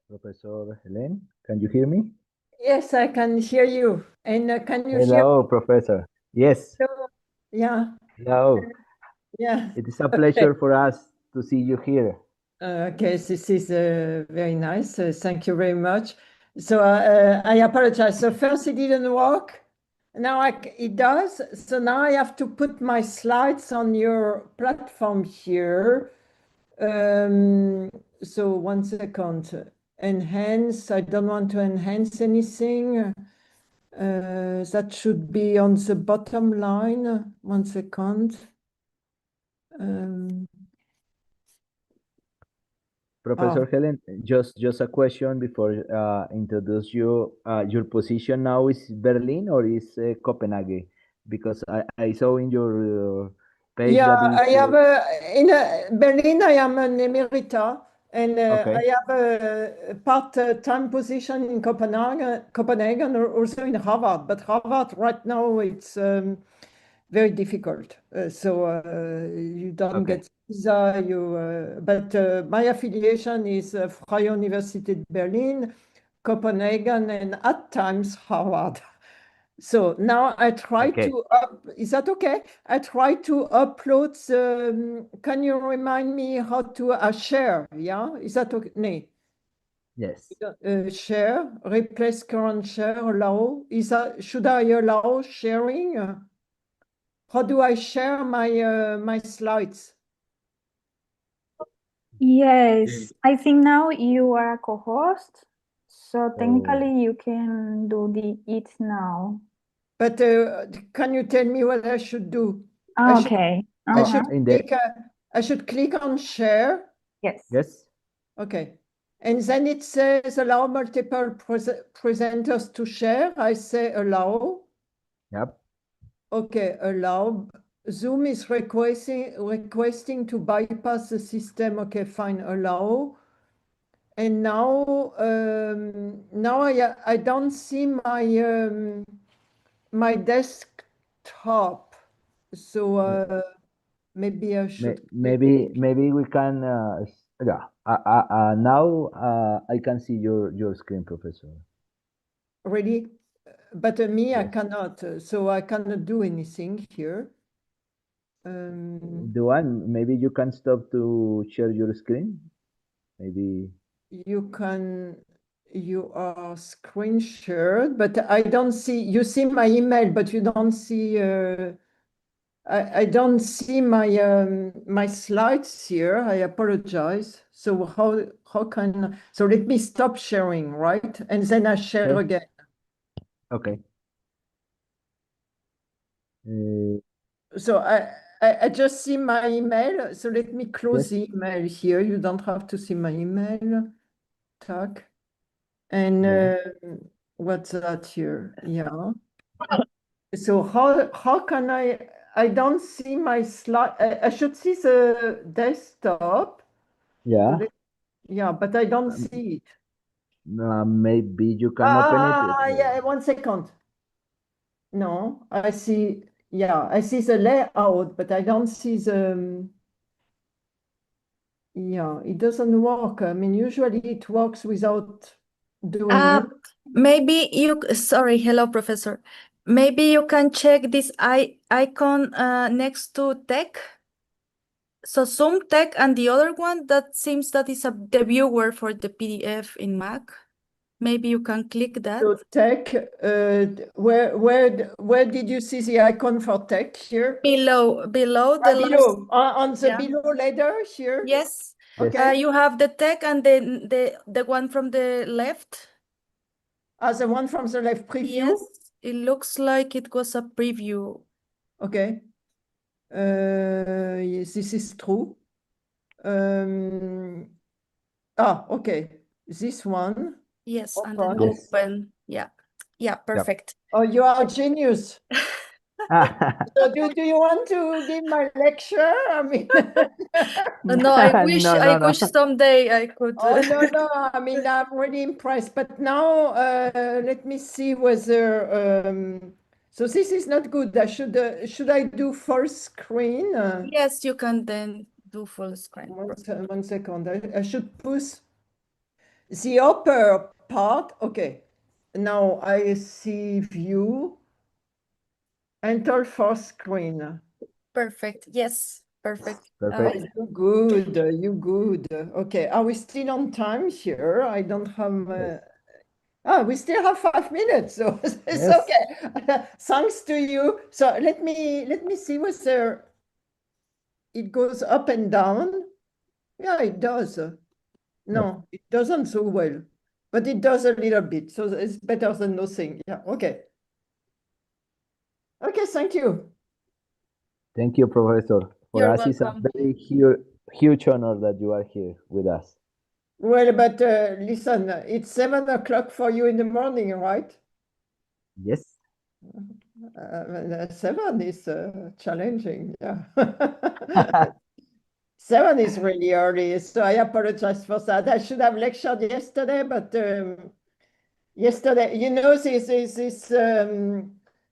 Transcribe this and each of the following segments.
Professor Helen, can you hear me? Yes, I can hear you. And can you hear Hello, Professor. Yes, me? Yeah, hello. yeah. It is a Okay. pleasure for us to see you here. Okay, this is very nice. Thank you very much. So I apologize. So first it didn't work. Now it does. So now I have to put my slides on your platform here. So 1 second. Enhance. I don't want to enhance anything. That should be on the bottom line. 1 second. Um, Professor oh, Helen, just a question before introduce you. Your position now is Berlin or is Copenhagen? Because I saw in your page yeah, that is I have in Berlin, I am an emerita, and I okay, have a part-time position in Copenhagen, or also in Harvard. But Harvard right now it's very difficult. You don't okay, get visa. But my affiliation is Freie Universität Berlin, Copenhagen, and at times Harvard. So now I try okay. to is that okay? I try to upload can you remind me how to share? Yeah, is that okay? No. Yes. Share, replace current share, allow. Should I allow sharing? How do I share my slides? Yes, I think now you are a co-host, so Oh, technically you can do the it now. But can you tell me what I should do? I should Okay. I no, Uh-huh. should in the click I should click on share. Yes. yes, Okay. And then it says allow multiple presenters to share. I say allow. yep. Okay, allow. Zoom is requesting to bypass the system. Okay, fine, allow. And now I don't see my desktop. So maybe I should click Maybe we can yeah now I can see your screen, Professor. really. But me, I Yes. cannot. So I cannot do anything here. Um, The one, maybe you can stop to share your screen. Maybe you are screen shared, but I don't see, you see my email, but you don't see, I don't see my slides here. I apologize. So how can, so let me stop sharing, right? And then I share okay. again. Okay. Uh, So I just see my email. So let me close yes. the email here. You don't have to see my email. Tac. And Yeah. what's that here? Yeah. So how can I don't see my slide. I should see the desktop. So Yeah. yeah, but I don't Um, see it. maybe you can open it. Yeah, 1 second. No, I see, yeah, I see the layout, but I don't see yeah, it doesn't work. I mean, usually it works without doing Uh, it. maybe you, sorry, hello, Professor. Maybe you can check this icon next to tech. So Zoom tech and the other one that seems that is the viewer for the PDF in Mac. Maybe you can click that. So tech, where did you see the icon for tech here? Below the last, Below, on the yeah. below ladder here? Yes. Yes. Okay. You have the tech and the one from the left. The one from the left preview? Yes, it looks like it was a preview. Okay. Yes, this is true. Okay. This one. Yes, and then Open. Yes. open. Yeah. Yeah, Yep. perfect. Oh, you are a genius. So do you want to give my lecture? I mean, No, No, I no, no. wish someday I could. oh no, I mean, I'm really impressed. But now let me see whether so this is not good. Should I do full screen? Yes, you can then do full screen. 1 second. I should push. The upper part, okay. Now I see view, enter for screen. Perfect. Yes, perfect. Perfect. You good, you good. Okay, are we still on time here? I don't have. Yes. We still have 5 minutes, so it's Yes. okay. Thanks to you. So let me see whether it goes up and down. Yeah, it does. No, it doesn't so well, but it does a little bit, so it's better than nothing. Yeah, okay. Okay, thank you. Thank you, Professor. For You're us, it's a welcome. very huge honor that you are here with us. Well, but listen, it's 7 o'clock for you in the morning, right? Yes. 7 is challenging, yeah. 7 is really early, so I apologize for that. I should have lectured yesterday, but yesterday, you know, this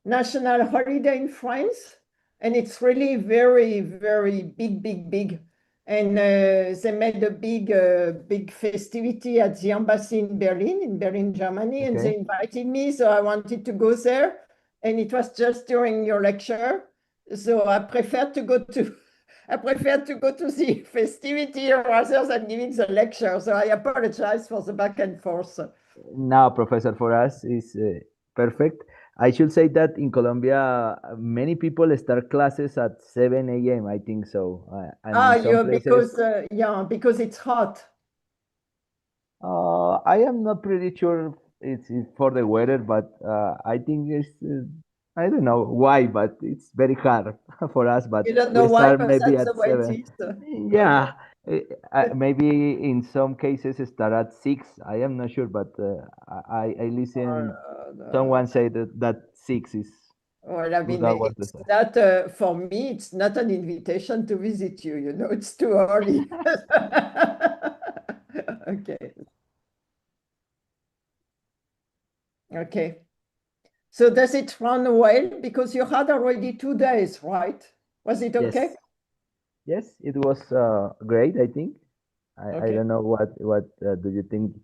national holiday in France, and it's really very, very big. And they made a big festivity at the embassy in Berlin, Germany, and they Okay. invited me, so I wanted to go there. And it was just during your lecture, so I prefer to go to the festivity rather than giving the lecture. So I apologize for the back and forth. Now, Professor, for us is perfect. I should say that in Colombia, many people start classes at 7 a.m. I think so, and in some Yeah, places, because it's hot. I am not pretty sure it's for the weather, but I think it's I don't know why, but it's very hard for us. But You don't know we why, start but maybe that's the at way it 7. is. Okay. Yeah, maybe in some cases start at 6. I am not sure, but I listen. Uh, Someone say that 6 is well, I good mean, hours to it's start. not for me. It's not an invitation to visit you. You know, it's too early. Okay. Okay. So does it run well? Because you had already 2 days, right? Was it Yes, okay? yes, it was great. I think. I Okay. don't know what do you think,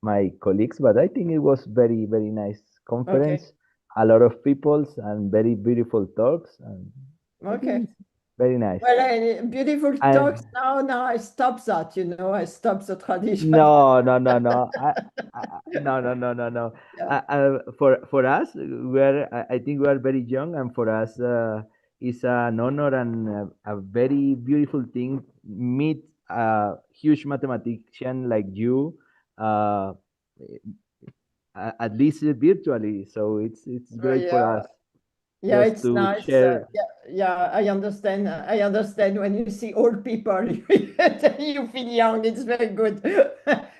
my colleagues, but I think it was very nice Okay. conference. A lot of peoples and very beautiful talks, and I Okay. think it's very nice. Well, beautiful talks. And Now I stop that, I stop the tradition. no. No. Yeah. For us, I think we are very young, and for us, it's an honor and a very beautiful thing meet a huge mathematician like you, uh, at least virtually. So it's great for Yeah. us Yeah, just it's to nice. share. Yeah, I understand. I understand when you see old people, you feel young. It's very good.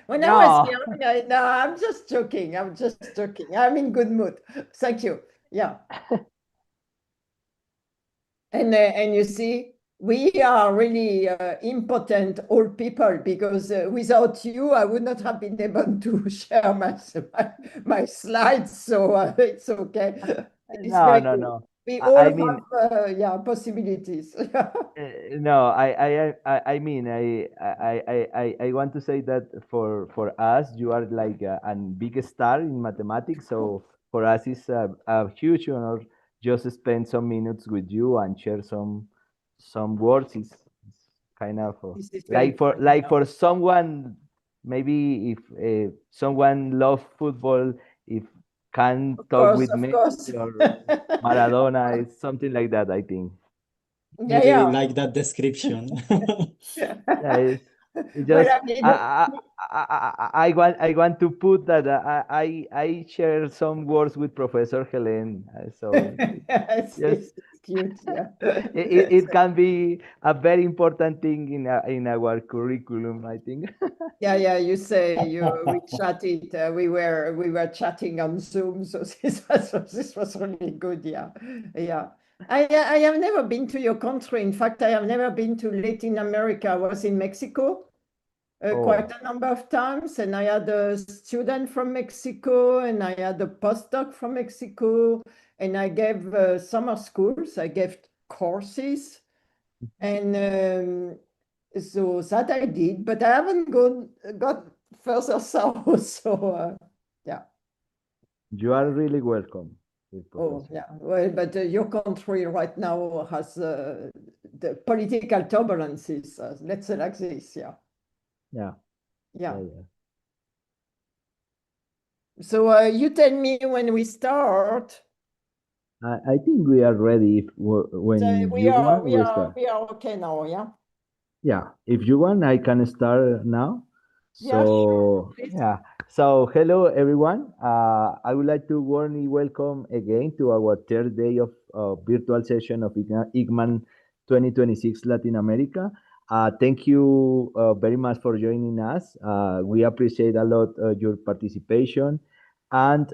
When I was No, young, no, I'm just joking. I'm just joking. I'm in good mood. Thank you. Yeah. And you see, we are really important old people because without you, I would not have been able to share my slides. So it's okay. It's very good. no. We all I mean, have, yeah, possibilities. No, I mean, I want to say that for us, you are like a big star in mathematics. So for us, it's a huge honor just to spend some minutes with you and share some words. It's kind of This is very kind. like Yeah. for someone, maybe if someone love football, if can talk with Of Messi course. or Maradona, it's something like that, I think. I Yeah, really yeah. like that description. Yeah, it's Well, just I mean, I want to put that I share some words with Professor Helen, so it's just cute. Yeah. it can be a very important thing in our curriculum, I think. Yeah, you say we chatted. We were chatting on Zoom, so this was really good. Yeah. I have never been to your country. In fact, I have never been to Latin America. I was in Mexico quite Oh, a number of times, and I had a student from Mexico, and I had a postdoc from Mexico, and I gave summer schools. I gave courses, and so that I did, but I haven't got further south. So yeah. You are really welcome, dear Oh, Professor. yeah. Well, but your country right now has the political turbulences. Let's say like this. Yeah. Yeah, Yeah. yeah. So you tell me when we start. I think we are ready. If, So when you want, we start. we are okay now. Yeah. Yeah, if you want, I can start now. Yeah. Sure. So, Please. yeah. So, hello, everyone. I would like to warmly welcome again to our third day of virtual session of ICMAM 2026 Latin America. Thank you very much for joining us. We appreciate a lot your participation. And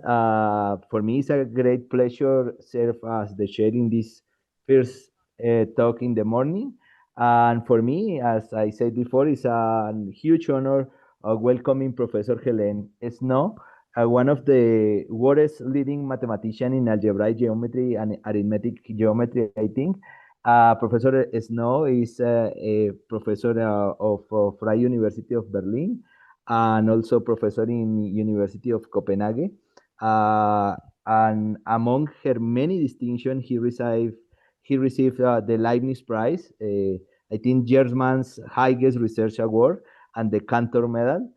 for me, it's a great pleasure serve as the sharing this first talk in the morning. And for me, as I said before, it's a huge honor welcoming Professor Helen Snow, one of the world's leading mathematician in algebraic geometry and arithmetic geometry, I think. Professor Snow is a professor of Freie University of Berlin and also professor in University of Copenhagen. Uh, and among her many distinctions, he received the Leibniz Prize. I think German's highest research award and the Cantor Medal.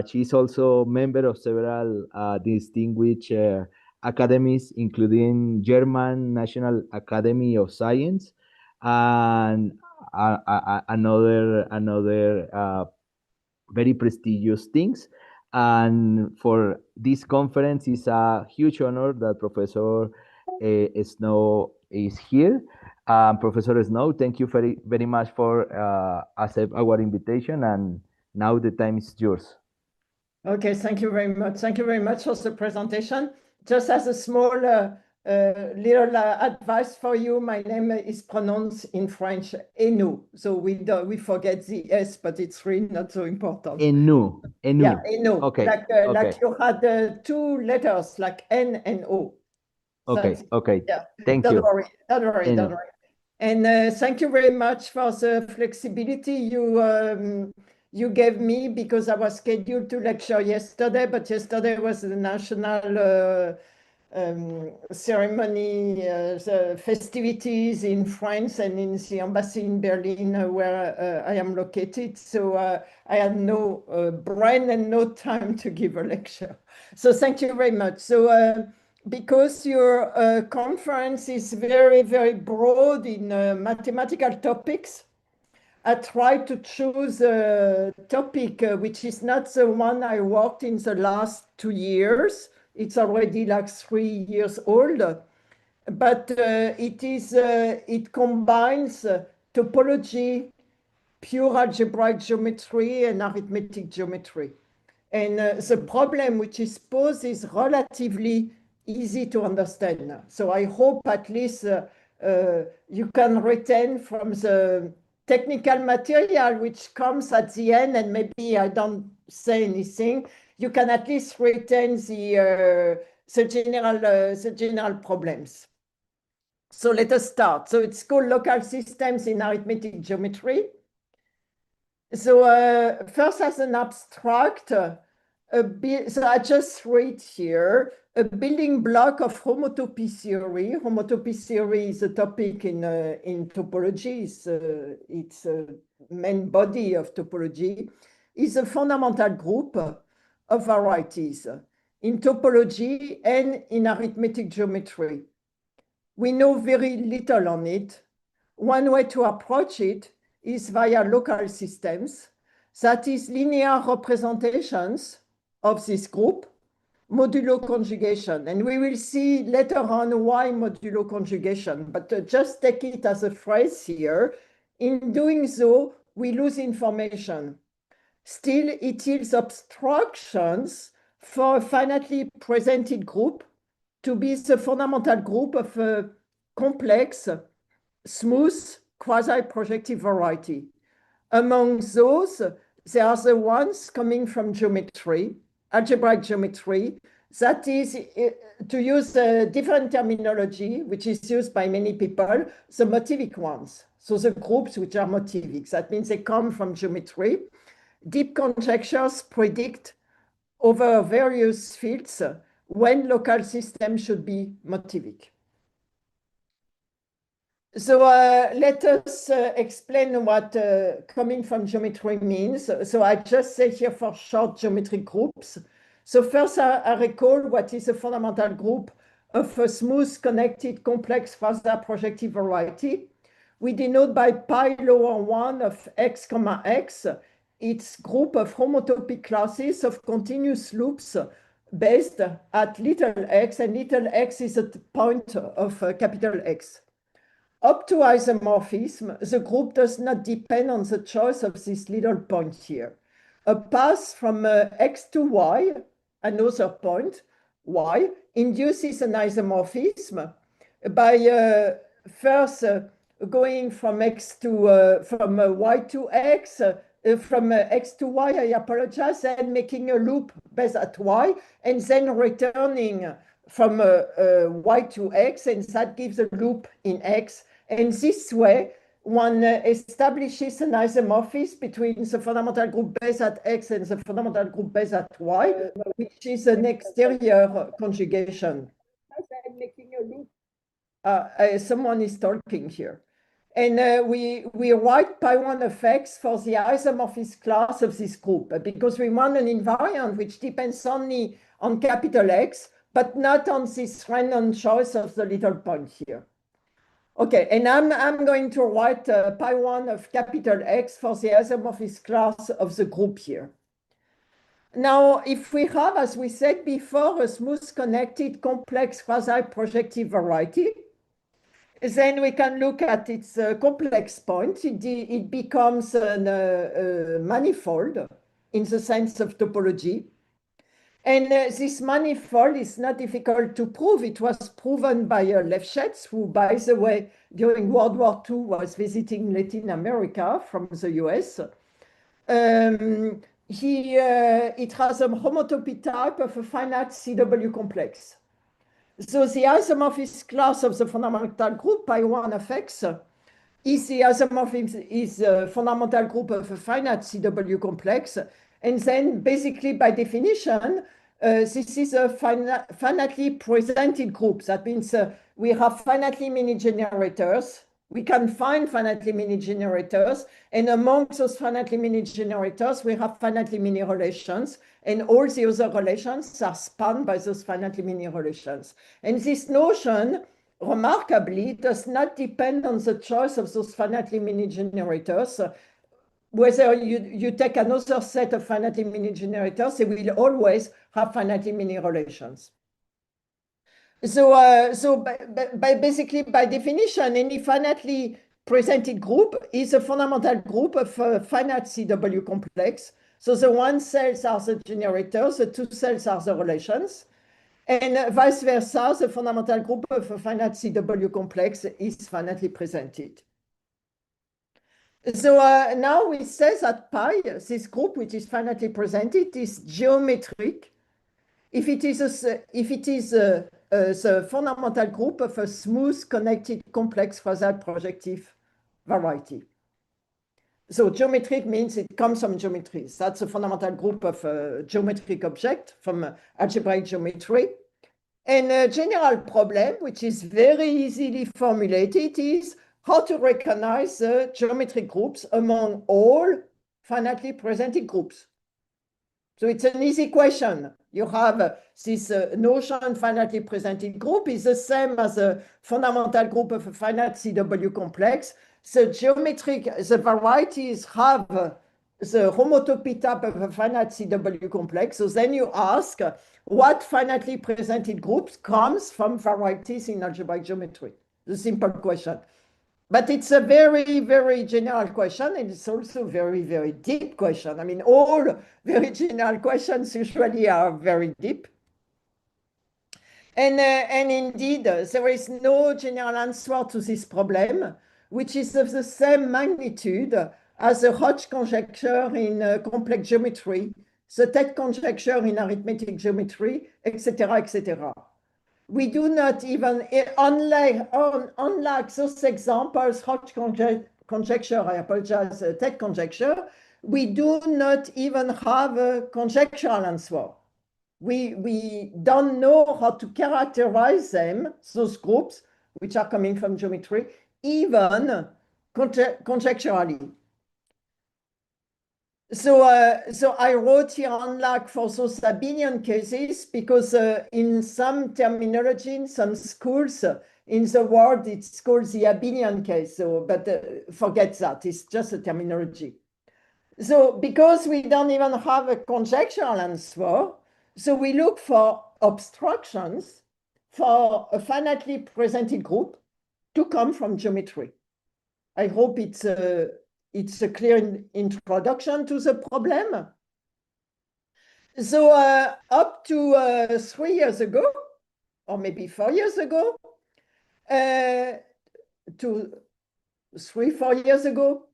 She is also member of several distinguished academies, including German National Academy of Science and another very prestigious things. And for this conference, it's a huge honor that Professor Snow is here. Professor Snow, thank you very much for accept our invitation. And now the time is yours. Okay, thank you very much. Thank you very much for the presentation. Just as a small little advice for you, my name is pronounced in French Eno, so we forget the S, but it's really not so important. Enu. Yeah, Eno. Okay. Like you had two letters, like N and O. Okay. So, Okay. yeah. Thank Don't you. worry. Don't worry. Eno. Don't worry. And thank you very much for the flexibility you gave me, because I was scheduled to lecture yesterday, but yesterday was the national ceremony, the festivities in France and in the embassy in Berlin where I am located. So I had no brain and no time to give a lecture. So thank you very much. So because your conference is very, very broad in mathematical topics, I tried to choose a topic which is not the one I worked in the last 2 years. It's already like 3 years old, but it combines topology, pure algebraic geometry, and arithmetic geometry. And the problem which is posed is relatively easy to understand. So I hope at least you can retain from the technical material which comes at the end, and maybe I don't say anything, you can at least retain the general problems. So let us start. So it's called local systems in arithmetic geometry. So first, as an abstract, so I just read here a building block of homotopy theory. Homotopy theory is a topic in topology. It's a main body of topology. Is a fundamental group of varieties in topology and in arithmetic geometry. We know very little on it. One way to approach it is via local systems, that is linear representations of this group, modulo conjugation. And we will see later on why modulo conjugation, but just take it as a phrase here. In doing so, we lose information. Still, it yields obstructions for a finitely presented group to be the fundamental group of a complex, smooth, quasi-projective variety. Among those, there are the ones coming from geometry, algebraic geometry, that is, to use a different terminology, which is used by many people, the motivic ones. So the groups which are motivic, that means they come from geometry. deep conjectures predict over various fields when local systems should be motivic. So let us explain what coming from geometry means. So I just say here for short geometric groups. So first I recall what is a fundamental group of a smooth connected complex quasi projective variety. We denote by pi lower 1 of x comma x its group of homotopic classes of continuous loops based at little x, and little x is a point of capital X. Up to isomorphism, the group does not depend on the choice of this little point here. A path from x to y, another point, y, induces an isomorphism by first going from x to from y to x, from x to y, I apologize, and making a loop based at y, and then returning from y to x, and that gives a loop in x. And this way, one establishes an isomorphism between the fundamental group based at x and the fundamental group based at y, which is an exterior conjugation. I'm making a loop. Someone is talking here. And we write pi1 of x for the isomorphism class of this group, because we want an invariant which depends only on capital X, but not on this random choice of the little point here. Okay, and I'm going to write pi1 of capital X for the isomorphism class of the group here. Now, if we have, as we said before, a smooth connected complex quasi-projective variety, then we can look at its complex point. It becomes a manifold in the sense of topology. And this manifold is not difficult to prove. It was proven by Lefschetz, who, by the way, during World War II was visiting Latin America from the US. It has a homotopy type of a finite CW complex. So the isomorphism class of the fundamental group, pi1 of x, is the isomorphism is a fundamental group of a finite CW complex. And then basically by definition, this is a finitely presented group. That means we have finitely many generators. We can find finitely many generators. And among those finitely many generators, we have finitely many relations. And all the other relations are spanned by those finitely many relations. And this notion, remarkably, does not depend on the choice of those finitely many generators. Whether you take another set of finitely many generators, they will always have finitely many relations. So basically, by definition, any finitely presented group is a fundamental group of a finite CW complex. So the one cells are the generators, the two cells are the relations, and vice versa, the fundamental group of a finite CW complex is finitely presented. So now we say that pi, this group which is finitely presented, is geometric if it is the fundamental group of a smooth connected complex quasi-projective variety. So geometric means it comes from geometry. That's a fundamental group of a geometric object from algebraic geometry. And a general problem, which is very easily formulated, is how to recognize the geometric groups among all finitely presented groups. So it's an easy question. You have this notion finitely presented group is the same as a fundamental group of a finite CW complex. The varieties have the homotopy type of a finite CW complex. So then you ask what finitely presented groups comes from varieties in algebraic geometry? The simple question. But it's a very, very general question, and it's also a very, very deep question. I mean, all very general questions usually are very deep. And indeed, there is no general answer to this problem, which is of the same magnitude as the Hodge conjecture in complex geometry, the Tet conjecture in arithmetic geometry, etc., etc. We do not even, unlike those examples, Hodge conjecture, I apologize, Tet conjecture, we do not even have a conjectural answer. We don't know how to characterize them, those groups, which are coming from geometry, even conjecturally. So I wrote here unlike for those abelian cases, because in some terminology, in some schools in the world, it's called the abelian case. So, but forget that, it's just a terminology. So because we don't even have a conjectural answer, so we look for obstructions for a finitely presented group to come from geometry. I hope it's a clear introduction to the problem. So up to 3 years ago, or maybe 4 years ago, 4 years ago,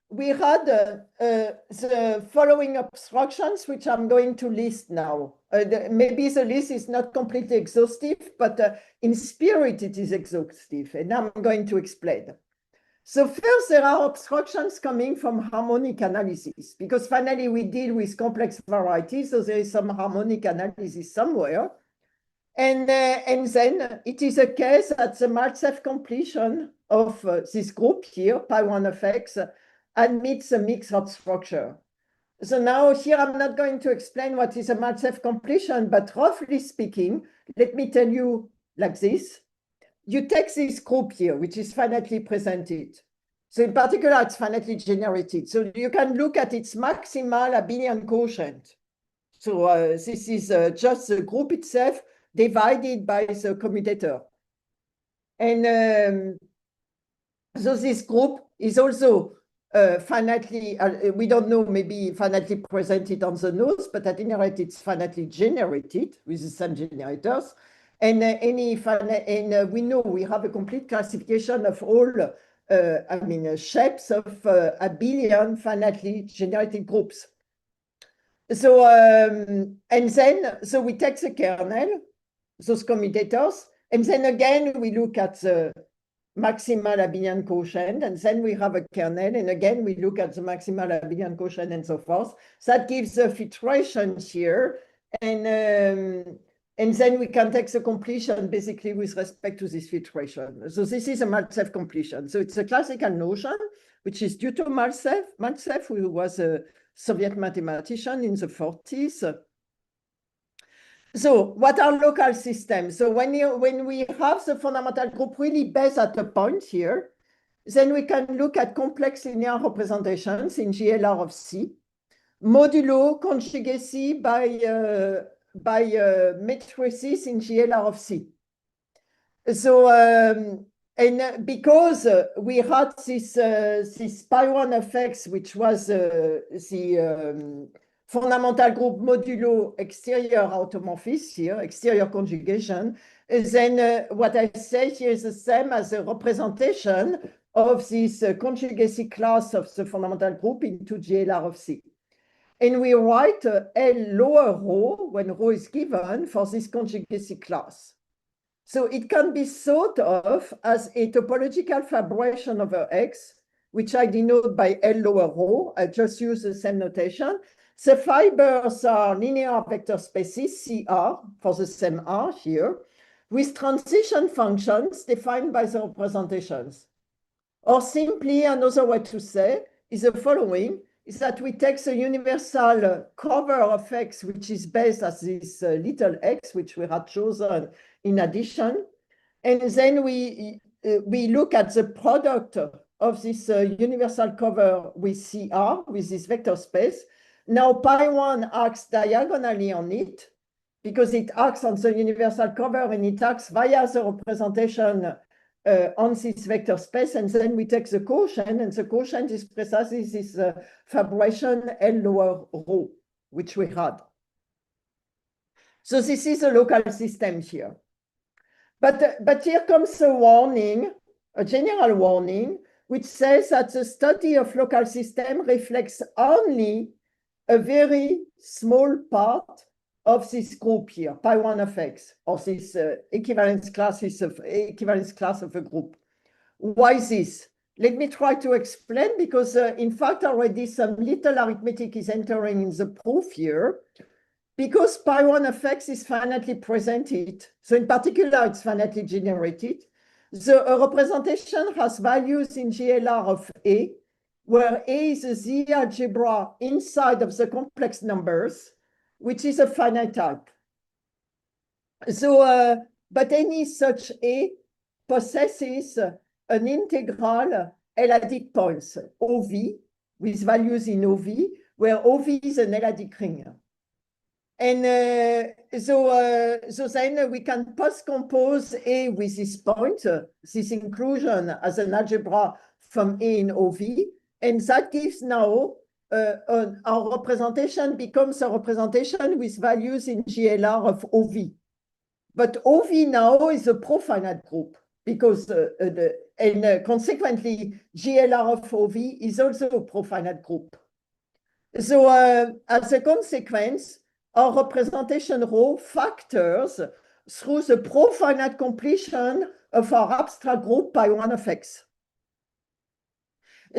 we had the following obstructions, which I'm going to list now. Maybe the list is not completely exhaustive, but in spirit it is exhaustive, and I'm going to explain. So first, there are obstructions coming from harmonic analysis, because finally we deal with complex varieties, so there is some harmonic analysis somewhere. And then it is a case that the Maltsev completion of this group here, pi1 of x, admits a mixed structure. So now here I'm not going to explain what is a Maltsev completion, but roughly speaking, let me tell you like this. You take this group here, which is finitely presented. So in particular, it's finitely generated. So you can look at its maximal abelian quotient. So this is just the group itself divided by the commutator. And so this group is also finitely, we don't know, maybe finitely presented on the nose, but at any rate, it's finitely generated with the same generators. And we know we have a complete classification of all, shapes of abelian finitely generated groups. So, so we take the kernel, those commutators, and then again, we look at the maximal abelian quotient, and then we have a kernel, and again, we look at the maximal abelian quotient and so forth. So that gives the filtration here, and then we can take the completion basically with respect to this filtration. So this is a Maltsev completion. So it's a classical notion, which is due to Maltsev, who was a Soviet mathematician in the 40s. So what are local systems? So when we have the fundamental group really based at a point here, then we can look at complex linear representations in GLR of C, modulo conjugacy by matrices in GLR of C. So and because we had this pi1 of x, which was the fundamental group modulo exterior automorphism here, exterior conjugation, then what I say here is the same as a representation of this conjugacy class of the fundamental group into GLR of C. And we write L lower rho when rho is given for this conjugacy class. So it can be thought of as a topological fibration over X, which I denote by L lower rho. I just use the same notation. The fibers are linear vector spaces, CR, for the same R here, with transition functions defined by the representations. Or simply another way to say is the following, is that we take the universal cover of X, which is based as this little x, which we had chosen in addition, and then we look at the product of this universal cover with CR, with this vector space. Now pi1 acts diagonally on it, because it acts on the universal cover and it acts via the representation on this vector space, and then we take the quotient, and the quotient is precisely this fibration L lower rho, which we had. So this is a local system here. But here comes a warning, a general warning, which says that the study of local system reflects only a very small part of this group here, pi1 of x, or this equivalence class of a group. Why is this? let me try to explain, because in fact already some little arithmetic is entering in the proof here. Because pi1 of x is finitely presented, so in particular it's finitely generated, the representation has values in GLR of A, where A is a Z algebra inside of the complex numbers, which is a finite type. So, but any such A possesses an integral L-adic points, OV, with values in OV, where OV is an L-adic ring. And so then we can post-compose A with this point, this inclusion as an algebra from A in OV, and that gives now our representation becomes a representation with values in GLR of OV. But OV now is a profinite group, because consequently GLR of OV is also a profinite group. So as a consequence, our representation rho factors through the profinite completion of our abstract group pi1 of x.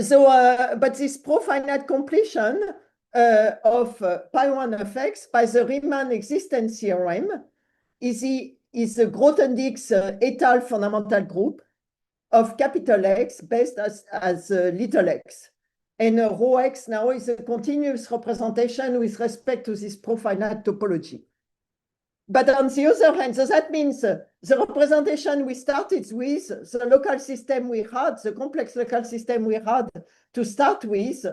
So, but this profinite completion of pi1 of x by the Riemann existence theorem is the Grothendieck's et al. Fundamental group of capital X based as little x. And rho x now is a continuous representation with respect to this profinite topology. But on the other hand, so that means the representation we started with, the local system we had, the complex local system we had to start with,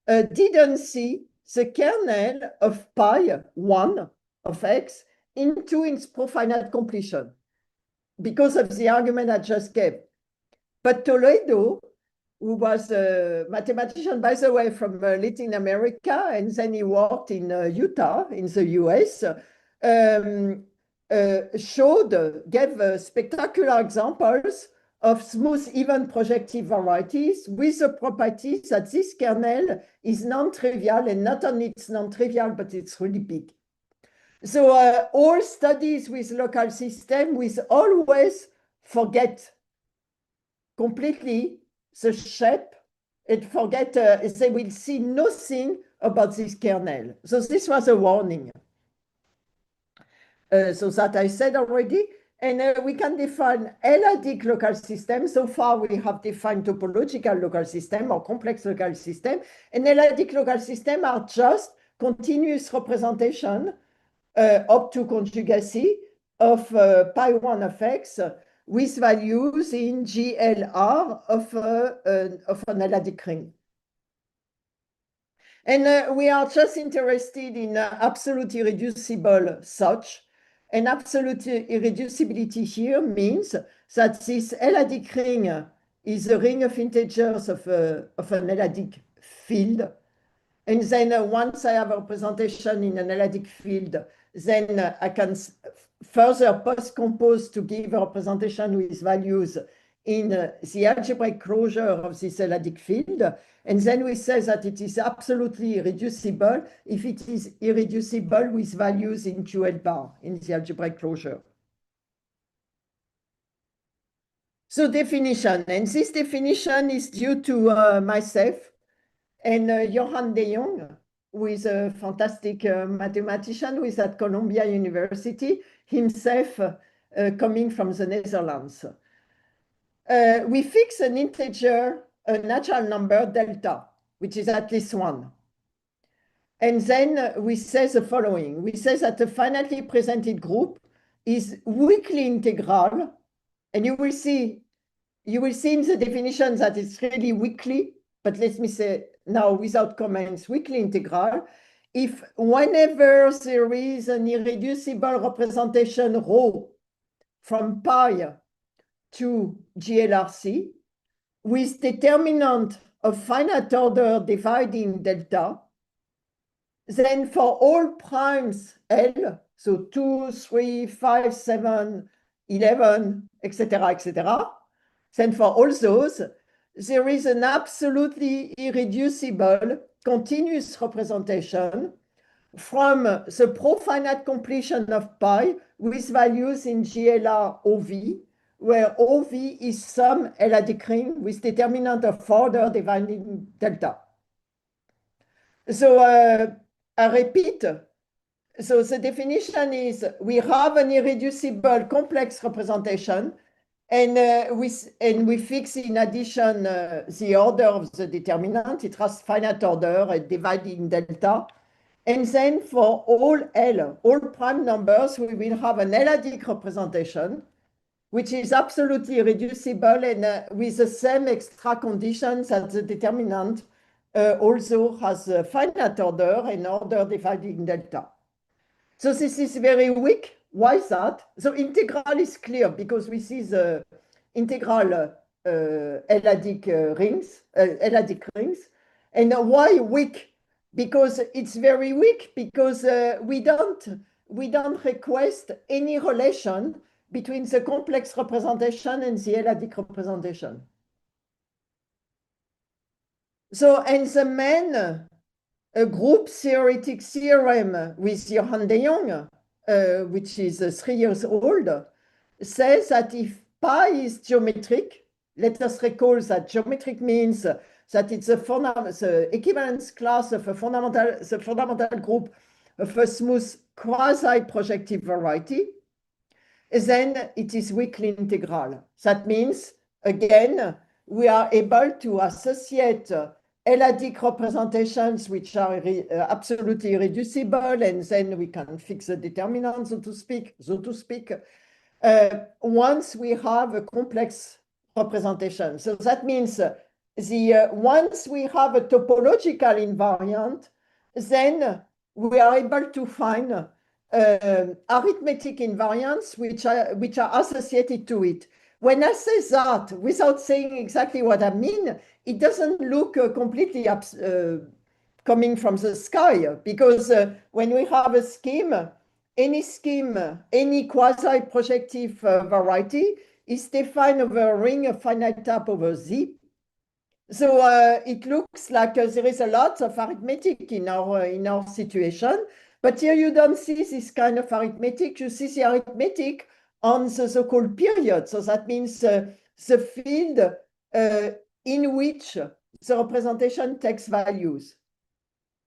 didn't see the kernel of pi1 of x into its profinite completion because of the argument I just gave. But Toledo, who was a mathematician, by the way, from Latin America, and then he worked in Utah, in the US, gave spectacular examples of smooth even projective varieties with the property that this kernel is non-trivial, and not only it's non-trivial, but it's really big. So all studies with local system will always forget completely the shape and forget, they will see nothing about this kernel. So this was a warning. So that I said already. And we can define L-adic local system. So far we have defined topological local system or complex local system. And L-adic local system are just continuous representation up to conjugacy of pi1 of x with values in GLR of an L-adic ring. And we are just interested in absolute irreducible such. And absolute irreducibility here means that this L-adic ring is a ring of integers of an L-adic field. And then once I have a representation in an L-adic field, then I can further post-compose to give a representation with values in the algebraic closure of this L-adic field. And then we say that it is absolutely irreducible if it is irreducible with values in QL bar in the algebraic closure. So definition, and this definition is due to myself and Johan de Jong, who is a fantastic mathematician who is at Columbia University, himself coming from the Netherlands. We fix an integer, a natural number, delta, which is at least 1. And then we say the following. We say that a finitely presented group is weakly integral. And you will see in the definition that it's really weakly, but let me say now without comments, weakly integral, if whenever there is an irreducible representation rho from pi to GLRC with determinant of finite order dividing delta, then for all primes L, so 2, 3, 5, 7, 11, etc., then for all those, there is an absolutely irreducible continuous representation from the profinite completion of pi with values in GLR OV, where OV is some L-adic ring with determinant of order dividing delta. So I repeat. So the definition is we have an irreducible complex representation, and we fix in addition the order of the determinant. It has finite order and dividing delta. And then for all L, all prime numbers, we will have an L-adic representation, which is absolutely irreducible and with the same extra conditions as the determinant also has a finite order and order dividing delta. So this is very weak. Why is that? So integral is clear because we see the integral L-adic rings, L-adic rings. And why weak? Because it's very weak because we don't request any relation between the complex representation and the L-adic representation. So, and the main group theoretic theorem with Johann de Jong, which is 3 years old, says that if pi is geometric, let us recall that geometric means that it's the equivalence class of the fundamental group of a smooth quasi-projective variety, then it is weakly integral. That means, again, we are able to associate L-adic representations which are absolutely irreducible, and then we can fix the determinant, so to speak, once we have a complex representation. So that means once we have a topological invariant, then we are able to find arithmetic invariants which are associated to it. When I say that, without saying exactly what I mean, it doesn't look completely coming from the sky, because when we have a scheme, any quasi-projective variety is defined over a ring of finite type over Z. So it looks like there is a lot of arithmetic in our situation, but here you don't see this kind of arithmetic. You see the arithmetic on the so-called period. So that means the field in which the representation takes values.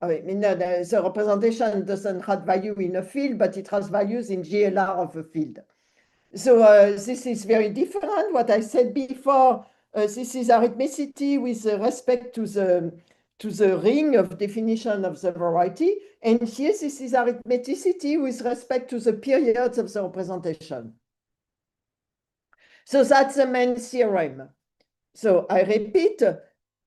I mean, the representation doesn't have value in a field, but it has values in GLR of a field. So this is very different. What I said before, this is arithmeticity with respect to the ring of definition of the variety. And here, this is arithmeticity with respect to the periods of the representation. So that's the main theorem. So I repeat,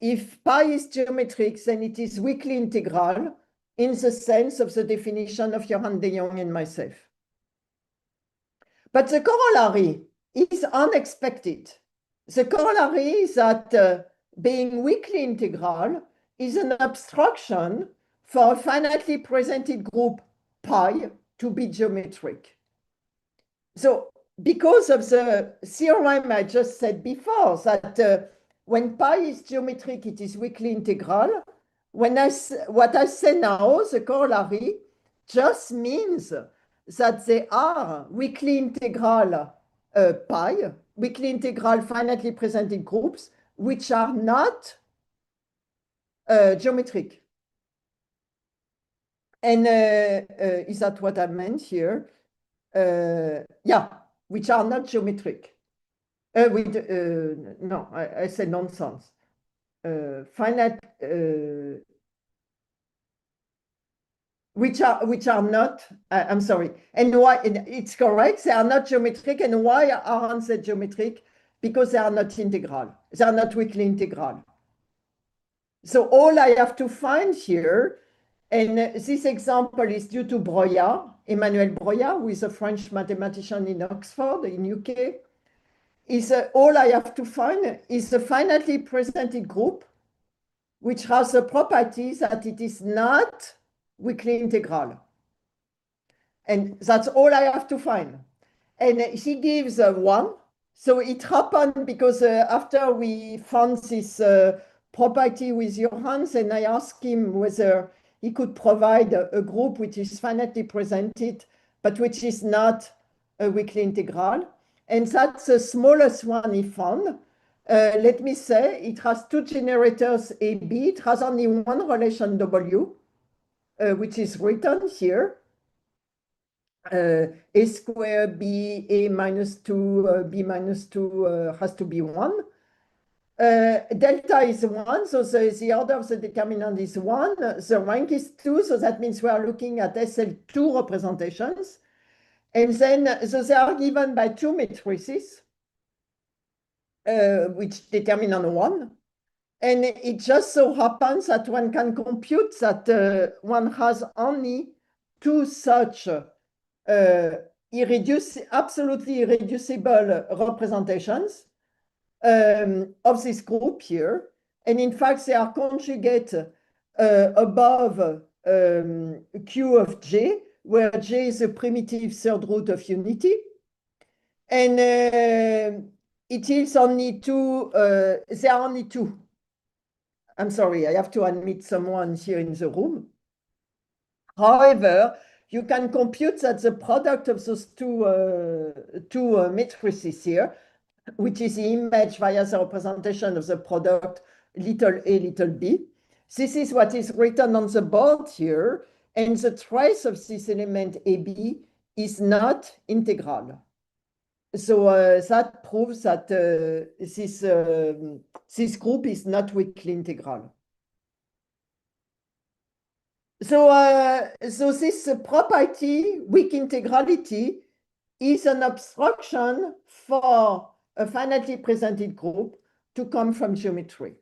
if pi is geometric, then it is weakly integral in the sense of the definition of Johann de Jong and myself. But the corollary is unexpected. The corollary is that being weakly integral is an abstraction for a finitely presented group pi to be geometric. So because of the theorem I just said before, that when pi is geometric, it is weakly integral. What I say now, the corollary, just means that they are weakly integral pi, weakly integral finitely presented groups, which are not geometric. And is that what I meant here? Yeah, which are not geometric. No, I said nonsense. Finite, which are not, I'm sorry. And why? And it's correct, they are not geometric. And why aren't they geometric? Because they are not integral. They are not weakly integral. So all I have to find here, and this example is due to Breuil, Emmanuel Breuil, who is a French mathematician in Oxford, in UK, is all I have to find is a finitely presented group which has the property that it is not weakly integral. And that's all I have to find. And he gives one. So it happened because after we found this property with Johannes, and I asked him whether he could provide a group which is finitely presented, but which is not a weakly integral. and that's the smallest one he found. Let me say, it has two generators AB. It has only one relation W, which is written here. A squared B, A minus 2, B minus 2 has to be 1. Delta is 1, so the order of the determinant is 1. The rank is 2, so that means we are looking at SL2 representations. And then, so they are given by two matrices, which determinant 1. And it just so happens that one can compute that one has only two such absolutely irreducible representations of this group here. And in fact, they are conjugate above Q of J, where J is a primitive third root of unity. And it is only two, there are only two. I'm sorry, I have to admit someone here in the room. However, you can compute that the product of those two matrices here, which is the image via the representation of the product little a, little b. This is what is written on the board here, and the trace of this element AB is not integral. So that proves that this group is not weakly integral. So, so this property, weak integrality, is an obstruction for a finitely presented group to come from geometry.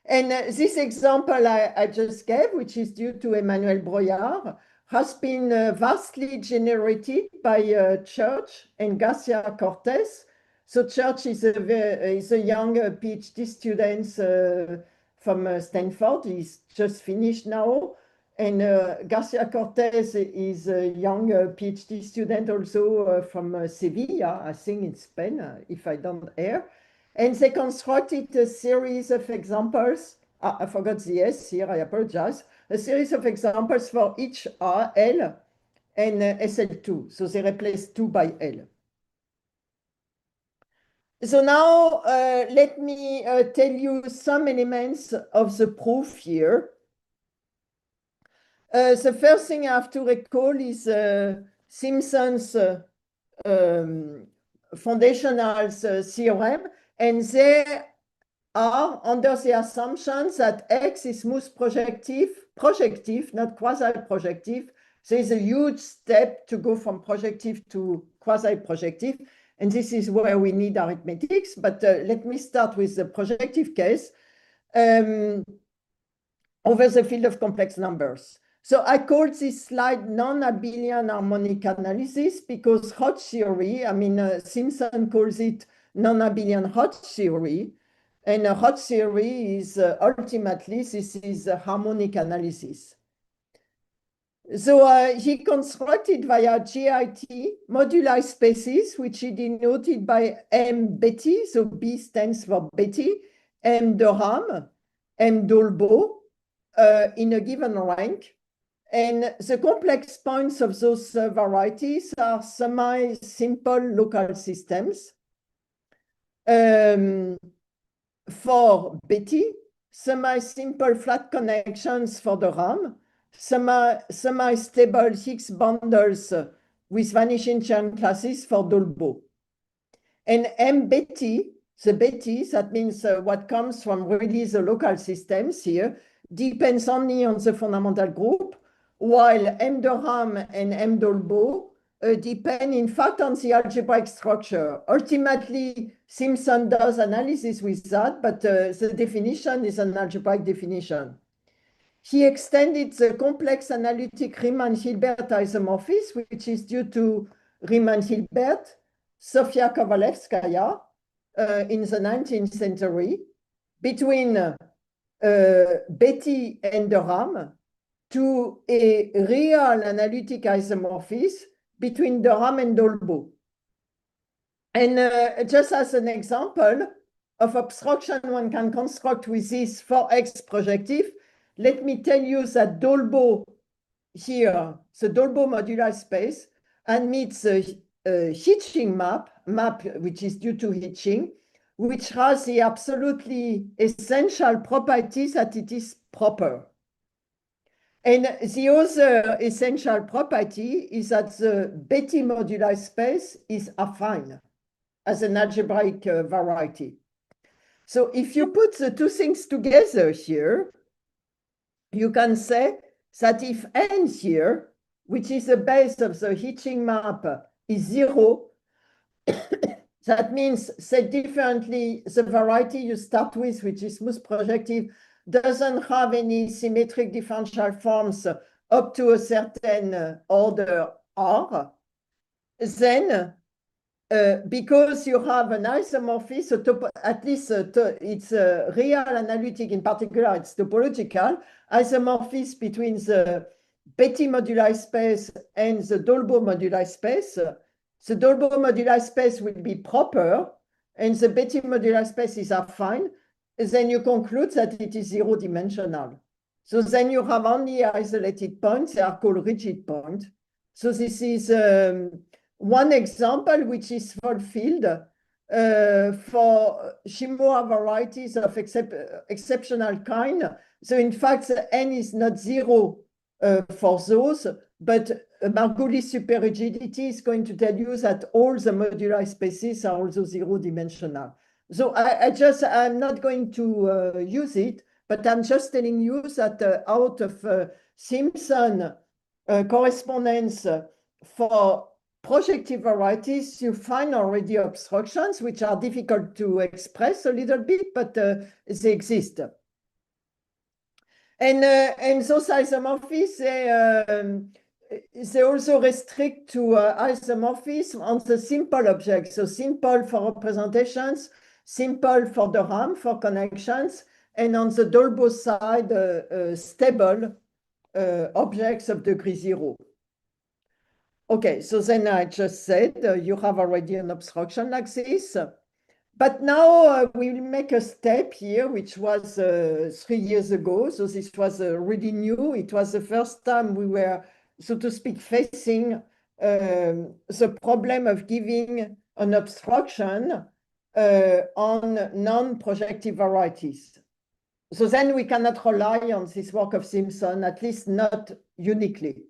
And this example I just gave, which is due to Emmanuel Broyard, has been vastly generated by Church and Garcia Cortez. So Church is a young PhD student from Stanford. He's just finished now. And Garcia Cortez is a young PhD student also from Sevilla, I think in Spain, if I don't err. And they constructed a series of examples. I forgot the S here, I apologize. A series of examples for each R, L, and SL2. So they replaced 2 by L. So now let me tell you some elements of the proof here. The first thing I have to recall is Simpson's foundational theorem, and they are under the assumptions that X is smooth projective, not quasi-projective. There is a huge step to go from projective to quasi-projective, and this is where we need arithmetics. But let me start with the projective case over the field of complex numbers. So I call this slide non-abelian harmonic analysis because Hodge theory, I mean, Simpson calls it non-abelian Hodge theory. And Hodge theory is ultimately, this is a harmonic analysis. So he constructed via GIT moduli spaces, which he denoted by M Betty. So B stands for Betty, M Durham, M Dolbeau in a given rank. And the complex points of those varieties are semi-simple local systems. For Betty, semi-simple flat connections for the RAM, semi-stable Higgs bundles with vanishing chain classes for Dolbeau. And M Betty, the Betty, that means what comes from really the local systems here, depends only on the fundamental group, while M Durham and M Dolbeau depend in fact on the algebraic structure. Ultimately, Simpson does analysis with that, but the definition is an algebraic definition. He extended the complex analytic Riemann-Hilbert isomorphism, which is due to Riemann-Hilbert, Sofia Kovalevskaya in the 19th century, between Betty and Durham, to a real analytic isomorphism between Durham and Dolbeau. And just as an example of obstruction one can construct with this for X projective, let me tell you that Dolbeau here, the Dolbeau modular space, admits hitching map, which is due to hitching, which has the absolutely essential property that it is proper. And the other essential property is that the Betti moduli space is affine as an algebraic variety. So if you put the two things together here, you can say that if n here, which is the base of the hitching map, is 0, that means, said differently, the variety you start with, which is smooth projective, doesn't have any symmetric differential forms up to a certain order R, then because you have an isomorphism, at least it's a real analytic, in particular, it's topological, isomorphism between the Betti moduli space and the Dolbeault moduli space. The Dolbeault moduli space will be proper, and the Betti moduli space is affine. Then you conclude that it is zero-dimensional. So then you have only isolated points, they are called rigid points. So this is one example which is fulfilled for Shimura varieties of exceptional kind. So in fact, n is not 0 for those, but Margulis superrigidity is going to tell you that all the moduli spaces are also zero-dimensional. So I'm not going to use it, but I'm just telling you that out of Simpson correspondence for projective varieties, you find already obstructions, which are difficult to express a little bit, but they exist. And those isomorphisms, they also restrict to isomorphism on the simple objects. So simple for representations, simple for the RAM, for connections, and on the Dolbeault side, stable objects of degree 0. Okay, so then I just said you have already an obstruction like this. But now we will make a step here, which was 3 years ago. So this was really new. It was the first time we were, so to speak, facing the problem of giving an obstruction on non-projective varieties. So then we cannot rely on this work of Simpson, at least not uniquely.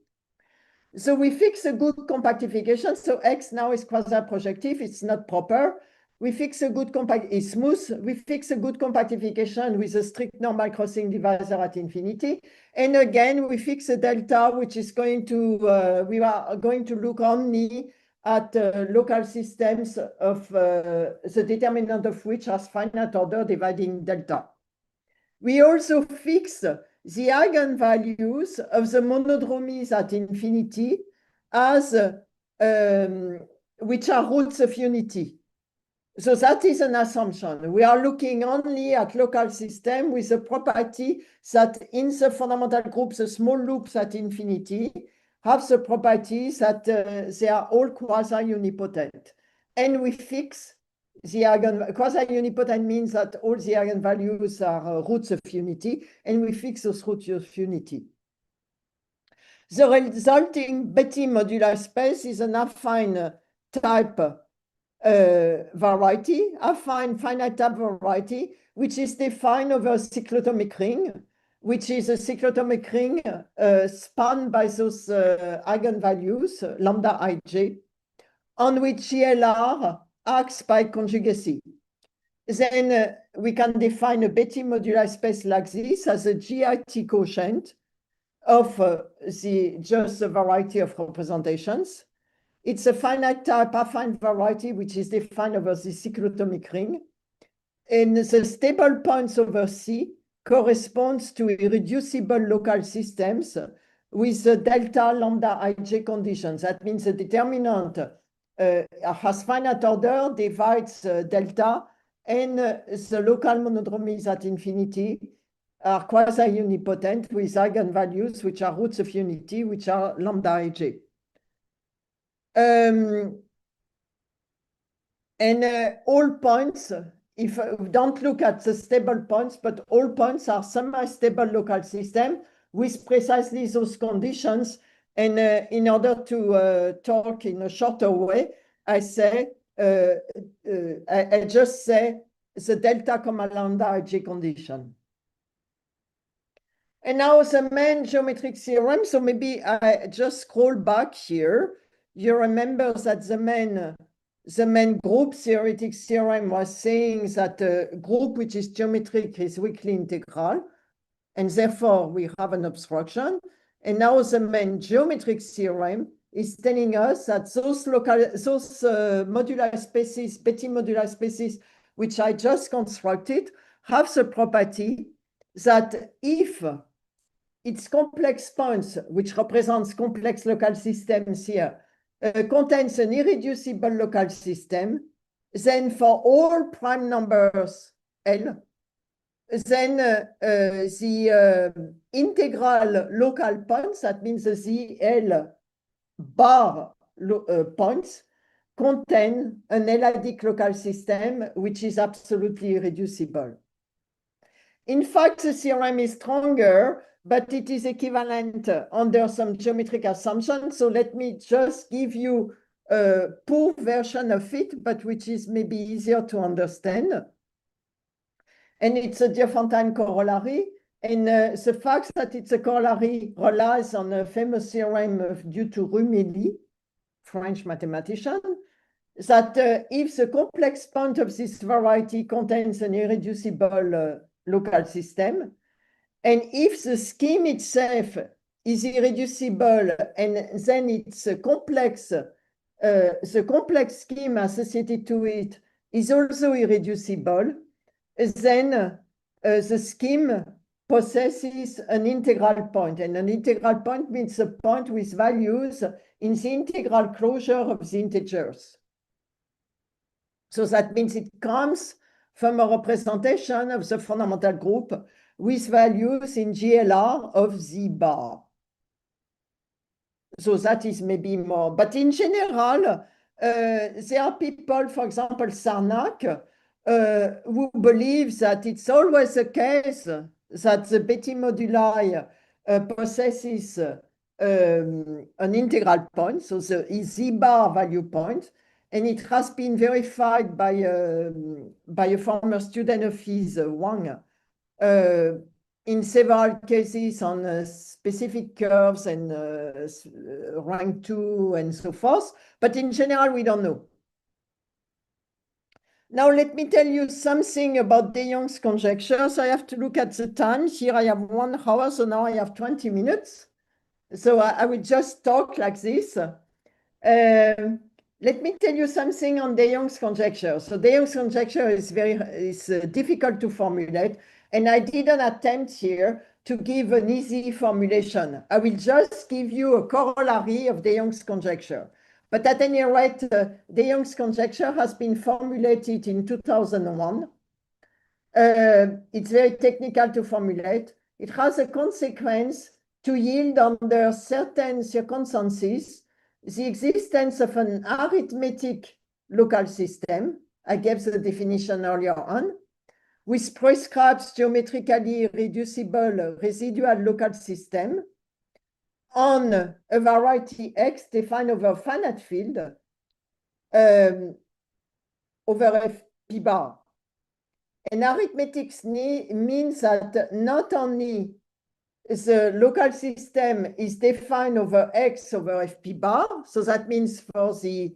So we fix a good compactification. So X now is quasi-projective. It's not proper. We fix a good it's smooth. We fix a good compactification with a strict normal crossing divisor at infinity. And again, we fix a delta, which is going to, we are going to look only at local systems of the determinant of which has finite order dividing delta. We also fix the eigenvalues of the monodromies at infinity as which are roots of unity. So that is an assumption. We are looking only at local system with the property that in the fundamental group, the small loops at infinity have the property that they are all quasi-unipotent. And we fix the quasi-unipotent means that all the eigenvalues are roots of unity, and we fix those roots of unity. The resulting Betti modular space is an affine type variety, affine finite type variety, which is defined over a cyclotomic ring, which is a cyclotomic ring spanned by those eigenvalues, lambda ij, on which GLR acts by conjugacy. Then we can define a Betti modular space like this as a GIT quotient of just the variety of representations. It's a finite type affine variety, which is defined over the cyclotomic ring. And the stable points over C corresponds to irreducible local systems with the delta lambda ij conditions. That means the determinant has finite order, divides delta, and the local monodromies at infinity are quasi-unipotent with eigenvalues, which are roots of unity, which are lambda ij. All points, if we don't look at the stable points, but all points are semi-stable local system with precisely those conditions. And in order to talk in a shorter way, I say, I just say the delta comma lambda J condition. And now the main geometric theorem, so maybe I just scroll back here. You remember that the main group theoretic theorem was saying that a group which is geometric is weakly integral, and therefore we have an obstruction. And now the main geometric theorem is telling us that those modular spaces, Betti modular spaces, which I just constructed, have the property that if its complex points, which represents complex local systems here, contains an irreducible local system, then for all prime numbers L, then the integral local points, that means the ZL bar points, contain an L-adic local system, which is absolutely irreducible. In fact, the theorem is stronger, but it is equivalent under some geometric assumptions. So let me just give you a poor version of it, but which is maybe easier to understand. And it's a Diophantine corollary. And the fact that it's a corollary relies on a famous theorem due to Rumilly, French mathematician, that if the complex point of this variety contains an irreducible local system, and if the scheme itself is irreducible, and then it's a complex, the complex scheme associated to it is also irreducible, then the scheme possesses an integral point, and an integral point means a point with values in the integral closure of the integers. So that means it comes from a representation of the fundamental group with values in GLR of Z bar. So that is maybe more, but in general, there are people, for example, Sarnak, who believe that it's always the case that the Betti moduli possesses an integral point, so the Z bar value point, and it has been verified by a former student of his, Wang, in several cases on specific curves and rank 2 and so forth, but in general, we don't know. Now, let me tell you something about de Jong's conjecture. So I have to look at the time. Here I have 1 hour, so now I have 20 minutes. So I will just talk like this. Let me tell you something on de Jong's conjecture. So de Jong's conjecture is difficult to formulate, and I didn't attempt here to give an easy formulation. I will just give you a corollary of de Jong's conjecture. But at any rate, de Jong's conjecture has been formulated in 2001. It's very technical to formulate. It has a consequence to yield under certain circumstances the existence of an arithmetic local system. I gave the definition earlier on, with prescribed geometrically reducible residual local system on a variety X defined over a finite field over F P bar. And arithmetic means that not only the local system is defined over X over F P bar, so that means for the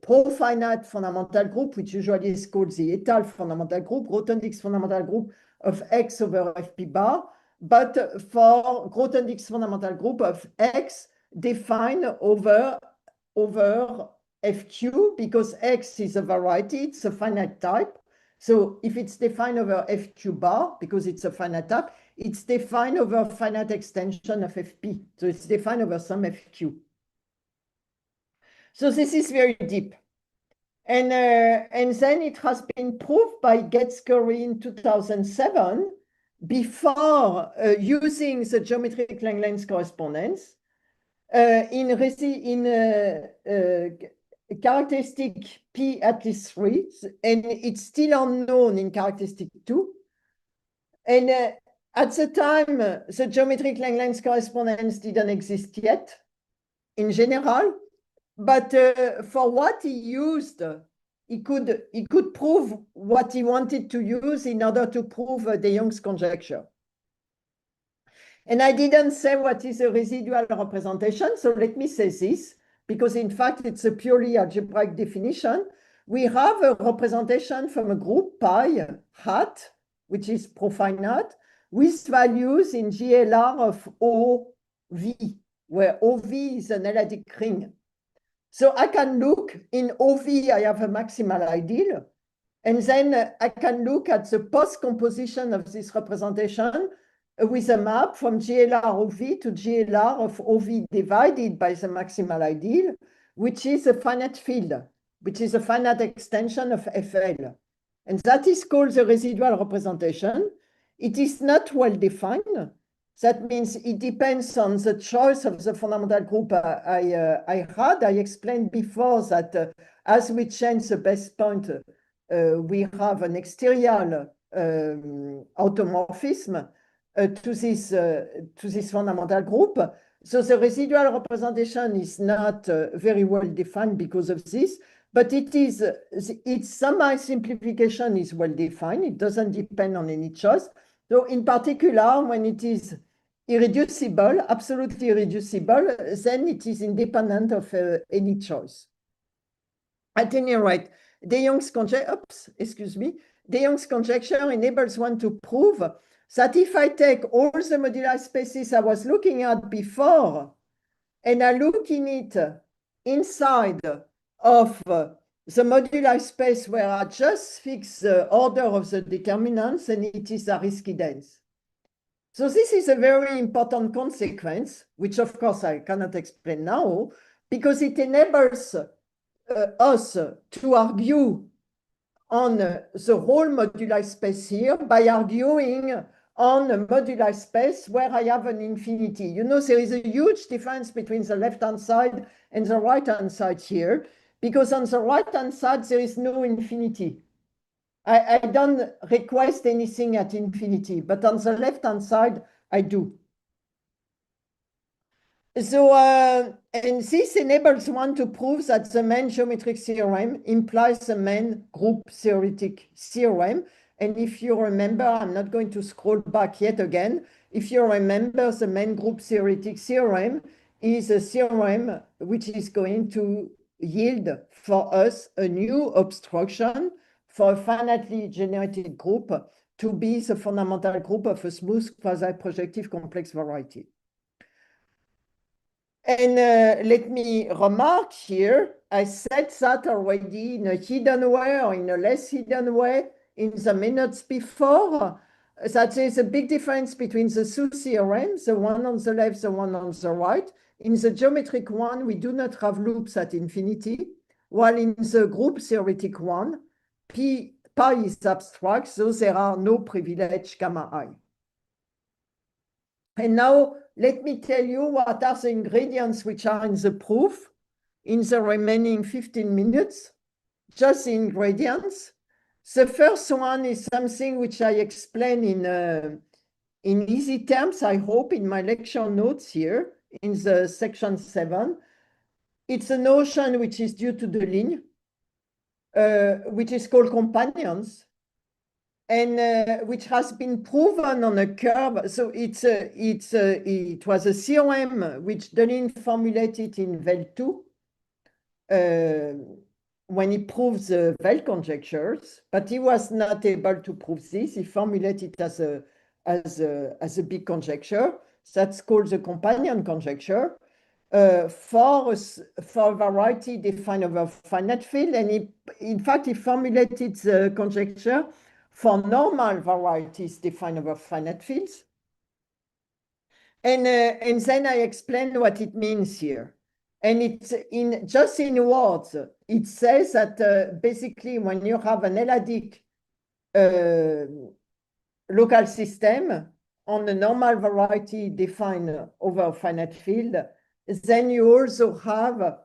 pro-finite fundamental group, which usually is called the étal fundamental group, Grothendieck's fundamental group of X over F P bar, but for Grothendieck's fundamental group of X defined over FQ, because X is a variety, it's a finite type. So if it's defined over FQ bar, because it's a finite type, it's defined over finite extension of FP. So it's defined over some FQ. So this is very deep. And then it has been proved by Getz-Curry in 2007, before using the geometric Langlands correspondence in characteristic P at least 3, and it's still unknown in characteristic 2. And At the time, the geometric Langlands correspondence didn't exist yet, in general, but for what he used, he could prove what he wanted to use in order to prove de Jong's conjecture. And I didn't say what is a residual representation, so let me say this, because in fact it's a purely algebraic definition. We have a representation from a group pi hat, which is profinite, with values in GLR of OV, where OV is an L-adic ring. So I can look in OV, I have a maximal ideal, and then I can look at the post-composition of this representation with a map from GLR OV to GLR of OV divided by the maximal ideal, which is a finite field, which is a finite extension of FL. And that is called the residual representation. It is not well defined. That means it depends on the choice of the fundamental group I had. I explained before that as we change the base point, we have an exterior automorphism to this fundamental group. So the residual representation is not very well defined because of this, but its semi-simplification is well defined. It doesn't depend on any choice. So in particular, when it is irreducible, absolutely irreducible, then it is independent of any choice. At any rate, de Jong's conjecture enables one to prove that if I take all the moduli spaces I was looking at before, and I look in it inside of the moduli space where I just fix the order of the determinants, and it is Zariski dense. So this is a very important consequence, which of course I cannot explain now, because it enables us to argue on the whole moduli space here by arguing on a moduli space where I have an infinity. You know, there is a huge difference between the left-hand side and the right-hand side here, because on the right-hand side, there is no infinity. I don't request anything at infinity, but on the left-hand side, I do. So, and this enables one to prove that the main geometric theorem implies the main group theoretic theorem. And if you remember, I'm not going to scroll back yet again. If you remember, the main group theoretic theorem is a theorem which is going to yield for us a new obstruction for a finitely generated group to be the fundamental group of a smooth quasi-projective complex variety. And let me remark here, I said that already in a hidden way or in a less hidden way in the minutes before, that there is a big difference between the two theorems, the one on the left, the one on the right. In the geometric one, we do not have loops at infinity, while in the group theoretic one, pi is abstract, so there are no privilege gamma I. And now let me tell you what are the ingredients which are in the proof in the remaining 15 minutes, just the ingredients. The first one is something which I explain in easy terms, I hope, in my lecture notes here in the section 7. It's a notion which is due to the line, which is called companions, and which has been proven on a curve. So it was a theorem which Deligne formulated in Vel 2 when he proved the Vel conjectures, but he was not able to prove this. He formulated it as a big conjecture. That's called the companion conjecture. For a variety defined over finite field, and in fact he formulated the conjecture for normal varieties defined over finite fields. And then I explained what it means here. And it's just in words, it says that basically when you have an L-adic local system on a normal variety defined over a finite field, then you also have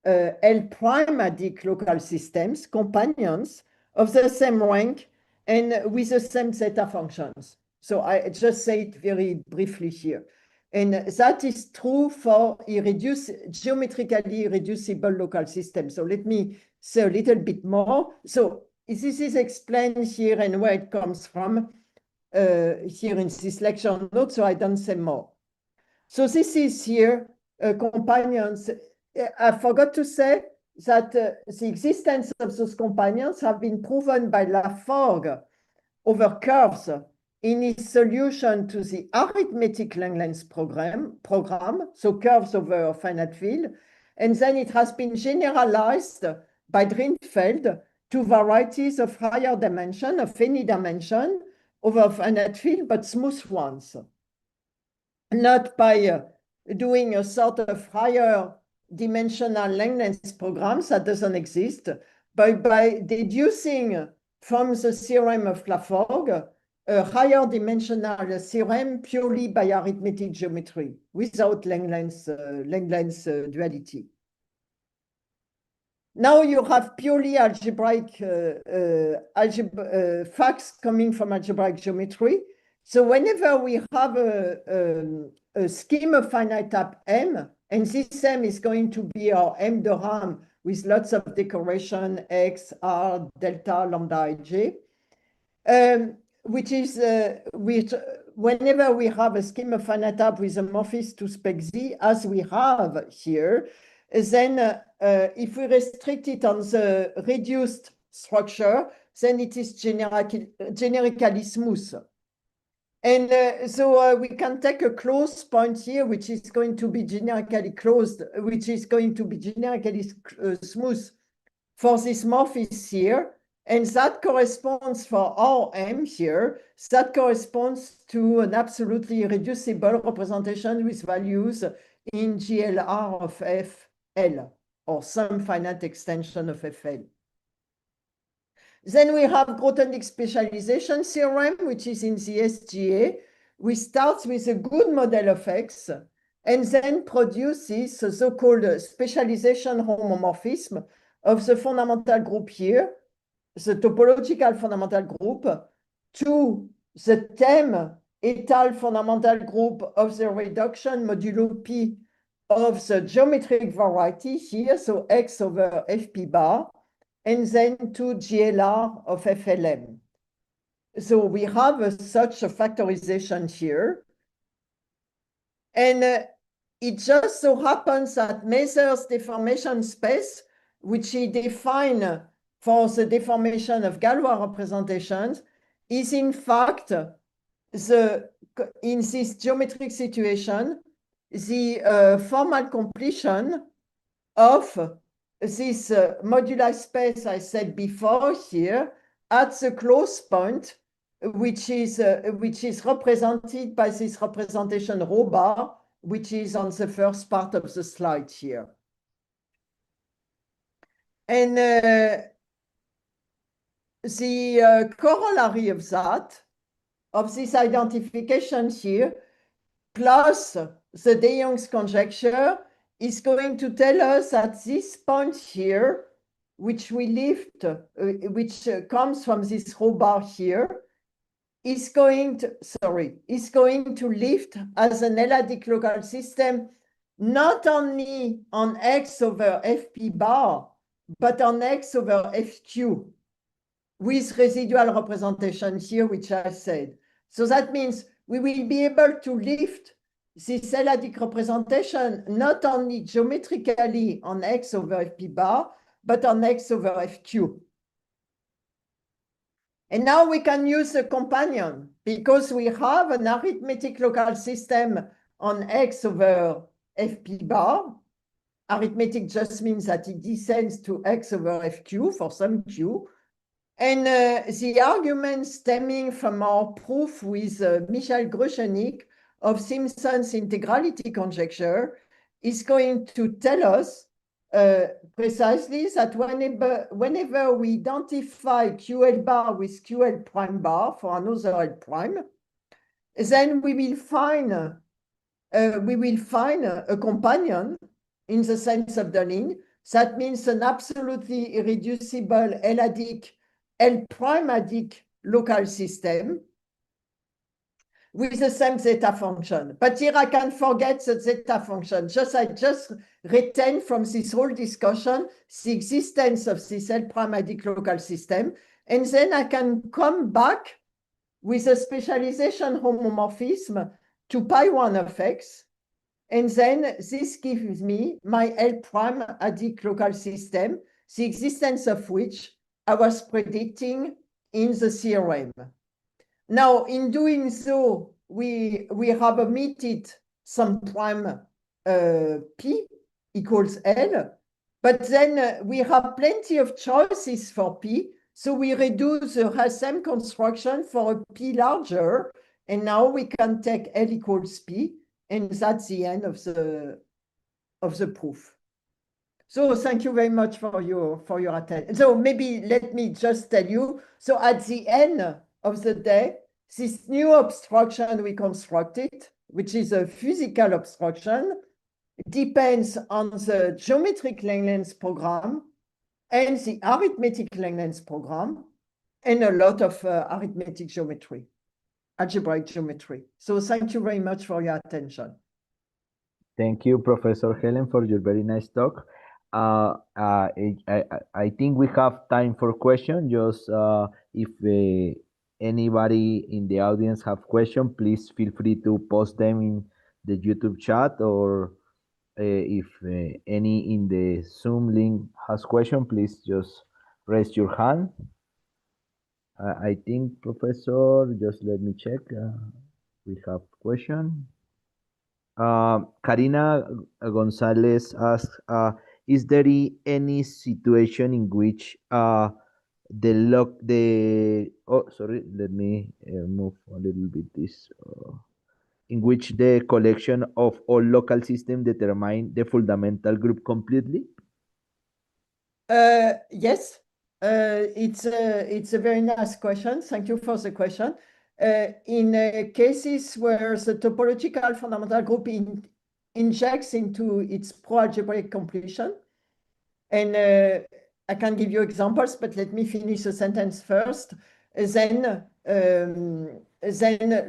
L'-adic local systems, companions of the same rank and with the same zeta functions. So I just say it very briefly here. And that is true for geometrically irreducible local systems. So let me say a little bit more. So this is explained here and where it comes from here in this lecture note, so I don't say more. So this is here companions. I forgot to say that the existence of those companions have been proven by Laforgue over curves in his solution to the arithmetic Langlands program, so curves over a finite field, and then it has been generalized by Drinfeld to varieties of higher dimension, of any dimension, over a finite field, but smooth ones. Not by doing a sort of higher dimensional Langlands programs that doesn't exist, but by deducing from the theorem of Laforgue a higher dimensional theorem purely by arithmetic geometry without Langlands duality. Now you have purely algebraic facts coming from algebraic geometry. So whenever we have a scheme of finite type M, and this M is going to be our M de Rham with lots of decoration, X, R, delta, lambda, ij, whenever we have a scheme of finite type with a morphism to spec Z, as we have here, then if we restrict it on the reduced structure, then it is generically smooth. And so we can take a closed point here, which is going to be generically closed, which is going to be generically smooth for this morphism here. And that corresponds for our M here, that corresponds to an absolutely irreducible representation with values in GLR of FL, or some finite extension of FL. Then we have Grothendieck specialization theorem, which is in the SGA, which starts with a good model of X and then produces a so-called specialization homomorphism of the fundamental group here, the topological fundamental group, to the TEM étal fundamental group of the reduction modulo P of the geometric variety here, so X over FP bar, and then to GLR of FLM. So we have such a factorization here. And it just so happens that Mazur's deformation space, which he defined for the deformation of Galois representations, is in fact, in this geometric situation, the formal completion of this moduli space I said before here at the close point, which is represented by this representation rho bar, which is on the first part of the slide here. And the corollary of that, of this identification here, plus the de Jong's conjecture, is going to tell us that this point here, which we lift, which comes from this rho bar here, is going to lift as an L-adic local system, not only on X over FP bar, but on X over FQ, with residual representation here, which I said. So that means we will be able to lift this L-adic representation not only geometrically on X over FP bar, but on X over FQ. And now we can use a companion because we have an arithmetic local system on X over FP bar. Arithmetic just means that it descends to X over FQ for some Q. And the argument stemming from our proof with Michael Gruschenik of Simpson's integrality conjecture is going to tell us precisely that whenever we identify QL bar with QL prime bar for another L prime, then we will find a companion in the sense of the line. That means an absolutely irreducible L-adic, L prime-adic local system. with the same zeta function. But here I can forget the zeta function. I just retain from this whole discussion the existence of this L prime adic local system. And then I can come back with a specialization homomorphism to pi1 of x. And then this gives me my L prime adic local system, the existence of which I was predicting in the theorem. Now, in doing so, we have omitted some prime P equals L, but then we have plenty of choices for P, so we reduce the Rassam construction for a P larger, and now we can take L equals P, and that's the end of the proof. So thank you very much for your attention. So maybe let me just tell you, so at the end of the day, this new obstruction we constructed, which is a physical obstruction, depends on the geometric length program and the arithmetic length program and a lot of arithmetic geometry, algebraic geometry. So thank you very much for your attention. Thank you, Professor Helen, for your very nice talk. I think we have time for questions. Just if anybody in the audience have questions, please feel free to post them in the YouTube chat, or if any in the Zoom link has question, please just raise your hand. I think, Professor, just let me check. We have question. Karina Gonzalez asks, is there any situation in which oh, sorry, let me move a little bit this, in which the collection of all local systems determine the fundamental group completely? Yes, it's a very nice question. Thank you for the question. In cases where the topological fundamental group injects into its pro-algebraic completion, and I can give you examples, but let me finish the sentence first. Then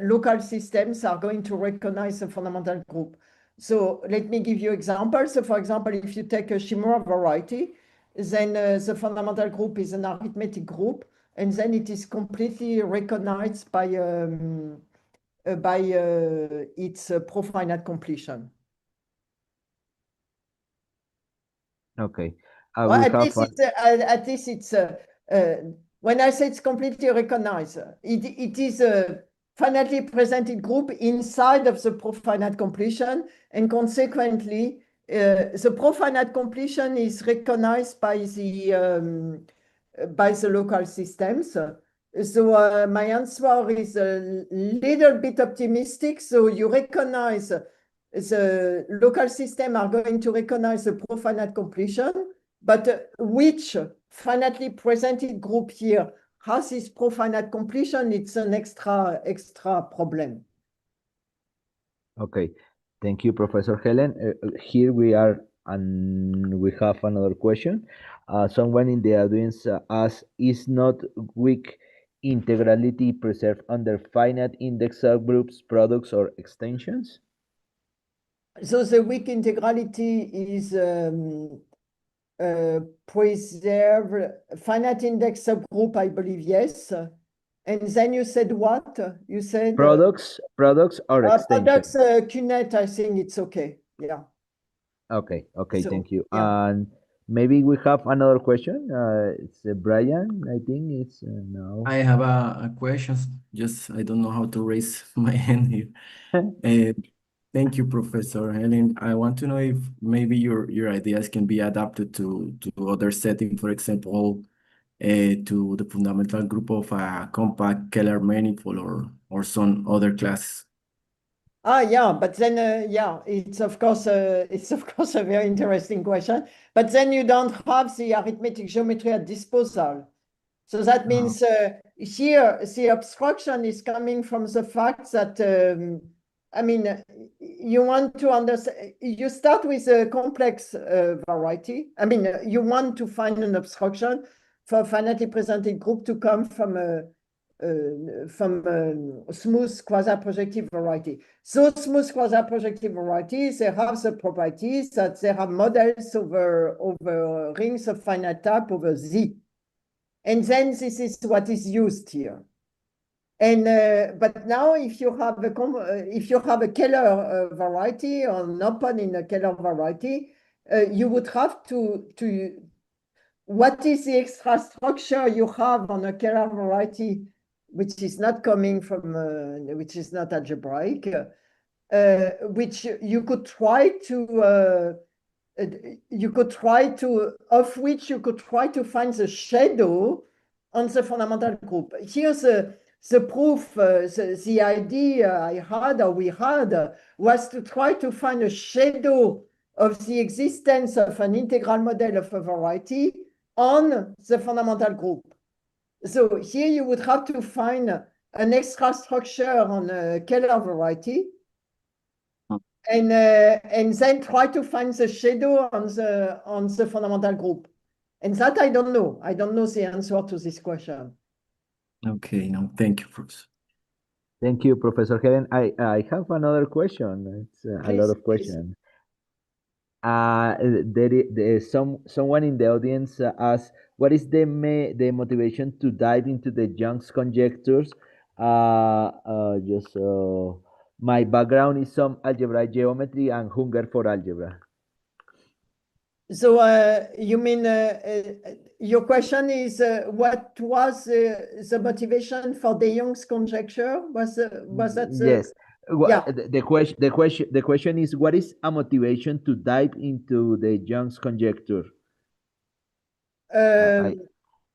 local systems are going to recognize the fundamental group. So let me give you examples. So for example, if you take a Shimura variety, then the fundamental group is an arithmetic group, and then it is completely recognized by its profinite completion. Okay. Well, at least it's when I say it's completely recognized, it is a finitely presented group inside of the profinite completion, and consequently, the profinite completion is recognized by the local systems. So my answer is a little bit optimistic. So you recognize the local system are going to recognize the profinite completion, but which finitely presented group here has this profinite completion? It's an extra problem. Okay, thank you, Professor Helen. Here we are, and we have another question. Someone in the audience asks, is not weak integrality preserved under finite index subgroups, products, or extensions? So the weak integrality is preserve finite index subgroup, I believe, yes. And then you said what? You said products or extensions. Products, QNet, I think it's okay. Yeah. Okay, So, thank you. yeah. And maybe we have another question. It's Brian, I think it's no. I have a question. Just I don't know how to raise my hand here. Thank you, Professor Helen. I want to know if maybe your ideas can be adapted to other setting, for example, to the fundamental group of a compact Keller manifold or some other class. Yeah, but then yeah, it's of course a very interesting question. But then you don't have the arithmetic geometry at disposal. So that means here the obstruction is coming from the fact that I mean, you want to understand. You start with a complex variety. I mean, you want to find an obstruction for a finitely presented group to come from a smooth quasi-projective variety. So smooth quasi-projective varieties, they have the properties that they have models over rings of finite type over Z. And then this is what is used here. And but now, if you have a Keller variety or an open in a Keller variety, you would have to what is the extra structure you have on a Keller variety, which is not coming from which is not algebraic, which you could try to of which you could try to find the shadow on the fundamental group. Here's the proof, the idea I had or we had was to try to find a shadow of the existence of an integral model of a variety on the fundamental group. So here you would have to find an extra structure on a Keller variety and then try to find the shadow on the fundamental group. And that I don't know. I don't know the answer to this question. Okay, no, thank you, Professor. Thank you, Professor Helen. I have another question. It's a lot Please, of please. questions. Someone in the audience asked, what is the motivation to dive into the Young's conjectures? My background is some algebraic geometry and hunger for algebra. So you mean your question is what was the motivation for de Young's conjecture? Was that Yes. Yeah. The question is, what is a motivation to dive into the Young's conjecture?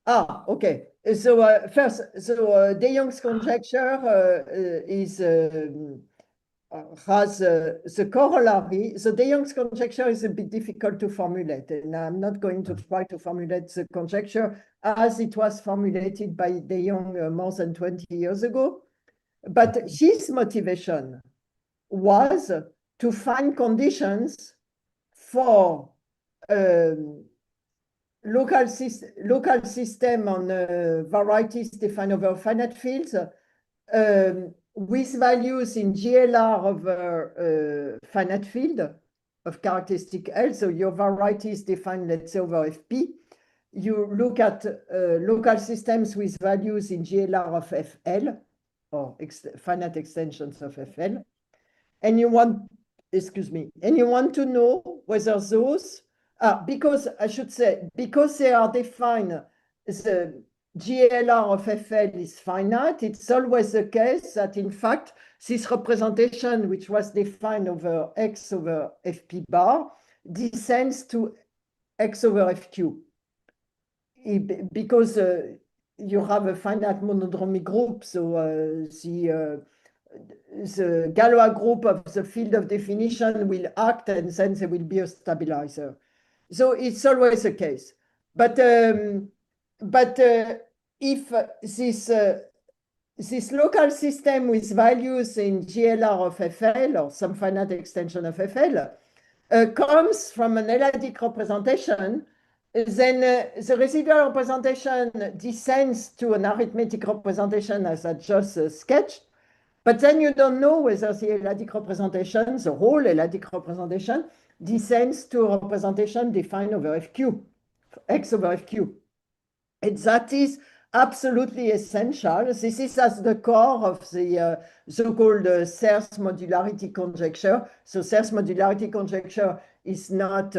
Okay. So first, de Young's conjecture has the corollary. So de Young's conjecture is a bit difficult to formulate, and I'm not going to try to formulate the conjecture as it was formulated by de Jong more than 20 years ago. But his motivation was to find conditions for local system on varieties defined over finite fields with values in GLR over finite field of characteristic L. So your variety is defined, let's say, over FP. You look at local systems with values in GLR of FL, or finite extensions of FL. And you want, and you want to know whether those, because I should say, because they are defined, the GLR of FL is finite, it's always the case that in fact, this representation, which was defined over X over FP bar, descends to X over FQ. Because you have a finite monodromy group, so the Galois group of the field of definition will act, and then there will be a stabilizer. So it's always the case. But if this local system with values in GLR of FL or some finite extension of FL comes from an L-adic representation, then the residual representation descends to an arithmetic representation as I just sketched. But then you don't know whether the L-adic representation, the whole L-adic representation, descends to a representation defined over FQ, X over FQ. And that is absolutely essential. This is at the core of the so-called Serre's modularity conjecture. So Serre's modularity conjecture is not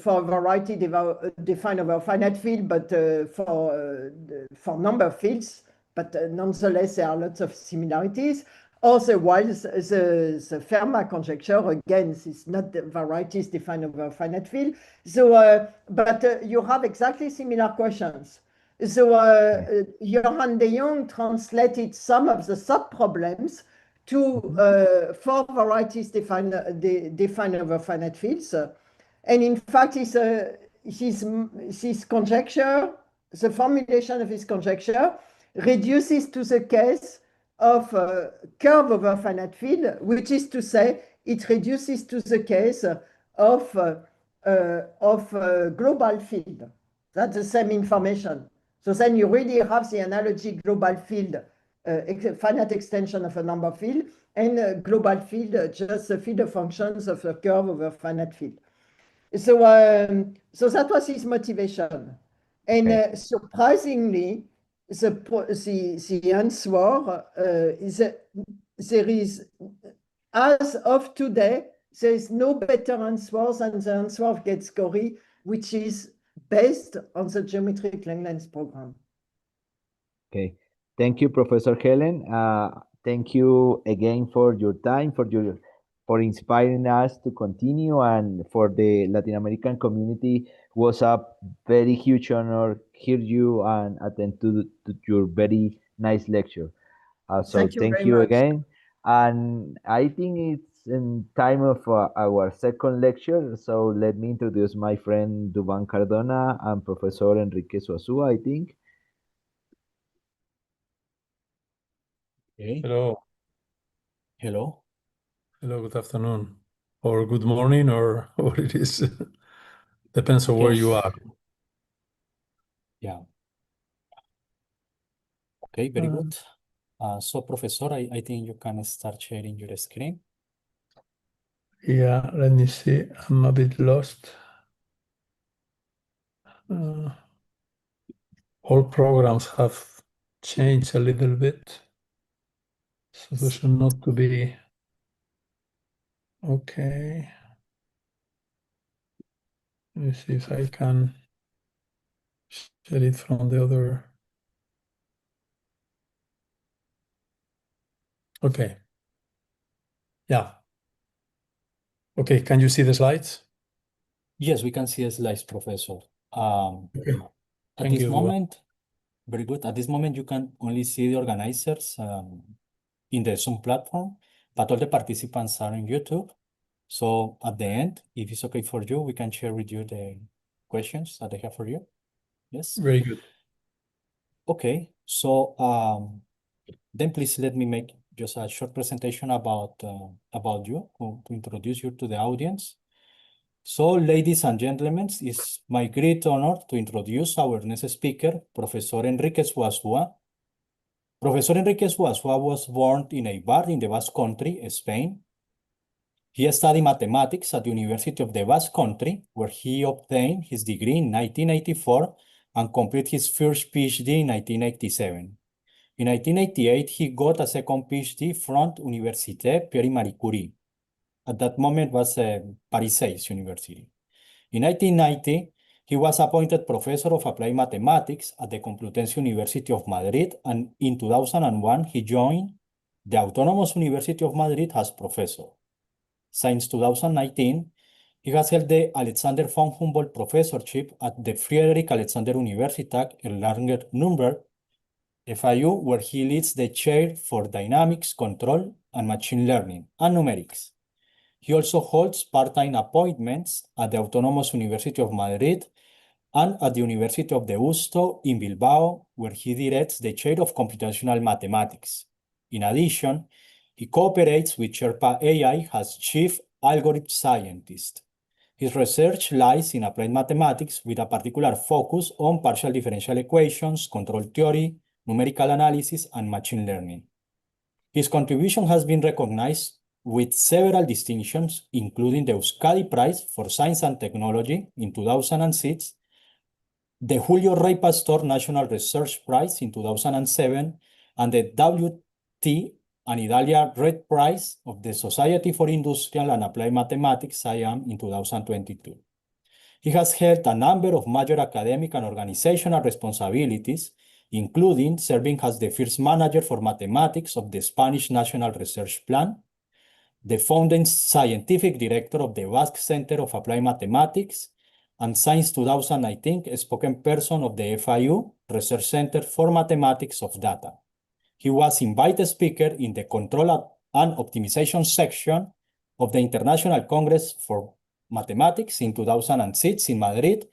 for variety defined over finite field, but for number fields. But nonetheless, there are lots of similarities. Also, while the Fermat conjecture, again, is not the varieties defined over finite field. So, but you have exactly similar questions. So, Johan de Jong translated some of the sub-problems to for varieties defined over finite fields. And in fact, his conjecture, the formulation of his conjecture, reduces to the case of curve over finite field, which is to say, it reduces to the case of global field. That's the same information. So then you really have the analogy global field, finite extension of a number field, and a global field, just the field of functions of a curve over a finite field. So, so that was his motivation. And surprisingly, the answer is there is, as of today, there is no better answer than the answer of Getz-Corey, which is based on the geometric length program. Okay. Thank you, Professor Helen. Thank you again for your time, for inspiring us to continue, and for the Latin American community. Was a very huge honor hear you and attend to your very nice lecture. So Thank you thank very you much. again. And I think it's in time of our second lecture. So let me introduce my friend Duban Cardona and Professor Enrique Suazua, I think. Okay. Hello. Hello. Hello, good afternoon. Or good morning, or what it is. Depends on where Okay. you are. Yeah. Okay, very good. So, Professor, I think you can start sharing your screen. Yeah, let me see. I'm a bit lost. All programs have changed a little bit. So this should not to be okay. Let me see if I can share it from the other. Okay. Yeah. Okay, can you see the slides? Yes, we can see the slides, Professor. Okay. At Thank this you, Duan. moment, very good. At this moment, you can only see the organizers in the Zoom platform, but all the participants are on YouTube. So at the end, if it's okay for you, we can share with you the questions that I have for you. Yes. Very good. Okay. So then please let me make just a short presentation about you, to introduce you to the audience. So, ladies and gentlemen, it's my great honor to introduce our next speaker, Professor Enrique Suazua. Professor Enrique Suazua was born in Eibar in the Basque Country, Spain. He studied mathematics at the University of the Basque Country, where he obtained his degree in 1984 and completed his first PhD in 1987. In 1988, he got a second PhD from Université Pierre-Marie Curie. At that moment was Paris 6 University. In 1990, he was appointed professor of applied mathematics at the Complutense University of Madrid, and in 2001, he joined the Autonomous University of Madrid as professor. Since 2019, he has held the Alexander von Humboldt Professorship at the Friedrich Alexander Universität Erlangen-Nuremberg, FIU, where he leads the chair for dynamics, control, and machine learning, and numerics. He also holds part-time appointments at the Autonomous University of Madrid and at the University of Deusto in Bilbao, where he directs the chair of computational mathematics. In addition, he cooperates with Sherpa AI as chief algorithm scientist. His research lies in applied mathematics with a particular focus on partial differential equations, control theory, numerical analysis, and machine learning. His contribution has been recognized with several distinctions, including the Euskadi Prize for Science and Technology in 2006, the Julio Rey Pastor National Research Prize in 2007, and the W.T. and Idalia Red Prize of the Society for Industrial and Applied Mathematics, SIAM, in 2022. He has held a number of major academic and organizational responsibilities, including serving as the first manager for mathematics of the Spanish National Research Plan, the founding scientific director of the Basque Center of Applied Mathematics, and since 2019, a spokesperson of the FIU Research Center for Mathematics of Data. He was invited speaker in the Control and Optimization section of the International Congress for Mathematics in 2006 in Madrid,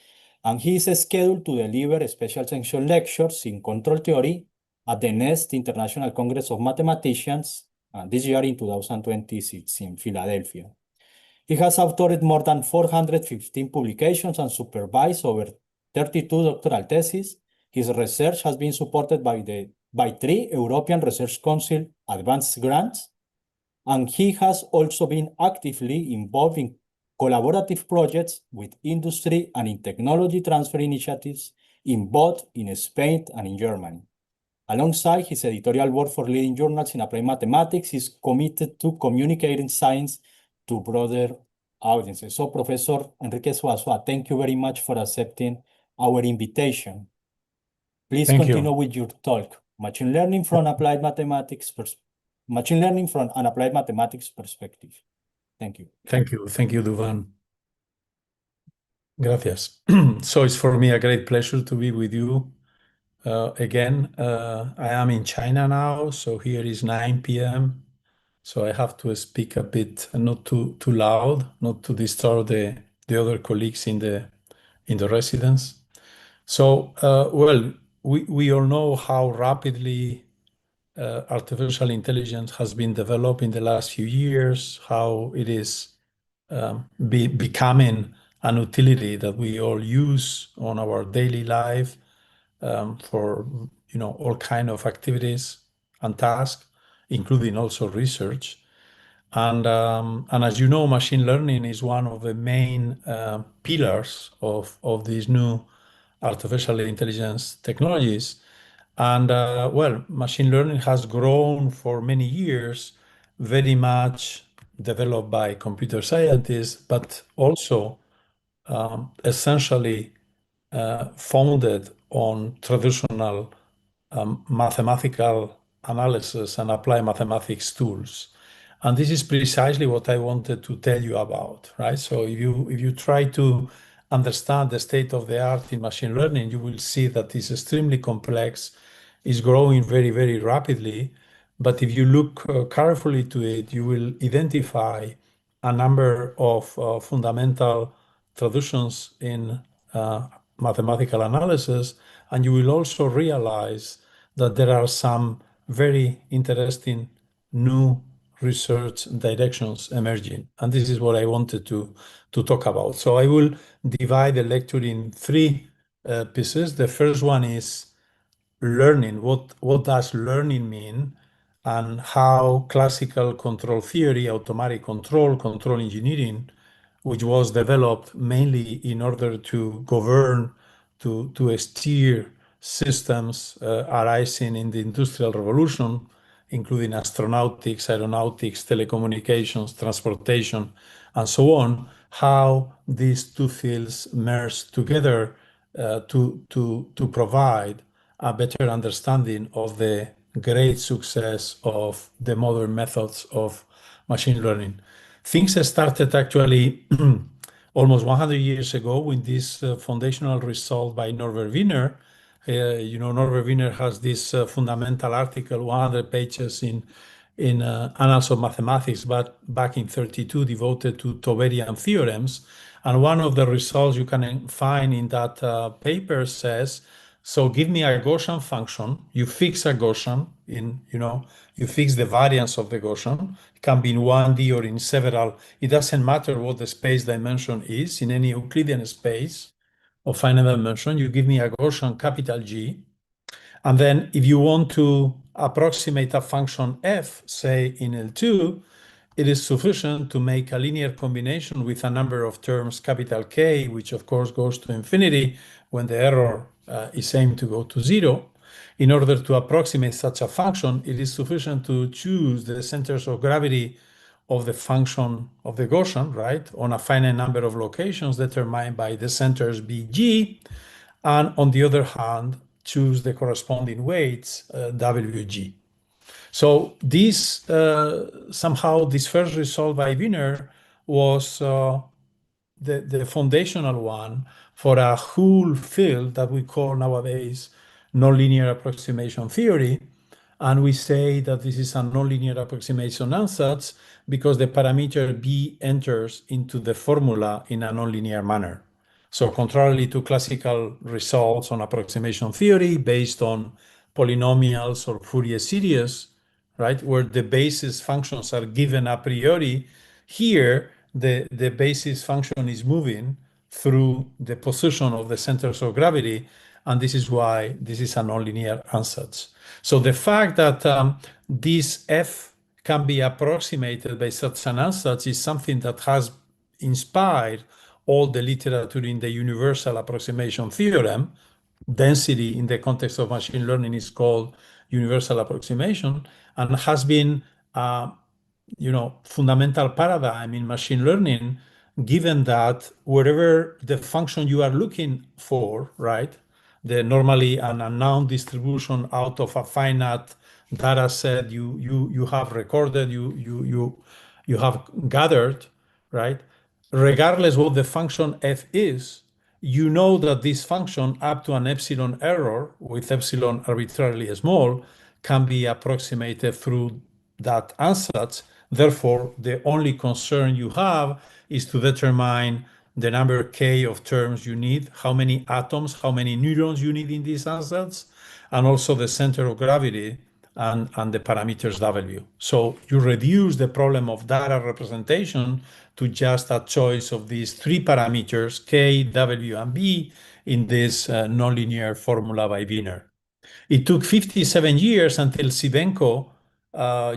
and he is scheduled to deliver special section lectures in control theory at the next International Congress of Mathematicians this year in 2026 in Philadelphia. He has authored more than 415 publications and supervised over 32 doctoral theses, His research has been supported by 3 European Research Council advanced grants, and he has also been actively involved in collaborative projects with industry and in technology transfer initiatives in both in Spain and in Germany. Alongside his editorial work for leading journals in applied mathematics, he's committed to communicating science to broader audiences. So, Professor Enrique Suazua, thank you very much for accepting our invitation. Please Thank you. continue with your talk. Machine learning from an applied mathematics perspective. Thank you. Thank you, Duvan. Gracias. So it's for me a great pleasure to be with you again. I am in China now, so here is 9 p.m. So I have to speak a bit, not too loud, not to disturb the other colleagues in the residence. So, well, we all know how rapidly artificial intelligence has been developed in the last few years, how it is becoming an utility that we all use on our daily life for all kind of activities and tasks, including also research. And as you know, machine learning is one of the main pillars of these new artificial intelligence technologies. And well, machine learning has grown for many years, very much developed by computer scientists, but also essentially founded on traditional mathematical analysis and applied mathematics tools. And this is precisely what I wanted to tell you about, right? So if you try to understand the state of the art in machine learning, you will see that it's extremely complex, is growing very, very rapidly. But if you look carefully to it, you will identify a number of fundamental traditions in mathematical analysis, and you will also realize that there are some very interesting new research directions emerging. And this is what I wanted to talk about. So I will divide the lecture in 3 pieces. The first one is learning. What does learning mean? And how classical control theory, automatic control engineering, which was developed mainly in order to govern, to steer systems arising in the Industrial Revolution, including astronautics, aeronautics, telecommunications, transportation, and so on, how these 2 fields merge together to provide a better understanding of the great success of the modern methods of machine learning. Things started actually almost 100 years ago with this foundational result by Norbert Wiener. Norbert Wiener has this fundamental article, 100 pages in Annals of Mathematics, but back in 32, devoted to Tauberian theorems. And one of the results you can find in that paper says, so give me a Gaussian function, you fix a Gaussian you fix the variance of the Gaussian. It can be in 1D or in several. It doesn't matter what the space dimension is in any Euclidean space of finite dimension. You give me a Gaussian capital G. And then if you want to approximate a function f, say in L2, it is sufficient to make a linear combination with a number of terms, capital K, which of course goes to infinity when the error is aimed to go to 0. In order to approximate such a function, it is sufficient to choose the centers of gravity of the function of the Gaussian, right, on a finite number of locations determined by the centers BG, and on the other hand, choose the corresponding weights WG. So this somehow this first result by Wiener was the foundational one for a whole field that we call nowadays nonlinear approximation theory. And we say that this is a nonlinear approximation ansatz because the parameter B enters into the formula in a nonlinear manner. So contrarily to classical results on approximation theory based on polynomials or Fourier series, right, where the basis functions are given a priori, here the basis function is moving through the position of the centers of gravity, and this is why this is a nonlinear ansatz. So the fact that this f can be approximated by such an ansatz is something that has inspired all the literature in the universal approximation theorem. Density in the context of machine learning is called universal approximation, and has been fundamental paradigm in machine learning, given that wherever the function you are looking for, right, the normally an unknown distribution out of a finite data set you have recorded, you have gathered, right? Regardless what the function f is, you know that this function up to an epsilon error, with epsilon arbitrarily small, can be approximated through that ansatz. Therefore, the only concern you have is to determine the number k of terms you need, how many atoms, how many neurons you need in these ansatz, and also the center of gravity and the parameters W. So you reduce the problem of data representation to just a choice of these three parameters, K, W, and B, in this nonlinear formula by Wiener. It took 57 years until Sivenko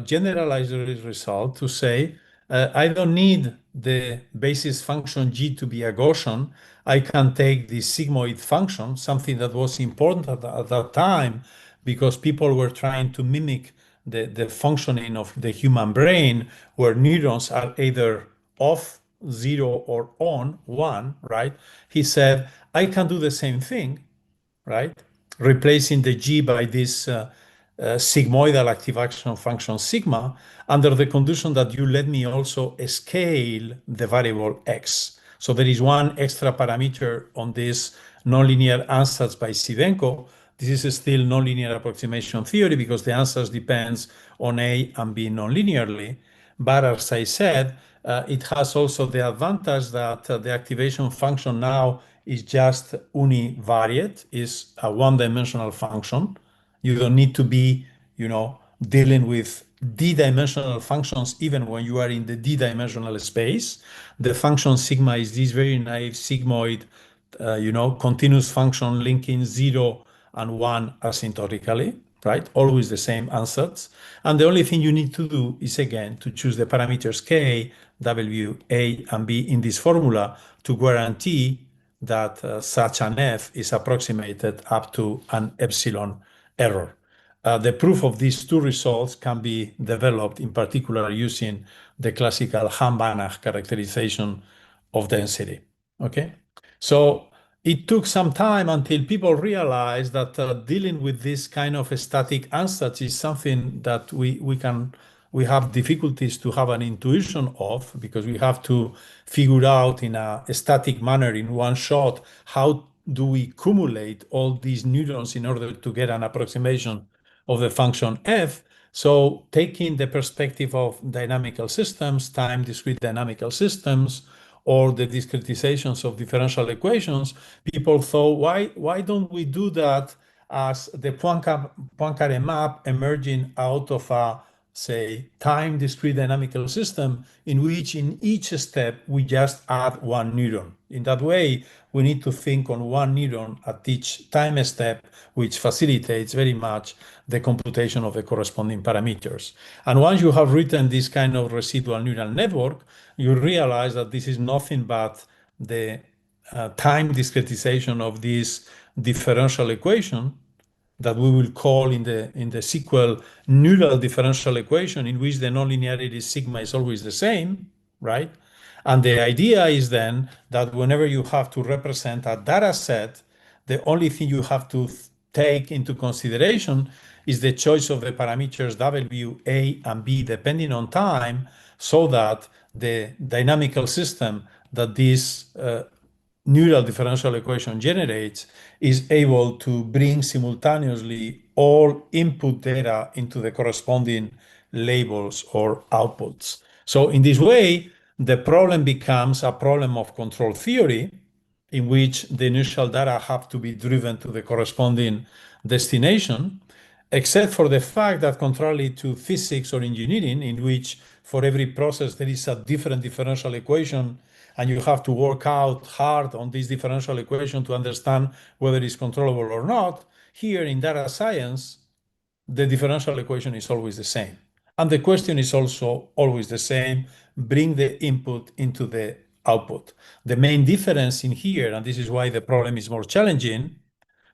generalized this result to say, I don't need the basis function G to be a Gaussian. I can take the sigmoid function, something that was important at that time because people were trying to mimic the functioning of the human brain, where neurons are either off, 0, or on, 1, right? He said, I can do the same thing, right? Replacing the G by this sigmoidal active action function sigma, under the condition that you let me also scale the variable x. So there is one extra parameter on this nonlinear ansatz by Sivenko. This is still nonlinear approximation theory because the ansatz depends on A and B nonlinearly. But as I said, it has also the advantage that the activation function now is just univariate, is a one-dimensional function. You don't need to be, dealing with d-dimensional functions even when you are in the d-dimensional space. The function sigma is this very naive sigmoid, continuous function linking 0 and 1 asymptotically, right? Always the same ansatz. And the only thing you need to do is, again, to choose the parameters k, w, a, and b in this formula to guarantee that such an f is approximated up to an epsilon error. The proof of these two results can be developed in particular using the classical Ham-Banach characterization of density. Okay, so it took some time until people realized that dealing with this kind of static ansatz is something that we have difficulties to have an intuition of, because we have to figure out in a static manner in one shot how do we cumulate all these neurons in order to get an approximation of the function f. So taking the perspective of dynamical systems, time discrete dynamical systems, or the discretizations of differential equations, people thought, why don't we do that as the Poincare map emerging out of a, say, time discrete dynamical system in which in each step we just add one neuron. In that way, we need to think on one neuron at each time step, which facilitates very much the computation of the corresponding parameters. And once you have written this kind of residual neural network, you realize that this is nothing but the time discretization of this differential equation that we will call in the sequel neural differential equation, in which the nonlinearity sigma is always the same, right? And the idea is then that whenever you have to represent a data set, the only thing you have to take into consideration is the choice of the parameters W, A, and B depending on time, so that the dynamical system that this neural differential equation generates is able to bring simultaneously all input data into the corresponding labels or outputs. So in this way, the problem becomes a problem of control theory, in which the initial data have to be driven to the corresponding destination, except for the fact that, contrary to physics or engineering, in which for every process there is a different differential equation and you have to work out hard on this differential equation to understand whether it's controllable or not. Here in data science, the differential equation is always the same. And the question is also always the same: bring the input into the output. The main difference in here, and this is why the problem is more challenging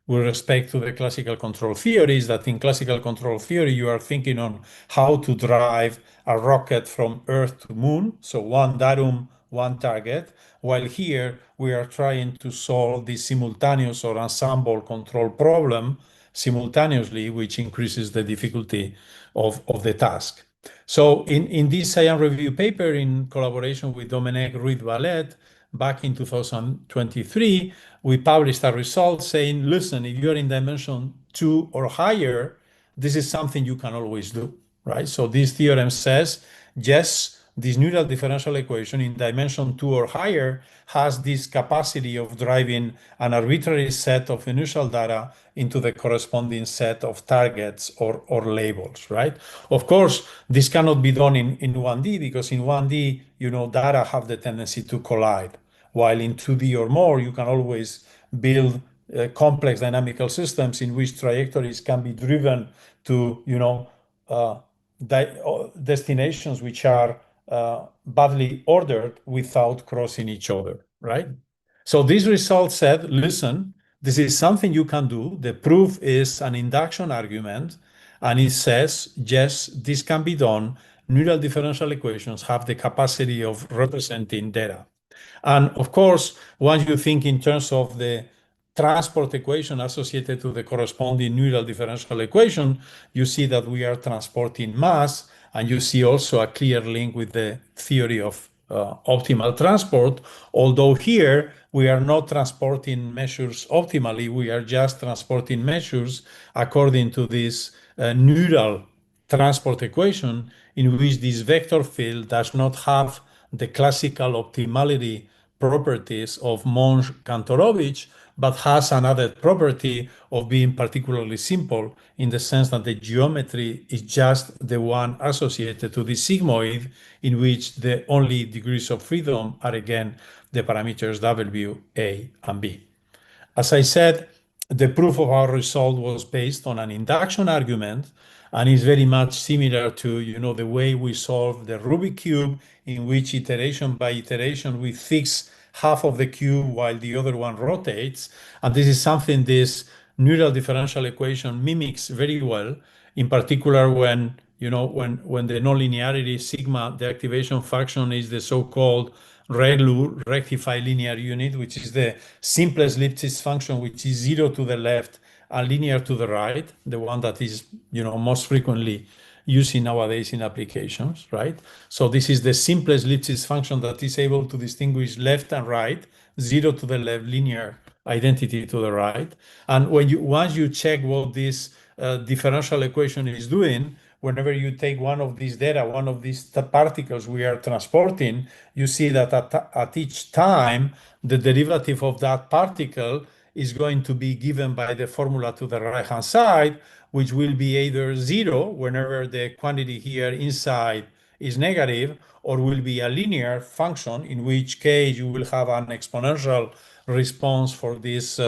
with respect to the classical control theory, is that in classical control theory, you are thinking on how to drive a rocket from Earth to Moon, so one datum, one target, while here we are trying to solve the simultaneous or ensemble control problem simultaneously, which increases the difficulty of the task. So in this science review paper, in collaboration with Dominique Ruiz-Vallet, back in 2023, we published a result saying, listen, if you're in dimension 2 or higher, this is something you can always do, right? So this theorem says, yes, this neural differential equation in dimension 2 or higher has this capacity of driving an arbitrary set of initial data into the corresponding set of targets or labels, right? Of course, this cannot be done in 1D, because in 1D, data have the tendency to collide, while in 2D or more, you can always build complex dynamical systems in which trajectories can be driven to, uh, destinations which are badly ordered without crossing each other, right? So this result said, listen, this is something you can do. The proof is an induction argument, and it says, yes, this can be done. Neural differential equations have the capacity of representing data. And of course, once you think in terms of the transport equation associated to the corresponding neural differential equation, you see that we are transporting mass, and you see also a clear link with the theory of optimal transport, although here we are not transporting measures optimally, we are just transporting measures according to this neural transport equation, in which this vector field does not have the classical optimality properties of Monge-Kantorovich, but has another property of being particularly simple, in the sense that the geometry is just the one associated to the sigmoid, in which the only degrees of freedom are again the parameters W, A, and B. As I said, the proof of our result was based on an induction argument, and is very much similar to the way we solve the Rubik cube, in which iteration by iteration we fix half of the cube while the other one rotates. And this is something this neural differential equation mimics very well, in particular when when the nonlinearity sigma, the activation function, is the so-called ReLU, rectified linear unit, which is the simplest Lipschitz function, which is 0 to the left and linear to the right, the one that is most frequently used nowadays in applications, right? So this is the simplest Lipschitz function that is able to distinguish left and right, 0 to the left, linear identity to the right. And once you check what this differential equation is doing, whenever you take one of these data, one of these particles we are transporting, you see that at each time, the derivative of that particle is going to be given by the formula to the right-hand side, which will be either 0 whenever the quantity here inside is negative, or will be a linear function, in which case you will have an exponential response for this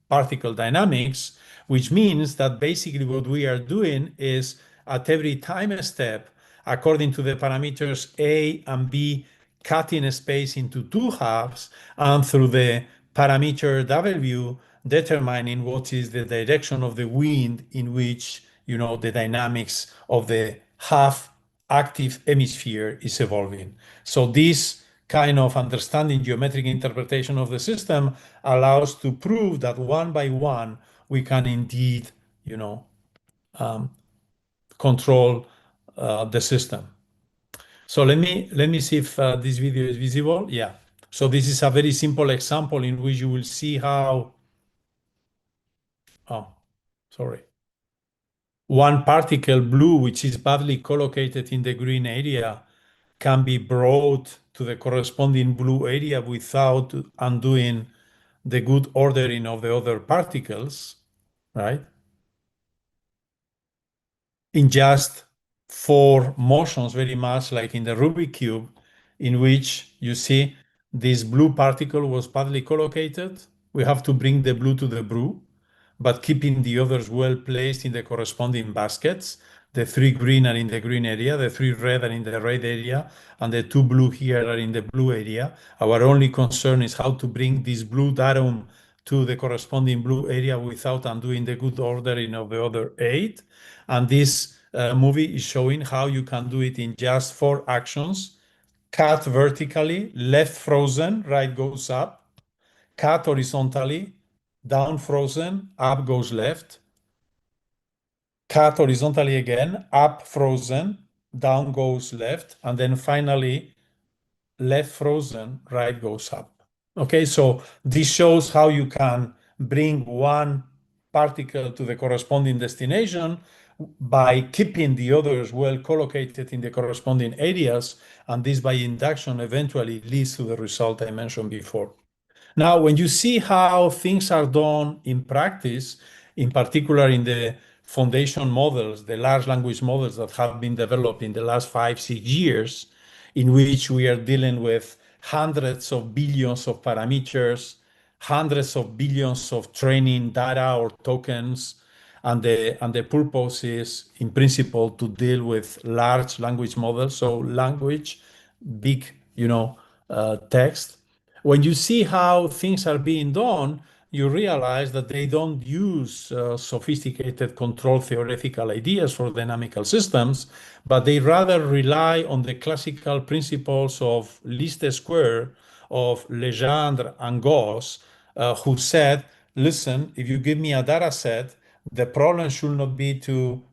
particle dynamics, which means that basically what we are doing is, at every time step, according to the parameters A and B, cutting space into two halves, and through the parameter W, determining what is the direction of the wind in which the dynamics of the half active hemisphere is evolving. So this kind of understanding geometric interpretation of the system allows to prove that one by one we can indeed control the system. So let me see if this video is visible. Yeah. So this is a very simple example in which you will see how, oh, sorry. One particle, blue, which is badly collocated in the green area, can be brought to the corresponding blue area without undoing the good ordering of the other particles, right? In just 4 motions, very much like in the Rubik cube, in which you see this blue particle was badly collocated. We have to bring the blue to the brew, but keeping the others well placed in the corresponding baskets. The 3 green are in the green area, the 3 red are in the red area, and the 2 blue here are in the blue area. Our only concern is how to bring this blue datum to the corresponding blue area without undoing the good ordering of the other 8. And this movie is showing how you can do it in just 4 actions. Cut vertically, left frozen, right goes up. Cut horizontally, down frozen, up goes left. Cut horizontally again, up frozen, down goes left. And then finally, left frozen, right goes up. Okay, so this shows how you can bring one particle to the corresponding destination by keeping the others well collocated in the corresponding areas, and this by induction eventually leads to the result I mentioned before. Now, when you see how things are done in practice, in particular in the foundation models, the large language models that have been developed in the last 5-6 years, in which we are dealing with hundreds of billions of parameters, hundreds of billions of training data or tokens, and the purpose is, in principle, to deal with large language models, so language, big, text. When you see how things are being done, you realize that they don't use sophisticated control theoretical ideas for dynamical systems, but they rather rely on the classical principles of least square of Legendre and Gauss, who said, listen, if you give me a data set, the problem should not be to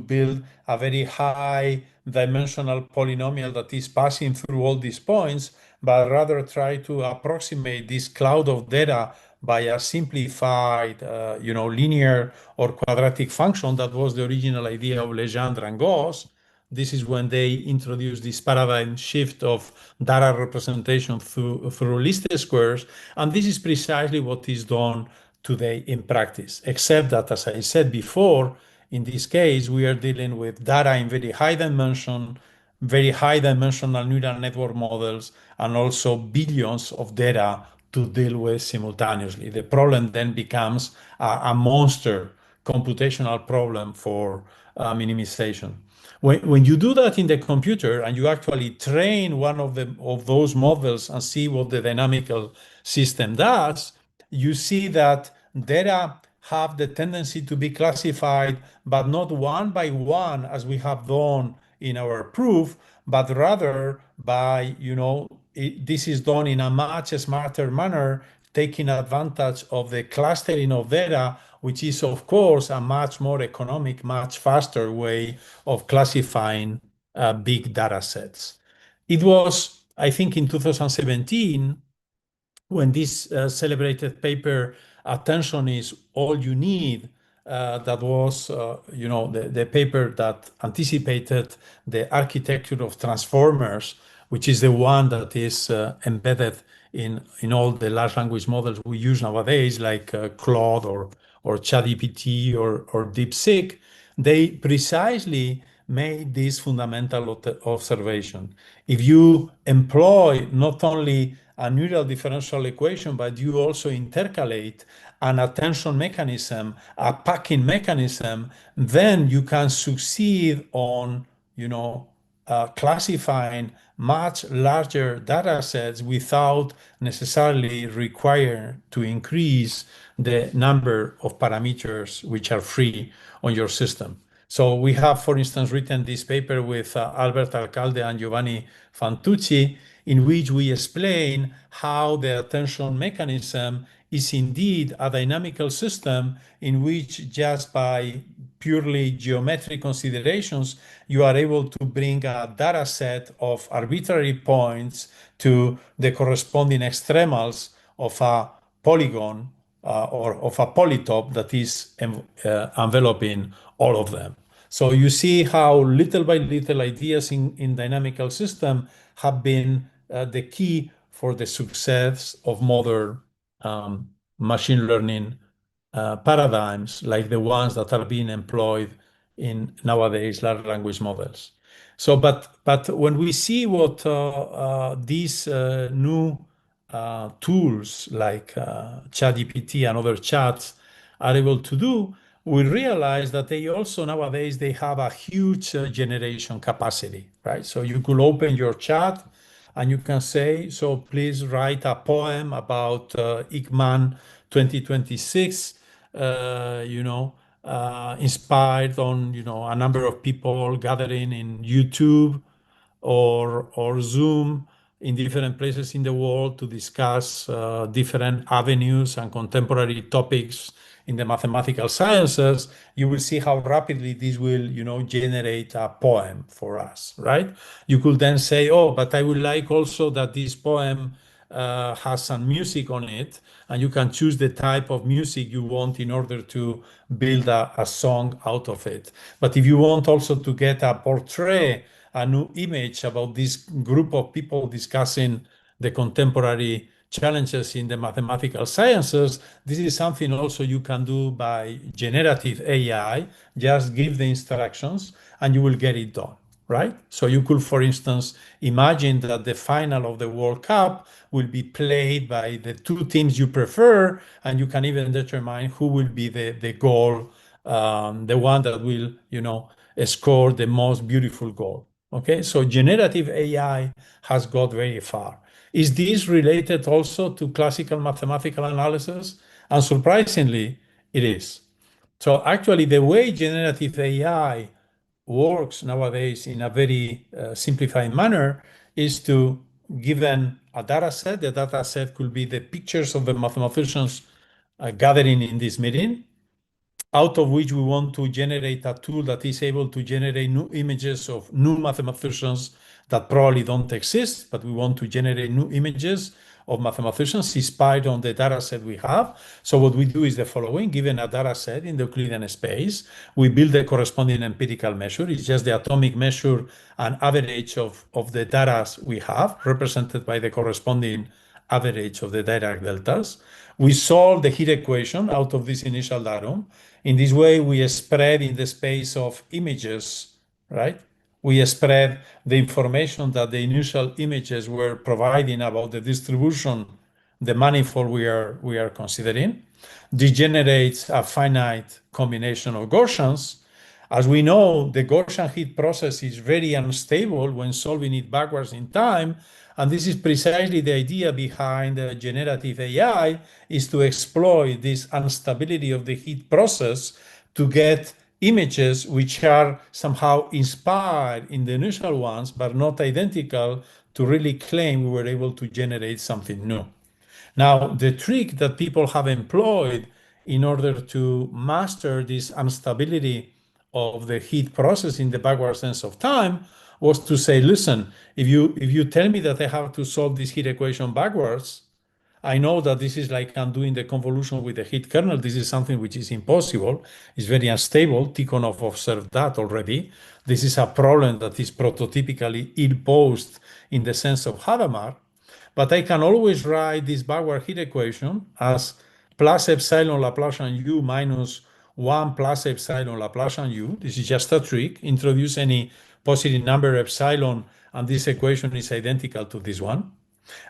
build a very high dimensional polynomial that is passing through all these points, but rather try to approximate this cloud of data by a simplified, linear or quadratic function. That was the original idea of Legendre and Gauss. This is when they introduced this paradigm shift of data representation through least squares. And this is precisely what is done today in practice, except that, as I said before, in this case, we are dealing with data in very high dimension, very high dimensional neural network models, and also billions of data to deal with simultaneously. The problem then becomes a monster computational problem for minimization. When you do that in the computer and you actually train one of those models and see what the dynamical system does, you see that data have the tendency to be classified, but not one by one as we have done in our proof, but rather by, this is done in a much smarter manner, taking advantage of the clustering of data, which is, of course, a much more economic, much faster way of classifying big data sets. It was, I think, in 2017, when this celebrated paper, Attention is All You Need, that was, the paper that anticipated the architecture of transformers, which is the one that is embedded in all the large language models we use nowadays, like Claude or ChatGPT or DeepSeek. They precisely made this fundamental observation. If you employ not only a neural differential equation, but you also intercalate an attention mechanism, a packing mechanism, then you can succeed on, classifying much larger data sets without necessarily requiring to increase the number of parameters which are free on your system. So we have, for instance, written this paper with Albert Alcalde and Giovanni Fantucci, in which we explain how the attention mechanism is indeed a dynamical system in which just by purely geometric considerations, you are able to bring a data set of arbitrary points to the corresponding extremals of a polygon or of a polytope that is enveloping all of them. So you see how little by little ideas in dynamical system have been the key for the success of modern machine learning paradigms like the ones that are being employed in nowadays large language models. So, but when we see what these new tools like ChatGPT and other chats are able to do, we realize that they also nowadays they have a huge generation capacity, right? So you could open your chat and you can say, so please write a poem about ICMAM 2026, inspired on, a number of people gathering in YouTube or Zoom in different places in the world to discuss different avenues and contemporary topics in the mathematical sciences, you will see how rapidly this will, generate a poem for us, right? You could then say, oh, but I would like also that this poem has some music on it, and you can choose the type of music you want in order to build a song out of it. But if you want also to get a portrait, a new image about this group of people discussing the contemporary challenges in the mathematical sciences, this is something also you can do by generative AI. Just give the instructions and you will get it done, right? So you could, for instance, imagine that the final of the World Cup will be played by the two teams you prefer, and you can even determine who will be the goal, the one that will, score the most beautiful goal. Okay, so generative AI has got very far. Is this related also to classical mathematical analysis? And surprisingly, it is. So actually, the way generative AI works nowadays in a very simplified manner is to given a data set. The data set could be the pictures of the mathematicians gathering in this meeting, out of which we want to generate a tool that is able to generate new images of new mathematicians that probably don't exist, but we want to generate new images of mathematicians inspired on the data set we have. So what we do is the following: given a data set in the Euclidean space, we build the corresponding empirical measure. It's just the atomic measure and average of the data we have, represented by the corresponding average of the Dirac deltas. We solve the heat equation out of this initial datum. In this way, we spread in the space of images, right? We spread the information that the initial images were providing about the distribution, the manifold we are considering. This generates a finite combination of Gaussians. As we know, the Gaussian heat process is very unstable when solving it backwards in time. And this is precisely the idea behind generative AI, is to exploit this instability of the heat process to get images which are somehow inspired in the initial ones, but not identical, to really claim we were able to generate something new. Now, the trick that people have employed in order to master this instability of the heat process in the backward sense of time was to say, listen, if you tell me that I have to solve this heat equation backwards, I know that this is like undoing the convolution with the heat kernel. This is something which is impossible. It's very unstable. Tikhonov observed that already. This is a problem that is prototypically ill-posed in the sense of Hadamard. But I can always write this backward heat equation as plus epsilon Laplacian u minus 1 plus epsilon Laplacian u. This is just a trick. Introduce any positive number epsilon, and this equation is identical to this one.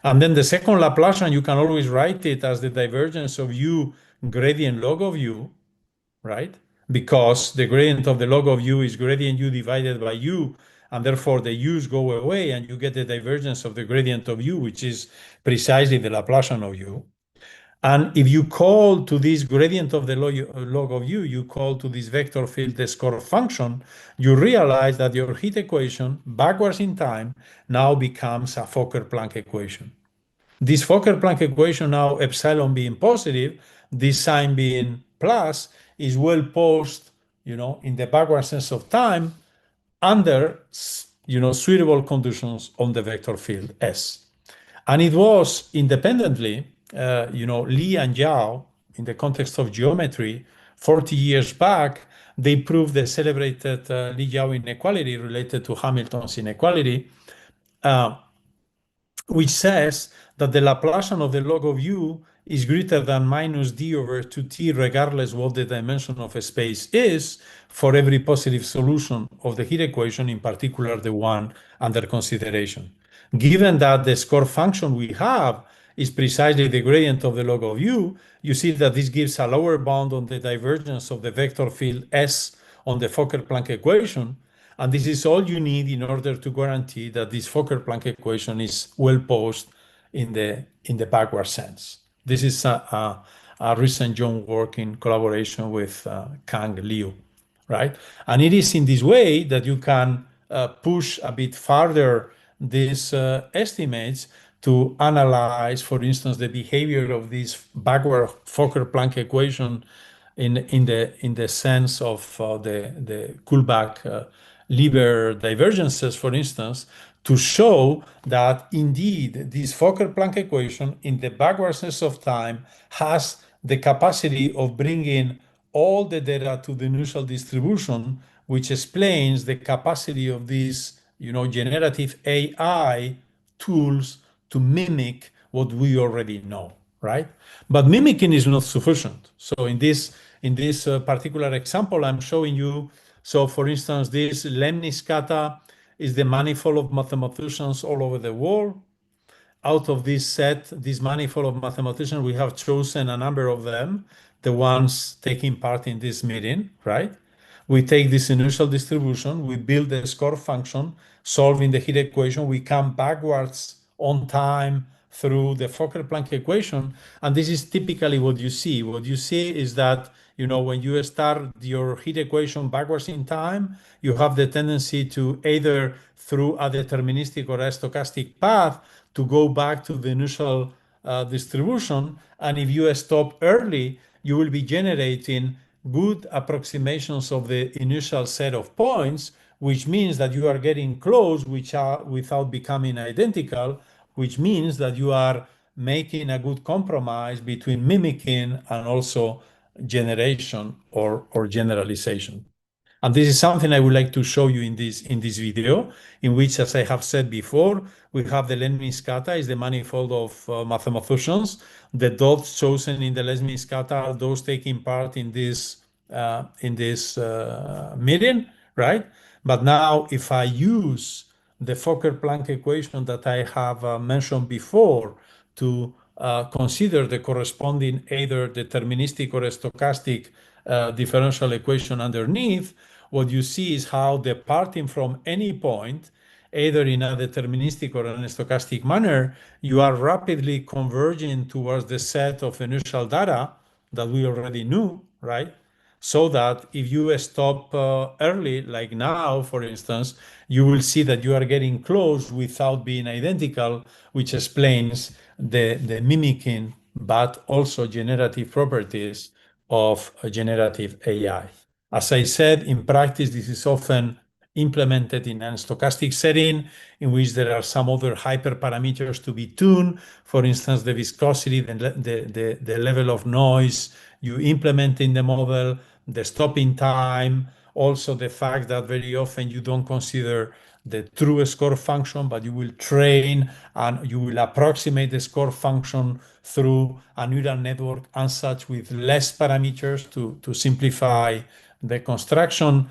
And then the second Laplacian, you can always write it as the divergence of u gradient log of u, right? Because the gradient of the log of u is gradient u divided by u, and therefore the u's go away, and you get the divergence of the gradient of u, which is precisely the Laplacian of u. And if you call to this gradient of the log of u, you call to this vector field the score function, you realize that your heat equation, backwards in time, now becomes a Fokker-Planck equation. This Fokker-Planck equation, now epsilon being positive, this sign being plus, is well posed, in the backward sense of time under, suitable conditions on the vector field S. And it was independently, Li and Yao, in the context of geometry, 40 years back, they proved the celebrated Li-Yao inequality related to Hamilton's inequality, which says that the Laplacian of the log of u is greater than minus d over 2t, regardless what the dimension of a space is, for every positive solution of the heat equation, in particular the one under consideration. Given that the score function we have is precisely the gradient of the log of u, you see that this gives a lower bound on the divergence of the vector field S on the Fokker-Planck equation. And this is all you need in order to guarantee that this Fokker-Planck equation is well posed in the backward sense. This is a recent joint work in collaboration with Kang Liu, right? And it is in this way that you can push a bit further these estimates to analyze, for instance, the behavior of this backward Fokker-Planck equation in the sense of the Kullback Lieber divergences, for instance, to show that indeed this Fokker-Planck equation in the backward sense of time has the capacity of bringing all the data to the initial distribution, which explains the capacity of these, generative AI tools to mimic what we already know, right? But mimicking is not sufficient. So in this particular example, I'm showing you. So for instance, this lemniscata is the manifold of mathematicians all over the world. Out of this set, this manifold of mathematicians, we have chosen a number of them, the ones taking part in this meeting, right? We take this initial distribution, we build the score function, solving the heat equation, we come backwards on time through the Fokker-Planck equation, and this is typically what you see. What you see is that, when you start your heat equation backwards in time, you have the tendency to either through a deterministic or a stochastic path to go back to the initial distribution. And if you stop early, you will be generating good approximations of the initial set of points, which means that you are getting close, which are without becoming identical, which means that you are making a good compromise between mimicking and also generation or generalization. And this is something I would like to show you in this video, in which, as I have said before, we have the lemniscata is the manifold of mathematicians. The dots chosen in the lemniscata are those taking part in this meeting, right? But now, if I use the Fokker-Planck equation that I have mentioned before to consider the corresponding either deterministic or stochastic differential equation underneath, what you see is how departing from any point, either in a deterministic or in a stochastic manner, you are rapidly converging towards the set of initial data that we already knew, right? So that if you stop early, like now, for instance, you will see that you are getting close without being identical, which explains the mimicking, but also generative properties of generative AI. As I said, in practice, this is often implemented in a stochastic setting in which there are some other hyperparameters to be tuned. For instance, the viscosity, the level of noise you implement in the model, the stopping time, also the fact that very often you don't consider the true score function, but you will train and you will approximate the score function through a neural network and such with less parameters to simplify the construction.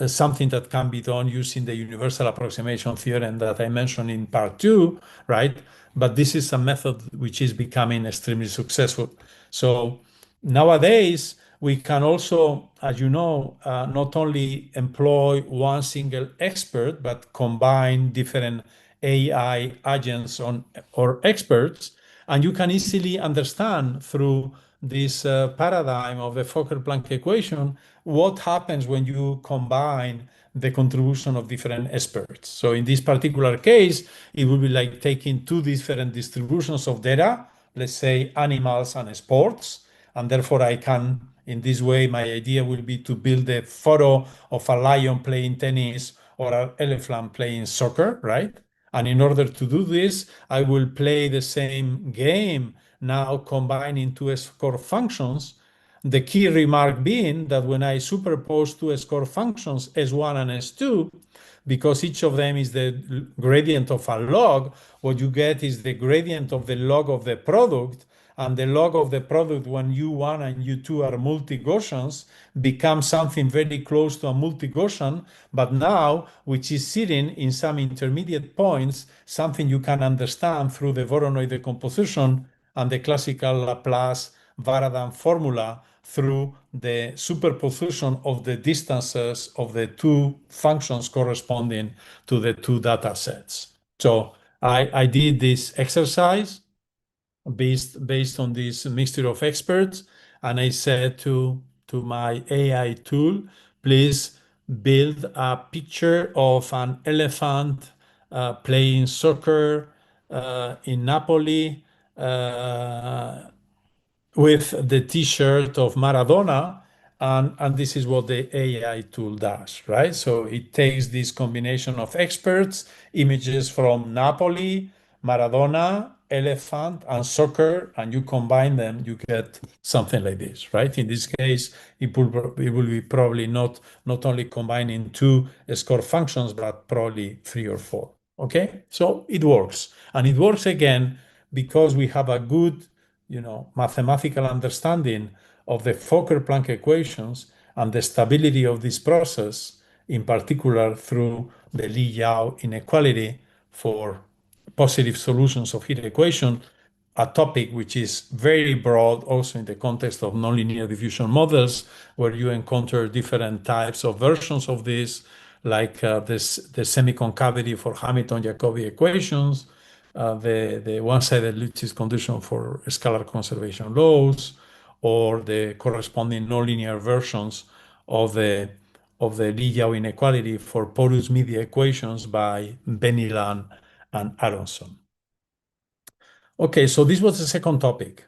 Something that can be done using the universal approximation theorem that I mentioned in part 2, right? But this is a method which is becoming extremely successful. So nowadays, we can also, as you know, not only employ one single expert, but combine different AI agents or experts. And you can easily understand through this paradigm of the Fokker-Planck equation what happens when you combine the contribution of different experts. So in this particular case, it would be like taking two different distributions of data, let's say animals and sports, and therefore I can, in this way, my idea will be to build a photo of a lion playing tennis or an elephant playing soccer, right? And in order to do this, I will play the same game, now combining two score functions. The key remark being that when I superpose two score functions, S1 and S2, because each of them is the gradient of a log, what you get is the gradient of the log of the product. and the log of the product when U1 and U2 are multi-Gaussians becomes something very close to a multi-Gaussian, but now which is sitting in some intermediate points, something you can understand through the Voronoi decomposition and the classical Laplace-Varadhan formula through the superposition of the distances of the two functions corresponding to the two data sets. So I did this exercise based on this mixture of experts, and I said to my AI tool, please build a picture of an elephant playing soccer in Napoli with the T-shirt of Maradona, and this is what the AI tool does, right? So it takes this combination of experts, images from Napoli, Maradona, elephant, and soccer, and you combine them, you get something like this, right? In this case, it will be probably not only combining two score functions, but probably 3 or 4, okay? So it works. And it works again because we have a good mathematical understanding of the Fokker-Planck equations and the stability of this process, in particular through the Li-Yao inequality for positive solutions of heat equation, a topic which is very broad also in the context of nonlinear diffusion models, where you encounter different types of versions of this, like the semi-concavity for Hamilton-Jacobi equations, the one-sided Lipschitz condition for scalar conservation laws, or the corresponding nonlinear versions of the Li-Yao inequality for porous media equations by Benilan and Aronson. Okay, so this was the second topic.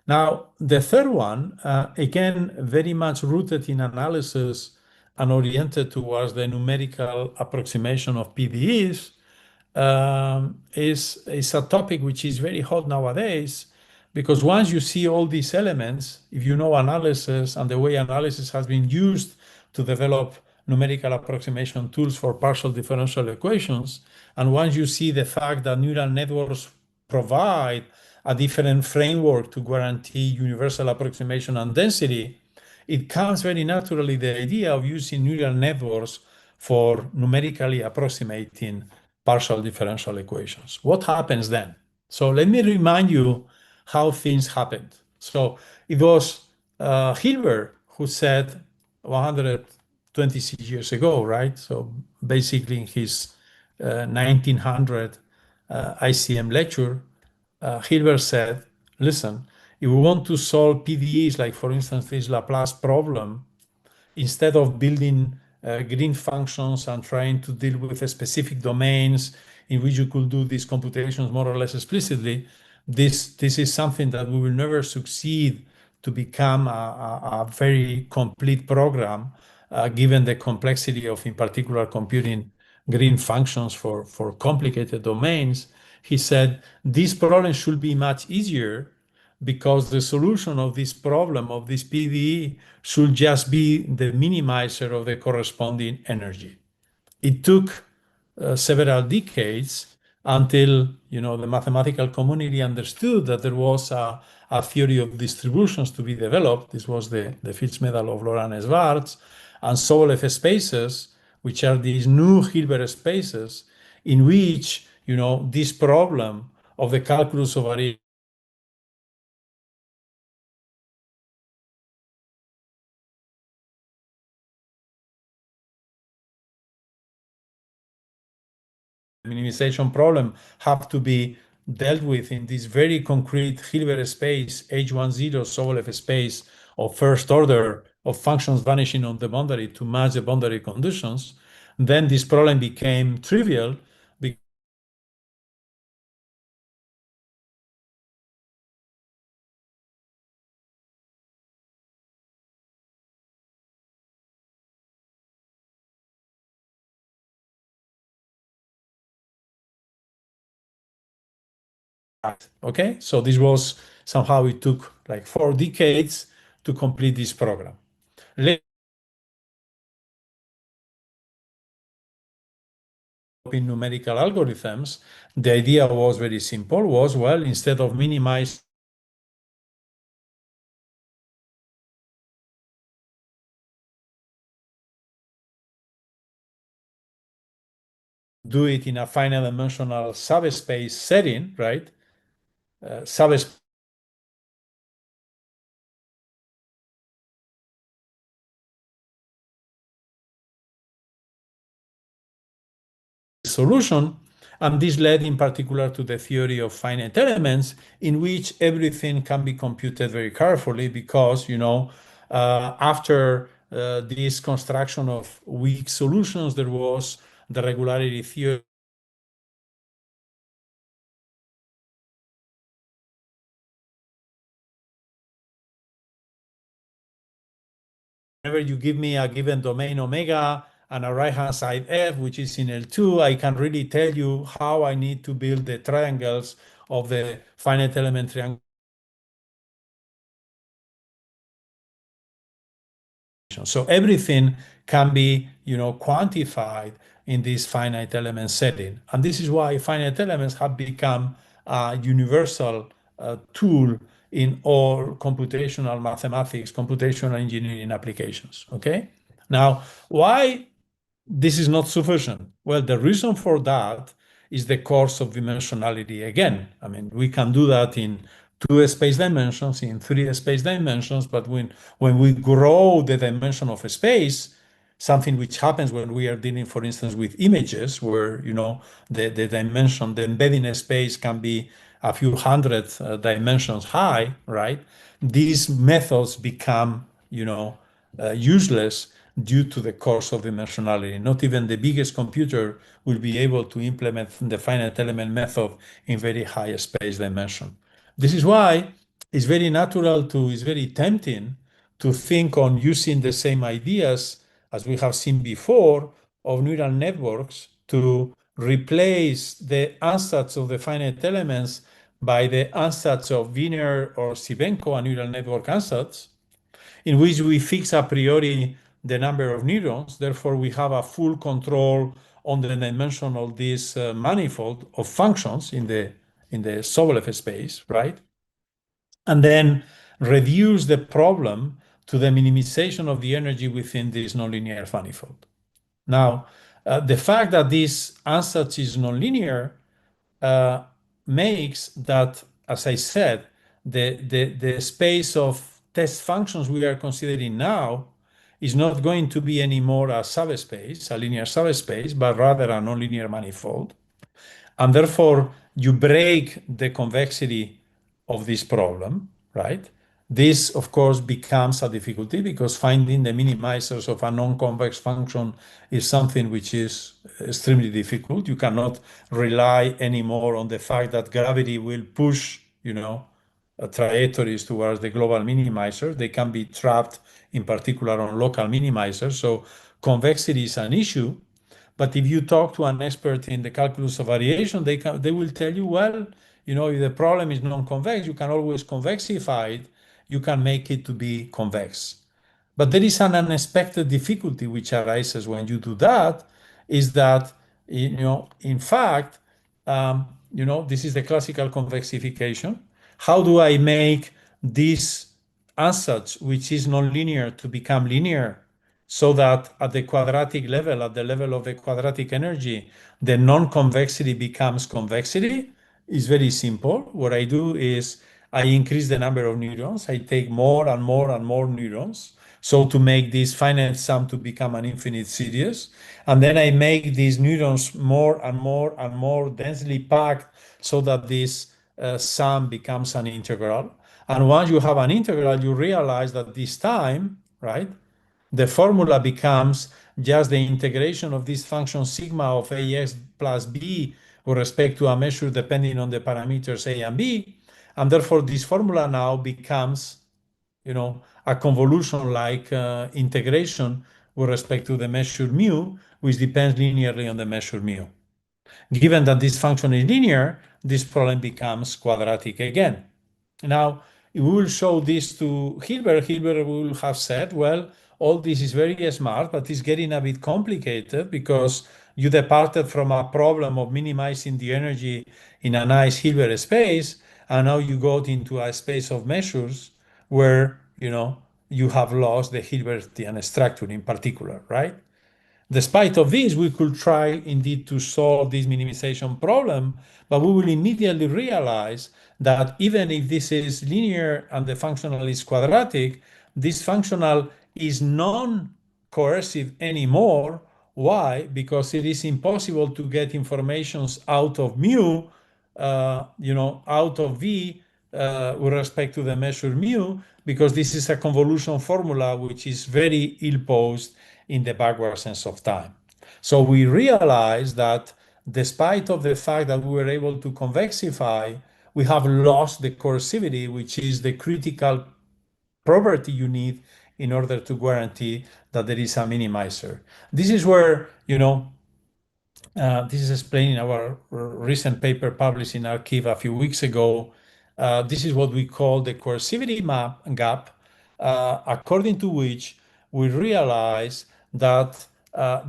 Now, the third one, again, very much rooted in analysis and oriented towards the numerical approximation of PDEs, is a topic which is very hot nowadays, because once you see all these elements, if you know analysis and the way analysis has been used to develop numerical approximation tools for partial differential equations, and once you see the fact that neural networks provide a different framework to guarantee universal approximation and density, it comes very naturally the idea of using neural networks for numerically approximating partial differential equations. What happens then? So let me remind you how things happened. So it was Hilbert who said 126 years ago, right? So basically in his 1900 ICM lecture, Hilbert said, listen, if we want to solve PDEs, like for instance, this Laplace problem, instead of building green functions and trying to deal with specific domains in which you could do these computations more or less explicitly, this is something that we will never succeed to become a very complete program, given the complexity of, in particular, computing green functions for complicated domains. He said, this problem should be much easier because the solution of this problem, of this PDE, should just be the minimizer of the corresponding energy. It took several decades until the mathematical community understood that there was a theory of distributions to be developed. This was the Fields Medal of Laurent Schwartz, and Sobolev spaces, which are these new Hilbert spaces in which this problem of the calculus of variation minimization problem have to be dealt with in this very concrete Hilbert space, H10 Sobolev space of first order of functions vanishing on the boundary to match the boundary conditions, then this problem became trivial because okay, so this was somehow it took like 4 decades to complete this program. In numerical algorithms, the idea was very simple, well, instead of minimizing do it in a finite dimensional subspace setting, right? Subspace solution. And this led in particular to the theory of finite elements, in which everything can be computed very carefully because, after this construction of weak solutions, there was the regularity theory. Whenever you give me a given domain omega and a right-hand side f, which is in L2, I can really tell you how I need to build the triangles of the finite element triangle. So everything can be, quantified in this finite element setting. And this is why finite elements have become a universal tool in all computational mathematics, computational engineering applications. Okay? Now, why this is not sufficient? Well, the reason for that is the course of dimensionality again. I mean, we can do that in two space dimensions, in three space dimensions, but when we grow the dimension of a space, something which happens when we are dealing, for instance, with images, where the dimension, the embedding space can be a few hundred dimensions high, right? These methods become, useless due to the course of dimensionality. Not even the biggest computer will be able to implement the finite element method in very high space dimension. This is why it's very natural it's very tempting to think on using the same ideas as we have seen before of neural networks to replace the ansatz of the finite elements by the ansatz of Wiener or Sibenko, a neural network ansatz, in which we fix a priori the number of neurons. Therefore, we have a full control on the dimension of this manifold of functions in the Sobolev space, right? And then reduce the problem to the minimization of the energy within this nonlinear manifold. Now, the fact that this ansatz is nonlinear makes that, as I said, the space of test functions we are considering now is not going to be anymore a subspace, a linear subspace, but rather a nonlinear manifold. And therefore, you break the convexity of this problem, right? This, of course, becomes a difficulty because finding the minimizers of a non-convex function is something which is extremely difficult. You cannot rely anymore on the fact that gravity will push, trajectories towards the global minimizer. They can be trapped, in particular, on local minimizers. So convexity is an issue. But if you talk to an expert in the calculus of variation, they will tell you, well, if the problem is non-convex, you can always convexify it. You can make it to be convex. But there is an unexpected difficulty which arises when you do that, is that, in fact, this is the classical convexification. How do I make this ansatz, which is nonlinear, to become linear, so that at the quadratic level, at the level of the quadratic energy, the non-convexity becomes convexity? Is very simple. What I do is I increase the number of neurons. I take more and more and more neurons. So to make this finite sum to become an infinite series. And then I make these neurons more and more and more densely packed so that this sum becomes an integral. And once you have an integral, you realize that this time, right, the formula becomes just the integration of this function sigma of ax plus b with respect to a measure depending on the parameters a and b. And therefore, this formula now becomes, a convolution-like integration with respect to the measure mu, which depends linearly on the measure mu. Given that this function is linear, this problem becomes quadratic again. Now, we will show this to Hilbert. Hilbert will have said, well, all this is very smart, but it's getting a bit complicated because you departed from a problem of minimizing the energy in a nice Hilbert space, and now you got into a space of measures where, you have lost the Hilbertian structure in particular, right? Despite of this, we could try indeed to solve this minimization problem, but we will immediately realize that even if this is linear and the functional is quadratic, this functional is non-coercive anymore. Why? Because it is impossible to get informations out of mu, out of V with respect to the measure mu, because this is a convolution formula which is very ill-posed in the backward sense of time. So we realized that despite of the fact that we were able to convexify, we have lost the coercivity, which is the critical property you need in order to guarantee that there is a minimizer. This is where, this is explained in our recent paper published in Archive a few weeks ago. This is what we call the coercivity gap, according to which we realize that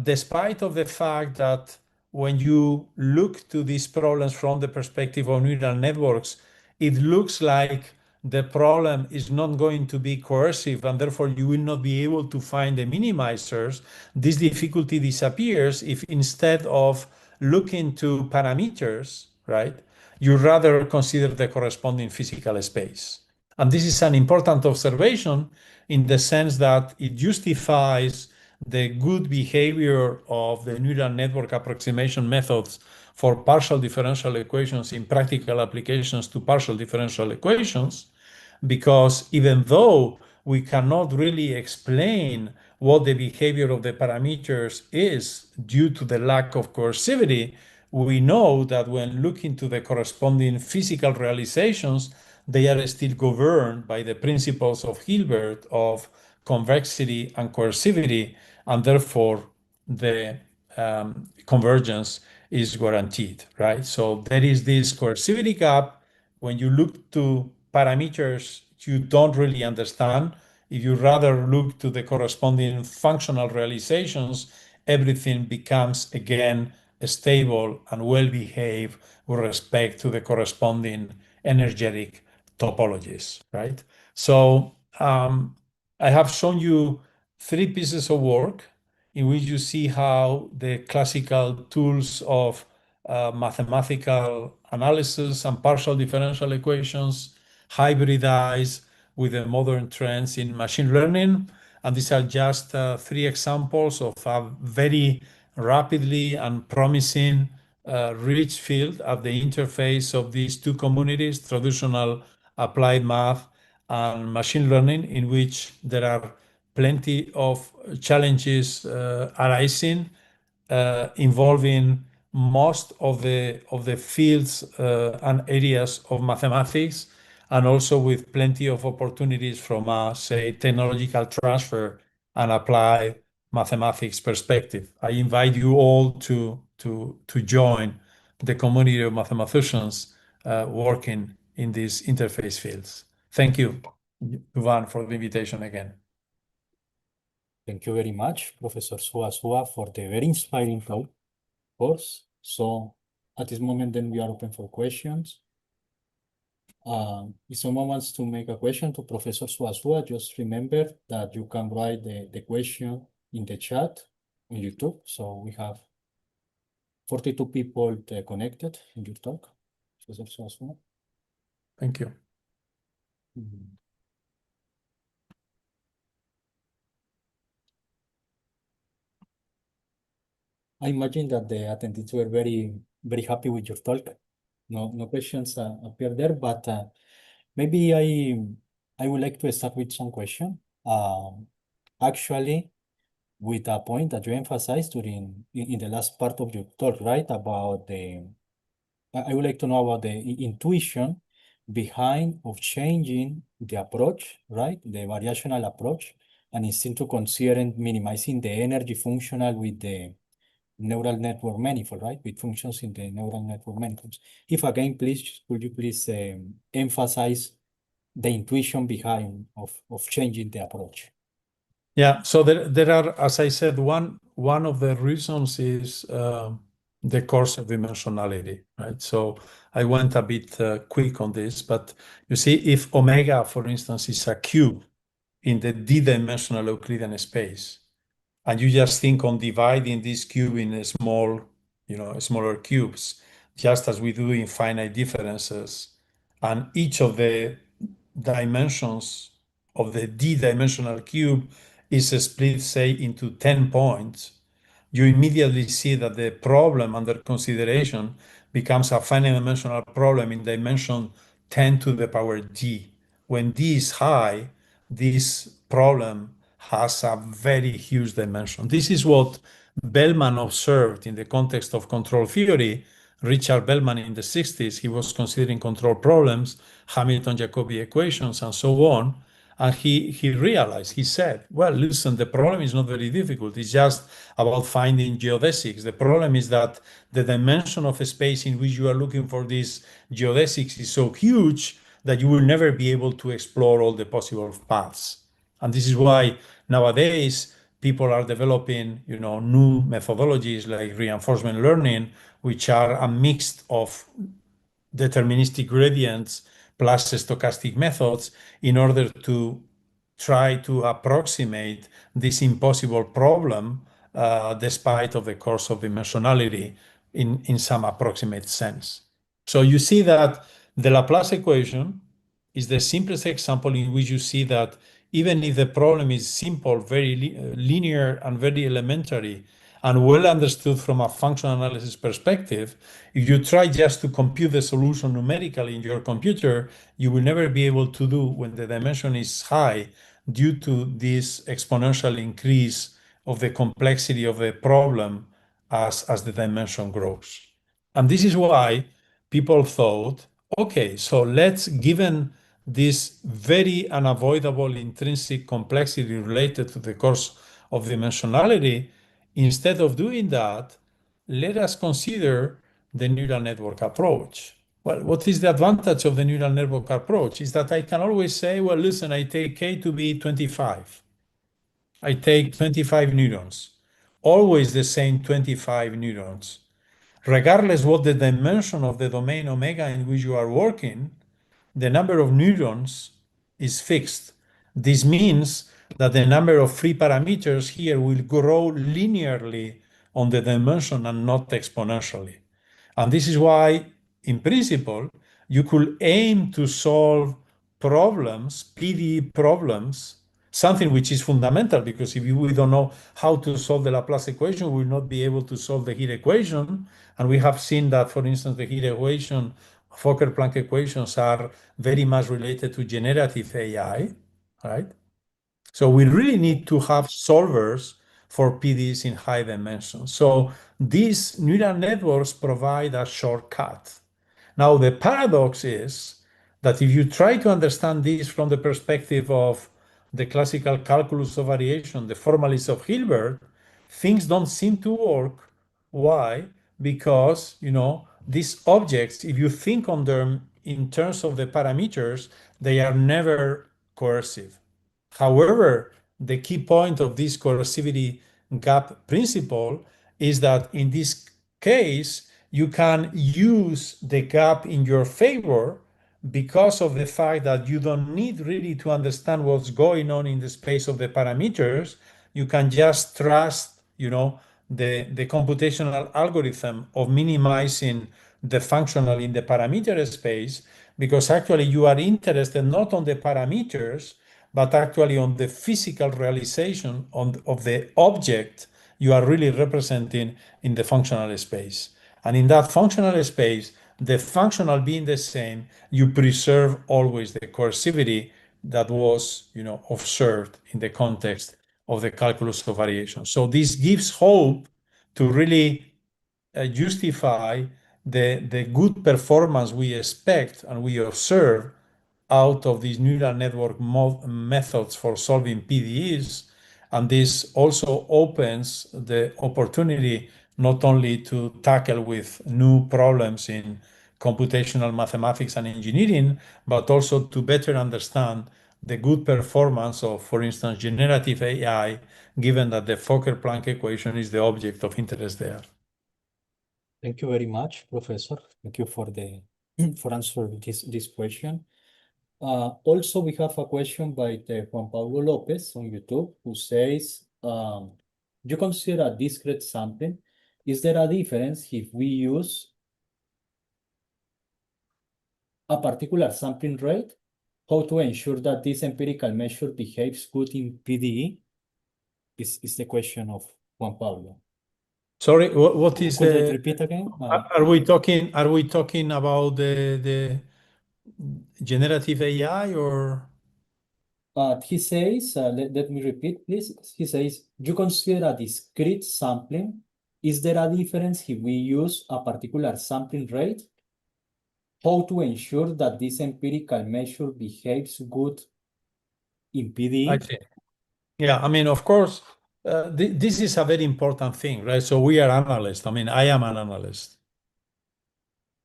despite of the fact that when you look to these problems from the perspective of neural networks, it looks like the problem is not going to be coercive and therefore you will not be able to find the minimizers. This difficulty disappears if instead of looking to parameters, right, you rather consider the corresponding physical space. And this is an important observation in the sense that it justifies the good behavior of the neural network approximation methods for partial differential equations in practical applications to partial differential equations, because even though we cannot really explain what the behavior of the parameters is due to the lack of coercivity, we know that when looking to the corresponding physical realizations, they are still governed by the principles of Hilbert of convexity and coercivity, and therefore the convergence is guaranteed, right? So there is this coercivity gap. When you look to parameters you don't really understand, if you rather look to the corresponding functional realizations, everything becomes again stable and well-behaved with respect to the corresponding energetic topologies, right? So I have shown you 3 pieces of work in which you see how the classical tools of mathematical analysis and partial differential equations hybridize with the modern trends in machine learning. And these are just 3 examples of a very rapidly and promising rich field at the interface of these 2 communities, traditional applied math and machine learning, in which there are plenty of challenges arising involving most of the fields and areas of mathematics, and also with plenty of opportunities from a, say, technological transfer and applied mathematics perspective. I invite you all to join the community of mathematicians working in these interface fields. Thank you, Ivan, for the invitation again. Thank you very much, Professor Suazua, for the very inspiring talk, of course. So at this moment, then we are open for questions. If someone wants to make a question to Professor Suazua, just remember that you can write the question in the chat on YouTube. So we have 42 people connected in your talk, Professor Suazua. Thank you. I imagine that the attendees were very, very happy with your talk. No questions appear there, but maybe I would like to start with some question. Actually, with a point that you emphasized during in the last part of your talk, right? About I would like to know about the intuition behind of changing the approach, right? The variational approach, and instead to considering minimizing the energy functional with the neural network manifold, right? With functions in the neural network manifolds. If again, please, could you please emphasize the intuition behind of changing the approach? Yeah, so there are, as I said, one of the reasons is the course of dimensionality, right? So I went a bit quick on this, but you see, if omega, for instance, is a cube in the d-dimensional Euclidean space, and you just think on dividing this cube in a small, smaller cubes, just as we do in finite differences, and each of the dimensions of the d-dimensional cube is split, say, into 10 points, you immediately see that the problem under consideration becomes a finite dimensional problem in dimension 10 to the power d. When d is high, this problem has a very huge dimension. This is what Bellman observed in the context of control theory. Richard Bellman in the 60s, he was considering control problems, Hamilton-Jacobi equations, and so on. And he realized, he said, well, listen, the problem is not very difficult. It's just about finding geodesics. The problem is that the dimension of a space in which you are looking for these geodesics is so huge that you will never be able to explore all the possible paths. And this is why nowadays people are developing, new methodologies like reinforcement learning, which are a mix of deterministic gradients plus stochastic methods in order to try to approximate this impossible problem despite of the course of dimensionality in some approximate sense. So you see that the Laplace equation is the simplest example in which you see that even if the problem is simple, very linear and very elementary, and well understood from a functional analysis perspective, if you try just to compute the solution numerically in your computer, you will never be able to do when the dimension is high due to this exponential increase of the complexity of the problem as the dimension grows. And this is why people thought, okay, so let's, given this very unavoidable intrinsic complexity related to the course of dimensionality, instead of doing that, let us consider the neural network approach. Well, what is the advantage of the neural network approach? Is that I can always say, well, listen, I take K to be 25. I take 25 neurons, always the same 25 neurons. Regardless what the dimension of the domain omega in which you are working, the number of neurons is fixed. This means that the number of free parameters here will grow linearly on the dimension and not exponentially. And this is why, in principle, you could aim to solve problems, PDE problems, something which is fundamental, because if we don't know how to solve the Laplace equation, we will not be able to solve the heat equation. And we have seen that, for instance, the heat equation, Fokker-Planck equations are very much related to generative AI, right? So we really need to have solvers for PDs in high dimensions. So these neural networks provide a shortcut. Now, the paradox is that if you try to understand this from the perspective of the classical calculus of variation, the formalism of Hilbert, things don't seem to work. Why? Because, these objects, if you think on them in terms of the parameters, they are never coercive. However, the key point of this coercivity gap principle is that in this case, you can use the gap in your favor because of the fact that you don't need really to understand what's going on in the space of the parameters. You can just trust, the computational algorithm of minimizing the functional in the parameter space, because actually you are interested not on the parameters, but actually on the physical realization of the object you are really representing in the functional space. And in that functional space, the functional being the same, you preserve always the coercivity that was, observed in the context of the calculus of variation. So this gives hope to really justify the good performance we expect and we observe out of these neural network methods for solving PDEs. And this also opens the opportunity not only to tackle with new problems in computational mathematics and engineering, but also to better understand the good performance of, for instance, generative AI, given that the Fokker-Planck equation is the object of interest there. Thank you very much, Professor. Thank you for for answering this question. Also, we have a question by Juan Pablo Lopez on YouTube, who says, you consider a discrete sampling. Is there a difference if we use a particular sampling rate? How to ensure that this empirical measure behaves good in PDE is the question of Juan Pablo. Sorry, what is Could I the? repeat again? Are we talking about the generative AI or? He says, let me repeat, please. He says, you consider a discrete sampling. Is there a difference if we use a particular sampling rate? How to ensure that this empirical measure behaves good in I PDE? see. Yeah, I mean, of course, this is a very important thing, right? So we are analysts. I mean, I am an analyst.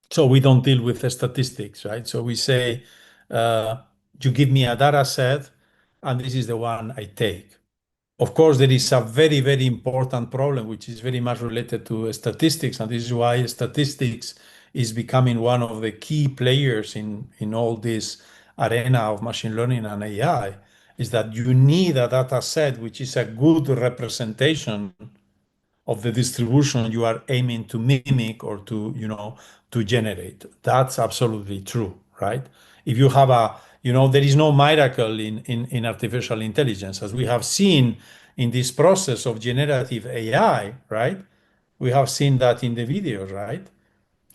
So we don't deal with the statistics, right? So we say, you give me a data set, and this is the one I take. Of course, there is a very, very important problem, which is very much related to statistics, and this is why statistics is becoming one of the key players in all this arena of machine learning and AI, is that you need a data set which is a good representation of the distribution you are aiming to mimic or to generate. That's absolutely true, right? If you have there is no miracle in artificial intelligence, as we have seen in this process of generative AI, right? We have seen that in the videos, right?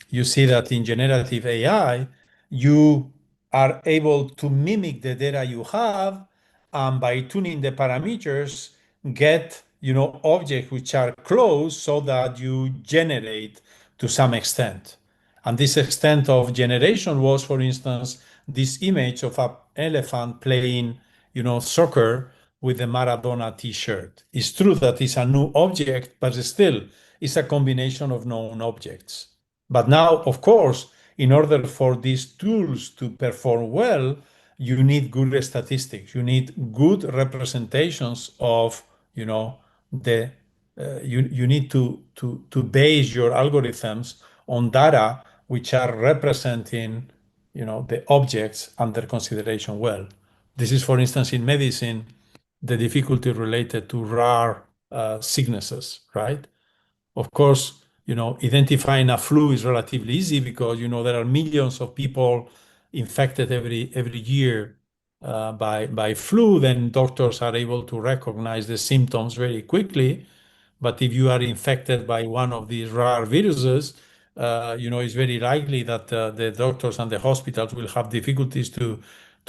You see that in generative AI, you are able to mimic the data you have, and by tuning the parameters, get objects which are close so that you generate to some extent. And this extent of generation was, for instance, this image of an elephant playing, soccer with the Maradona T-shirt. It's true that it's a new object, but still, it's a combination of known objects. But now, of course, in order for these tools to perform well, you need good statistics. You need good representations of, the you need to base your algorithms on data which are representing, the objects under consideration well. This is, for instance, in medicine, the difficulty related to rare sicknesses, right? Of course, identifying a flu is relatively easy because there are millions of people infected every year by flu. Then doctors are able to recognize the symptoms very quickly. But if you are infected by one of these rare viruses, it's very likely that the doctors and the hospitals will have difficulties to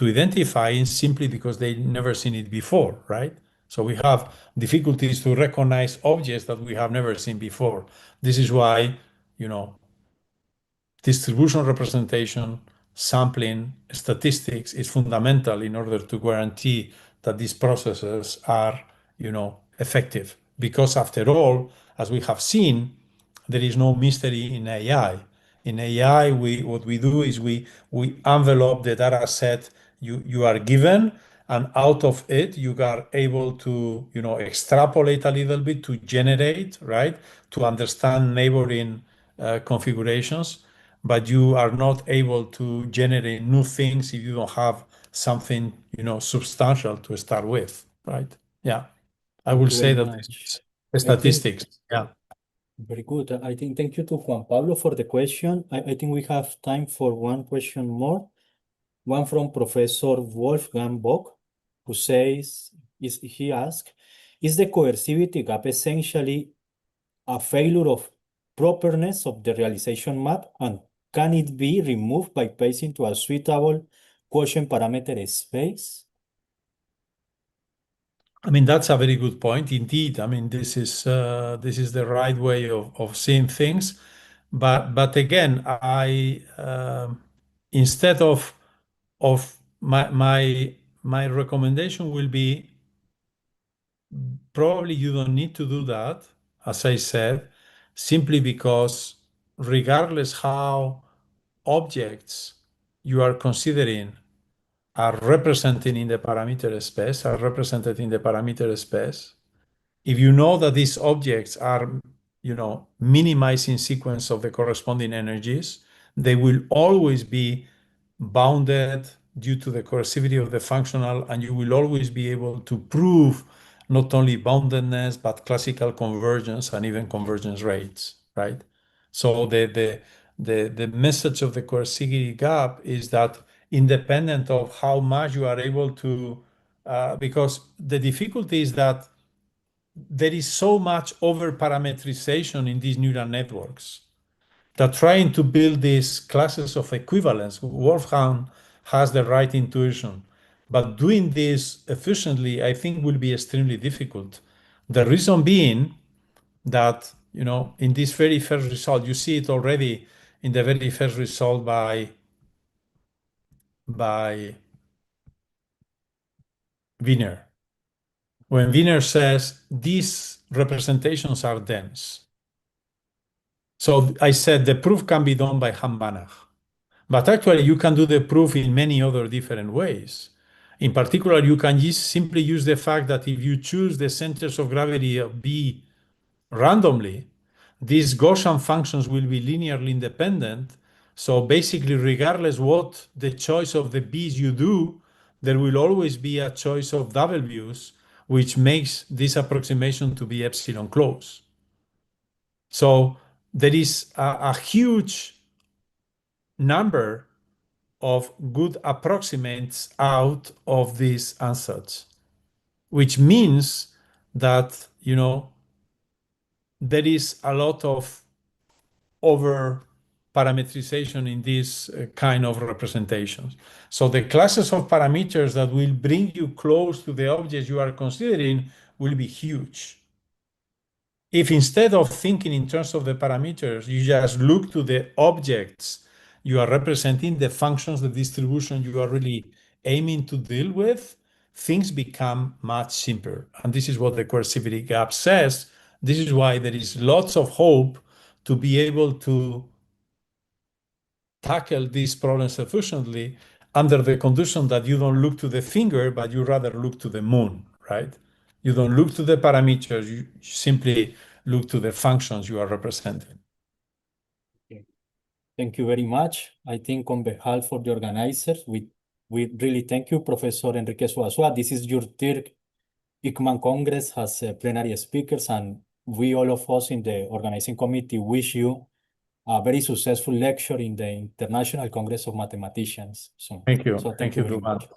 identify it simply because they've never seen it before, right? So we have difficulties to recognize objects that we have never seen before. This is why, distribution representation, sampling, statistics is fundamental in order to guarantee that these processes are, effective. Because after all, as we have seen, there is no mystery in AI. In AI, what we do is we envelope the data set you are given, and out of it you are able to extrapolate a little bit to generate, right, to understand neighboring configurations, but you are not able to generate new things if you don't have something substantial to start with, right? Yeah, I Thank will you say very that much. it's I think statistics. Yeah. very good. I think thank you to Juan Pablo for the question. I think we have time for one question more. One from Professor Wolfgang Bock, who says, he asks, is the coercivity gap essentially a failure of properness of the realization map, and can it be removed by passing to a suitable quotient parameter space? I mean, that's a very good point indeed. I mean, this is the right way of seeing things. But again, I instead of my recommendation will be, probably you don't need to do that, as I said, simply because regardless how objects you are considering are represented in the parameter space, if you know that these objects are, minimizing sequence of the corresponding energies, they will always be bounded due to the coercivity of the functional, and you will always be able to prove not only boundedness, but classical convergence and even convergence rates, right? So the message of the coercivity gap is that independent of how much you are able to, because the difficulty is that there is so much over parametrization in these neural networks that trying to build these classes of equivalence, Wolfgang has the right intuition, but doing this efficiently, I think, will be extremely difficult. The reason being that, in this very first result, you see it already in the very first result by Wiener. When Wiener says these representations are dense. So I said the proof can be done by Ham-Banach. But actually, you can do the proof in many other different ways. In particular, you can simply use the fact that if you choose the centers of gravity of B randomly, these Gaussian functions will be linearly independent. So basically, regardless what the choice of the B's you do, there will always be a choice of W's, which makes this approximation to be epsilon close. So there is a huge number of good approximates out of these ansatz, which means that, there is a lot of over parametrization in these kind of representations. So the classes of parameters that will bring you close to the objects you are considering will be huge. If instead of thinking in terms of the parameters, you just look to the objects you are representing, the functions, the distribution you are really aiming to deal with, things become much simpler. And this is what the coercivity gap says. This is why there is lots of hope to be able to tackle these problems efficiently under the condition that you don't look to the finger, but you rather look to the moon, right? You don't look to the parameters, you simply look to the functions you are representing. Okay. Thank you very much. I think on behalf of the organizers, we really thank you, Professor Enrique Suazua. This is your third ICMAM Congress as plenary speakers, and we, all of us in the organizing committee, wish you a very successful lecture in the International Congress of Mathematicians. Thank you. So Thank you you, very Duman. much.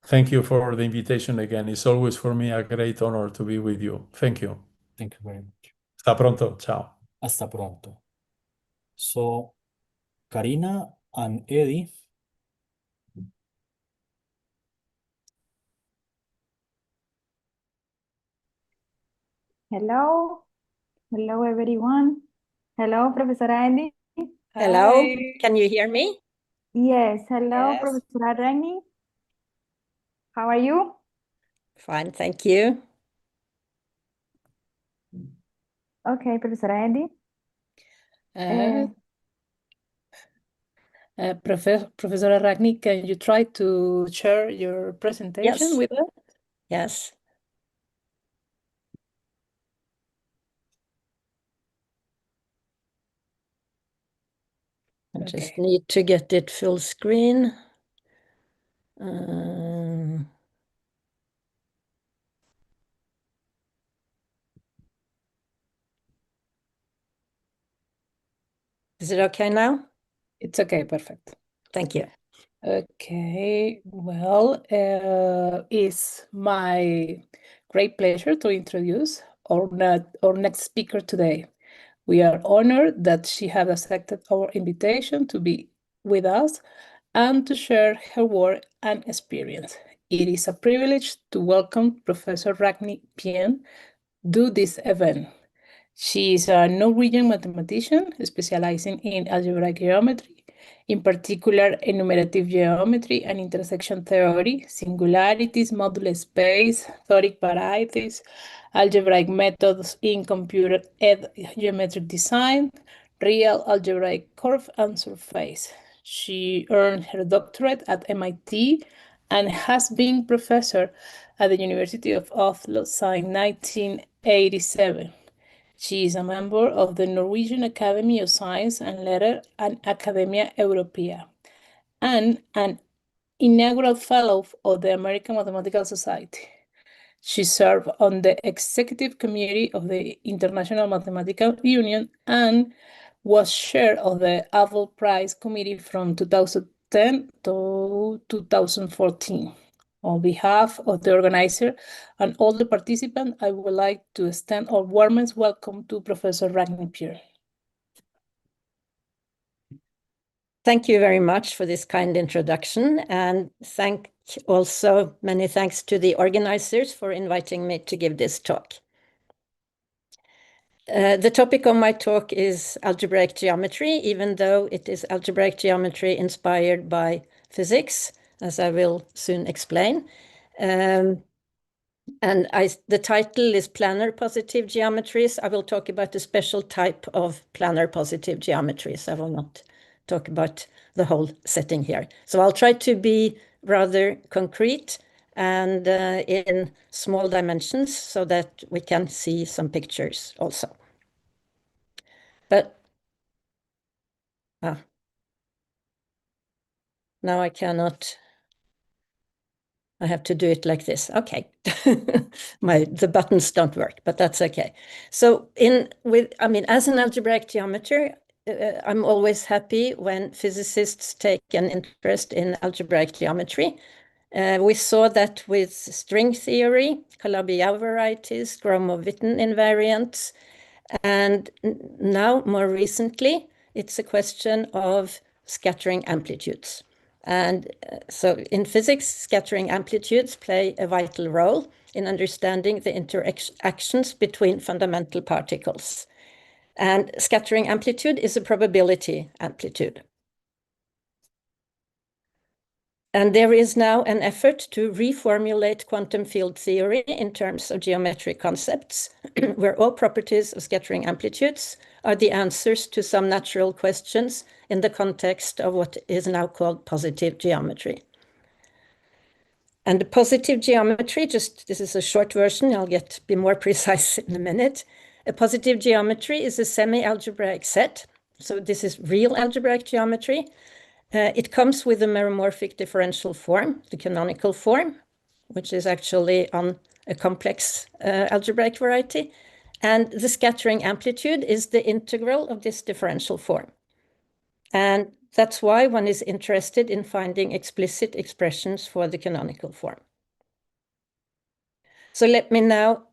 Thank you for the invitation again. It's always for me a great honor to be with you. Thank you. Thank you very much. Hasta pronto. Ciao. Hasta pronto. So, Karina and Eddie. Hello. Hello, everyone. Hello, Professor Andy. Hello, Hi. can you hear me? Yes, hello, Yes. Professor Ragni. How are you? Fine, thank you. Okay, Professor Andy. Professor Aragni, can you try to share your presentation Yes. with us? Yes. I just Okay. need to get it full screen. Is it okay now? It's okay, perfect. Thank you. Okay, well, it's my great pleasure to introduce our next speaker today. We are honored that she has accepted our invitation to be with us and to share her work and experience. It is a privilege to welcome Professor Ragni Pien to this event. She is a Norwegian mathematician specializing in algebraic geometry, in particular enumerative geometry and intersection theory, singularities, modular space, toric varieties, algebraic methods in computer-aided geometric design, real algebraic curve and surface. She earned her doctorate at MIT and has been professor at the University of Oslo since 1987. She is a member of the Norwegian Academy of Science and Letters and Academia Europea, and an inaugural fellow of the American Mathematical Society. She served on the executive committee of the International Mathematical Union and was chair of the Abel Prize Committee from 2010 to 2014. On behalf of the organizer and all the participants, I would like to extend our warmest welcome to Professor Ragnhild. Thank you very much for this kind introduction, and many thanks to the organizers for inviting me to give this talk. The topic of my talk is algebraic geometry, even though it is algebraic geometry inspired by physics, as I will soon explain. The title is Planar Positive Geometries. I will talk about a special type of planar positive geometries. I will not talk about the whole setting here. So I'll try to be rather concrete and in small dimensions so that we can see some pictures also. But now I cannot. I have to do it like this. Okay, the buttons don't work, but that's okay. So as an algebraic geometer, I'm always happy when physicists take an interest in algebraic geometry. We saw that with string theory, Calabi-Yau varieties, Gromov-Witten invariants, and now more recently, it's a question of scattering amplitudes. And so in physics, scattering amplitudes play a vital role in understanding the interactions between fundamental particles. And scattering amplitude is a probability amplitude. And there is now an effort to reformulate quantum field theory in terms of geometric concepts, where all properties of scattering amplitudes are the answers to some natural questions in the context of what is now called positive geometry. And the positive geometry, this is a short version, I'll be more precise in a minute. A positive geometry is a semi-algebraic set. So this is real algebraic geometry. It comes with a meromorphic differential form, the canonical form, which is actually on a complex algebraic variety. And the scattering amplitude is the integral of this differential form. And that's why one is interested in finding explicit expressions for the canonical form. So let me now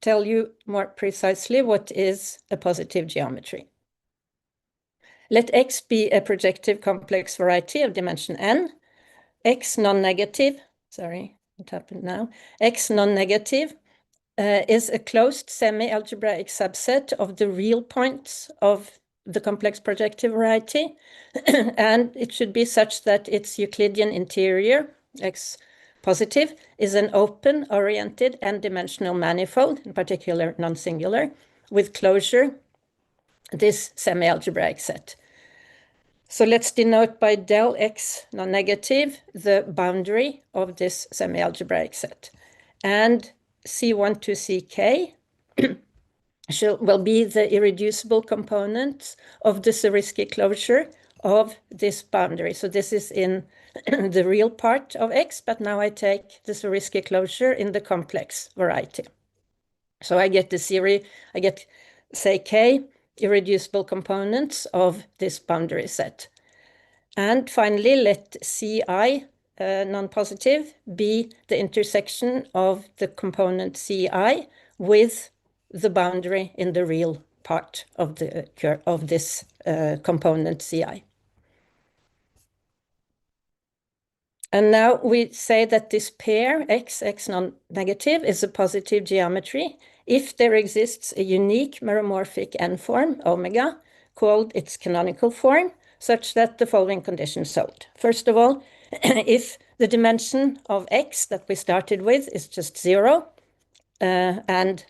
tell you more precisely what is a positive geometry. Let X be a projective complex variety of dimension n. X non-negative, sorry, what happened now? X non-negative is a closed semi-algebraic subset of the real points of the complex projective variety. And it should be such that its Euclidean interior, X positive, is an open-oriented n-dimensional manifold, in particular non-singular, with closure, this semi-algebraic set. So let's denote by del X non-negative the boundary of this semi-algebraic set. And C1 to CK will be the irreducible components of the Zariski closure of this boundary. So this is in the real part of X, but now I take the Zariski closure in the complex variety. So I get the series, say, K irreducible components of this boundary set. And finally, let Ci non-positive be the intersection of the component Ci with the boundary in the real part of this component Ci. And now we say that this pair, X non-negative, is a positive geometry if there exists a unique meromorphic n-form, omega, called its canonical form, such that the following conditions hold. First of all, if the dimension of X that we started with is just 0, and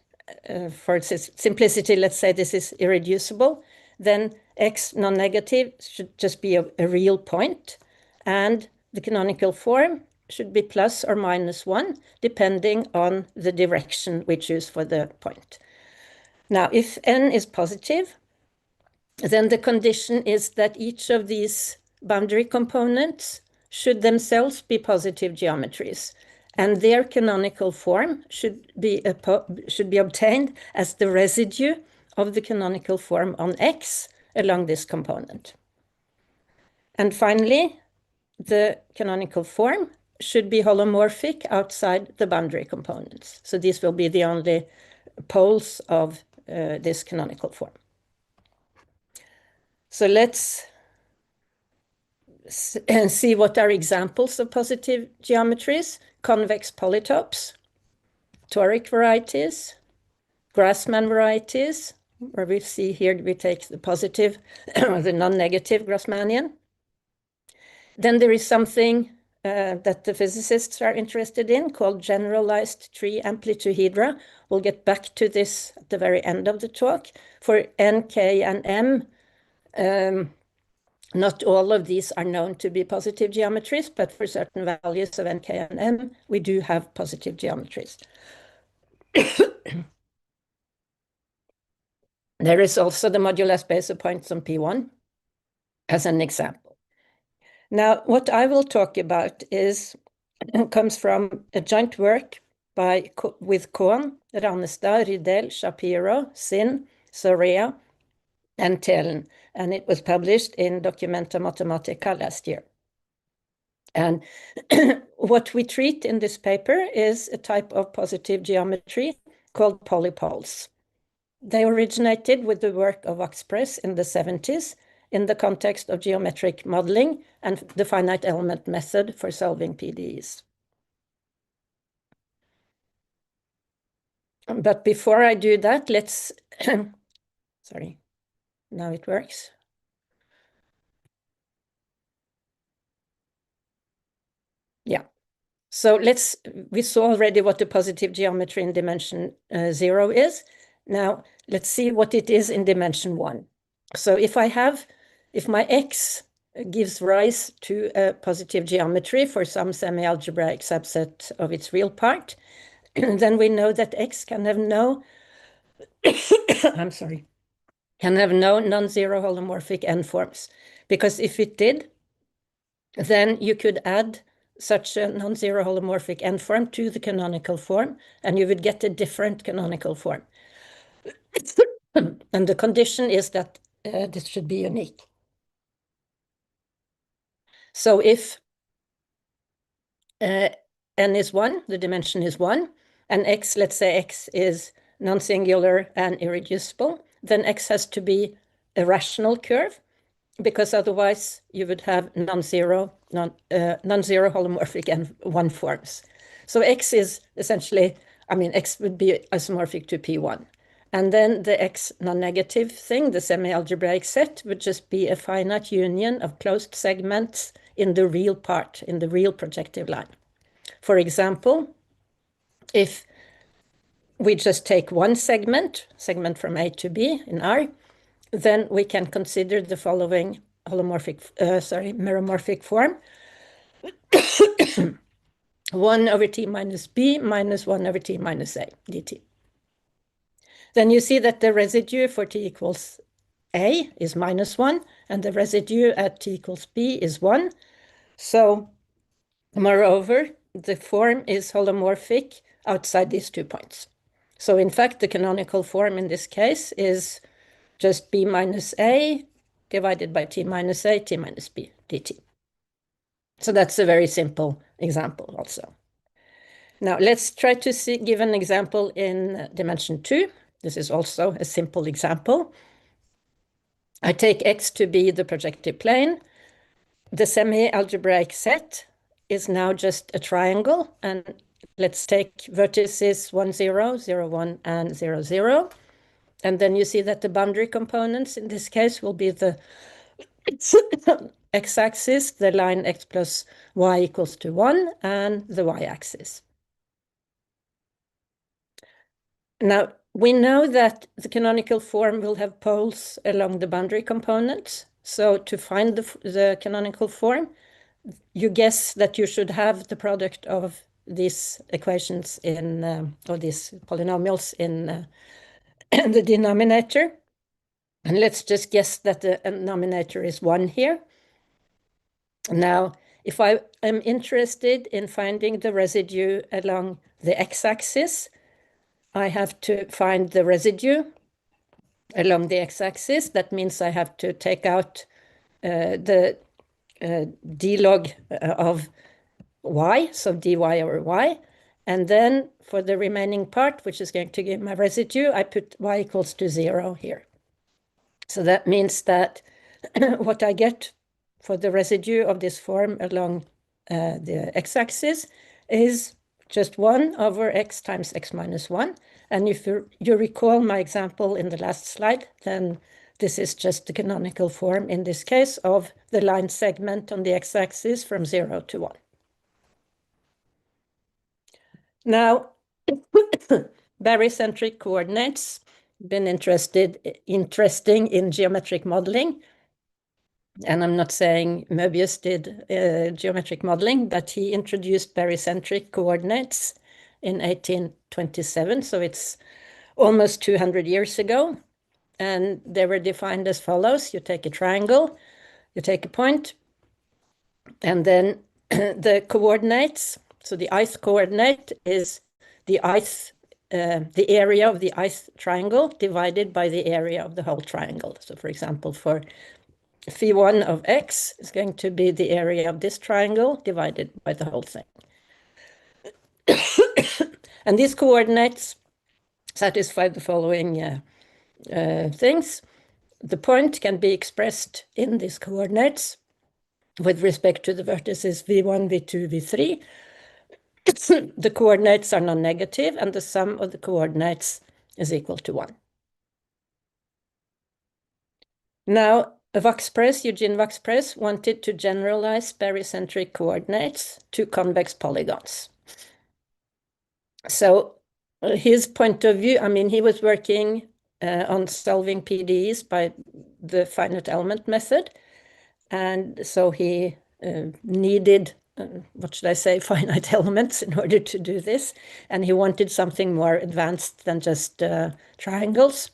for simplicity, let's say this is irreducible, then X non-negative should just be a real point, and the canonical form should be plus or minus 1, depending on the direction we choose for the point. Now, if n is positive, then the condition is that each of these boundary components should themselves be positive geometries. and their canonical form should be obtained as the residue of the canonical form on X along this component. And finally, the canonical form should be holomorphic outside the boundary components. So these will be the only poles of this canonical form. So let's see what are examples of positive geometries: convex polytopes, toric varieties, Grassmann varieties, where we see here we take the positive or the non-negative Grassmannian. Then there is something that the physicists are interested in called generalized tree amplituhedra. We'll get back to this at the very end of the talk. For N, K, and M, not all of these are known to be positive geometries, but for certain values of N, K, and M, we do have positive geometries. There is also the modular space of points on P1 as an example. Now, what I will talk about comes from a joint work with Kohn, Rannestad, Rydell, Shapiro, Sin, Sorea, and Thelen, and it was published in Documenta Mathematica last year. And what we treat in this paper is a type of positive geometry called polypoles. They originated with the work of Axpress in the 70s in the context of geometric modeling and the finite element method for solving PDEs. But before I do that, let's, sorry, now it works. Yeah. So we saw already what the positive geometry in dimension 0 is. Now let's see what it is in dimension 1. So if my X gives rise to a positive geometry for some semi-algebraic subset of its real part, then we know that X can have no, I'm sorry, can have no non-zero holomorphic n-forms. Because if it did, then you could add such a non-zero holomorphic n-form to the canonical form, and you would get a different canonical form. And the condition is that this should be unique. So if n is 1, the dimension is 1, and x, let's say x is non-singular and irreducible, then x has to be a rational curve, because otherwise you would have non-zero holomorphic n1 forms. So x is essentially, x would be isomorphic to P1. And then the x non-negative thing, the semi-algebraic set, would just be a finite union of closed segments in the real part, in the real projective line. For example, if we just take one segment from A to B in R, then we can consider the following meromorphic form. 1 over T minus B minus 1 over T minus A dt. Then you see that the residue for T equals A is minus 1, and the residue at T equals B is 1. So, moreover, the form is holomorphic outside these 2 points. So, in fact, the canonical form in this case is just B minus A divided by T minus A, T minus B dt. So that's a very simple example also. Now let's try to give an example in dimension 2. This is also a simple example. I take X to be the projective plane. The semi-algebraic set is now just a triangle, and let's take vertices 1, 0, 0, 1, and 0, 0. And then you see that the boundary components in this case will be the x-axis, the line x plus y equals to 1, and the y-axis. Now, we know that the canonical form will have poles along the boundary components. So to find the canonical form, you guess that you should have the product of these equations or these polynomials in the denominator. And let's just guess that the denominator is 1 here. Now, If I am interested in finding the residue along the x-axis, I have to find the residue along the x-axis. That means I have to take out the d log of y, so dy over y. And then for the remaining part, which is going to give my residue, I put y equals to 0 here. So that means that what I get for the residue of this form along the x-axis is just 1 over x times x minus 1. And if you recall my example in the last slide, then this is just the canonical form in this case of the line segment on the x-axis from 0 to 1. Now, barycentric coordinates, been interesting in geometric modeling. And I'm not saying Möbius did geometric modeling, but he introduced barycentric coordinates in 1827. So it's almost 200 years ago. And they were defined as follows. You take a triangle, you take a point, and then the coordinates. So the ith coordinate is the area of the ith triangle divided by the area of the whole triangle. So for example, for phi1 of x is going to be the area of this triangle divided by the whole thing. And these coordinates satisfy the following things. The point can be expressed in these coordinates with respect to the vertices v1, v2, v3. The coordinates are non-negative, and the sum of the coordinates is equal to 1. Now, Eugene Waxpress wanted to generalize barycentric coordinates to convex polygons. So his point of view, I mean, he was working on solving PDEs by the finite element method. And so he needed, what should I say, finite elements in order to do this. And he wanted something more advanced than just triangles.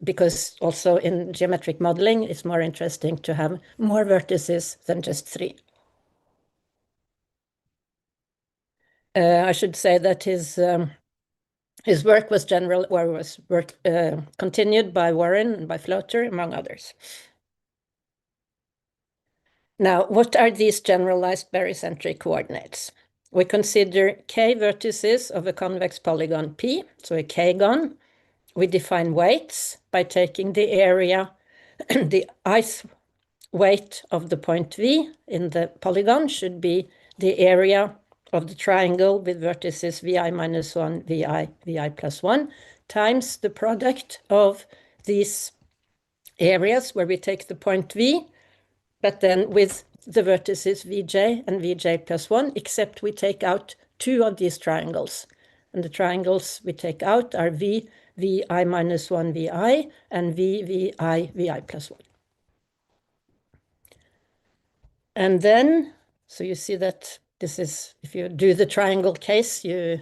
Because also in geometric modeling, it's more interesting to have more vertices than just 3. I should say that his work was continued by Warren and by Floater, among others. Now, what are these generalized barycentric coordinates? We consider k vertices of a convex polygon P, so a k-gon. We define weights by taking the area, the ith weight of the point V in the polygon should be the area of the triangle with vertices vi minus 1, vi plus 1, times the product of these areas where we take the point V, but then with the vertices vj and vj plus 1, except we take out 2 of these triangles. And the triangles we take out are v, vi minus 1, vi, and v, vi plus 1. And then, so you see that this is, if you do the triangle case, you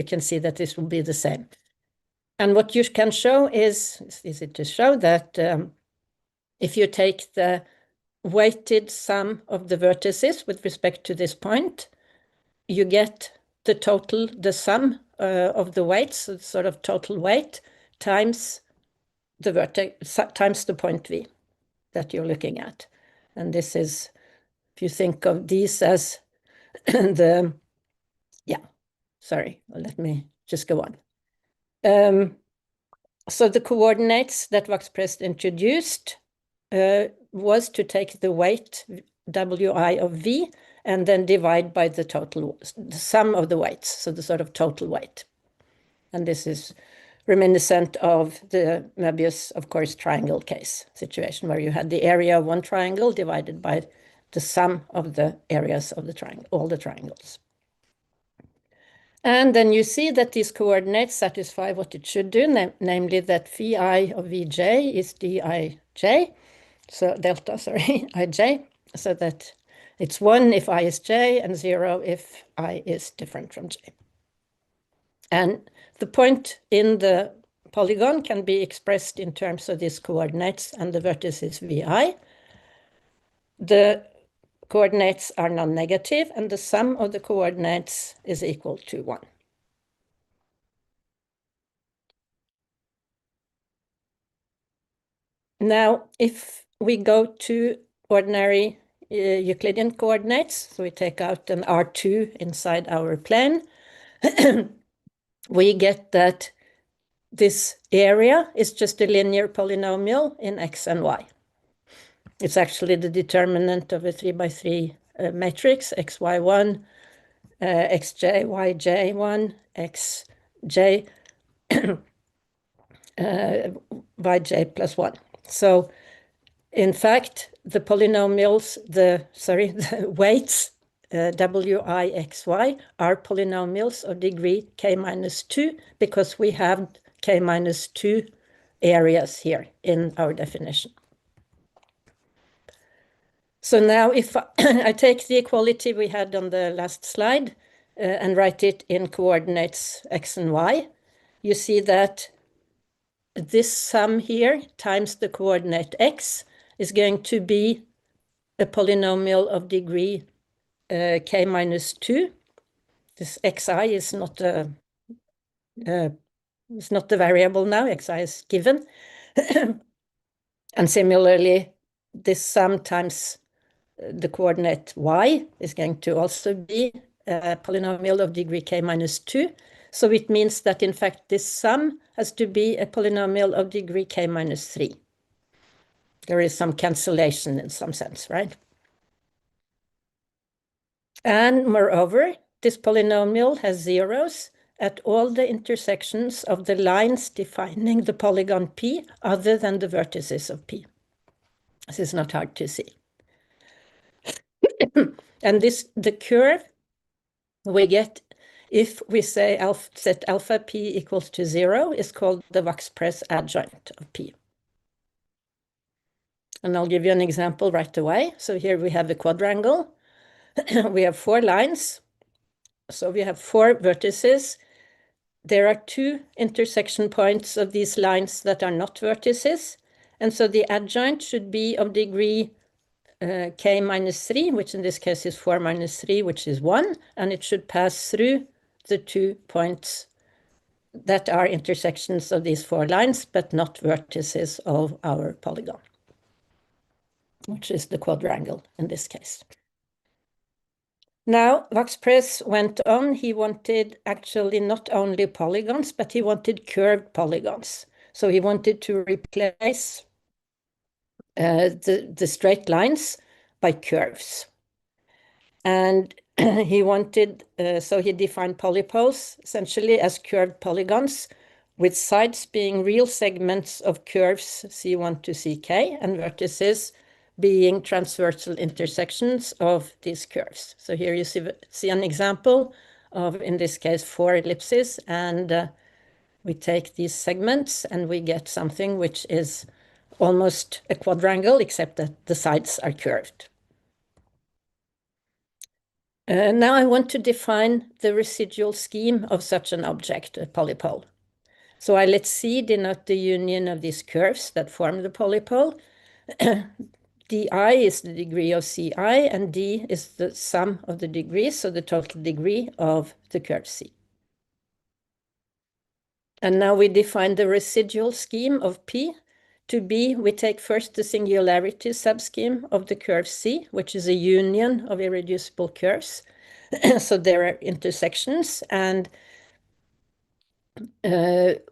can see that this will be the same. And what you can show is, it's easy to show that if you take the weighted sum of the vertices with respect to this point, you get the total, the sum of the weights, so sort of total weight, times the vertex, times the point V that you're looking at. And this is, if you think of these as the, let me just go on. So the coordinates that Waxpress introduced was to take the weight wi of v and then divide by the total, the sum of the weights, so the sort of total weight. And this is reminiscent of the Möbius, of course, triangle case situation where you had the area of one triangle divided by the sum of the areas of the triangle, all the triangles. And then you see that these coordinates satisfy what it should do, namely that phi I of vj is dij, so delta, ij, so that it's 1 if I is j and 0 if I is different from j. And the point in the polygon can be expressed in terms of these coordinates and the vertices vi. The coordinates are non-negative, and the sum of the coordinates is equal to 1. Now, if we go to ordinary Euclidean coordinates, so we take out an R2 inside our plane, we get that this area is just a linear polynomial in x and y. It's actually the determinant of a 3×3 matrix, xy1, xj, yj1, xj, yj plus 1. So in fact, the polynomials, the weights, wi, xy, are polynomials of degree k minus 2 because we have k minus 2 areas here in our definition. So now if I take the equality we had on the last slide and write it in coordinates x and y, you see that this sum here times the coordinate x is going to be a polynomial of degree k minus 2. This xi is not the variable now, xi is given. And similarly, this sum times the coordinate y is going to also be a polynomial of degree k minus 2. So it means that, in fact, this sum has to be a polynomial of degree k minus 3. There is some cancellation in some sense, right? And moreover, this polynomial has zeros at all the intersections of the lines defining the polygon P other than the vertices of P. This is not hard to see. And the curve we get if we say set alpha P equals to 0 is called the Wax-Press adjoint of P. And I'll give you an example right away. So here we have a quadrangle. We have 4 lines. So we have 4 vertices. There are 2 intersection points of these lines that are not vertices. And so the adjoint should be of degree k minus 3, which in this case is 4 minus 3, which is 1. And it should pass through the 2 points that are intersections of these 4 lines, but not vertices of our polygon, which is the quadrangle in this case. Now, Wax-Press went on. He wanted actually not only polygons, but he wanted curved polygons. So he wanted to replace the straight lines by curves. And he wanted, so he defined polypoles essentially as curved polygons with sides being real segments of curves C1 to Ck and vertices being transversal intersections of these curves. So here you see an example of, in this case, 4 ellipses, and we take these segments and we get something which is almost a quadrangle, except that the sides are curved. Now I want to define the residual scheme of such an object, a polypole. So I let C denote the union of these curves that form the polypole. di is the degree of Ci, and d is the sum of the degrees, so the total degree of the curve C. And now we define the residual scheme of P to be, we take first the singularity subscheme of the curve C, which is a union of irreducible curves. So there are intersections, and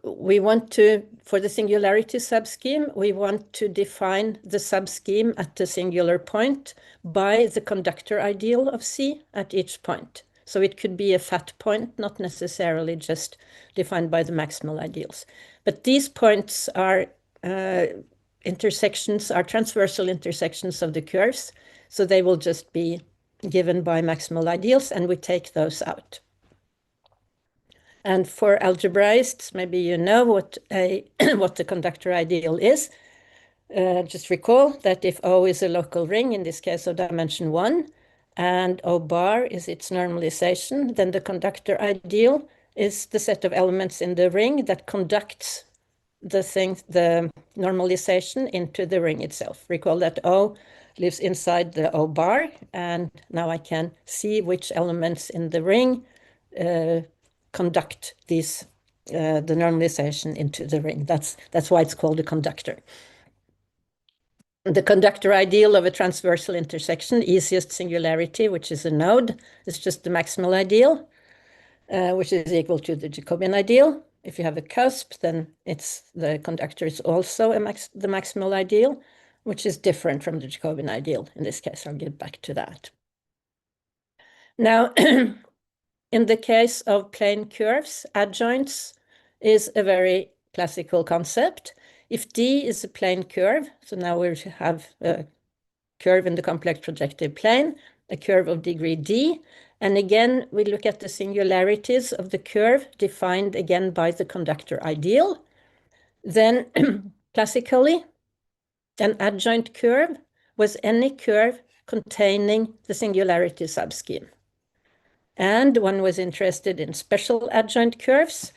we want to, for the singularity subscheme, we want to define the subscheme at the singular point by the conductor ideal of C at each point. So it could be a fat point, not necessarily just defined by the maximal ideals. But these points are intersections, are transversal intersections of the curves. So they will just be given by maximal ideals, and we take those out. And for algebraists, maybe you know what the conductor ideal is. Just recall that if O is a local ring, in this case of dimension 1, and O bar is its normalization, then the conductor ideal is the set of elements in the ring that conducts the normalization into the ring itself. Recall that O lives inside the O bar, and now I can see which elements in the ring conduct these the normalization into the ring. That's why it's called a conductor. The conductor ideal of a transversal intersection, easiest singularity, which is a node, is just the maximal ideal, which is equal to the Jacobian ideal. If you have a cusp, then the conductor is also the maximal ideal, which is different from the Jacobian ideal. In this case, I'll get back to that. Now, in the case of plane curves, adjoints is a very classical concept. If D is a plane curve, so now we have a curve in the complex projective plane, a curve of degree D, and again, we look at the singularities of the curve defined again by the conductor ideal. Then, classically, an adjoint curve was any curve containing the singularity subscheme. And one was interested in special adjoint curves,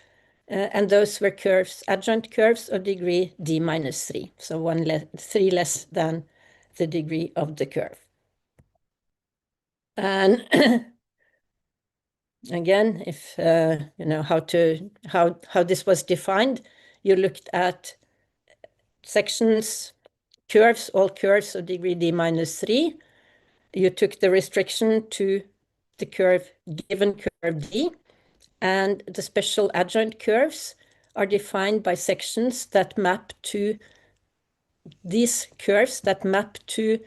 and those were adjoint curves of degree D minus 3, so 3 less than the degree of the curve. And again, if you know how this was defined, you looked at sections, curves, all curves of degree D minus 3. You took the restriction to the curve, given curve D, and the special adjoint curves are defined by sections that map to these curves that map to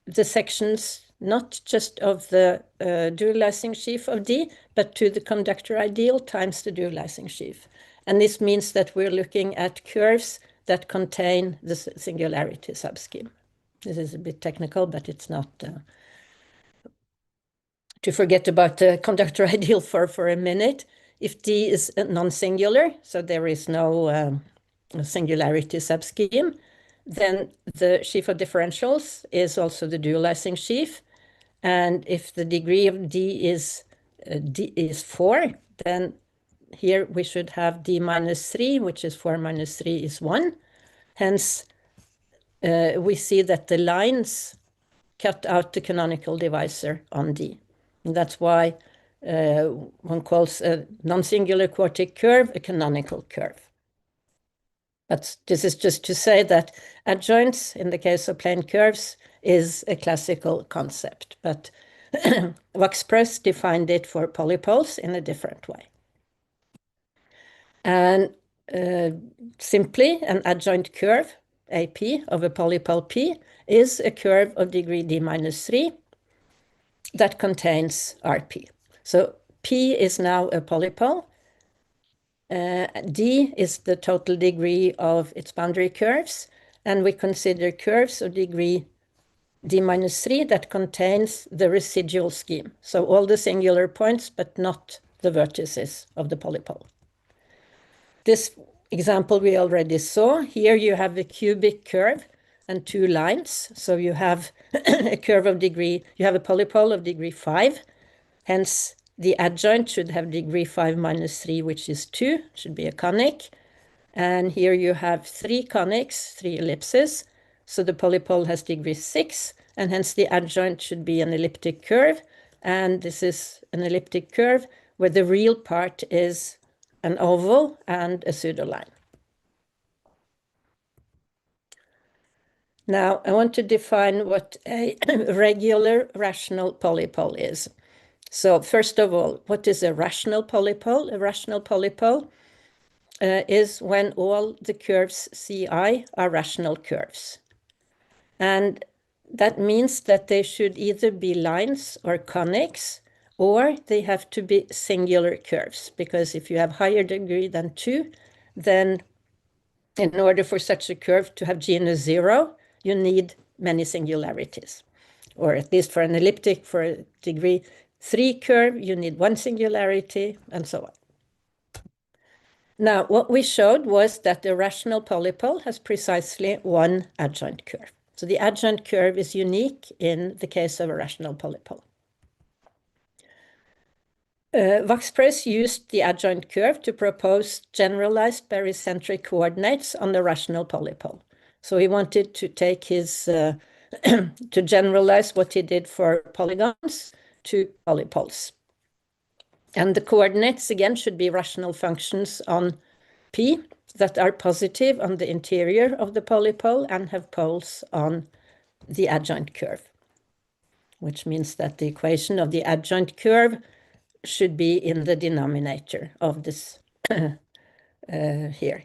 the sections not just of the dualizing sheaf of D, but to the conductor ideal times the dualizing sheaf. And this means that we're looking at curves that contain the singularity subscheme. This is a bit technical, but it's not to forget about the conductor ideal for a minute. If D is non-singular, so there is no singularity subscheme, then the sheaf of differentials is also the dualizing sheaf. And if the degree of D is 4, then here we should have D minus 3, which is 4 minus 3 is 1. Hence, we see that the lines cut out the canonical divisor on D. And that's why one calls a non-singular quartic curve a canonical curve. But this is just to say that adjoints, in the case of plane curves, is a classical concept. But Waxpress defined it for polypoles in a different way. And simply, an adjoint curve, AP, of a polypole P, is a curve of degree D minus 3 that contains RP. So P is now a polypole. D is the total degree of its boundary curves, and we consider curves of degree D minus 3 that contains the residual scheme. So all the singular points, but not the vertices of the polypole. This example we already saw. Here you have a cubic curve and 2 lines. So you have a curve of degree, you have a polypole of degree 5. Hence, the adjoint should have degree 5 minus 3, which is 2, should be a conic. And here you have 3 conics, 3 ellipses. So the polypole has degree 6, and hence the adjoint should be an elliptic curve. And this is an elliptic curve where the real part is an oval and a pseudoline. Now, I want to define what a regular rational polypole is. So first of all, what is a rational polypole? A rational polypole is when all the curves CI are rational curves. And that means that they should either be lines or conics, or they have to be singular curves, because if you have higher degree than 2, then in order for such a curve to have genus 0, you need many singularities. Or at least for an elliptic, for a degree 3 curve, you need 1 singularity, and so on. Now, what we showed was that the rational polypole has precisely 1 adjoint curve. So the adjoint curve is unique in the case of a rational polypole. Waxpress used the adjoint curve to propose generalized barycentric coordinates on the rational polypole. So he wanted to take his to generalize what he did for polygons to polypoles. And the coordinates, again, should be rational functions on P that are positive on the interior of the polypole and have poles on the adjoint curve, which means that the equation of the adjoint curve should be in the denominator of this here.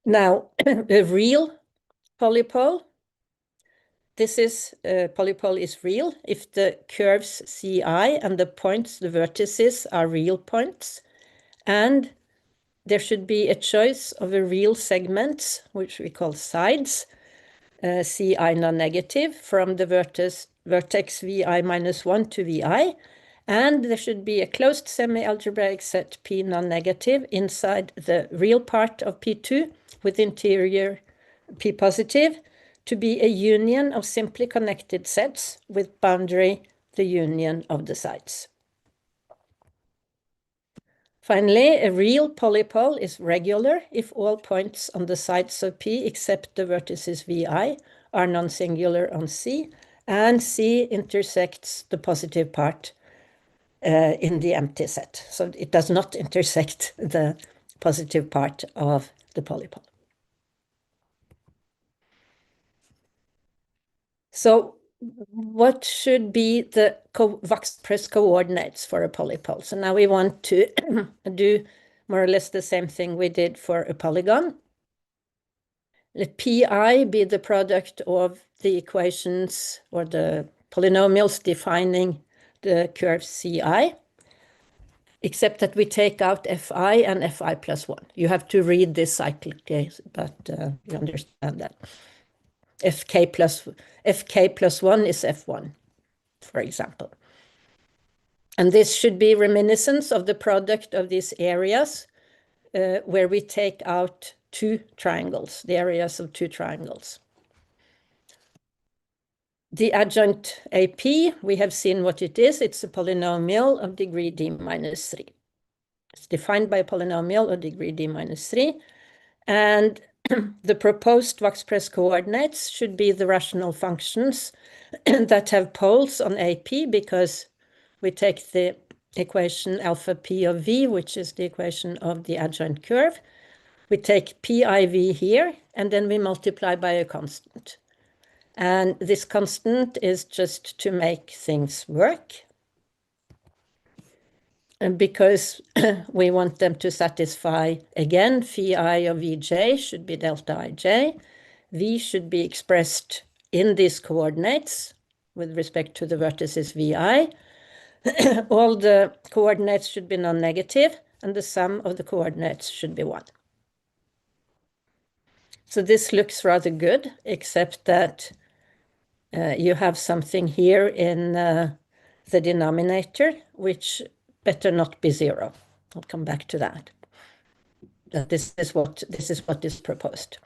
Now, a real polypole, polypole is real if the curves Ci and the points, the vertices, are real points, and there should be a choice of a real segment, which we call sides, Ci non-negative, from the vertex Vi minus 1 to Vi, and there should be a closed semi-algebraic set P non-negative inside the real part of P2 with interior P positive to be a union of simply connected sets with boundary the union of the sides. Finally, a real polypole is regular if all points on the sides of P except the vertices Vi are non-singular on C, and C intersects the positive part in the empty set. So it does not intersect the positive part of the polypole. So what should be the Wakspress coordinates for a polypole? So now we want to do more or less the same thing we did for a polygon. Let Pi be the product of the equations or the polynomials defining the curve Ci, except that we take out Fi and Fi plus 1. You have to read this cyclically, but you understand that. Fk plus 1 is F1, for example. And this should be reminiscence of the product of these areas where we take out two triangles, the areas of two triangles. The adjoint AP, we have seen what it is. It's a polynomial of degree d minus 3. It's defined by a polynomial of degree d minus 3. And the proposed Wakspress coordinates should be the rational functions that have poles on AP, because we take the equation alpha p of v, which is the equation of the adjoint curve. We take piv here, and then we multiply by a constant. And this constant is just to make things work. And because we want them to satisfy, again, phi of vj should be delta ij. V should be expressed in these coordinates with respect to the vertices vi. All the coordinates should be non-negative, and the sum of the coordinates should be 1. So this looks rather good, except that you have something here in the denominator, which better not be 0. I'll come back to that. This is what is proposed.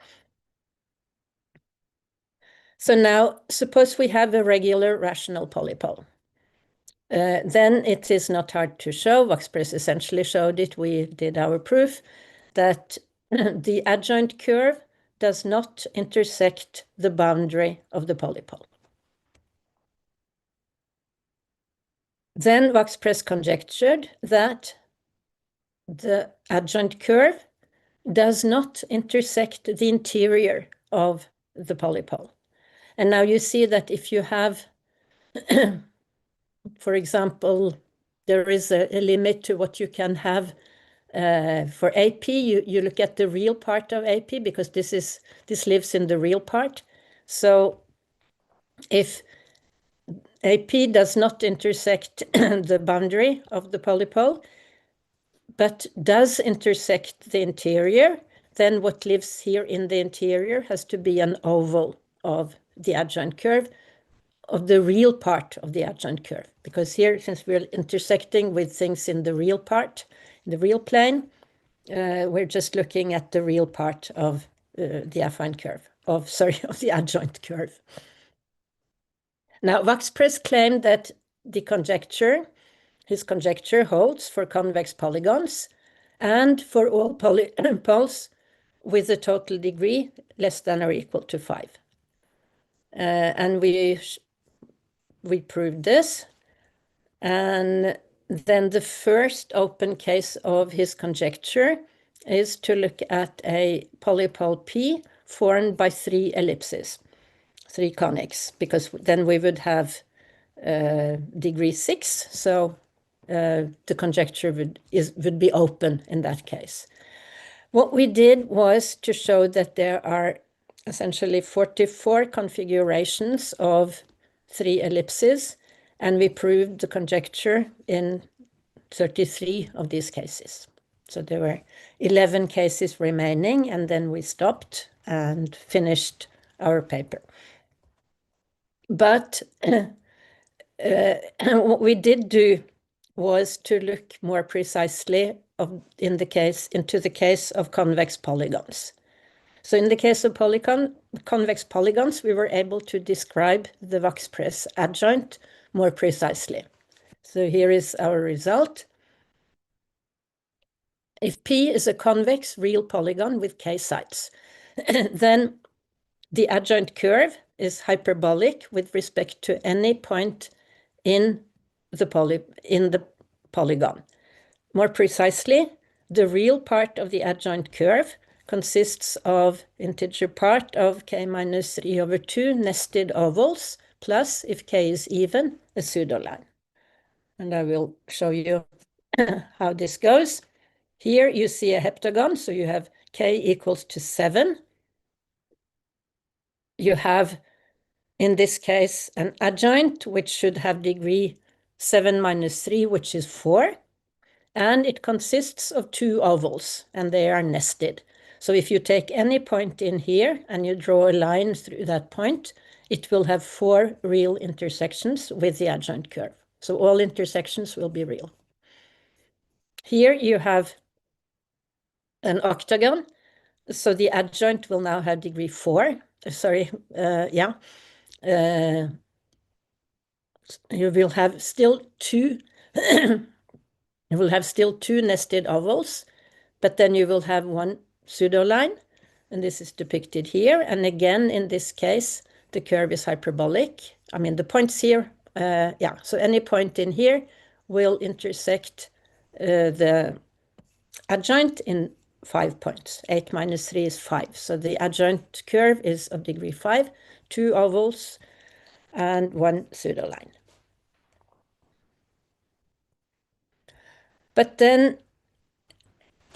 So now, suppose we have a regular rational polypole. Then it is not hard to show, Wakspress essentially showed it, we did our proof, that the adjoint curve does not intersect the boundary of the polypole. Then Wakspress conjectured that the adjoint curve does not intersect the interior of the polypole. And now you see that if you have, for example, there is a limit to what you can have for AP. You look at the real part of AP, because this lives in the real part. So if AP does not intersect the boundary of the polypole, but does intersect the interior, then what lives here in the interior has to be an oval of the adjoint curve, of the real part of the adjoint curve. Because here, since we're intersecting with things in the real part, in the real plane, we're just looking at the real part of the affine curve, of the adjoint curve. Now, Wakspress claimed that his conjecture holds for convex polygons and for all polypoles with a total degree less than or equal to 5. And we proved this. And then the first open case of his conjecture is to look at a polypole P formed by 3 ellipses, 3 conics, because then we would have degree 6, so the conjecture would be open in that case. What we did was to show that there are essentially 44 configurations of 3 ellipses, and we proved the conjecture in 33 of these cases. So there were 11 cases remaining, and then we stopped and finished our paper. But what we did do was to look more precisely into the case of convex polygons. So in the case of convex polygons, we were able to describe the Wax-Press adjoint more precisely. So here is our result. If P is a convex real polygon with K sides, then the adjoint curve is hyperbolic with respect to any point in the polygon. More precisely, the real part of the adjoint curve consists of integer part of k minus 3 over 2 nested ovals, plus, if k is even, a pseudoline. And I will show you how this goes. Here you see a heptagon, so you have k equals to 7. You have, in this case, an adjoint, which should have degree 7 minus 3, which is 4. And it consists of 2 ovals, and they are nested. So if you take any point in here and you draw a line through that point, it will have 4 real intersections with the adjoint curve. So all intersections will be real. Here you have an octagon. So the adjoint will now have degree 4. You will have still 2 you will have still 2 nested ovals, but then you will have 1 pseudoline, and this is depicted here. And again, in this case, the curve is hyperbolic. I mean, the points here, so any point in here will intersect the adjoint in 5 points. 8 minus 3 is 5. So the adjoint curve is of degree 5, 2 ovals, and 1 pseudoline. But then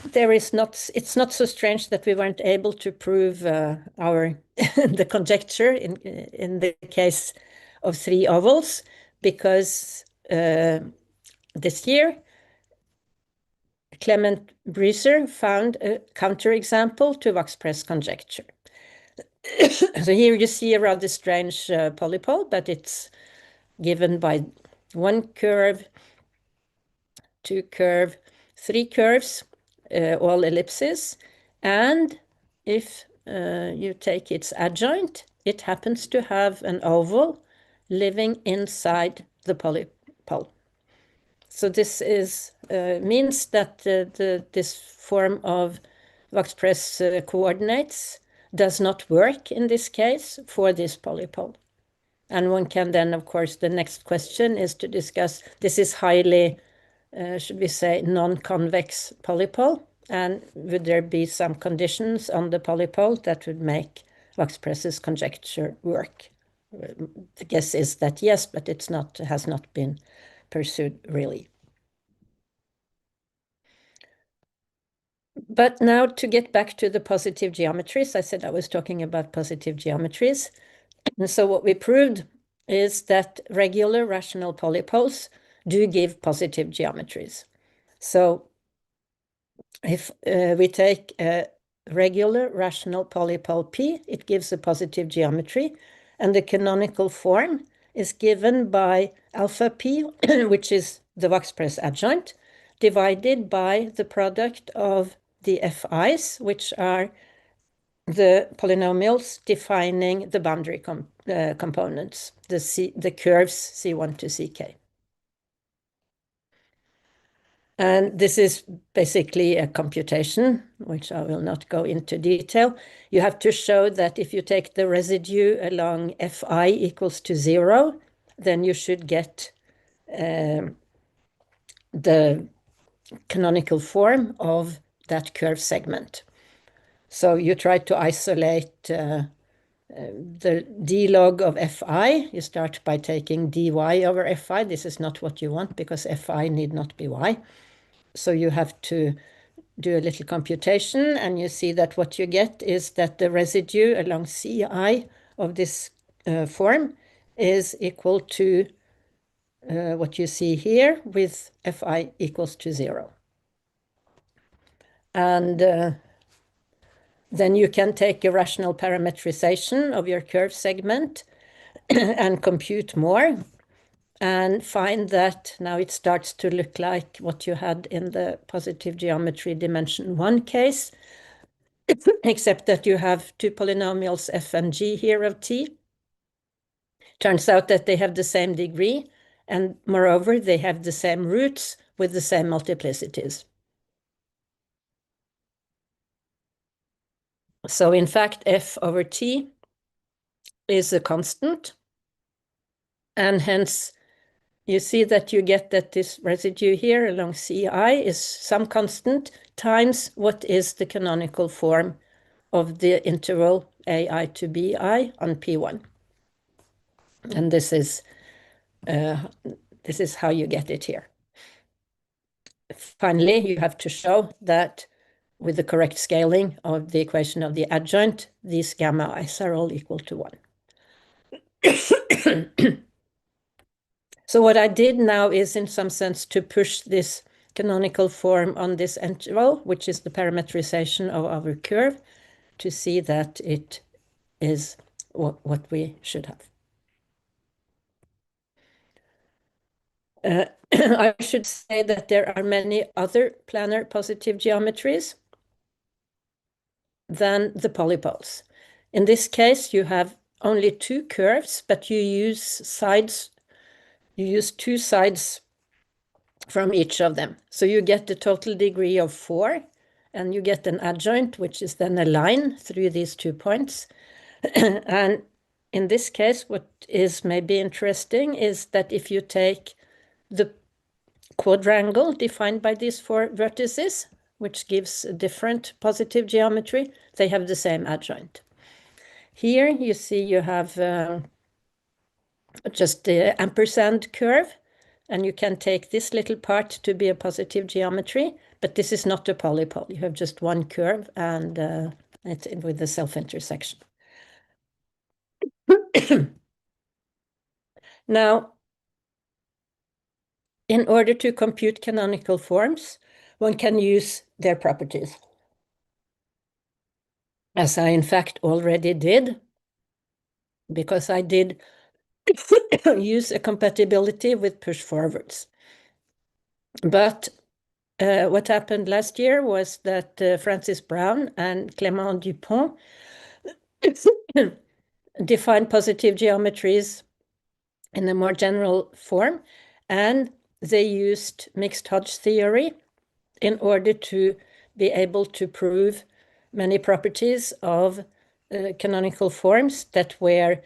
it's not so strange that we weren't able to prove the conjecture in the case of 3 ovals, because this year Clement Brieser found a counterexample to Wax-Press conjecture. So here you see a rather strange polypole, but it's given by 1 curve, 2 curve, 3 curves, all ellipses, and if you take its adjoint, it happens to have an oval living inside the polypole. So this means that this form of Wax-Press coordinates does not work in this case for this polypole. And one can then, of course, the next question is to discuss, this is highly should we say, non-convex polypole, and would there be some conditions on the polypole that would make Wax-Press's conjecture work? The guess is that yes, but has not been pursued really. But now to get back to the positive geometries, I said I was talking about positive geometries. And so what we proved is that regular rational polypoles do give positive geometries. So if we take a regular rational polypole P, it gives a positive geometry, and the canonical form is given by alpha P, which is the Wax-Press adjoint, divided by the product of the Fi's, which are the polynomials defining the boundary components, the curves C1 to CK. And this is basically a computation, which I will not go into detail. You have to show that if you take the residue along Fi equals to 0, then you should get the canonical form of that curve segment. So you try to isolate the d log of Fi. You start by taking dy over Fi. This is not what you want because Fi need not be y. So you have to do a little computation, and you see that what you get is that the residue along Ci of this form is equal to what you see here with Fi equals to 0. And then you can take a rational parametrization of your curve segment and compute more and find that now it starts to look like what you had in the positive geometry dimension 1 case, except that you have two polynomials f and g here of t. Turns out that they have the same degree, and moreover, they have the same roots with the same multiplicities. So in fact, f over t is a constant, and hence you see that you get that this residue here along Ci is some constant times what is the canonical form of the interval ai to bi on P1. And this is how you get it here. Finally, you have to show that with the correct scaling of the equation of the adjoint, these gamma i's are all equal to 1. So what I did now is, in some sense, to push this canonical form on this interval, which is the parametrization of our curve, to see that it is what we should have. I should say that there are many other planar positive geometries than the polypoles. In this case, you have only two curves, but you use two sides from each of them. So you get the total degree of 4, and you get an adjoint, which is then a line through these 2 points. And in this case, what is maybe interesting is that if you take the quadrangle defined by these 4 vertices, which gives a different positive geometry, they have the same adjoint. Here you see you have just the ampersand curve, and you can take this little part to be a positive geometry, but this is not a polypole. You have just one curve, and it's with the self-intersection. Now, in order to compute canonical forms, one can use their properties, as I in fact already did, because I did use a compatibility with push forwards. But what happened last year was that Francis Brown and Clément Dupont defined positive geometries in a more general form, and they used mixed Hodge theory in order to be able to prove many properties of canonical forms that were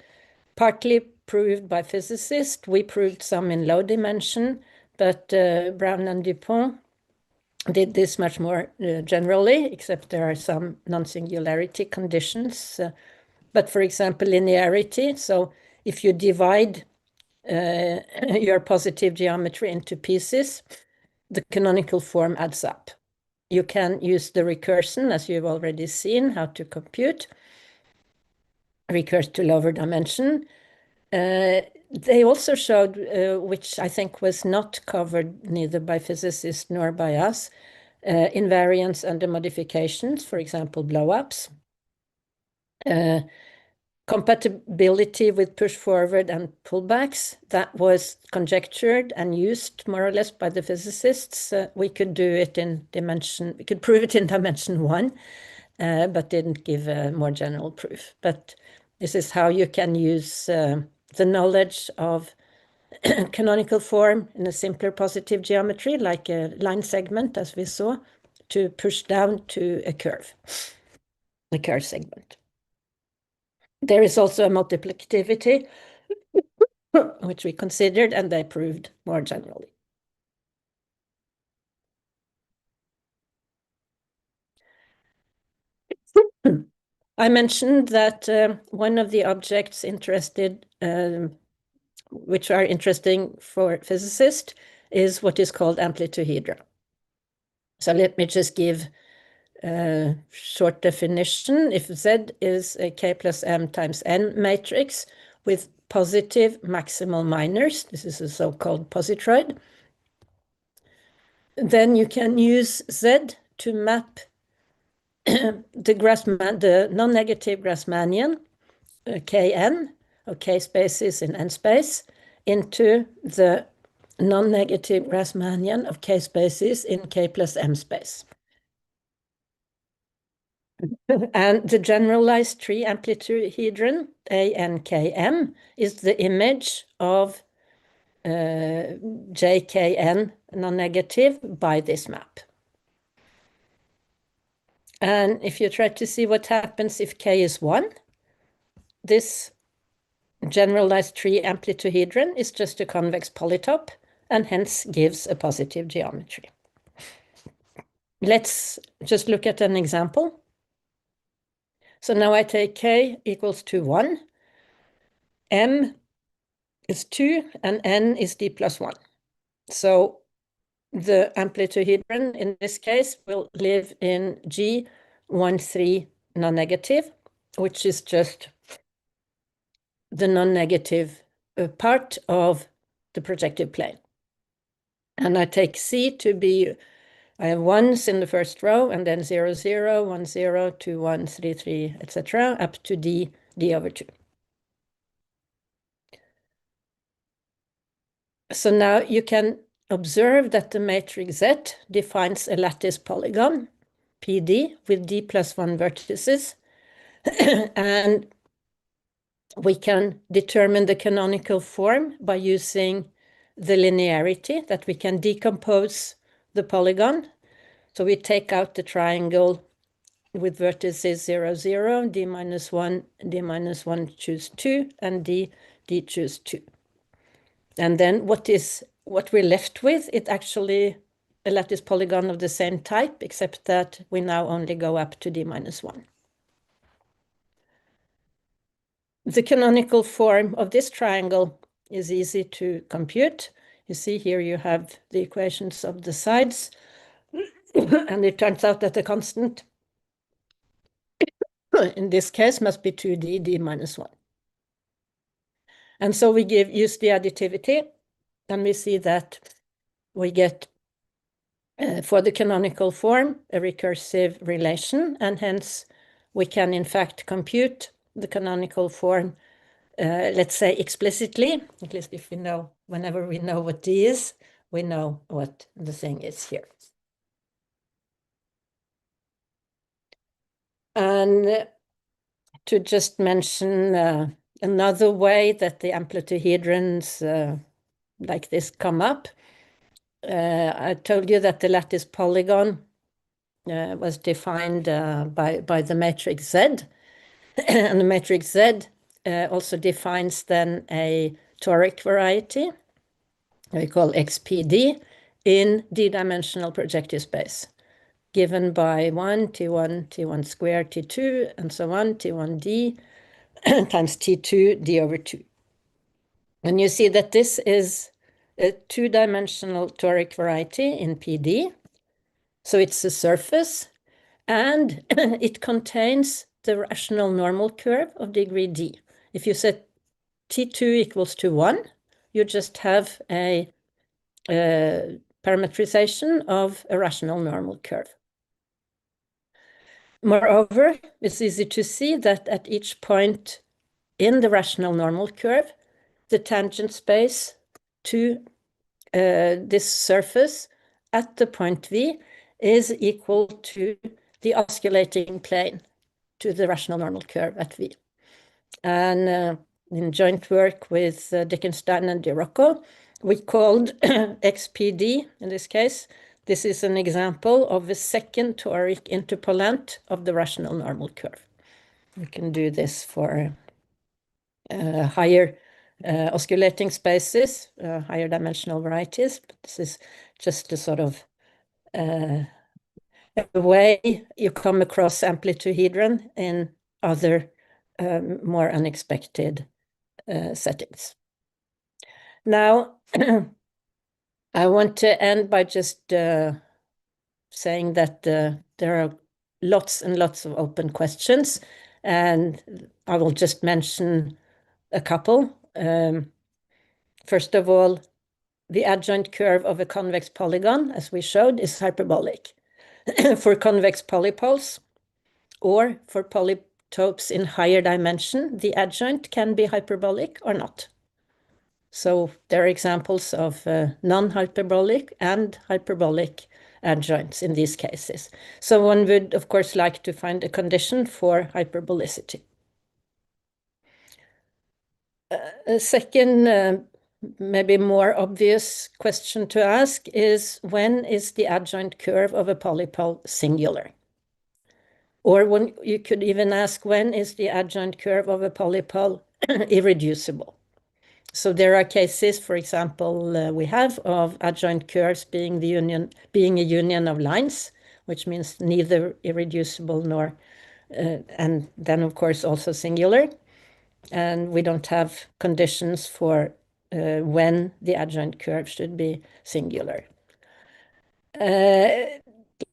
partly proved by physicists. We proved some in low dimension, but Brown and Dupont did this much more generally, except there are some non-singularity conditions. But for example, linearity. So if you divide your positive geometry into pieces, the canonical form adds up. You can use the recursion, as you've already seen, how to compute, recurse to lower dimension. They also showed, which I think was not covered neither by physicists nor by us, invariance under modifications, for example, blowups. Compatibility with push forward and pullbacks, that was conjectured and used more or less by the physicists. We could do it in dimension, we could prove it in dimension 1, but didn't give a more general proof. But this is how you can use the knowledge of canonical form in a simpler positive geometry, like a line segment, as we saw, to push down to a curve segment. There is also a multiplicativity, which we considered, and they proved more generally. I mentioned that one of the objects interested, which are interesting for physicists, is what is called amplituhedra. So let me just give a short definition. If Z is a K plus M times N matrix with positive maximal minors, this is a so-called positroid, then you can use Z to map the non-negative Grassmannian Kn, or K spaces in N space, into the non-negative Grassmannian of K spaces in K plus M space. And the generalized tree amplituhedron, ANKM, is the image of JKN non-negative by this map. And if you try to see what happens if K is 1, this generalized tree amplituhedron is just a convex polytope and hence gives a positive geometry. Let's just look at an example. So now I take K equals to 1, M is 2, and N is D plus 1. So the amplituhedron in this case will live in G13 non-negative, which is just the non-negative part of the projective plane. And I take C to be, I have ones in the first row, and then 0, 0, 1, 0, 2, 1, 3, 3, etc., up to D, D over 2. So now you can observe that the matrix Z defines a lattice polygon, PD, with D plus 1 vertices, and we can determine the canonical form by using the linearity, that we can decompose the polygon. So we take out the triangle with vertices 0, 0, D minus 1, D minus 1 choose 2, and D choose 2. And then what we're left with, it's actually a lattice polygon of the same type, except that we now only go up to D minus 1. The canonical form of this triangle is easy to compute. You see here you have the equations of the sides, and it turns out that the constant in this case must be 2D, D minus 1. And so we use the additivity, and we see that we get, for the canonical form, a recursive relation, and hence we can in fact compute the canonical form, let's say explicitly, at least if we know, whenever we know what D is, we know what the thing is here. And to just mention another way that the amplituhedrons like this come up, I told you that the lattice polygon was defined by the matrix Z, and the matrix Z also defines then a toric variety, we call XPD, in D-dimensional projective space, given by 1, T1, T1 squared, T2, and so on, T1D times T2, D over 2. And you see that this is a two-dimensional toric variety in PD. So it's a surface, and it contains the rational normal curve of degree D. If you set T2 equals to 1, you just have a parametrization of a rational normal curve. Moreover, it's easy to see that at each point in the rational normal curve, the tangent space to this surface at the point V is equal to the osculating plane to the rational normal curve at V. And in joint work with Dickenstein and Di Rocco. We called XPD in this case. This is an example of a second toric interpolant of the rational normal curve. We can do this for higher osculating spaces, higher dimensional varieties, but this is just a sort of a way you come across amplituhedron in other more unexpected settings. Now, I want to end by just saying that there are lots and lots of open questions, and I will just mention a couple. First of all, the adjoint curve of a convex polygon, as we showed, is hyperbolic. For convex polypoles or for polytopes in higher dimension, the adjoint can be hyperbolic or not. So there are examples of non-hyperbolic and hyperbolic adjoints in these cases. So one would, of course, like to find a condition for hyperbolicity. A second, maybe more obvious question to ask is, when is the adjoint curve of a polypole singular? Or when you could even ask, when is the adjoint curve of a polypole irreducible? So there are cases, for example, we have of adjoint curves being a union of lines, which means neither irreducible nor, and then of course also singular. And we don't have conditions for when the adjoint curve should be singular. A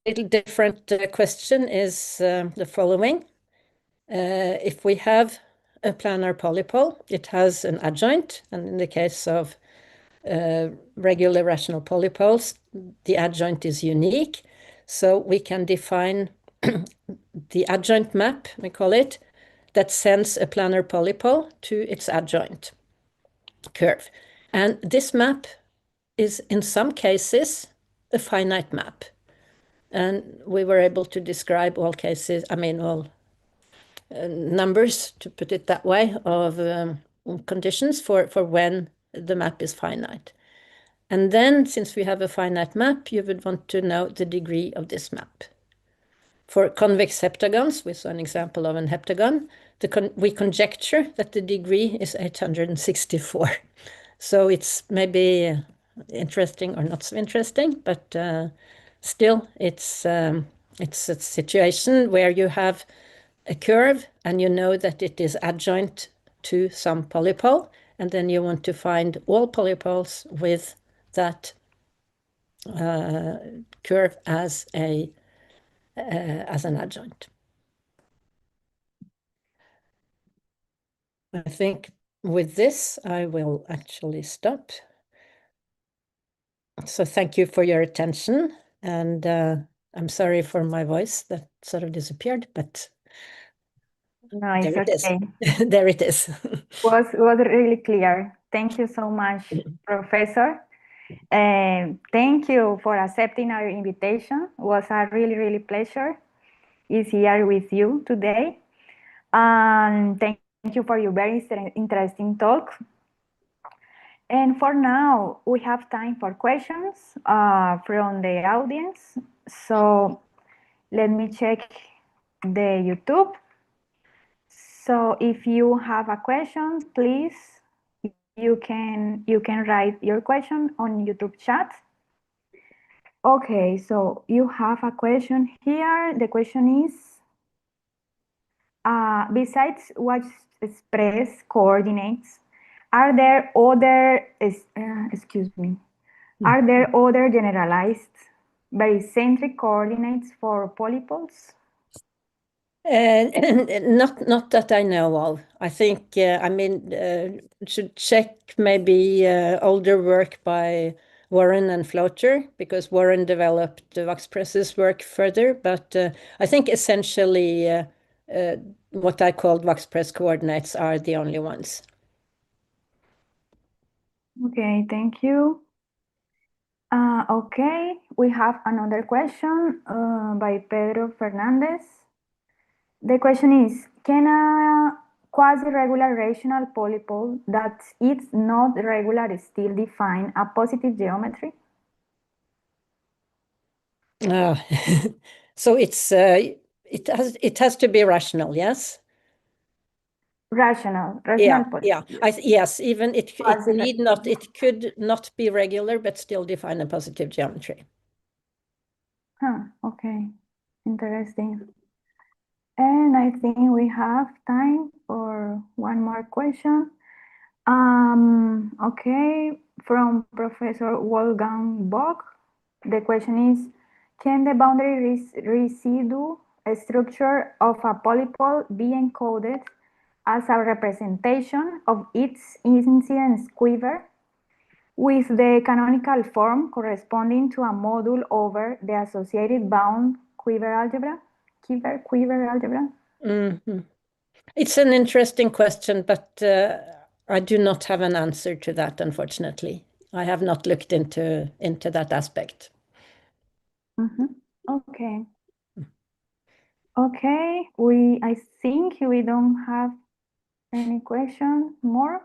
little different question is the following. If we have a planar polypole, it has an adjoint, and in the case of regular rational polypoles, the adjoint is unique. So we can define the adjoint map, we call it, that sends a planar polypole to its adjoint curve. And this map is, in some cases, a finite map. And we were able to describe all cases, all numbers, to put it that way, of conditions for when the map is finite. And then, since we have a finite map, you would want to know the degree of this map. For convex heptagons, we saw an example of an heptagon, we conjecture that the degree is 864. So it's maybe interesting or not so interesting, but still it's a situation where you have a curve and you know that it is adjoint to some polypole, and then you want to find all polypoles with that curve as an adjoint. I think with this, I will actually stop. So thank you for your attention, and I'm sorry for my voice that sort of disappeared, but No, it's there it is. okay. There it is. Was really clear. Thank you so much, Professor. Thank you for accepting our invitation. It was a really pleasure is here with you today. And thank you for your very interesting talk. And for now, we have time for questions from the audience. So let me check the YouTube. So if you have a question, please, you can write your question on YouTube chat. Okay, so you have a question here. The question is, besides what express coordinates, are there other, are there other generalized barycentric coordinates for polypoles? Not that I know of. I think, should check maybe older work by Warren and Floater, because Warren developed the Vox-Press's work further. But I think essentially what I called Vox-Press coordinates are the only ones. Okay, thank you. Okay, we have another question by Pedro Fernandez. The question is, can a quasi-regular rational polypole that it's not regular still define a positive geometry? So it has to be rational, yes? Rational Yeah, polypole. yeah. Yes, even it could not be regular, but still define a positive geometry. Okay, interesting. And I think we have time for one more question. Okay, from Professor Wolfgang Bock, the question is, can the boundary residue structure of a polypole be encoded as a representation of its incidence quiver with the canonical form corresponding to a module over the associated bound quiver algebra? Quiver algebra? Mm-hmm. It's an interesting question, but I do not have an answer to that, unfortunately. I have not looked into that aspect. Okay. Okay, I think we don't have any question more.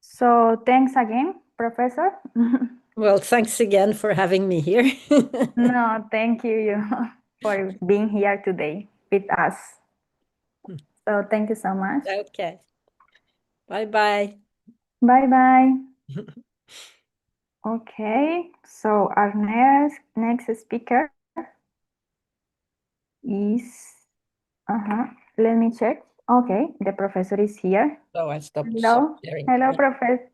So thanks again, Professor. Well, thanks again for having me here. No, thank you for being here today with us. So thank you so much. Okay. Bye-bye. Bye-bye. Okay, so our next speaker is, let me check. Okay, the professor is here. So I stopped Hello, sharing. hello, Professor.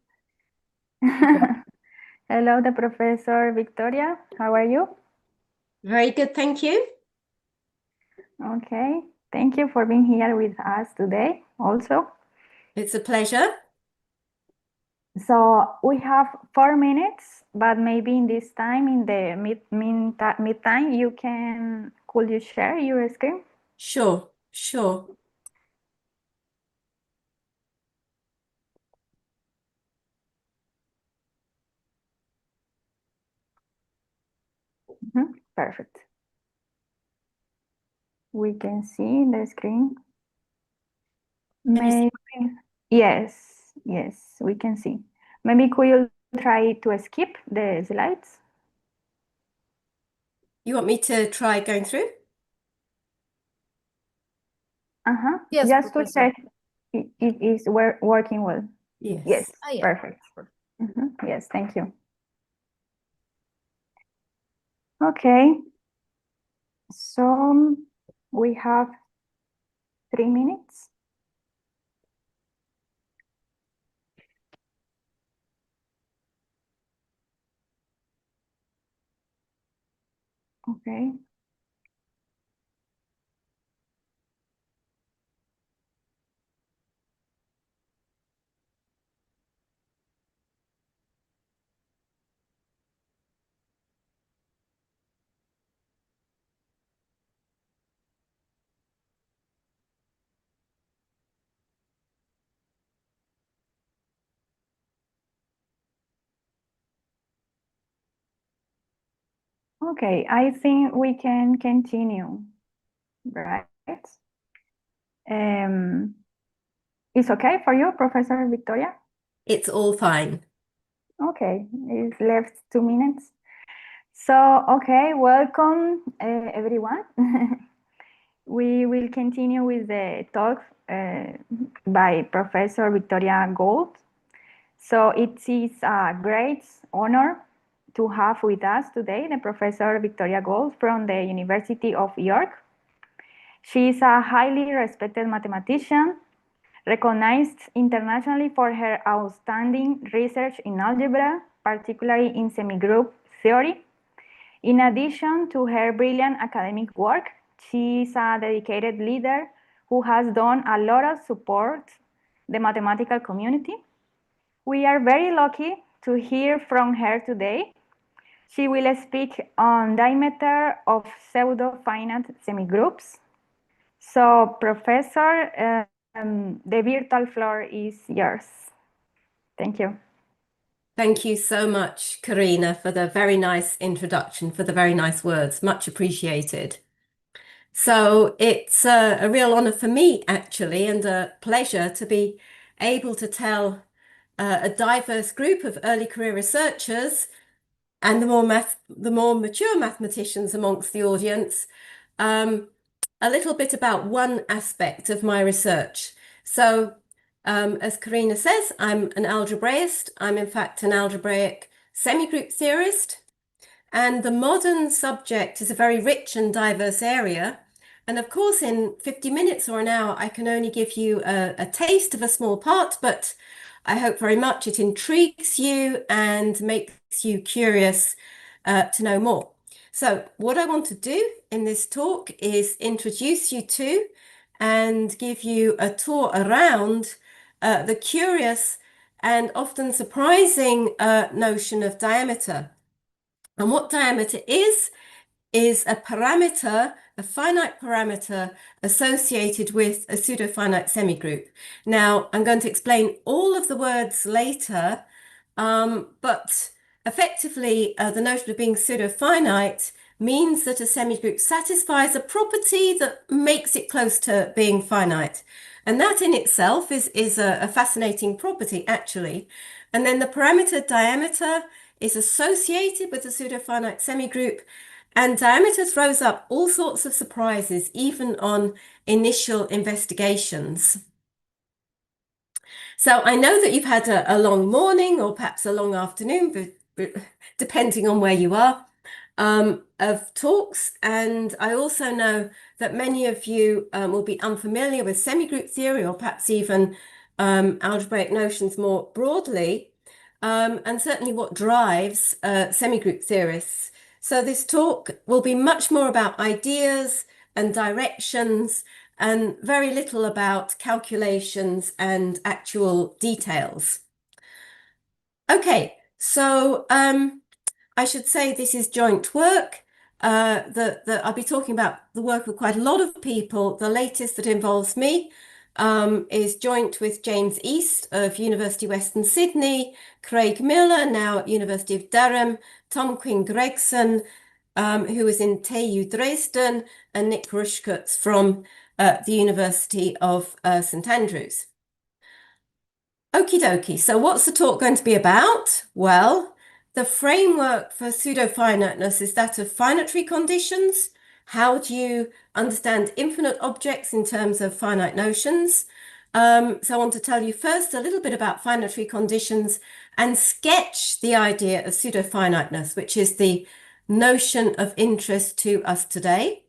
Hello, the Professor Victoria. How are you? Very good, thank you. Okay, thank you for being here with us today also. It's a pleasure. So we have 4 minutes, but maybe in this time, in the mid time, could you share your screen? Sure. Perfect. We can see the screen. Maybe, yes, we can see. Maybe could you try to skip the slides? You want me to try going through? Yes, Just Professor. to check it is working well. Yes, Yeah. perfect. Yes, thank you. Okay, so we have 3 minutes. Okay. Okay, I think we can continue, right? It's okay for you, Professor Victoria? It's all fine. Okay, it's left 2 minutes. So, okay, welcome everyone. We will continue with the talk by Professor Victoria Gold. So it is a great honor to have with us today the Professor Victoria Gold from the University of York. She is a highly respected mathematician, recognized internationally for her outstanding research in algebra, particularly in semigroup theory. In addition to her brilliant academic work, she is a dedicated leader who has done a lot of support the mathematical community. We are very lucky to hear from her today. She will speak on diameter of pseudo-finite semigroups. So, Professor, the virtual floor is yours. Thank you. Thank you so much, Karina, for the very nice introduction, for the very nice words. Much appreciated. So it's a real honor for me, actually, and a pleasure to be able to tell a diverse group of early career researchers and the more mature mathematicians amongst the audience a little bit about one aspect of my research. So as Karina says, I'm an algebraist. I'm in fact an algebraic semigroup theorist. And the modern subject is a very rich and diverse area. And of course, in 50 minutes or an hour, I can only give you a taste of a small part, but I hope very much it intrigues you and makes you curious to know more. So what I want to do in this talk is introduce you to and give you a tour around the curious and often surprising notion of diameter. And what diameter is a parameter, a finite parameter associated with a pseudo-finite semigroup. Now, I'm going to explain all of the words later, but effectively, the notion of being pseudo-finite means that a semigroup satisfies a property that makes it close to being finite. And that in itself is a fascinating property, actually. And then the parameter diameter is associated with the pseudo-finite semigroup, and diameter throws up all sorts of surprises, even on initial investigations. So I know that you've had a long morning or perhaps a long afternoon, depending on where you are, of talks. And I also know that many of you will be unfamiliar with semigroup theory or perhaps even algebraic notions more broadly, and certainly what drives semigroup theorists. So this talk will be much more about ideas and directions and very little about calculations and actual details. Okay, so I should say this is joint work. I'll be talking about the work of quite a lot of people. The latest that involves me is joint with James East of University Western Sydney, Craig Miller, now at University of Durham, Tom Quinn-Gregson, who is in TU Dresden, and Nick Rushkutz from the University of St Andrews. Okie dokie, so what's the talk going to be about? Well, the framework for pseudo-finiteness is that of finitary conditions. How do you understand infinite objects in terms of finite notions? So I want to tell you first a little bit about finitary conditions and sketch the idea of pseudo-finiteness, which is the notion of interest to us today.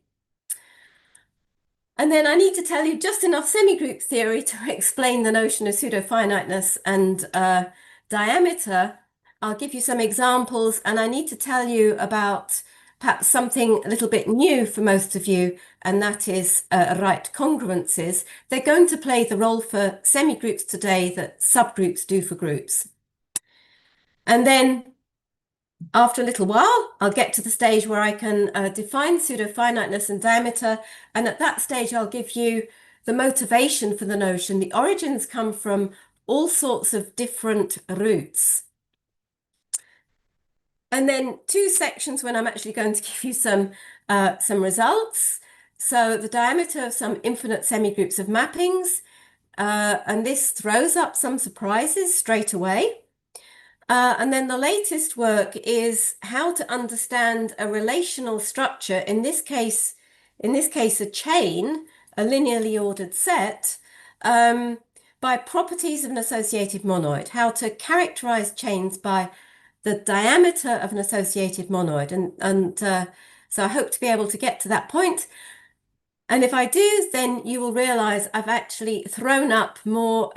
And then I need to tell you just enough semigroup theory to explain the notion of pseudo-finiteness and diameter. I'll give you some examples, and I need to tell you about perhaps something a little bit new for most of you, and that is right congruences. They're going to play the role for semigroups today that subgroups do for groups. And then after a little while, I'll get to the stage where I can define pseudo-finiteness and diameter. And at that stage, I'll give you the motivation for the notion. The origins come from all sorts of different roots. And then 2 sections when I'm actually going to give you some results. So the diameter of some infinite semigroups of mappings. And this throws up some surprises straight away. And then the latest work is how to understand a relational structure, in this case a chain, a linearly ordered set, by properties of an associated monoid, how to characterize chains by the diameter of an associated monoid. So I hope to be able to get to that point. And if I do, then you will realize I've actually thrown up more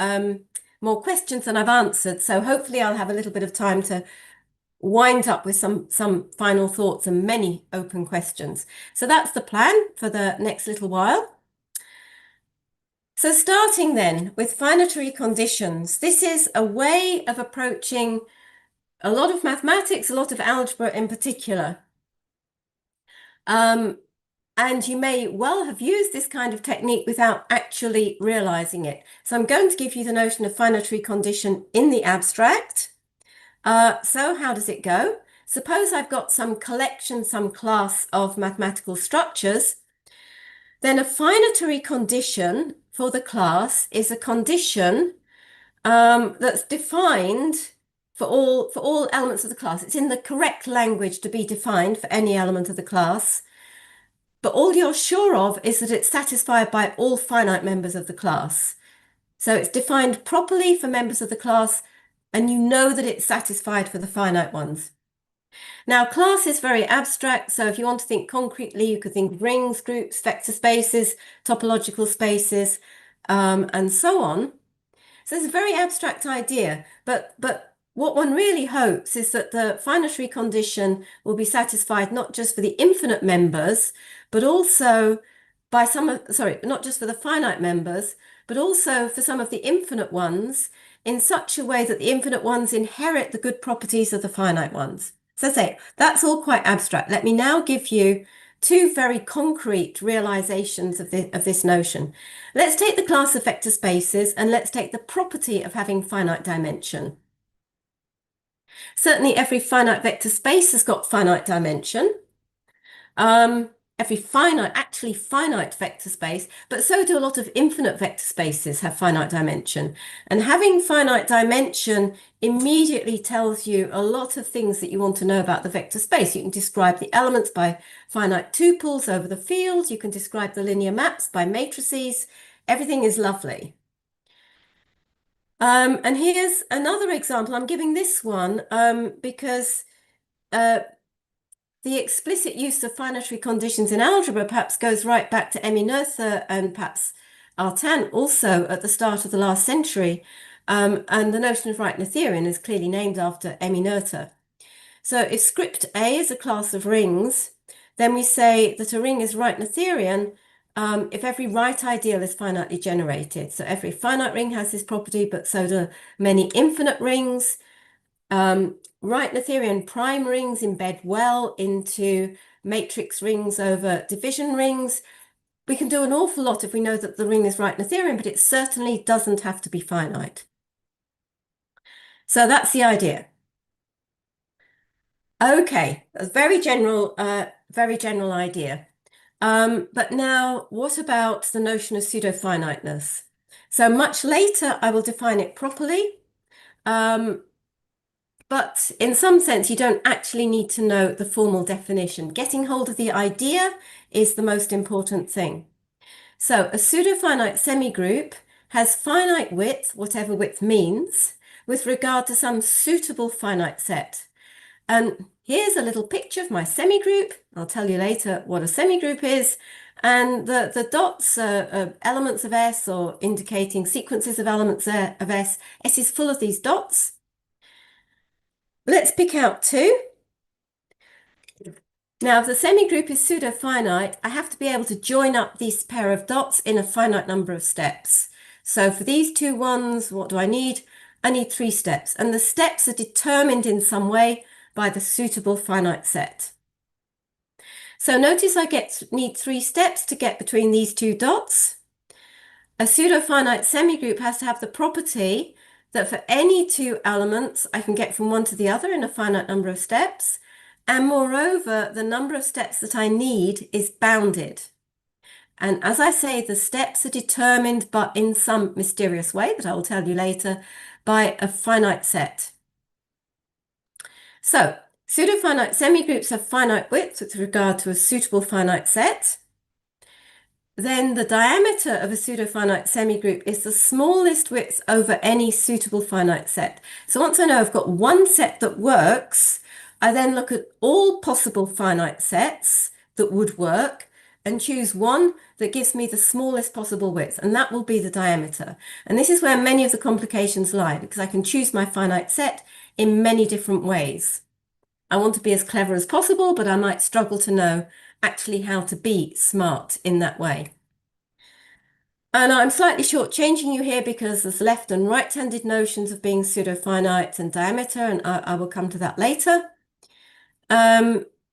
questions than I've answered. So hopefully I'll have a little bit of time to wind up with some final thoughts and many open questions. So that's the plan for the next little while. So starting then with finitary conditions, this is a way of approaching a lot of mathematics, a lot of algebra in particular. And you may well have used this kind of technique without actually realizing it. So I'm going to give you the notion of finitary condition in the abstract. So how does it go? Suppose I've got some collection, some class of mathematical structures. then a finitary condition for the class is a condition that's defined for all elements of the class. It's in the correct language to be defined for any element of the class. But all you're sure of is that it's satisfied by all finite members of the class. So it's defined properly for members of the class, and you know that it's satisfied for the finite ones. Now, class is very abstract, so if you want to think concretely, you could think of rings, groups, vector spaces, topological spaces, and so on. So it's a very abstract idea, but what one really hopes is that the finitary condition will be satisfied not just for the infinite members, but also by not just for the finite members, but also for some of the infinite ones in such a way that the infinite ones inherit the good properties of the finite ones. So say that's all quite abstract. Let me now give you two very concrete realizations of this notion. Let's take the class of vector spaces and let's take the property of having finite dimension. Certainly every finite vector space has got finite dimension. Every actually finite vector space, but so do a lot of infinite vector spaces have finite dimension. And having finite dimension immediately tells you a lot of things that you want to know about the vector space. You can describe the elements by finite tuples over the field. You can describe the linear maps by matrices. Everything is lovely. And here's another example. I'm giving this one because the explicit use of finitary conditions in algebra perhaps goes right back to Emmy Noether and perhaps Artin also at the start of the last century. And the notion of right Noetherian is clearly named after Emmy Noether. So if script A is a class of rings, then we say that a ring is right Noetherian if every right ideal is finitely generated. So every finite ring has this property, but so do many infinite rings. Right Noetherian prime rings embed well into matrix rings over division rings. We can do an awful lot if we know that the ring is right Noetherian, but it certainly doesn't have to be finite. So that's the idea. Okay, a very general idea. But now, what about the notion of pseudo-finiteness? So much later, I will define it properly. But in some sense, you don't actually need to know the formal definition. Getting hold of the idea is the most important thing. So a pseudo-finite semigroup has finite width, whatever width means, with regard to some suitable finite set. And here's a little picture of my semigroup. I'll tell you later what a semigroup is. And the dots are elements of S or indicating sequences of elements of S. S is full of these dots. Let's pick out two. Now, if the semigroup is pseudo-finite, I have to be able to join up this pair of dots in a finite number of steps. So for these two ones, what do I need? I need 3 steps. And the steps are determined in some way by the suitable finite set. So notice I need 3 steps to get between these two dots. A pseudo-finite semigroup has to have the property that for any 2 elements, I can get from one to the other in a finite number of steps. And moreover, the number of steps that I need is bounded. And as I say, the steps are determined, but in some mysterious way that I will tell you later, by a finite set. So pseudo-finite semigroups have finite width with regard to a suitable finite set. Then the diameter of a pseudo-finite semigroup is the smallest width over any suitable finite set. So once I know I've got one set that works, I then look at all possible finite sets that would work and choose one that gives me the smallest possible width, and that will be the diameter. And this is where many of the complications lie, because I can choose my finite set in many different ways. I want to be as clever as possible, but I might struggle to know actually how to be smart in that way. And I'm slightly shortchanging you here because there's left and right-handed notions of being pseudo-finite and diameter, and I will come to that later.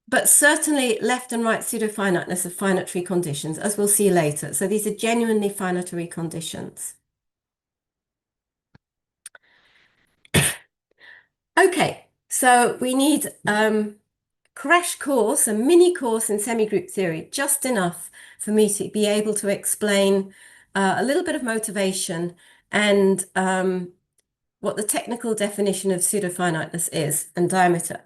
But certainly left and right pseudo-finiteness are finitary conditions, as we'll see later. So these are genuinely finitary conditions. Okay, so we need crash course, a mini course in semigroup theory, just enough for me to be able to explain a little bit of motivation and what the technical definition of pseudo-finiteness is and diameter.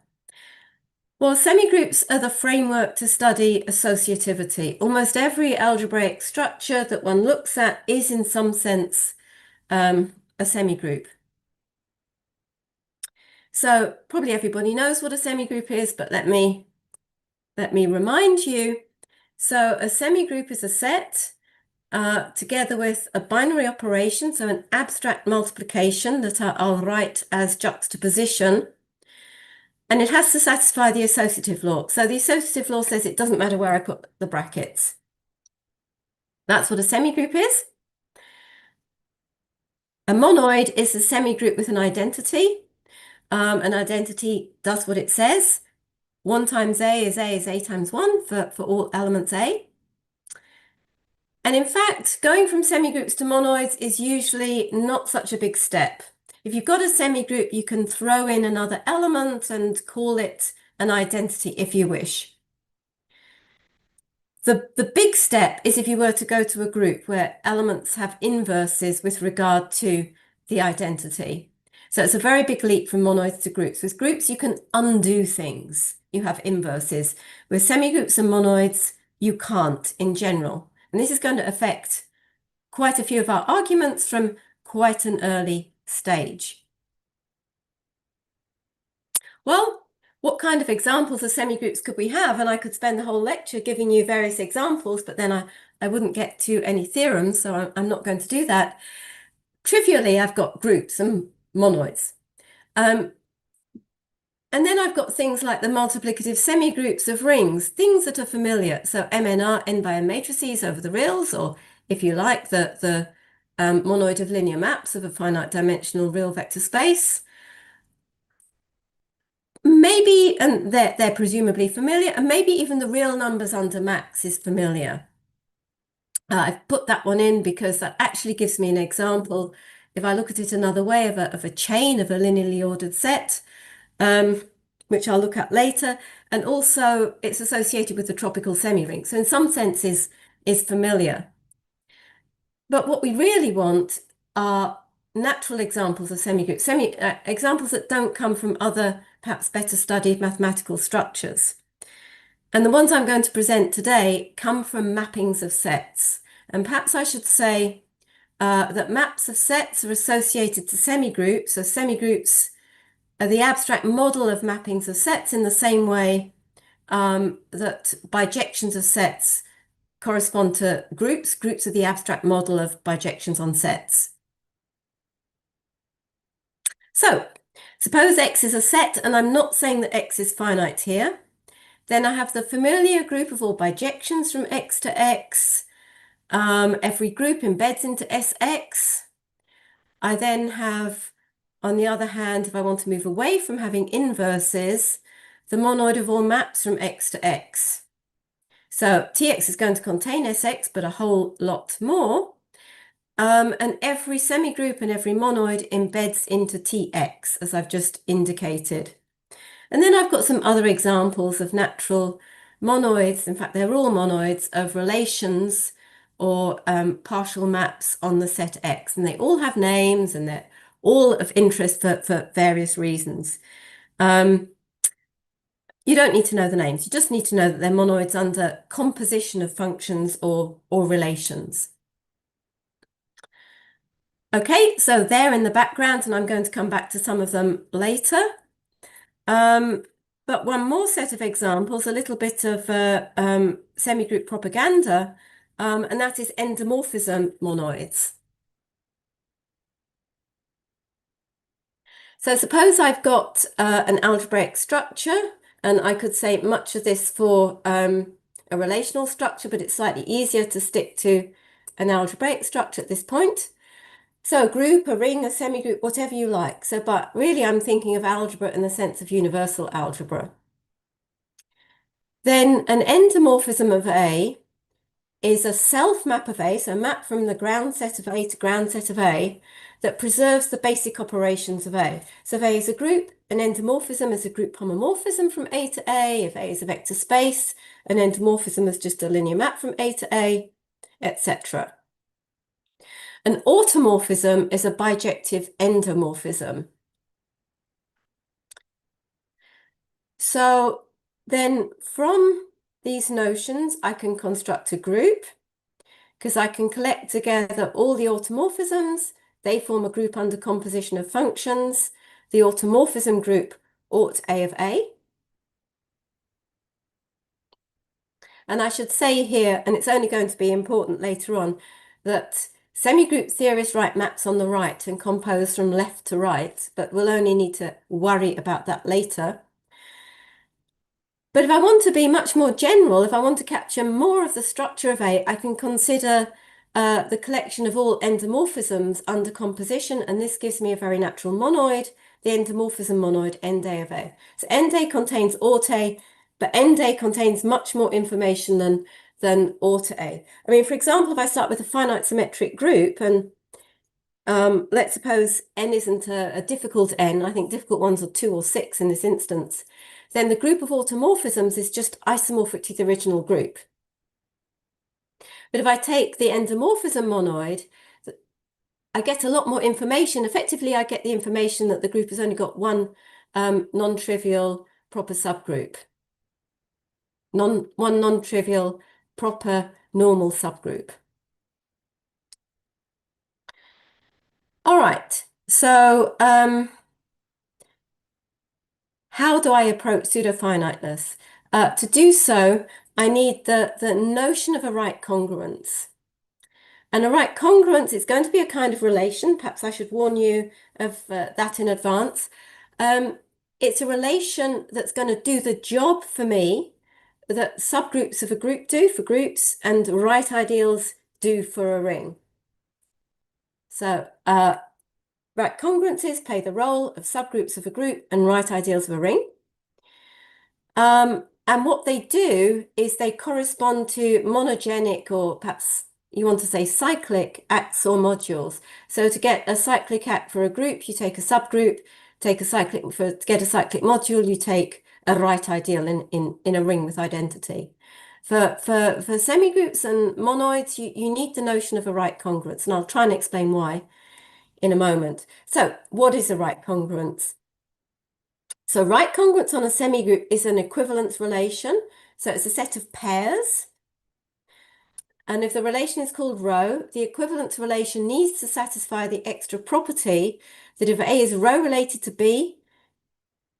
Well, semigroups are the framework to study associativity. Almost every algebraic structure that one looks at is in some sense a semigroup. So probably everybody knows what a semigroup is, but let me remind you. So a semigroup is a set together with a binary operation, so an abstract multiplication that I'll write as juxtaposition. And it has to satisfy the associative law. So the associative law says it doesn't matter where I put the brackets. That's what a semigroup is. A monoid is a semigroup with an identity. An identity does what it says. 1 times A is A times 1 for all elements A. And in fact, going from semigroups to monoids is usually not such a big step. If you've got a semigroup, you can throw in another element and call it an identity if you wish. The big step is if you were to go to a group where elements have inverses with regard to the identity. So it's a very big leap from monoids to groups. With groups, you can undo things. You have inverses. With semigroups and monoids, you can't in general. And this is going to affect quite a few of our arguments from quite an early stage. Well, what kind of examples of semigroups could we have? And I could spend the whole lecture giving you various examples, but then I wouldn't get to any theorems, so I'm not going to do that. Trivially, I've got groups and monoids. And then I've got things like the multiplicative semigroups of rings, things that are familiar. So MNR, n by n matrices over the reals, or if you like, the monoid of linear maps of a finite dimensional real vector space. Maybe, and they're presumably familiar, and maybe even the real numbers under max is familiar. I've put that one in because that actually gives me an example. If I look at it another way of a chain of a linearly ordered set, which I'll look at later, and also it's associated with the tropical semi-ring. So in some sense is familiar. But what we really want are natural examples of semigroups, examples that don't come from other, perhaps better studied mathematical structures. And the ones I'm going to present today come from mappings of sets. And perhaps I should say that maps of sets are associated to semigroups. So semigroups are the abstract model of mappings of sets in the same way that bijections of sets correspond to groups. Groups are the abstract model of bijections on sets. So suppose X is a set, and I'm not saying that X is finite here. Then I have the familiar group of all bijections from X to X. Every group embeds into Sx. I then have, on the other hand, if I want to move away from having inverses, the monoid of all maps from X to X. So Tx is going to contain Sx, but a whole lot more. And every semigroup and every monoid embeds into Tx, as I've just indicated. And then I've got some other examples of natural monoids. In fact, they're all monoids of relations or partial maps on the set X. And they all have names and they're all of interest for various reasons. You don't need to know the names. You just need to know that they're monoids under composition of functions or relations. Okay, so they're in the background, and I'm going to come back to some of them later. But one more set of examples, a little bit of semigroup propaganda, and that is endomorphism monoids. So suppose I've got an algebraic structure, and I could say much of this for a relational structure, but it's slightly easier to stick to an algebraic structure at this point. So a group, a ring, a semigroup, whatever you like. So, but really I'm thinking of algebra in the sense of universal algebra. Then an endomorphism of A is a self map of A, so a map from the ground set of A to ground set of A, that preserves the basic operations of A. So if A is a group, an endomorphism is a group homomorphism from A to A. If A is a vector space, an endomorphism is just a linear map from A to A, etc. An automorphism is a bijective endomorphism. So then from these notions, I can construct a group because I can collect together all the automorphisms. They form a group under composition of functions. The automorphism group aut A of A. And I should say here, and it's only going to be important later on, that semigroup theorists write maps on the right and compose from left to right, but we'll only need to worry about that later. But if I want to be much more general, if I want to capture more of the structure of A, I can consider the collection of all endomorphisms under composition, and this gives me a very natural monoid, the endomorphism monoid end A of A. So end A contains aut A, but end A contains much more information than aut A. I mean, for example, if I start with a finite symmetric group, and let's suppose n isn't a difficult n, I think difficult ones are 2 or 6 in this instance, then the group of automorphisms is just isomorphic to the original group. But if I take the endomorphism monoid, I get a lot more information. Effectively, I get the information that the group has only got one non-trivial proper subgroup, one non-trivial proper normal subgroup. All right, so how do I approach pseudo-finiteness? To do so, I need the notion of a right congruence. And a right congruence is going to be a kind of relation. Perhaps I should warn you of that in advance. It's a relation that's going to do the job for me that subgroups of a group do for groups and right ideals do for a ring. So right congruences play the role of subgroups of a group and right ideals of a ring. And what they do is they correspond to monogenic, or perhaps you want to say cyclic acts or modules. So to get a cyclic act for a group, you take a subgroup. To get a cyclic module, you take a right ideal in a ring with identity. For semigroups and monoids, you need the notion of a right congruence, and I'll try and explain why in a moment. So what is a right congruence? So right congruence on a semigroup is an equivalence relation. So it's a set of pairs. And if the relation is called rho, the equivalence relation needs to satisfy the extra property that if A is rho related to B,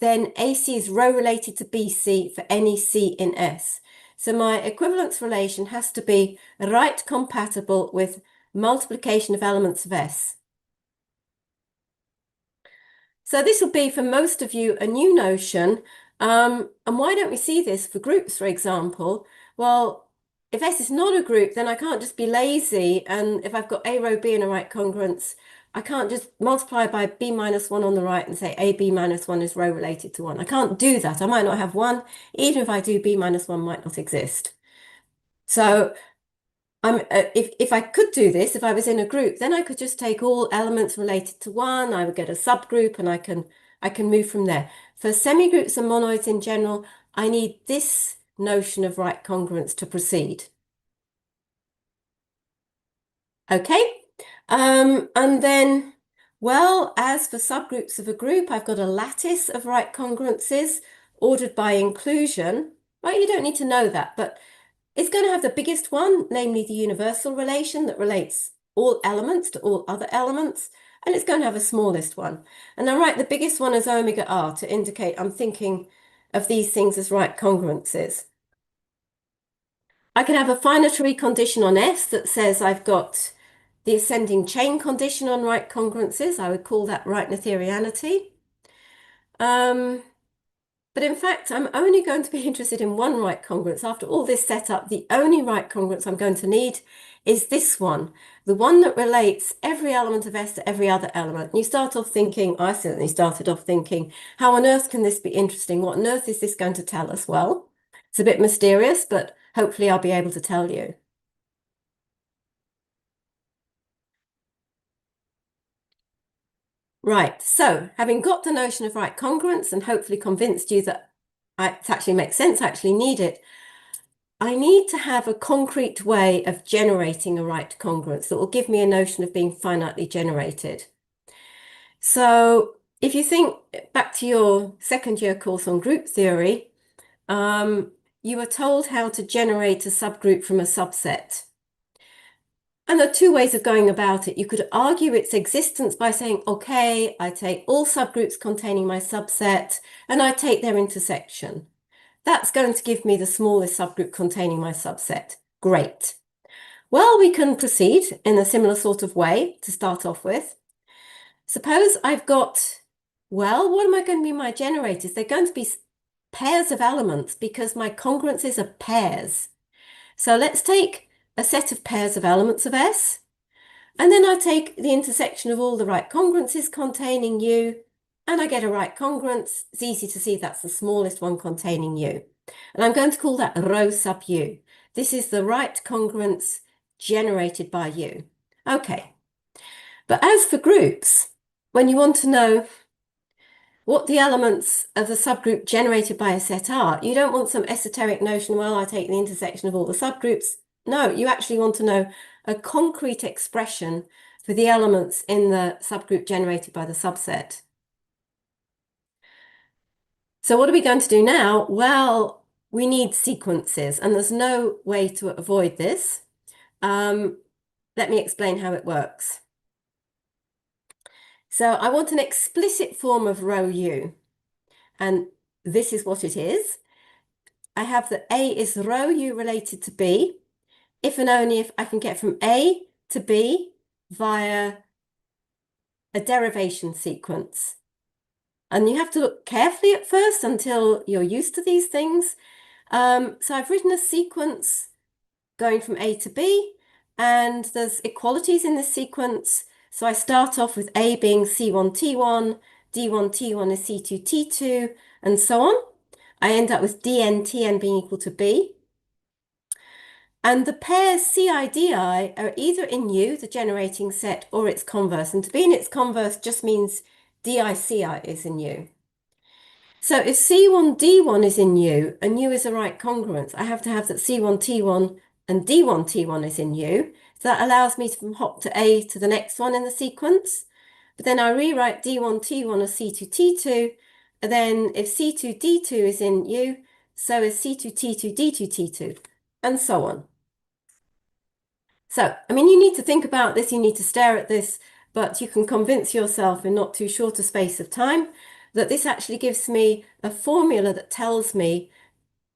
then AC is rho related to BC for any C in S. So my equivalence relation has to be right compatible with multiplication of elements of S. So this will be for most of you a new notion. And why don't we see this for groups, for example? Well, if S is not a group, then I can't just be lazy. And if I've got A rho B in a right congruence, I can't just multiply by B minus 1 on the right and say AB minus 1 is rho related to 1. I can't do that. I might not have 1. Even if I do, B minus 1 might not exist. So if I could do this, if I was in a group, then I could just take all elements related to 1. I would get a subgroup, and I can move from there. For semigroups and monoids in general, I need this notion of right congruence to proceed. Okay, and then, well, as for subgroups of a group, I've got a lattice of right congruences ordered by inclusion. Right, you don't need to know that, but it's going to have the biggest one, namely the universal relation that relates all elements to all other elements, and it's going to have a smallest one. And I write the biggest one as omega r to indicate I'm thinking of these things as right congruences. I can have a finitary condition on S that says I've got the ascending chain condition on right congruences. I would call that right Noetherianity. But in fact, I'm only going to be interested in one right congruence. After all this setup, the only right congruence I'm going to need is this one, the one that relates every element of S to every other element. And you start off thinking, I certainly started off thinking, how on earth can this be interesting? What on earth is this going to tell us? Well, it's a bit mysterious, but hopefully I'll be able to tell you. Right, so having got the notion of right congruence and hopefully convinced you that it actually makes sense, I actually need it, I need to have a concrete way of generating a right congruence that will give me a notion of being finitely generated. So if you think back to your second year course on group theory, you were told how to generate a subgroup from a subset. And there are two ways of going about it. You could argue its existence by saying, okay, I take all subgroups containing my subset and I take their intersection. That's going to give me the smallest subgroup containing my subset. Great. Well, we can proceed in a similar sort of way to start off with. Suppose I've got, well, what am I going to be my generators? They're going to be pairs of elements because my congruences are pairs. So let's take a set of pairs of elements of S, and then I take the intersection of all the right congruences containing U, and I get a right congruence. It's easy to see that's the smallest one containing U. And I'm going to call that rho sub U. This is the right congruence generated by U. Okay. But as for groups, when you want to know what the elements of the subgroup generated by a set are, you don't want some esoteric notion, well, I take the intersection of all the subgroups. No, you actually want to know a concrete expression for the elements in the subgroup generated by the subset. So what are we going to do now? Well, we need sequences, and there's no way to avoid this. Let me explain how it works. So I want an explicit form of rho U, and this is what it is. I have that A is rho U related to B, if and only if I can get from A to B via a derivation sequence. And you have to look carefully at first until you're used to these things. So I've written a sequence going from A to B, and there's equalities in this sequence. So I start off with A being C1T1, D1T1 is C2T2, and so on. I end up with DNTN being equal to B. And the pairs CIDI are either in U, the generating set, or its converse. And to be in its converse just means DICI is in U. So if C1D1 is in U and U is a right congruence, I have to have that C1T1 and D1T1 is in U. So that allows me to hop to A to the next one in the sequence. But then I rewrite D1T1 as C2T2. And then if C2D2 is in U, so is C2T2 D2T2, and so on. So, I mean, you need to think about this, you need to stare at this, but you can convince yourself in not too short a space of time that this actually gives me a formula that tells me,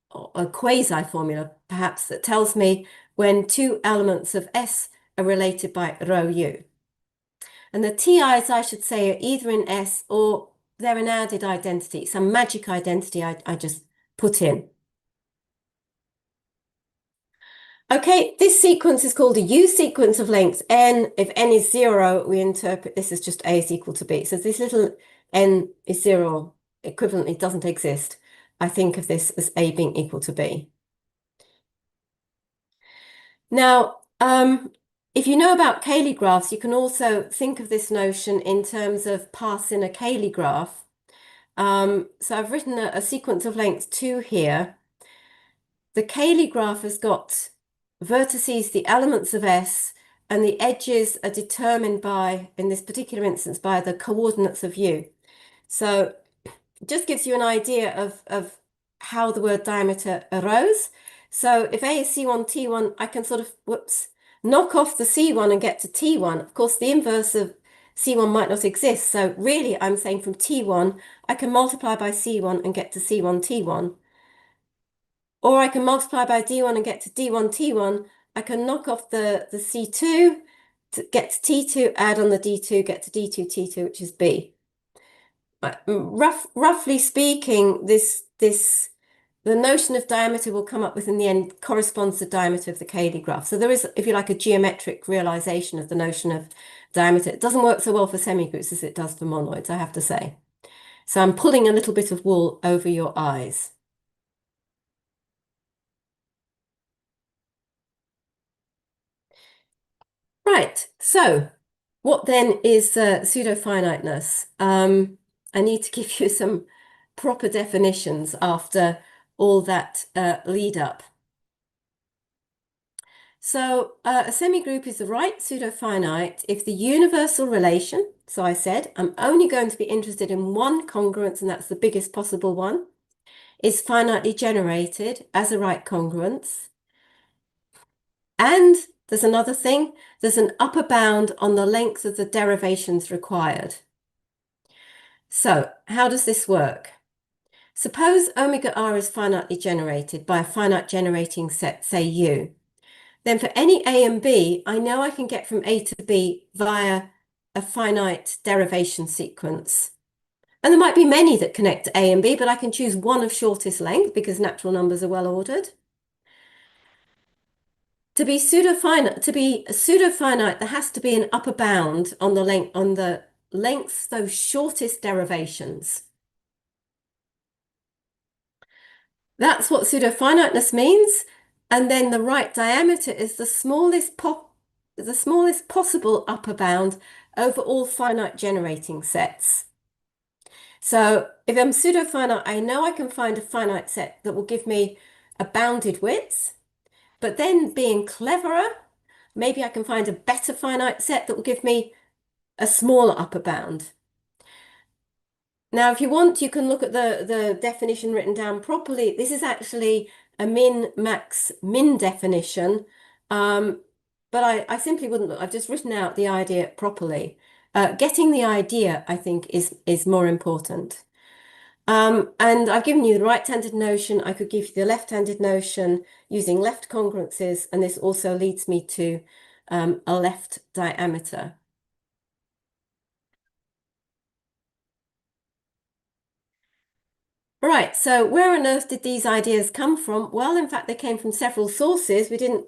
or a quasi-formula perhaps, that tells me when two elements of S are related by rho U. And the TIs, I should say, are either in S or they're an added identity, some magic identity I just put in. Okay, this sequence is called a U sequence of length n. If n is 0, we interpret this as just A is equal to B. So this little n is 0, equivalently doesn't exist. I think of this as A being equal to B. Now, if you know about Cayley graphs, you can also think of this notion in terms of paths in a Cayley graph. So I've written a sequence of length 2 here. The Cayley graph has got vertices, the elements of S, and the edges are determined by, in this particular instance, by the coordinates of U. So it just gives you an idea of how the word diameter arose. So if A is C1, T1, I can sort of, knock off the C1 and get to T1. Of course, the inverse of C1 might not exist. So really, I'm saying from T1, I can multiply by C1 and get to C1, T1. Or I can multiply by D1 and get to D1, T1. I can knock off the C2 to get to T2, add on the D2, get to D2, T2, which is B. Roughly speaking, the notion of diameter will come up with in the end corresponds to the diameter of the Cayley graph. So there is, if you like, a geometric realization of the notion of diameter. It doesn't work so well for semigroups as it does for monoids, I have to say. So I'm pulling a little bit of wool over your eyes. Right, so What then is pseudo-finiteness? I need to give you some proper definitions after all that lead up. So a semigroup is the right pseudo-finite if the universal relation, so I said I'm only going to be interested in one congruence, and that's the biggest possible one, is finitely generated as a right congruence. And there's another thing, there's an upper bound on the length of the derivations required. So how does this work? Suppose omega r is finitely generated by a finite generating set, say U. Then for any A and B, I know I can get from A to B via a finite derivation sequence. And there might be many that connect to A and B, but I can choose one of shortest length because natural numbers are well ordered. To be pseudo-finite, there has to be an upper bound on the length, those shortest derivations. That's what pseudo-finiteness means. And then the right diameter is the smallest possible upper bound over all finite generating sets. So if I'm pseudo-finite, I know I can find a finite set that will give me a bounded width, but then being cleverer, maybe I can find a better finite set that will give me a smaller upper bound. Now, if you want, you can look at the definition written down properly. This is actually a min, max, min definition, but I simply wouldn't look. I've just written out the idea properly. Getting the idea, I think, is more important. And I've given you the right-handed notion. I could give you the left-handed notion using left congruences, and this also leads me to a left diameter. Right, so where on earth did these ideas come from? Well, in fact, they came from several sources. We didn't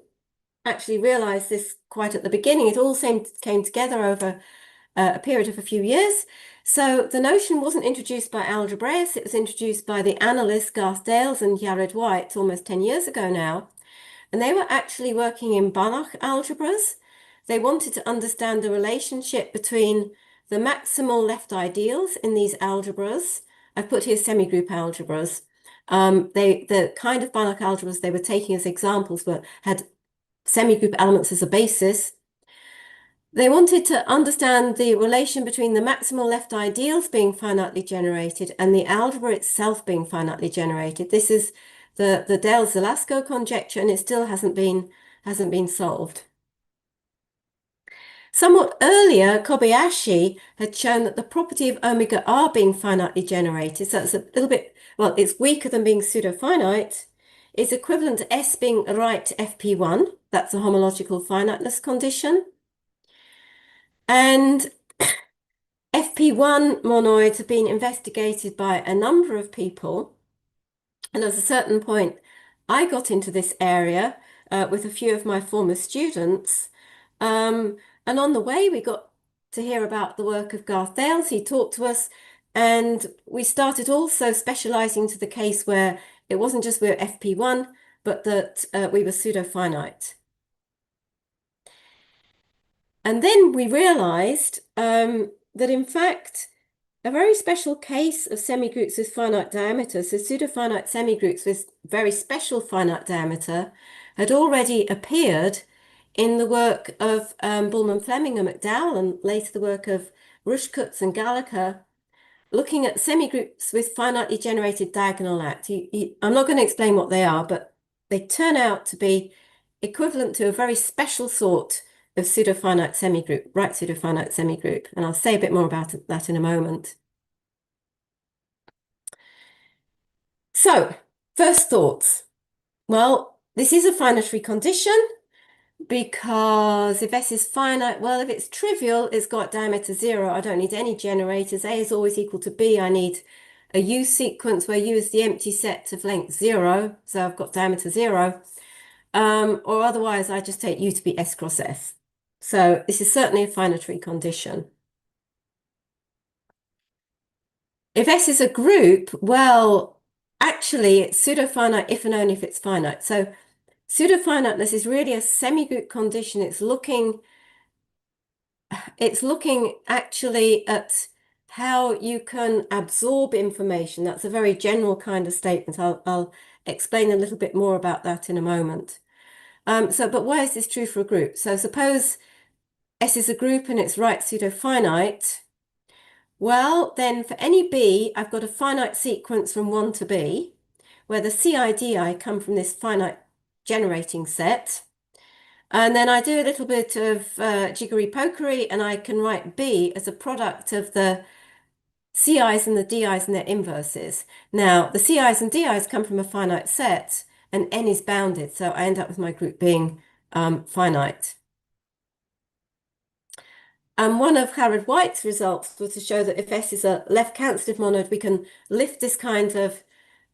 actually realize this quite at the beginning. It all came together over a period of a few years. So the notion wasn't introduced by algebraists. It was introduced by the analysts Garth Dales and Jared White almost 10 years ago now. And they were actually working in Banach algebras. They wanted to understand the relationship between the maximal left ideals in these algebras. I've put here semigroup algebras. The kind of Banach algebras they were taking as examples had semigroup elements as a basis. They wanted to understand the relation between the maximal left ideals being finitely generated and the algebra itself being finitely generated. This is the Dales-Velasco conjecture, and it still hasn't been solved. Somewhat earlier, Kobayashi had shown that the property of omega r being finitely generated, so it's a little bit, well, it's weaker than being pseudo-finite, is equivalent to S being right FP1. That's a homological finiteness condition. And FP1 monoids have been investigated by a number of people. And at a certain point, I got into this area with a few of my former students. And on the way, we got to hear about the work of Garth Dales. He talked to us, and we started also specializing to the case where it wasn't just we were FP1, but that we were pseudo-finite. And then we realized that in fact, a very special case of semigroups with finite diameter, so pseudo-finite semigroups with very special finite diameter, had already appeared in the work of Bullman, Fleming and McDowell, and later the work of Rushkutz and Gallacher, looking at semigroups with finitely generated diagonal act. I'm not going to explain what they are, but they turn out to be equivalent to a very special sort of pseudo-finite semigroup, right pseudo-finite semigroup. And I'll say a bit more about that in a moment. So, first thoughts. Well, this is a finitary condition because if S is finite, well, if it's trivial, it's got diameter 0. I don't need any generators. A is always equal to B. I need a U sequence where U is the empty set of length 0. So I've got diameter 0. Or otherwise, I just take U to be S cross F. So this is certainly a finitary condition. If S is a group, well, actually, it's pseudo-finite if and only if it's finite. So pseudo-finiteness is really a semigroup condition. It's looking it's looking actually at how you can absorb information. That's a very general kind of statement. I'll explain a little bit more about that in a moment. But why is this true for a group? So suppose S is a group and it's right pseudo-finite. Well, then for any B, I've got a finite sequence from 1 to B, where the CIDI come from this finite generating set. And then I do a little bit of jiggery-pokery, and I can write B as a product of the CIs and the DIs and their inverses. Now, the CIs and DIs come from a finite set, and N is bounded, so I end up with my group being finite. And one of Harrod White's results was to show that if S is a left-cancellative monoid, we can lift this kind of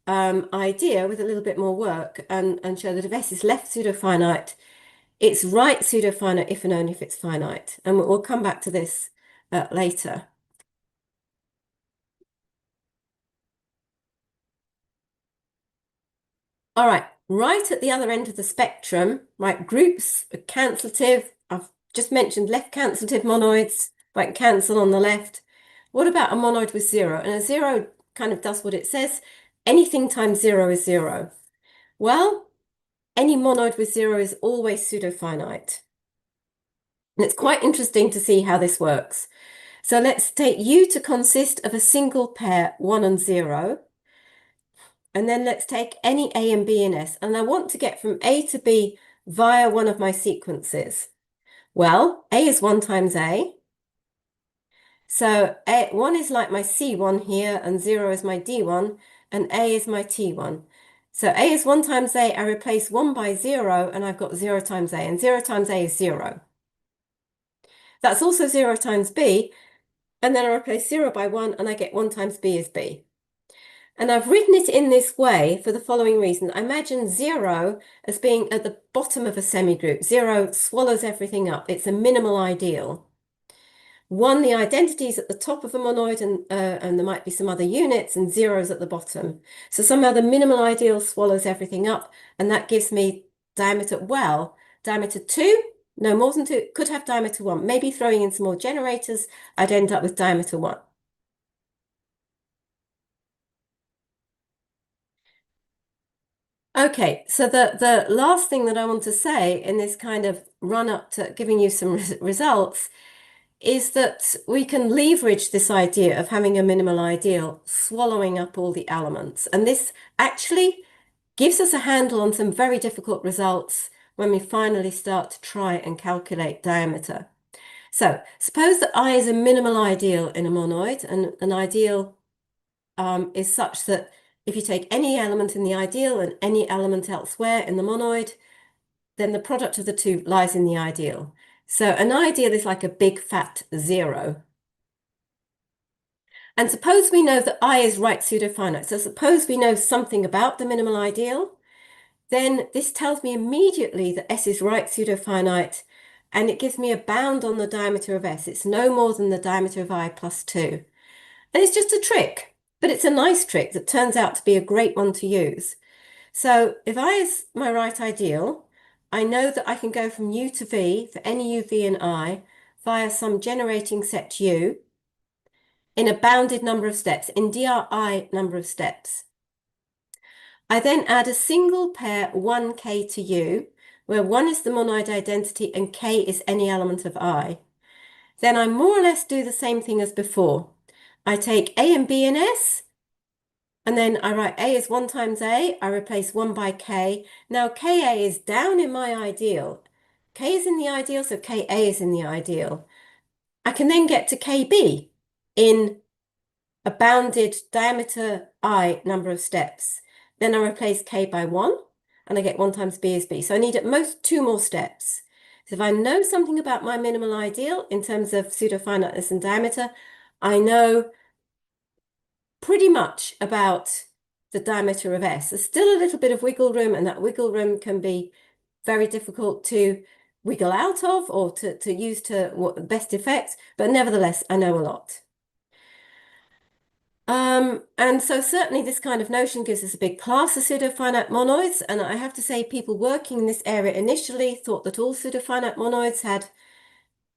idea with a little bit more work and show that if S is left pseudo-finite, it's right pseudo-finite if and only if it's finite. And we'll come back to this later. All right, right at the other end of the spectrum, right, groups are cancellative. I've just mentioned left cancellative monoids, right, cancel on the left. What about a monoid with 0? And a 0 kind of does what it says. Anything times 0 is 0. Well, any monoid with 0 is always pseudo-finite. And it's quite interesting to see how this works. So let's take U to consist of a single pair, 1 and 0. And then let's take any A and B in S. And I want to get from A to B via one of my sequences. Well, A is 1 times A. So 1 is like my C1 here, and 0 is my D1, and A is my T1. So A is 1 times A, I replace 1 by 0, and I've got 0 times A, and 0 times A is 0. That's also 0 times B, and then I replace 0 by 1, and I get 1 times B is B. And I've written it in this way for the following reason. I imagine 0 as being at the bottom of a semigroup. 0 swallows everything up. It's a minimal ideal. 1, the identity is at the top of a monoid, and there might be some other units, and 0 is at the bottom. So somehow the minimal ideal swallows everything up, and that gives me diameter, well, diameter 2, no more than 2, could have diameter 1. Maybe throwing in some more generators, I'd end up with diameter 1. Okay, so the last thing that I want to say in this kind of run up to giving you some results is that we can leverage this idea of having a minimal ideal swallowing up all the elements. And this actually gives us a handle on some very difficult results when we finally start to try and calculate diameter. So suppose that I is a minimal ideal in a monoid, and an ideal is such that if you take any element in the ideal and any element elsewhere in the monoid, then the product of the two lies in the ideal. So an ideal is like a big fat 0. And suppose we know that I is right pseudo-finite. So suppose we know something about the minimal ideal, then this tells me immediately that S is right pseudo-finite, and it gives me a bound on the diameter of S. It's no more than the diameter of I plus 2. And it's just a trick, but it's a nice trick that turns out to be a great one to use. So if I is my right ideal, I know that I can go from U to V for any U, V, and I via some generating set U in a bounded number of steps, in DRI number of steps. I then add a single pair 1K to U, where 1 is the monoid identity and K is any element of I. Then I more or less do the same thing as before. I take A and B in S, and then I write A is 1 times A, I replace 1 by K. Now KA is down in my ideal. K is in the ideal, so KA is in the ideal. I can then get to KB in a bounded diameter I number of steps. Then I replace K by 1, and I get 1 times B is B. So I need at most 2 more steps. So if I know something about my minimal ideal in terms of pseudo-finiteness and diameter, I know pretty much about the diameter of S. There's still a little bit of wiggle room, and that wiggle room can be very difficult to wiggle out of or to use to what best effect, but nevertheless, I know a lot. And so certainly this kind of notion gives us a big class of pseudo-finite monoids, and I have to say people working in this area initially thought that all pseudo-finite monoids had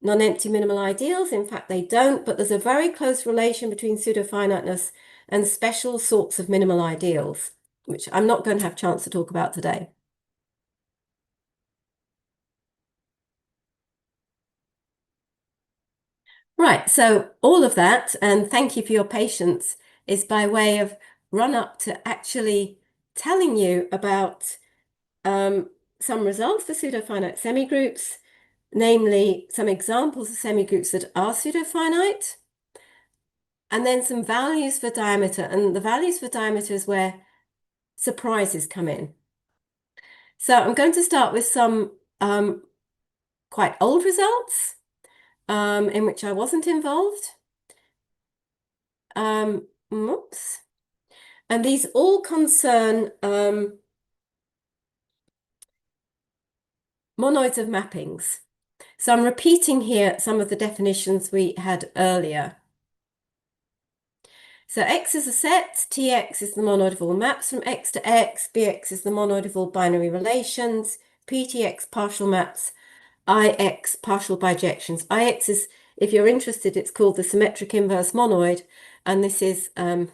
non-empty minimal ideals. In fact, they don't, but there's a very close relation between pseudo-finiteness and special sorts of minimal ideals, which I'm not going to have a chance to talk about today. Right, so all of that, and thank you for your patience, is by way of run up to actually telling you about some results for pseudo-finite semigroups, namely some examples of semigroups that are pseudo-finite, and then some values for diameter. And the values for diameter is where surprises come in. So I'm going to start with some quite old results in which I wasn't involved. Oops. And these all concern monoids of mappings. So I'm repeating here some of the definitions we had earlier. So X is a set, Tx is the monoid of all maps from X to X, Bx is the monoid of all binary relations, Ptx partial maps, Ix partial bijections. Ix is, if you're interested, it's called the symmetric inverse monoid, and this is quite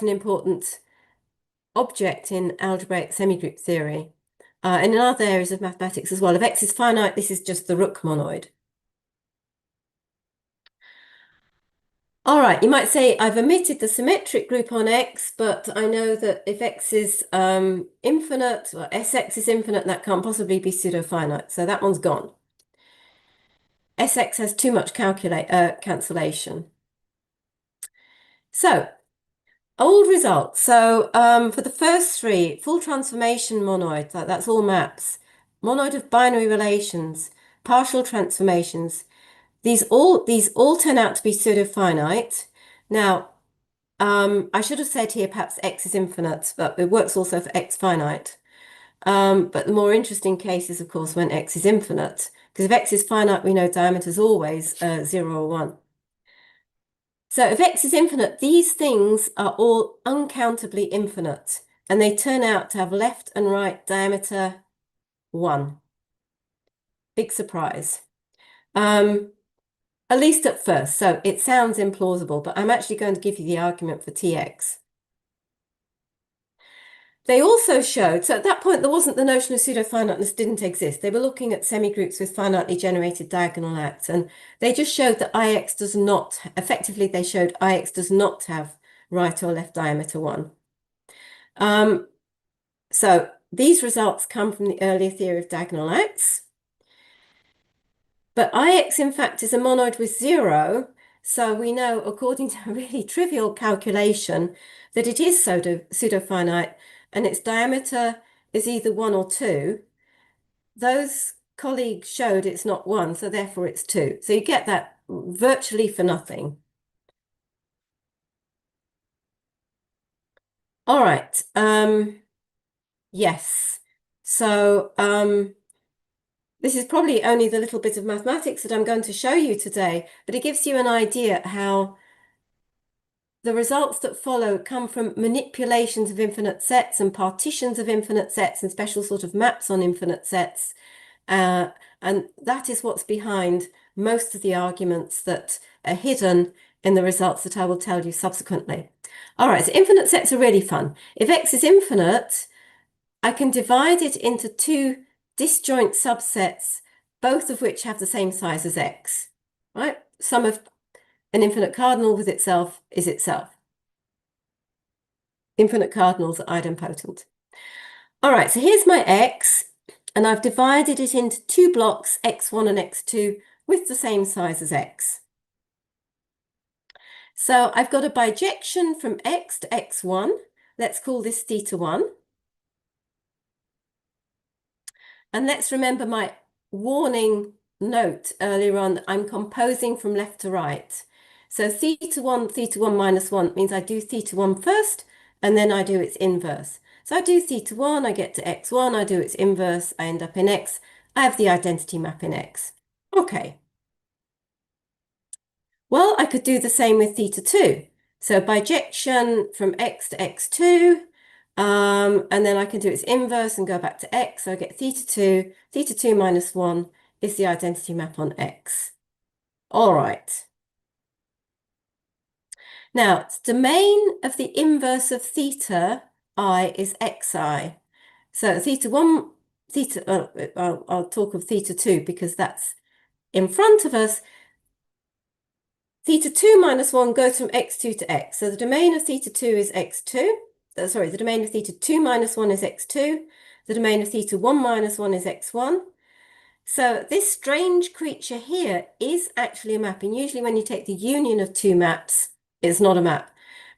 an important object in algebraic semigroup theory, and in other areas of mathematics as well. If X is finite, this is just the Rook monoid. All right, you might say I've omitted the symmetric group on X, but I know that if X is infinite, or Sx is infinite, that can't possibly be pseudo-finite, so that one's gone. Sx has too much cancellation. So, old results. So for the first three, full transformation monoid, that's all maps. Monoid of binary relations, partial transformations. These all turn out to be pseudo-finite. Now, I should have said here perhaps X is infinite, but it works also for X finite. But the more interesting case is, of course, when X is infinite, because if X is finite, we know diameter is always 0 or 1. So if X is infinite, these things are all uncountably infinite, and they turn out to have left and right diameter 1. Big surprise. At least at first. So it sounds implausible, but I'm actually going to give you the argument for Tx. They also showed, so at that point, there wasn't the notion of pseudo-finiteness didn't exist. They were looking at semigroups with finitely generated diagonal acts, and they just showed that Ix does not, effectively, they showed Ix does not have right or left diameter 1. So these results come from the earlier theory of diagonal acts. But Ix, in fact, is a monoid with 0, so we know, according to a really trivial calculation, that it is pseudo-finite, and its diameter is either 1 or 2. Those colleagues showed it's not 1, so therefore it's 2. So you get that virtually for nothing. All right. Yes. So this is probably only the little bit of mathematics that I'm going to show you today, but it gives you an idea how the results that follow come from manipulations of infinite sets and partitions of infinite sets and special sort of maps on infinite sets. And that is what's behind most of the arguments that are hidden in the results that I will tell you subsequently. All right, so infinite sets are really fun. If X is infinite, I can divide it into two disjoint subsets, both of which have the same size as X, right? Sum of an infinite cardinal with itself is itself. Infinite cardinals are idempotent. All right, so here's my X, and I've divided it into two blocks, X1 and X2, with the same size as X. So I've got a bijection from X to X1. Let's call this θ1. And let's remember my warning note earlier on, I'm composing from left to right. So θ1 minus 1 means I do θ1 first, and then I do its inverse. So I do θ1, I get to X1, I do its inverse, I end up in X. I have the identity map in X. Okay. Well, I could do the same with θ2. So bijection from X to X2, and then I can do its inverse and go back to X. So I get θ2 minus 1 is the identity map on X. All right. Now, the domain of the inverse of theta I is xi. So theta 1, I'll talk of theta 2 because that's in front of us. Theta 2 minus 1 goes from x2 to x. So the domain of theta 2 is x2. Sorry, the domain of theta 2 minus 1 is x2. The domain of theta 1 minus 1 is x1. So this strange creature here is actually a map. And usually when you take the union of two maps, it's not a map.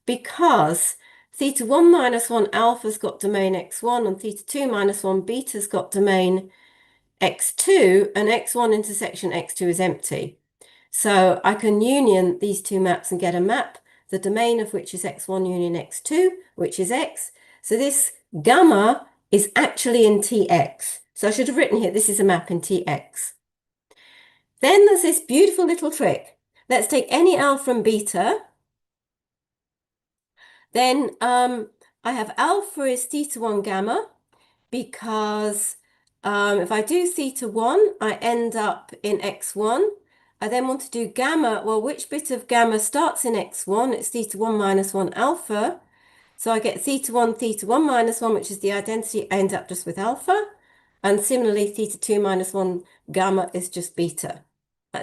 Because theta 1 minus 1 alpha's got domain x1 and theta 2 minus 1 beta's got domain x2, and x1 intersection x2 is empty. So I can union these two maps and get a map, the domain of which is x1 union x2, which is x. So this gamma is actually in Tx. So I should have written here, this is a map in Tx. Then there's this beautiful little trick. Let's take any alpha and beta. Then I have alpha is theta 1 gamma, because if I do theta 1, I end up in x1. I then want to do gamma. Well, which bit of gamma starts in x1? It's theta 1 minus 1 alpha. So I get theta 1 minus 1, which is the identity. I end up just with alpha. And similarly, theta 2 minus 1 gamma is just beta.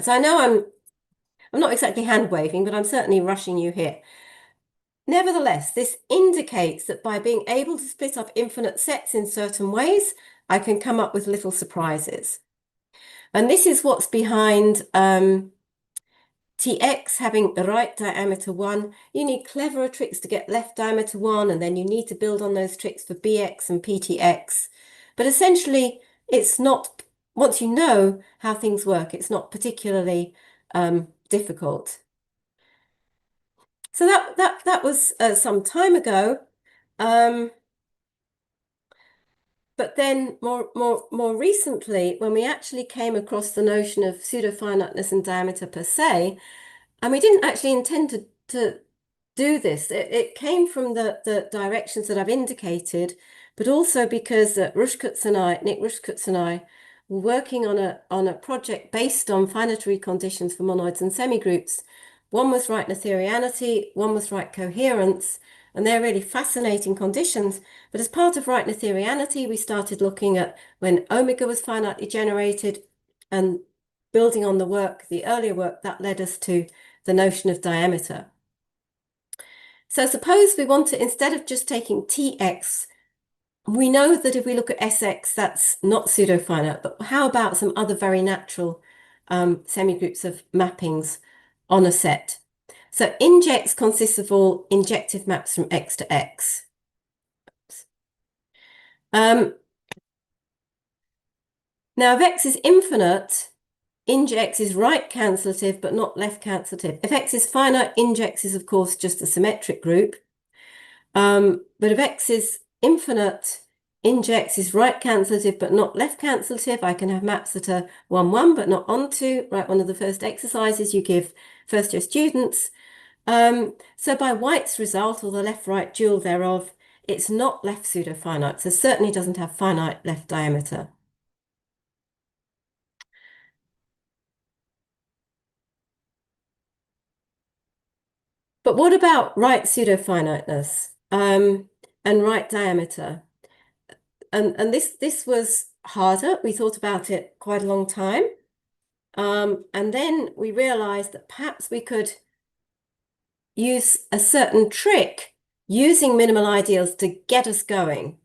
So I know I'm not exactly hand waving, but I'm certainly rushing you here. Nevertheless, this indicates that by being able to split up infinite sets in certain ways, I can come up with little surprises. And this is what's behind Tx having the right diameter 1. You need cleverer tricks to get left diameter 1, and then you need to build on those tricks for Bx and Ptx. But essentially, it's not, once you know how things work, it's not particularly difficult. So that was some time ago. But then more recently, when we actually came across the notion of pseudo-finiteness and diameter per se, and we didn't actually intend to do this. It came from the directions that I've indicated, but also because Nick Rushkutz and I were working on a project based on finitary conditions for monoids and semigroups. One was right Noetherianity, one was right coherence, and they're really fascinating conditions. But as part of right Noetherianity, we started looking at when omega was finitely generated, and building on the earlier work, that led us to the notion of diameter. So suppose we want to, instead of just taking Tx, we know that if we look at Sx, that's not pseudo-finite, but how about some other very natural semigroups of mappings on a set? So inject consists of all injective maps from X to X. Now, if X is infinite, inject is right cancellative, but not left cancellative. If X is finite, inject is, of course, just a symmetric group. But if X is infinite, inject is right cancellative, but not left cancellative. I can have maps that are 1, 1, but not onto, right? One of the first exercises you give first year students. So by White's result, or the left-right dual thereof, it's not left pseudo-finite, so certainly doesn't have finite left diameter. But what about right pseudo-finiteness and right diameter? And this was harder. We thought about it quite a long time. And then we realized that perhaps we could use a certain trick using minimal ideals to get us going.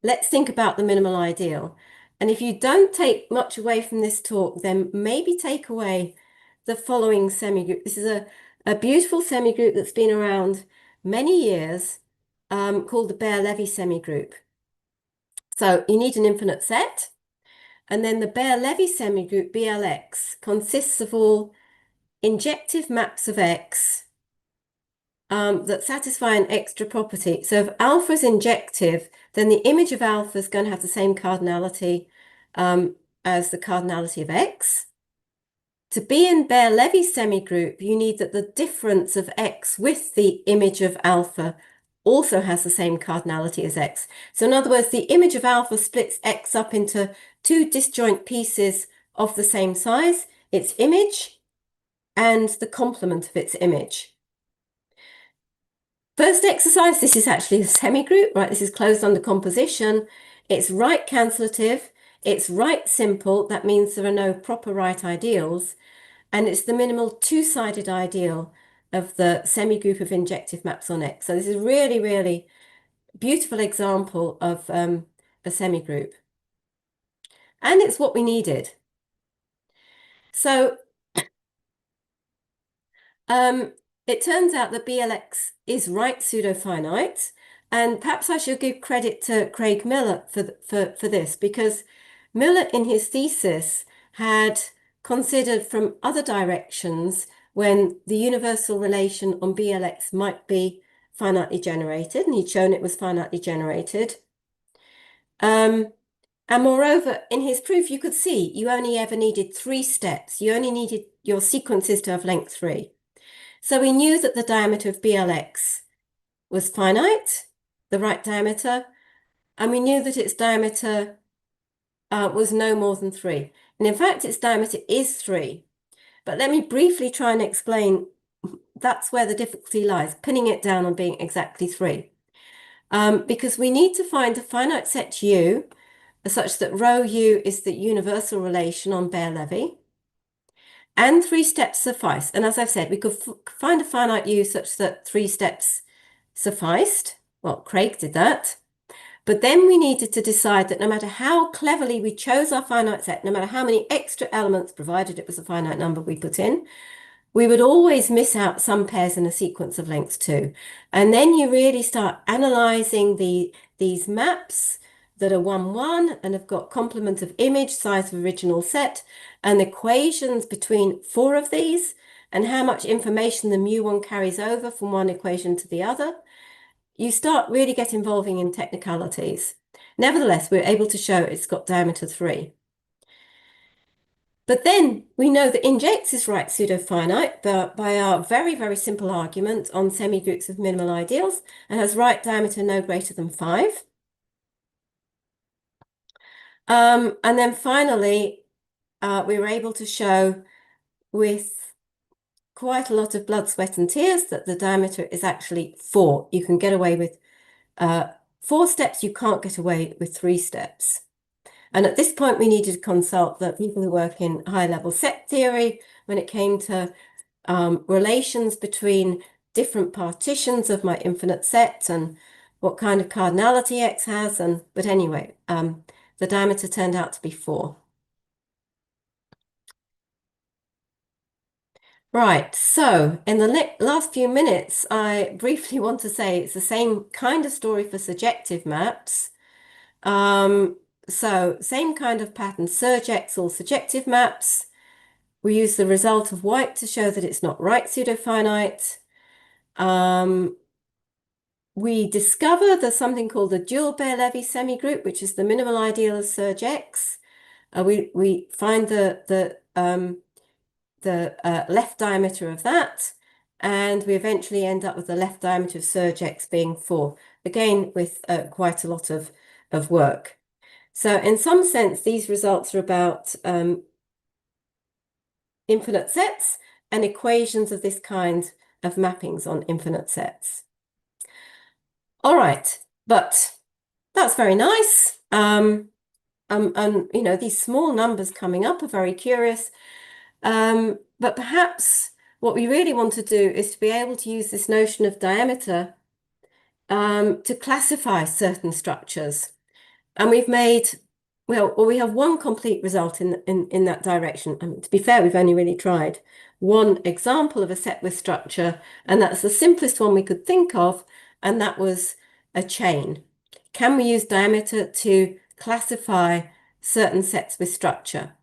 Let's think about the minimal ideal. And if you don't take much away from this talk, then maybe take away the following semigroup. This is a beautiful semigroup that's been around many years, called the Beer-Levy semigroup. So you need an infinite set. And then the Beer-Levy semigroup, BLX, consists of all injective maps of X that satisfy an extra property. So if alpha is injective, then the image of alpha is going to have the same cardinality as the cardinality of X. To be in Beer-Levy semigroup, you need that the difference of X with the image of alpha also has the same cardinality as X. So in other words, the image of alpha splits X up into two disjoint pieces of the same size, its image, and the complement of its image. First exercise, this is actually a semigroup, right? This is closed under composition. It's right cancellative, it's right simple, that means there are no proper right ideals, and it's the minimal two-sided ideal of the semigroup of injective maps on X. So this is really, really beautiful example of a semigroup. And it's what we needed. So it turns out that BLX is right pseudo-finite, and perhaps I should give credit to Craig Miller for this, because Miller in his thesis had considered from other directions when the universal relation on BLX might be finitely generated, and he'd shown it was finitely generated. And moreover, in his proof, you could see you only ever needed 3 steps. You only needed your sequences to have length 3. So we knew that the diameter of BLX was finite, the right diameter, and we knew that its diameter was no more than 3. And in fact, its diameter is 3. But let me briefly try and explain that's where the difficulty lies, pinning it down on being exactly 3. Because we need to find a finite set U such that rho U is the universal relation on Baire-Levy, and 3 steps suffice. And as I've said, we could find a finite U such that 3 steps sufficed. Well, Craig did that. But then we needed to decide that no matter how cleverly we chose our finite set, no matter how many extra elements, provided it was a finite number, we put in, we would always miss out some pairs in a sequence of length 2. And then you really start analyzing these maps that are 1, 1 and have got complement of image, size of original set, and equations between 4 of these, and how much information the mu1 carries over from one equation to the other. You start really get involving in technicalities. Nevertheless, we're able to show it's got diameter 3. But then we know that injects is right pseudo-finite by our very, very simple argument on semigroups of minimal ideals, and has right diameter no greater than 5. And then finally, we were able to show with quite a lot of blood, sweat, and tears that the diameter is actually 4. You can get away with 4 steps, you can't get away with 3 steps. And at this point, we needed to consult the people who work in high-level set theory when it came to relations between different partitions of my infinite set and what kind of cardinality X has. But anyway, the diameter turned out to be 4. Right, so in the last few minutes, I briefly want to say it's the same kind of story for surjective maps. So same kind of pattern, surjex or surjective maps. We use the result of white to show that it's not right pseudo-finite. We discover there's something called the dual Baire-Levy semigroup, which is the minimal ideal of surjex. We find the left diameter of that, and we eventually end up with the left diameter of surjex being 4, again with quite a lot of work. So in some sense, these results are about infinite sets and equations of this kind of mappings on infinite sets. All right, but that's very nice. And you know, these small numbers coming up are very curious. But perhaps what we really want to do is to be able to use this notion of diameter to classify certain structures. And we've made, well, we have one complete result in that direction. I mean, to be fair, we've only really tried one example of a set with structure, and that's the simplest one we could think of, and that was a chain. Can we use diameter to classify certain sets with structure?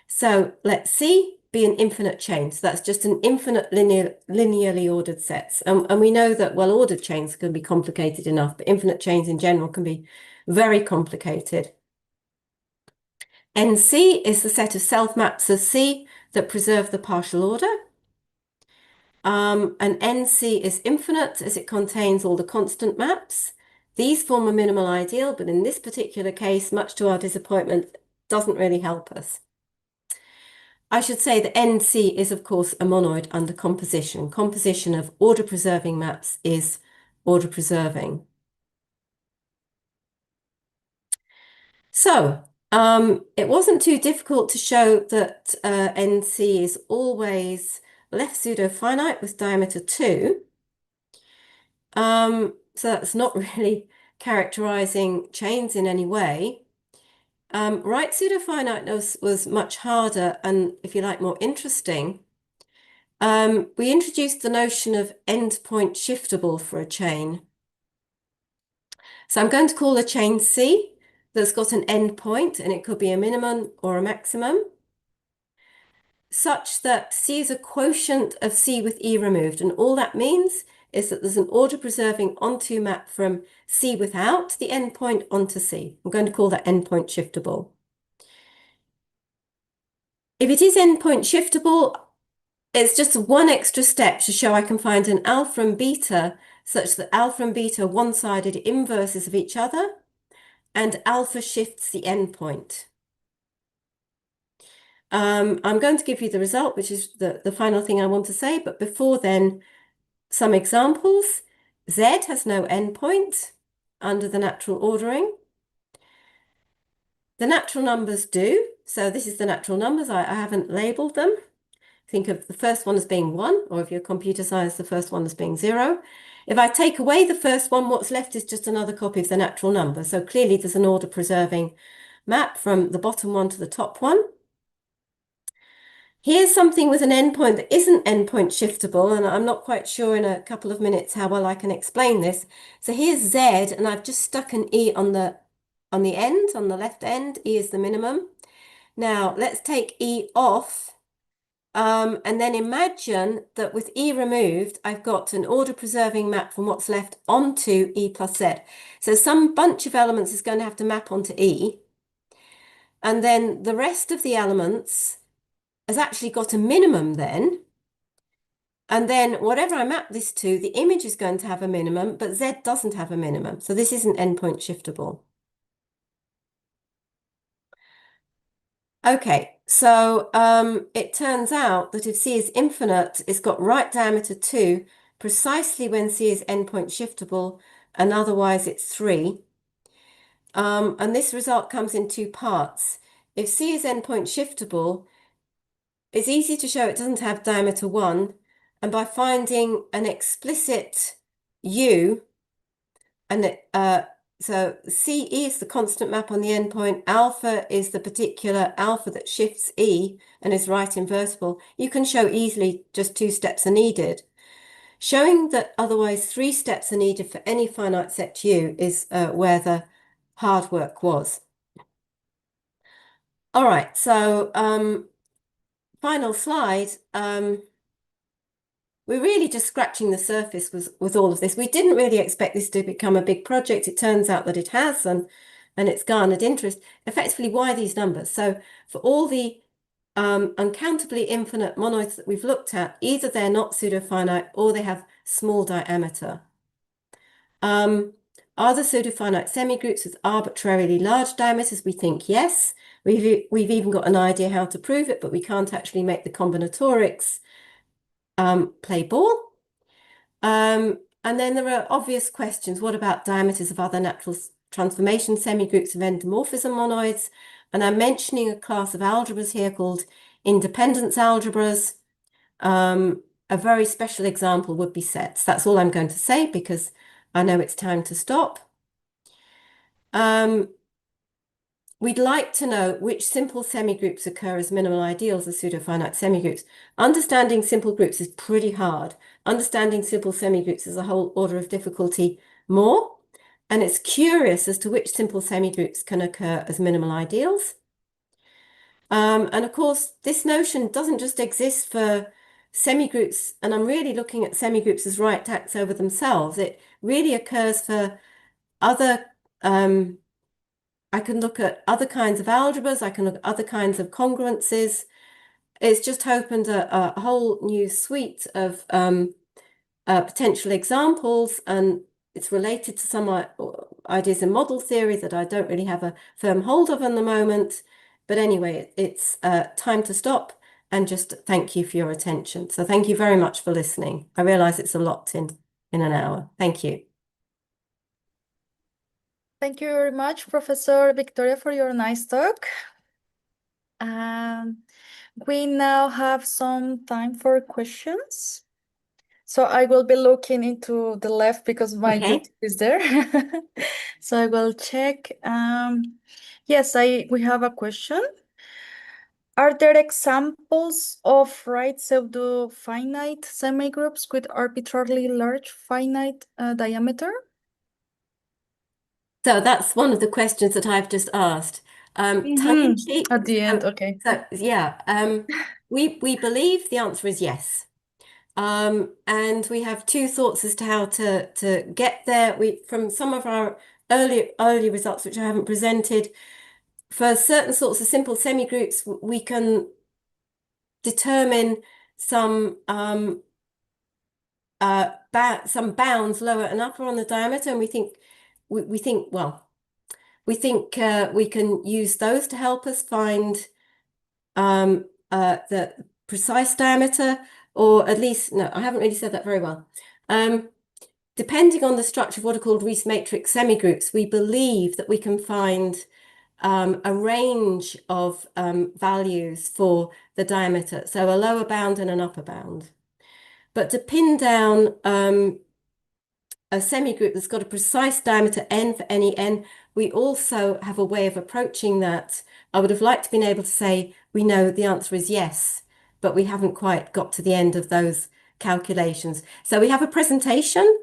So let's see, be an infinite chain. So that's just an infinite linearly ordered sets. And we know that well-ordered chains can be complicated enough, but infinite chains in general can be very complicated. NC is the set of self-maps of C that preserve the partial order. And NC is infinite as it contains all the constant maps. These form a minimal ideal, but in this particular case, much to our disappointment, doesn't really help us. I should say that NC is, of course, a monoid under composition. Composition of order-preserving maps is order-preserving. So, it wasn't too difficult to show that NC is always left pseudo-finite with diameter 2. So that's not really characterizing chains in any way. Right pseudo-finiteness was much harder and, if you like, more interesting. We introduced the notion of endpoint shiftable for a chain. So I'm going to call a chain C that's got an endpoint, and it could be a minimum or a maximum, such that C is a quotient of C with E removed. And all that means is that there's an order-preserving onto map from C without the endpoint onto C. I'm going to call that endpoint shiftable. If it is endpoint shiftable, it's just one extra step to show I can find an alpha and beta such that alpha and beta are one-sided inverses of each other, and alpha shifts the endpoint. I'm going to give you the result, which is the final thing I want to say, but before then, some examples. Z has no endpoint under the natural ordering. The natural numbers do. So this is the natural numbers. I haven't labeled them. Think of the first one as being 1, or if you're computer science, the first one as being 0. If I take away the first one, what's left is just another copy of the natural number. So clearly there's an order preserving map from the bottom one to the top one. Here's something with an endpoint that isn't endpoint shiftable, and I'm not quite sure in a couple of minutes how well I can explain this. So here's Z, and I've just stuck an E on the end, on the left end. E is the minimum. Now let's take E off, and then imagine that with E removed, I've got an order preserving map from what's left onto E plus Z. So some bunch of elements is going to have to map onto E, and then the rest of the elements has actually got a minimum then. And then whatever I map this to, the image is going to have a minimum, but Z doesn't have a minimum. So this isn't endpoint shiftable. Okay, so it turns out that if C is infinite, it's got right diameter 2, precisely when C is endpoint shiftable, and otherwise it's 3. And this result comes in 2 parts. If C is endpoint shiftable, it's easy to show it doesn't have diameter 1, and by finding an explicit U, and so CE is the constant map on the endpoint, alpha is the particular alpha that shifts E and is right invertible, you can show easily just 2 steps are needed. Showing that otherwise 3 steps are needed for any finite set U is where the hard work was. All right, so final slide. We're really just scratching the surface with all of this. We didn't really expect this to become a big project. It turns out that it has, and it's garnered interest. Effectively, why these numbers? So for all the uncountably infinite monoids that we've looked at, either they're not pseudo-finite or they have small diameter. Are there pseudo-finite semigroups with arbitrarily large diameters? We think yes. We've even got an idea how to prove it, but we can't actually make the combinatorics play ball. And then there are obvious questions. What about diameters of other natural transformation semigroups of endomorphism monoids? And I'm mentioning a class of algebras here called independence algebras. A very special example would be sets. That's all I'm going to say because I know it's time to stop. We'd like to know which simple semigroups occur as minimal ideals as pseudo-finite semigroups. Understanding simple groups is pretty hard. Understanding simple semigroups is a whole order of difficulty more. And it's curious as to which simple semigroups can occur as minimal ideals. And of course, this notion doesn't just exist for semigroups, and I'm really looking at semigroups as right tacks over themselves. It really occurs for other I can look at other kinds of algebras, I can look at other kinds of congruences. It's just opened a whole new suite of potential examples, and it's related to some ideas in model theory that I don't really have a firm hold of in the moment. But anyway, it's time to stop and just thank you for your attention. So thank you very much for listening. I realize it's a lot in an hour. Thank you. Thank you very much, Professor Victoria, for your nice talk. We now have some time for questions. So I will be looking into the left because my Okay. YouTube is there. So I will check. Yes, we have a question. Are there examples of right pseudo-finite semigroups with arbitrarily large finite diameter? So that's one of the questions that I've just asked. Tongue in cheek. At the end, okay. So yeah, we believe the answer is yes. And we have two thoughts as to how to get there. From some of our early results, which I haven't presented, for certain sorts of simple semigroups, we can determine some bounds lower and upper on the diameter, and we think we think we can use those to help us find the precise diameter, or at least, no, I haven't really said that very well. Depending on the structure of what are called Rees matrix semigroups, we believe that we can find a range of values for the diameter, so a lower bound and an upper bound. But to pin down a semigroup that's got a precise diameter n for any n, we also have a way of approaching that. I would have liked to been able to say, we know the answer is yes, but we haven't quite got to the end of those calculations. So we have a presentation.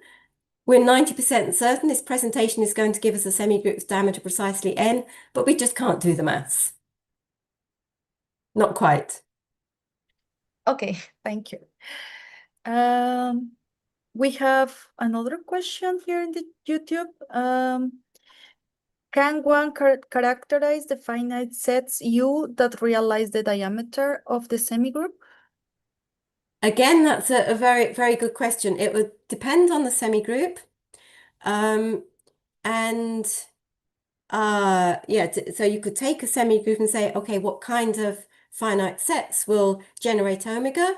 We're 90% certain this presentation is going to give us a semigroup's diameter precisely n, but we just can't do the maths. Not quite. Okay, thank you. We have another question here in the YouTube. Can one characterize the finite sets U that realize the diameter of the semigroup? Again, that's a very, very good question. It would depend on the semigroup. Yeah, so you could take a semigroup and say, okay, what kind of finite sets will generate omega?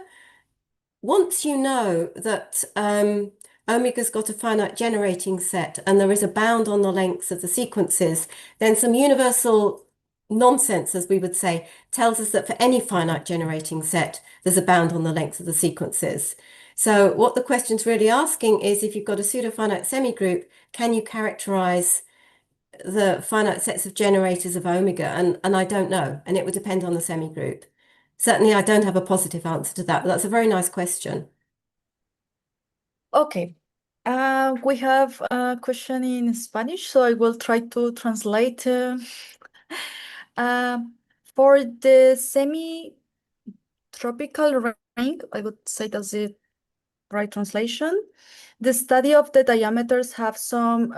Once you know that omega's got a finite generating set and there is a bound on the lengths of the sequences, then some universal nonsense, as we would say, tells us that for any finite generating set, there's a bound on the lengths of the sequences. So what the question's really asking is, if you've got a pseudo-finite semigroup, can you characterize the finite sets of generators of omega? And I don't know, and it would depend on the semigroup. Certainly, I don't have a positive answer to that, but that's a very nice question. Okay. We have a question in Spanish, so I will try to translate. For the semi-tropical ring, I would say that's the right translation. The study of the diameters have some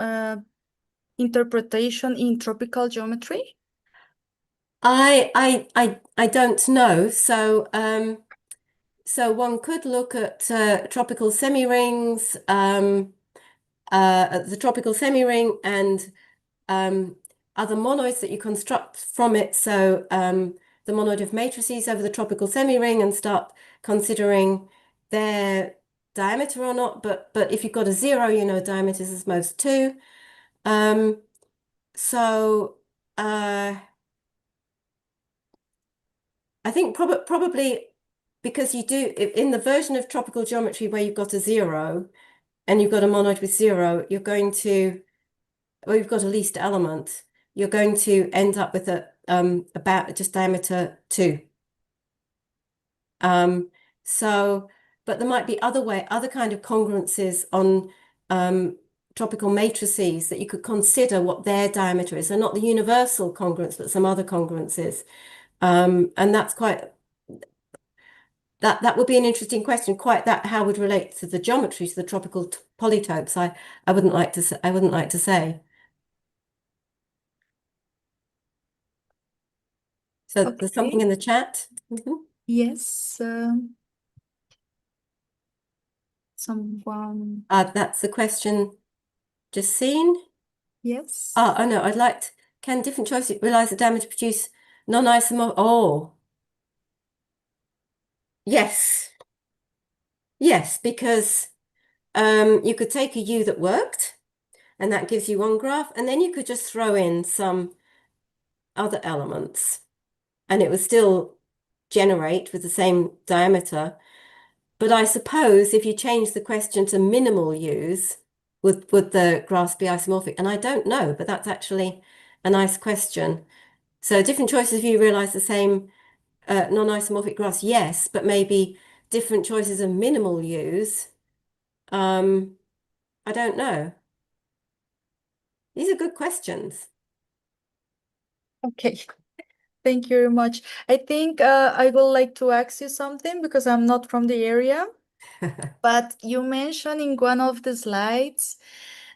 interpretation in tropical geometry. I don't know. So so one could look at tropical semi-rings, at the tropical semi-ring, and other monoids that you construct from it. So the monoid of matrices over the tropical semi-ring, and start considering their diameter or not. But if you've got a zero, you know diameter is most 2. So I think probably because you do, in the version of tropical geometry where you've got a 0 and you've got a monoid with 0, you're going to, well, you've got a least element, you're going to end up with about just diameter 2. So, but there might be other kind of congruences on tropical matrices that you could consider what their diameter is. So not the universal congruence, but some other congruences. And that's quite, that would be an interesting question. Quite that how would relate to the geometry, to the tropical polytopes. I wouldn't like to say. So Okay. there's something in the chat. Mm-hmm. Yes. Someone. That's the question just seen. Yes. Oh no, can different choices realize the diameter produce Non-isomorphic. Oh, yes. Yes, because you could take a U that worked, and that gives you one graph, and then you could just throw in some other elements, and it would still generate with the same diameter. But I suppose if you change the question to minimal U's, would the graphs be isomorphic? And I don't know, but that's actually a nice question. So different choices if you realize the same non-isomorphic graphs, yes, but maybe different choices of minimal U's. I don't know. These are good questions. Okay, thank you very much. I think I would like to ask you something because I'm not from the area, but you mentioned in one of the slides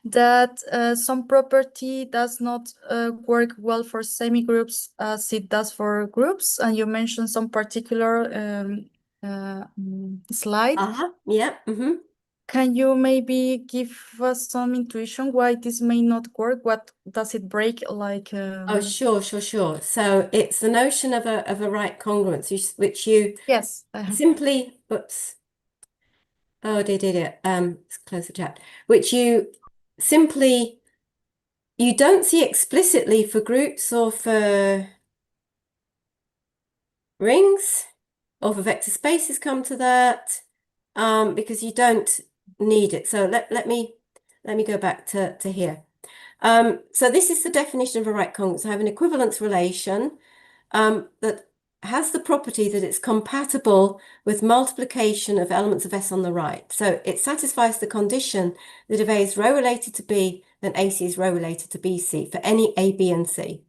that some property does not work well for semigroups as it does for groups, and you mentioned some particular slide. Yeah. Can you maybe give us some intuition why this may not work? What does it break? Like Oh, sure. So it's the notion of a right congruence, which you yes, simply, oops. Oh, dear. Let's close the chat. Which you simply, you don't see explicitly for groups or for rings or for vector spaces, come to that, because you don't need it. So let me go back to here. So this is the definition of a right congruence. I have an equivalence relation that has the property that it's compatible with multiplication of elements of S on the right. So it satisfies the condition that if A is row related to B, then AC is row related to BC for any A, B, and C.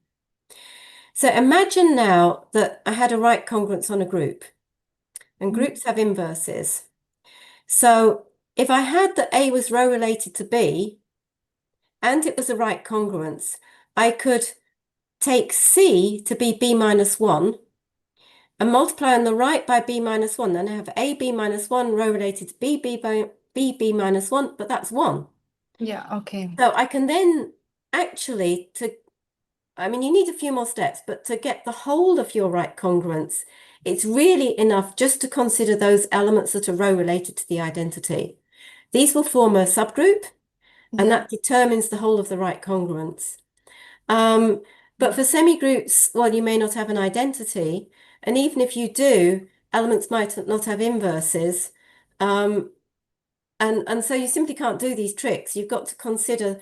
So imagine now that I had a right congruence on a group, and groups have inverses. So if I had that A was row related to B, and it was a right congruence, I could take C to be B minus 1 and multiply on the right by B minus 1. Then I have AB minus 1 row related to BB minus 1, but that's 1. yeah, okay. So I can then actually, you need a few more steps, but to get the whole of your right congruence, it's really enough just to consider those elements that are row related to the identity. These will form a subgroup, and that determines the whole of the right congruence. But for semigroups, well, you may not have an identity, and even if you do, elements might not have inverses. And so you simply can't do these tricks. You've got to consider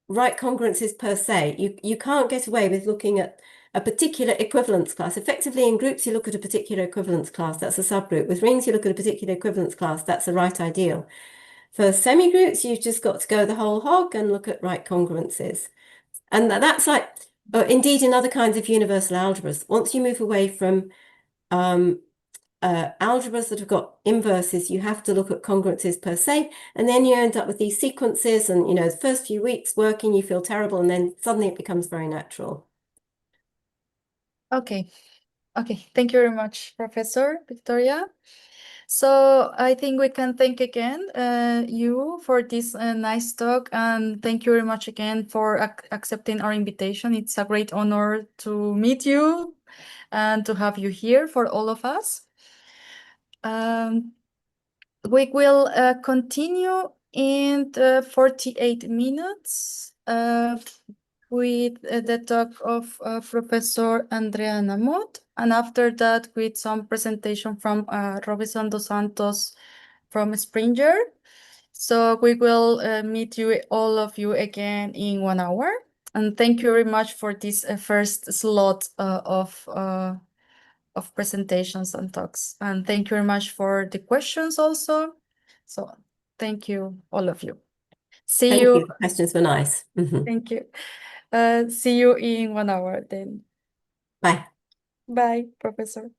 right congruences per se. You can't get away with looking at a particular equivalence class. Effectively, in groups, you look at a particular equivalence class, that's a subgroup. With rings, you look at a particular equivalence class, that's a right ideal. For semigroups, you've just got to go the whole hog and look at right congruences. And that's like, indeed, in other kinds of universal algebras, once you move away from algebras that have got inverses, you have to look at congruences per se, and then you end up with these sequences, and the first few weeks working, you feel terrible, and then suddenly it becomes very natural. Okay. Thank you very much, Professor Victoria. So I think we can thank again you for this nice talk, and thank you very much again for accepting our invitation. It's a great honor to meet you and to have you here for all of us. We will continue in 48 minutes with the talk of Professor Andrea Namot, and after that with some presentation from Robinson dos Santos from Springer. So we will meet you, all of you, again in 1 hour. And thank you very much for this first slot of presentations and talks. And thank you very much for the questions also. So thank you, all of you. Thank you. The questions were nice. Thank you. See you in 1 hour then. Bye. Bye, Professor.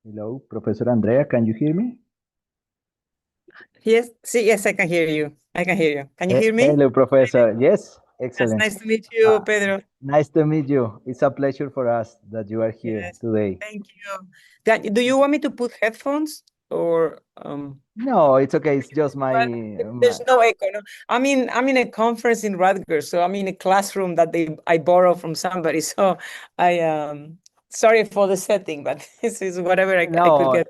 Hello, Professor Andrea, can you hear me? Yes, yes, I can hear you. I can hear you. Can you hear me? Hello, Professor. Yes, Yes, excellent. nice to meet you, Uh, Pedro. Nice to meet you. It's a pleasure for us that you are here Yes, today. thank you. Do you want me to put headphones or No, it's okay. It's just well, there's no echo. No? I'm in a conference in Rutgers, so I'm in a classroom that I borrow from somebody. So I sorry for the setting, but this is whatever I could get.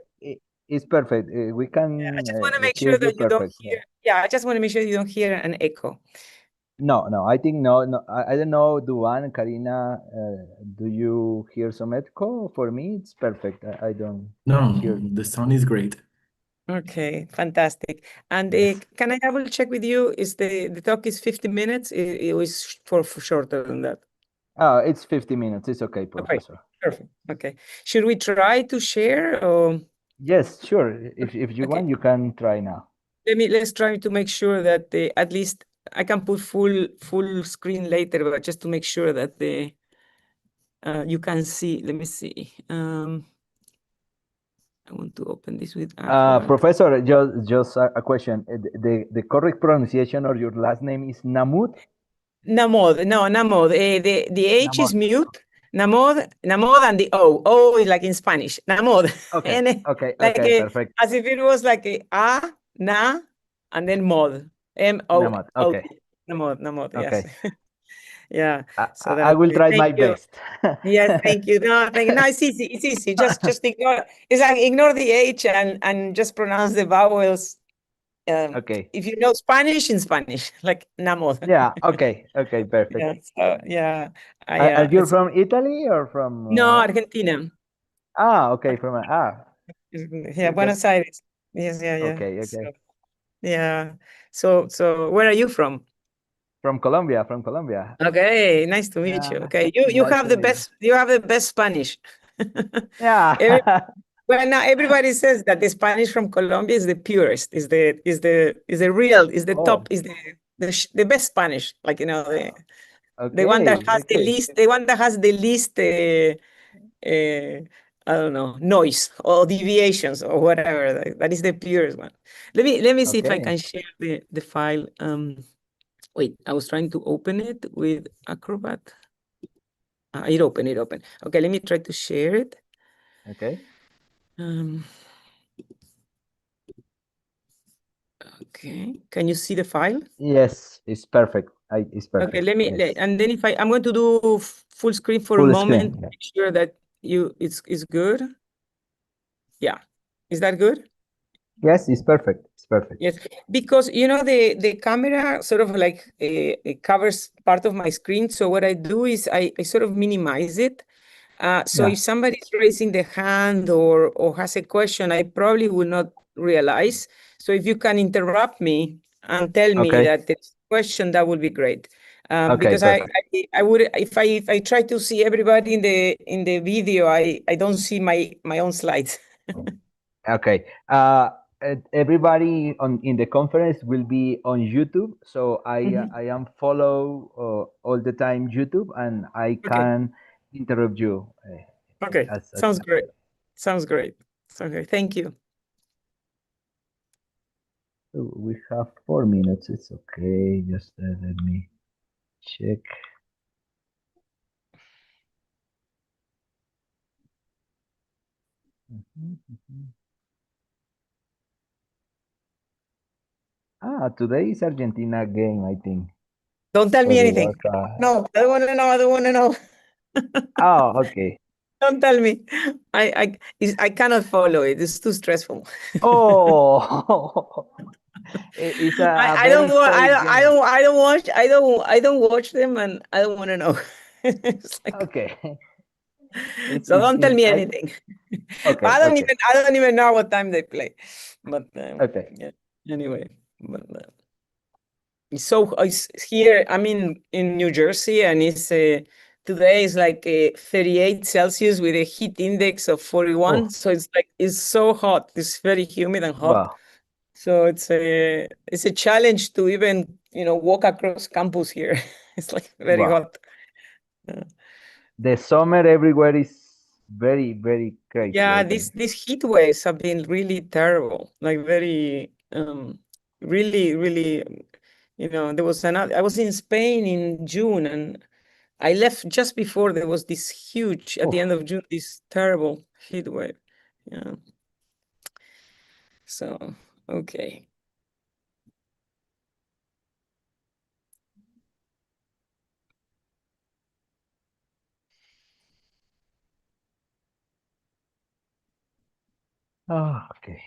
It's perfect. We I can just want to make hear sure you that you don't perfect. hear. Yeah, I just want to make sure you don't hear an echo. No, I think no. I don't know, Duan, Karina, do you hear some echo? For me, it's perfect. I don't No, hear. the sound is great. Okay, fantastic. And Yes. can I double check with you? Is the talk is 50 minutes? It was for shorter than that. It's 50 minutes. It's okay, Professor. Perfect. Okay. Should we try to share or Yes, sure. If you Okay. want, you can try now. let's try to make sure that at least I can put full screen later, but just to make sure that you can see. Let me see. I want to open this with Acrobat. Professor, just a question. The correct pronunciation of your last name is Namud? Namod, no, Namod. The H is Namod. mute. Namod, and the O. O is like in Spanish. Namod. Okay, okay, like perfect. as if it was like a, na, and then mod. M-O-O-D. Namod, okay. Namod, yes. Okay. Yeah. So I that will try thank my you. best. Yes, thank you. No, thank you. No, it's easy. It's easy. Just ignore. It's like ignore the H and just pronounce the vowels. Okay. If you know Spanish, in Spanish, like Namod. Yeah, okay, perfect. Yeah. So yeah. Are you from Italy or from No, where? Argentina. Okay, from Yeah, Buenos Aires. Yes, yeah. Okay. So, yeah. So where are you from? From Colombia, Okay, nice to meet you. Okay, you Nice have to the meet you. best. You have the best Spanish. Yeah. Well, now everybody says that the Spanish from Colombia is the purest. Is the real. Is the top. Oh, Is the best Spanish. Like the one that okay, has the least. The one that has the least. I don't know, noise or deviations or whatever. That is the purest one. Let me see if I Okay. can share the file. Wait, I was trying to open it with Acrobat. It opened. Okay, let me try to share it. Okay. Okay, can you see the file? Yes, it's perfect. It's perfect. Okay, Yes. and then if I'm going to do full screen for a Full moment, screen. make sure that it's good. Yeah, is that good? Yes, it's perfect. It's perfect. Yes, because the camera sort of like it covers part of my screen. So what I do is I sort of minimize it. So Yeah. if somebody's raising the hand or has a question, I probably will not realize. So if you can interrupt me and tell me Okay. that there's a question, that would be great. Okay, Because perfect. I would if I try to see everybody in the video, I don't see my own slides. Okay. Everybody in the conference will be on YouTube, so I am follow all the time YouTube, and I Okay. can interrupt you. Okay, As sounds great. Sounds great. Thank you. we have 4 minutes. It's okay. Just let me check. Today is Argentina game, I think. Don't tell For me the anything. World Cup. No, I don't want to know. I don't want to know. Oh, okay. Don't tell me. I cannot follow it. It's too stressful. Oh, it's a I very don't want. historic game. I don't watch. I don't watch them, and I don't want to know. It's like, Okay. so don't tell me anything. Okay. I don't even know what time they play. But Okay. yeah. Anyway, but, so it's here. I'm in New Jersey, and it's today is like 38 Celsius with a heat index of 41. Oh, So it's so hot. It's very humid and hot. wow. So it's a challenge to even walk across campus here. It's like very Wow. hot. The summer everywhere is very, very Great. Yeah, great. these heat waves have been really terrible, like very really, there was I was in Spain in June, and I left just before there was this huge, at the end of June, this terrible heat wave. Yeah. So, okay. Okay.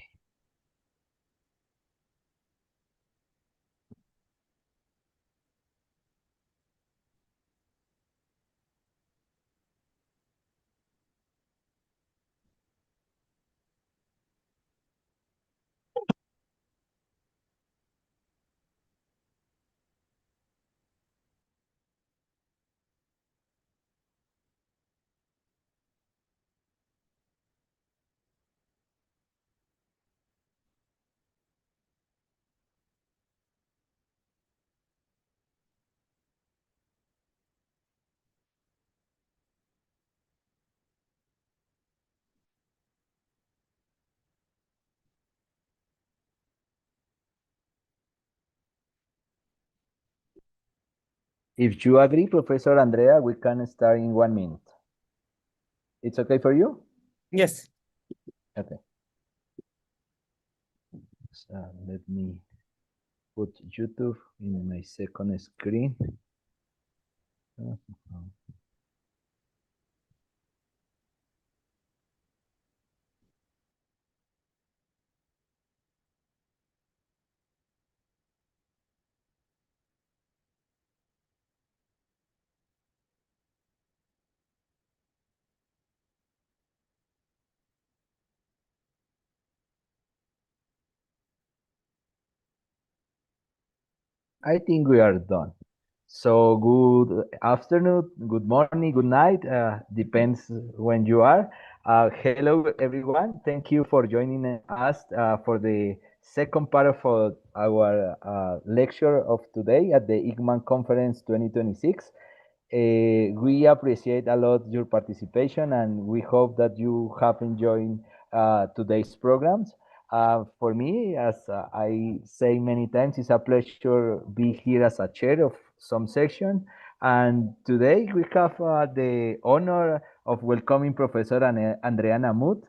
If you agree, Professor Andrea, we can start in 1 minute. It's okay for you? Yes. Okay. So let me put YouTube in my second screen. I think we are done. So good afternoon, good morning, good night, depends when you are. Hello, everyone. Thank you for joining us for the second part of our lecture of today at the ICMAM Conference 2026. We appreciate a lot your participation, and we hope that you have enjoyed today's programs. For me, as I say many times, it's a pleasure be here as a chair of some section. And today we have the honor of welcoming Professor Andrea Namut,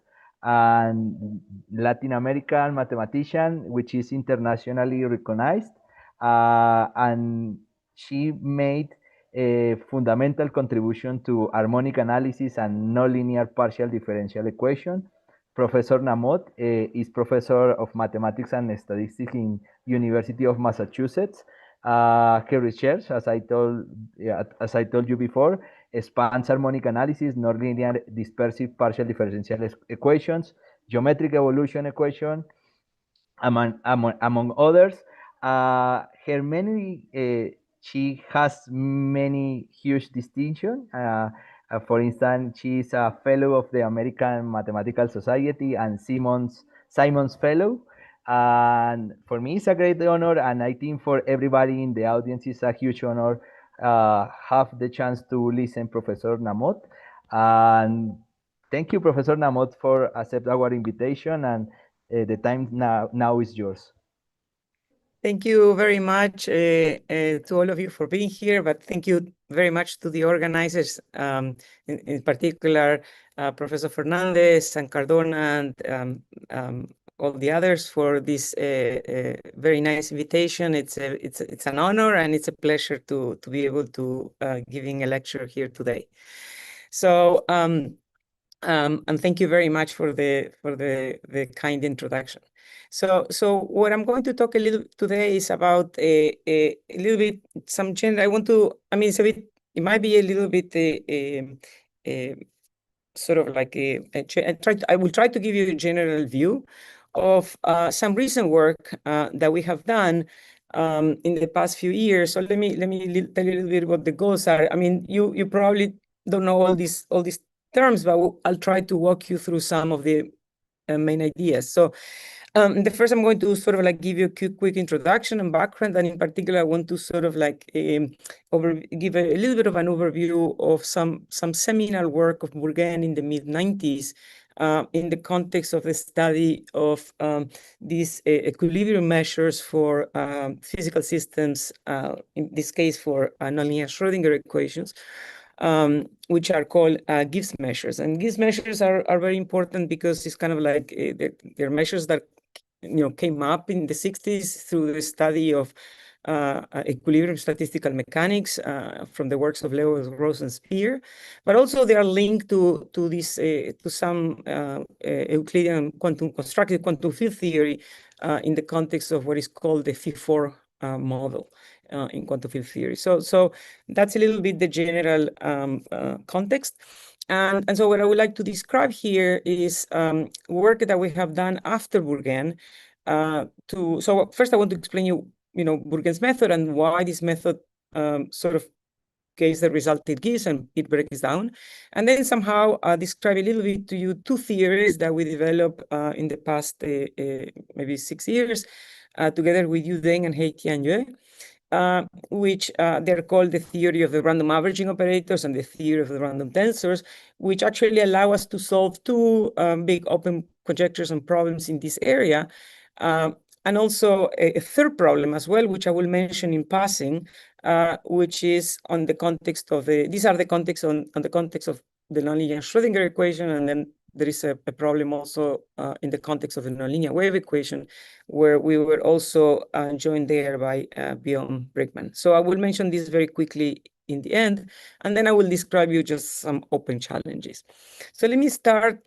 and Latin American mathematician, which is internationally recognized. And she made a fundamental contribution to harmonic analysis and nonlinear partial differential equation. Professor Namot is professor of mathematics and statistics in University of Massachusetts. Her research, as I told you before, spans harmonic analysis, nonlinear dispersive partial differential equations, geometric evolution equation, among others. She has many huge distinctions. For instance, she is a fellow of the American Mathematical Society and Simon's Fellow. And for me, it's a great honor, and I think for everybody in the audience, it's a huge honor have the chance to listen Professor Namot. And thank you, Professor Namot, for accept our invitation, and the time now is yours. Thank you very much to all of you for being here, but thank you very much to the organizers, in particular, Professor Fernandez and Cardona and all the others for this very nice invitation. It's an honor, and it's a pleasure to be able to giving a lecture here today. So and thank you very much for the kind introduction. So what I'm going to talk a little today is about a little bit some general. I mean, it might be a little bit sort of like I will try to give you a general view of some recent work that we have done in the past few years. So let me tell you a little bit what the goals are. I mean, you probably don't know all these terms, but I'll try to walk you through some of the main ideas. So the first, I'm going to sort of like give you a quick introduction and background, and in particular, I want to sort of like give a little bit of an overview of some seminal work of Bourgain in the mid-90s in the context of the study of these equilibrium measures for physical systems, in this case for nonlinear Schrödinger equations, which are called Gibbs measures. And Gibbs measures are very important because it's kind of like they're measures that came up in the 60s through the study of equilibrium statistical mechanics from the works of Lewis, Gross, and Spear, but also they are linked to this to some Euclidean constructed quantum field theory in the context of what is called the phi-4 model in quantum field theory. So that's a little bit the general context. And so what I would like to describe here is work that we have done after Bourgain. So first I want to explain Bourgain's method and why this method sort of gives the result it gives and it breaks down. And then somehow describe a little bit to you two theories that we developed in the past maybe 6 years together with Yu Deng and Hei Tianyue. Which they're called the theory of the random averaging operators and the theory of the random tensors, which actually allow us to solve two big open conjectures and problems in this area. And also a third problem as well, which I will mention in passing, which is on the context of these are the context on the context of the nonlinear Schrödinger equation, and then there is a problem also in the context of the nonlinear wave equation, where we were also joined there by Bjorn Brickman. So I will mention this very quickly in the end, and then I will describe you just some open challenges. So let me start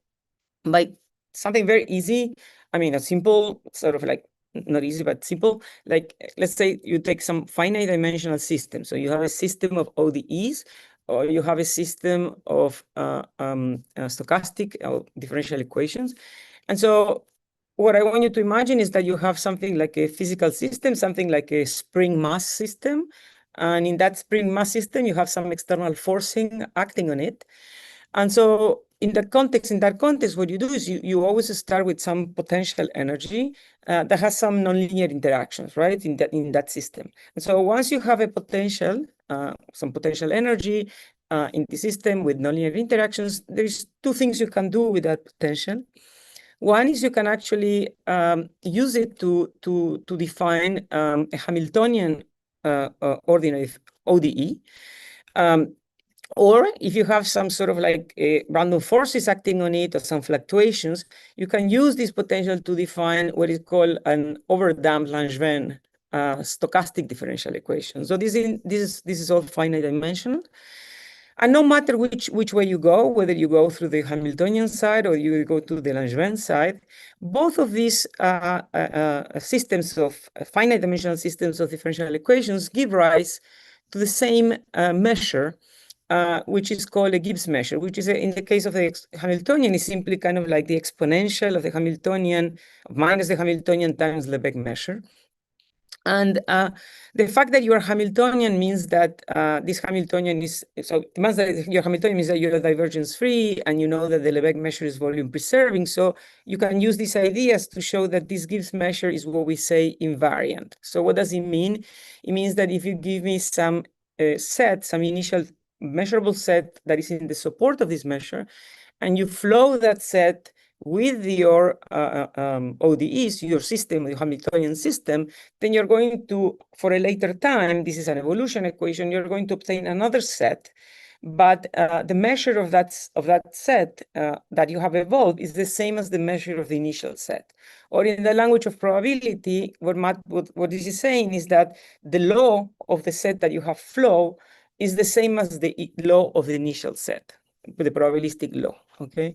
by something very easy. I mean, a simple sort of like, not easy, but simple. Like, let's say you take some finite dimensional system. So you have a system of ODEs, or you have a system of stochastic differential equations. And so what I want you to imagine is that you have something like a physical system, something like a spring mass system. And in that spring mass system, you have some external forcing acting on it. And so in that context, what you do is you always start with some potential energy that has some nonlinear interactions, right, in that system. And so once you have a potential, some potential energy in the system with nonlinear interactions, there's two things you can do with that potential. One is you can actually use it to define a Hamiltonian ordinary ODE. Or if you have some sort of like random forces acting on it or some fluctuations, you can use this potential to define what is called an overdamped Langevin stochastic differential equation. So this is all finite dimensional. And no matter which way you go, whether you go through the Hamiltonian side or you go to the Langevin side, both of these systems of finite dimensional systems of differential equations give rise to the same measure, which is called a Gibbs measure, which is in the case of the Hamiltonian is simply kind of like the exponential of the Hamiltonian minus the Hamiltonian times Lebesgue measure. And the fact that you are Hamiltonian means that this Hamiltonian is, so it means that your Hamiltonian means that you're divergence free and you know that the Lebesgue measure is volume preserving. So you can use these ideas to show that this Gibbs measure is what we say invariant. So what does it mean? It means that if you give me some set, some initial measurable set that is in the support of this measure, and you flow that set with your ODEs, your system, the Hamiltonian system, then you're going to, for a later time, this is an evolution equation, you're going to obtain another set. But the measure of that set that you have evolved is the same as the measure of the initial set. Or in the language of probability, what this is saying is that the law of the set that you have flow is the same as the law of the initial set, the probabilistic law, okay?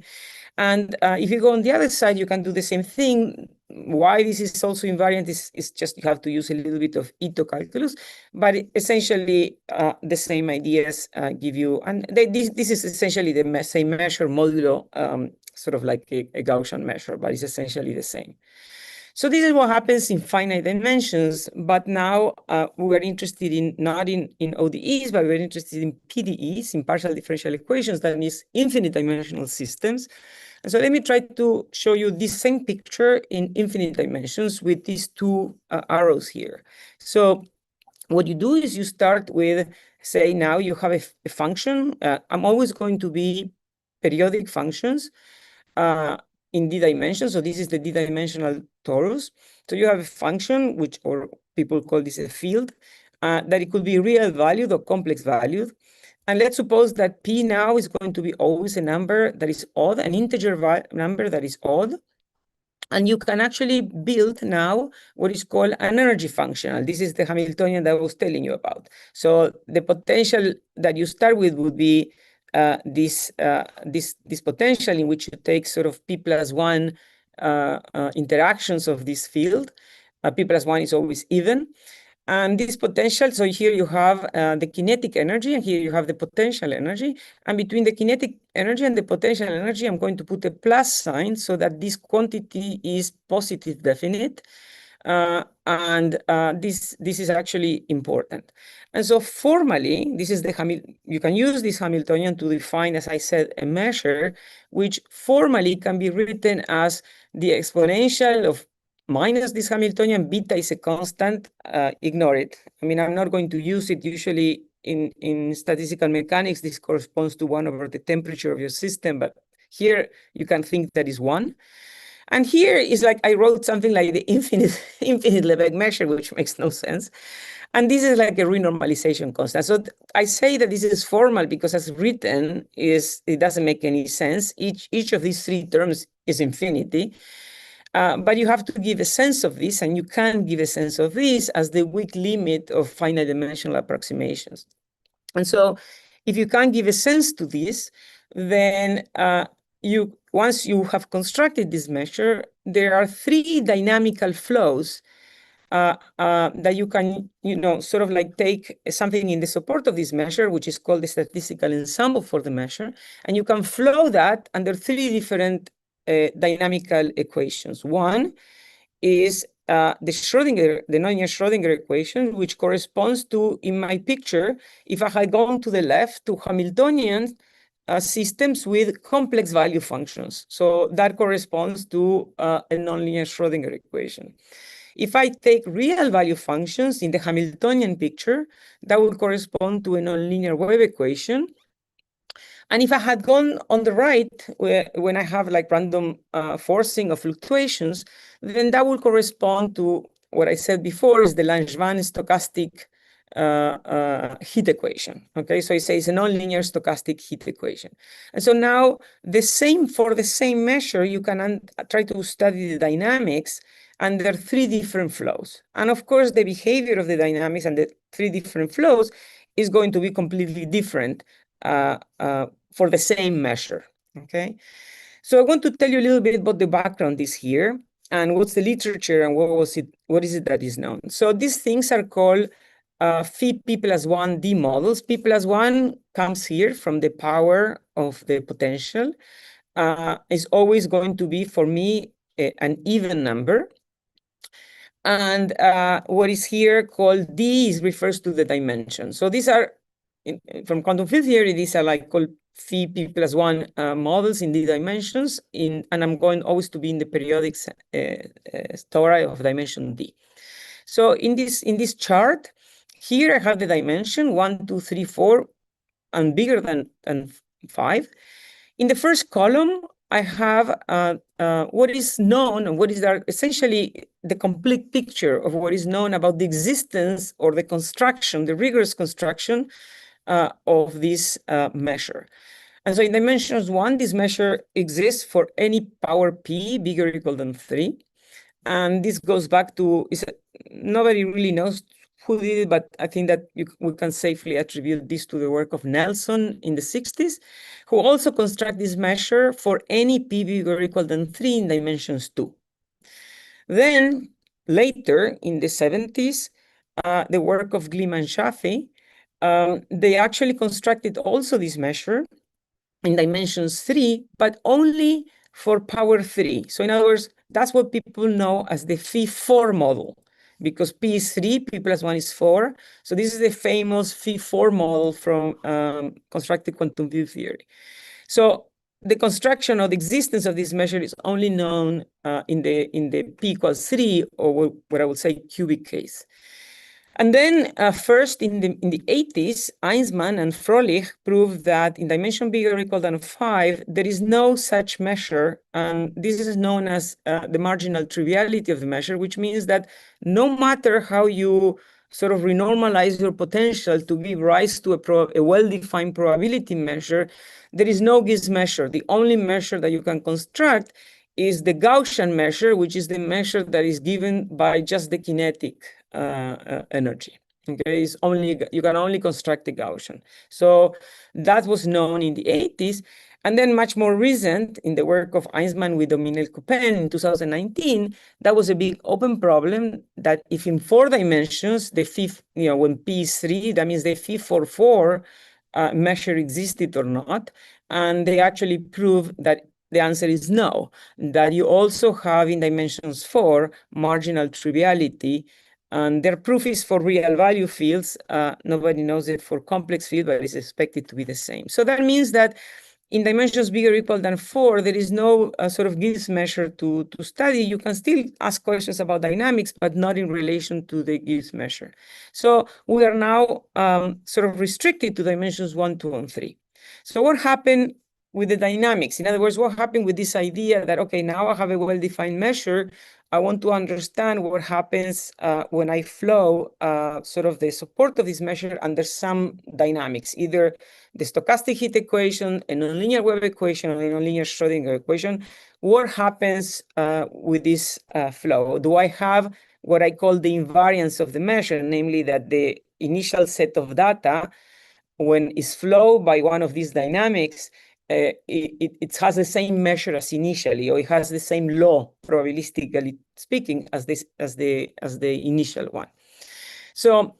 And if you go on the other side, you can do the same thing. Why this is also invariant is just you have to use a little bit of Ito calculus, but essentially the same ideas give you, and this is essentially the same measure modulo, sort of like a Gaussian measure, but it's essentially the same. So this is what happens in finite dimensions, but now we're interested in not in ODEs, but we're interested in PDEs, in partial differential equations, that is infinite dimensional systems. And so let me try to show you this same picture in infinite dimensions with these two arrows here. So what you do is you start with, say now you have a function. I'm always going to be periodic functions. in d dimensions. So this is the d-dimensional torus. So you have a function, which, or people call this a field, that it could be real valued or complex valued. And let's suppose that P now is going to be always a number that is odd, an integer number that is odd. And you can actually build now what is called an energy functional. This is the Hamiltonian that I was telling you about. So the potential that you start with would be this potential in which you take sort of P+1 interactions of this field. P+1 is always even. And this potential, so here you have the kinetic energy, and here you have the potential energy. And between the kinetic energy and the potential energy, I'm going to put a plus sign so that this quantity is positive definite. This is actually important. And so formally, this is you can use this Hamiltonian to define, as I said, a measure, which formally can be written as the exponential of minus this Hamiltonian. Beta is a constant, ignore it. I mean, I'm not going to use it. Usually in statistical mechanics, this corresponds to 1 over the temperature of your system, but here you can think that is 1. And here is like, I wrote something like the infinite Lebesgue measure, which makes no sense. And this is like a renormalization constant. So I say that this is formal because as written, it doesn't make any sense. Each of these 3 terms is infinity. But you have to give a sense of this, and you can give a sense of this as the weak limit of finite dimensional approximations. And so if you can give a sense to this, then once you have constructed this measure, there are 3 dynamical flows that you can, sort of like take something in the support of this measure, which is called the statistical ensemble for the measure, and you can flow that under 3 different dynamical equations. One is the nonlinear Schrodinger equation, which corresponds to, in my picture, if I had gone to the left, to Hamiltonian systems with complex value functions. So that corresponds to a nonlinear Schrodinger equation. If I take real value functions in the Hamiltonian picture, that would correspond to a nonlinear wave equation. And if I had gone on the right, when I have like random forcing of fluctuations, then that would correspond to what I said before is the Langevin stochastic heat equation. Okay, so it says a nonlinear stochastic heat equation. And so now for the same measure, you can try to study the dynamics under 3 different flows. And of course, the behavior of the dynamics and the 3 different flows is going to be completely different for the same measure, okay? So I want to tell you a little bit about the background is here and what's the literature and what is it that is known. So these things are called phi P+1 D models. P+1 comes here from the power of the potential. Is always going to be, for me, an even number. And what is here called D refers to the dimension. So these are, from quantum field theory, these are like called phi P+1 models in D dimensions, and I'm going always to be in the periodic tori of dimension D. So in this chart, here I have the dimension 1, 2, 3, 4, and bigger than 5. In the first column, I have what is known and what is essentially the complete picture of what is known about the existence or the construction, the rigorous construction of this measure. And so in dimensions 1, this measure exists for any power p bigger or equal than 3. And this goes back to, nobody really knows who did it, but I think that we can safely attribute this to the work of Nelson in the 60s, who also construct this measure for any p bigger or equal than 3 in dimensions 2. Then later in the 70s, the work of Gliman Shafi, they actually constructed also this measure in dimensions 3, but only for power 3. So in other words, that's what people know as the phi4 model, because p is 3, p+1 is 4. So this is the famous phi4 model from constructed quantum field theory. So the construction or the existence of this measure is only known in the p equals 3, or what I would say cubic case. And then first in the 80s, ICMAM and Froelich proved that in dimension bigger or equal than 5, there is no such measure. And this is known as the marginal triviality of the measure, which means that no matter how you sort of renormalize your potential to give rise to a well-defined probability measure, there is no Gibbs measure. The only measure that you can construct is the Gaussian measure, which is the measure that is given by just the kinetic energy. Okay, it's only, you can only construct the Gaussian. So that was known in the 80s. And then much more recent, in the work of ICMAM with Dominel Coupin in 2019, that was a big open problem that if in 4 dimensions, the fifth, when P is 3, that means the phi for 4 measure existed or not. And they actually proved that the answer is no, that you also have in dimensions 4 marginal triviality. And their proof is for real value fields. Nobody knows it for complex fields, but it's expected to be the same. So that means that in dimensions bigger or equal than 4, there is no sort of Gibbs measure to study. You can still ask questions about dynamics, but not in relation to the Gibbs measure. So we are now sort of restricted to dimensions 1, 2, and 3. So what happened with the dynamics? In other words, what happened with this idea that, okay, now I have a well-defined measure, I want to understand what happens when I flow sort of the support of this measure under some dynamics, either the stochastic heat equation, a nonlinear wave equation, or a nonlinear Schrodinger equation. What happens with this flow? Do I have what I call the invariance of the measure, namely that the initial set of data, when it's flowed by one of these dynamics, it has the same measure as initially, or it has the same law, probabilistically speaking, as the initial one. So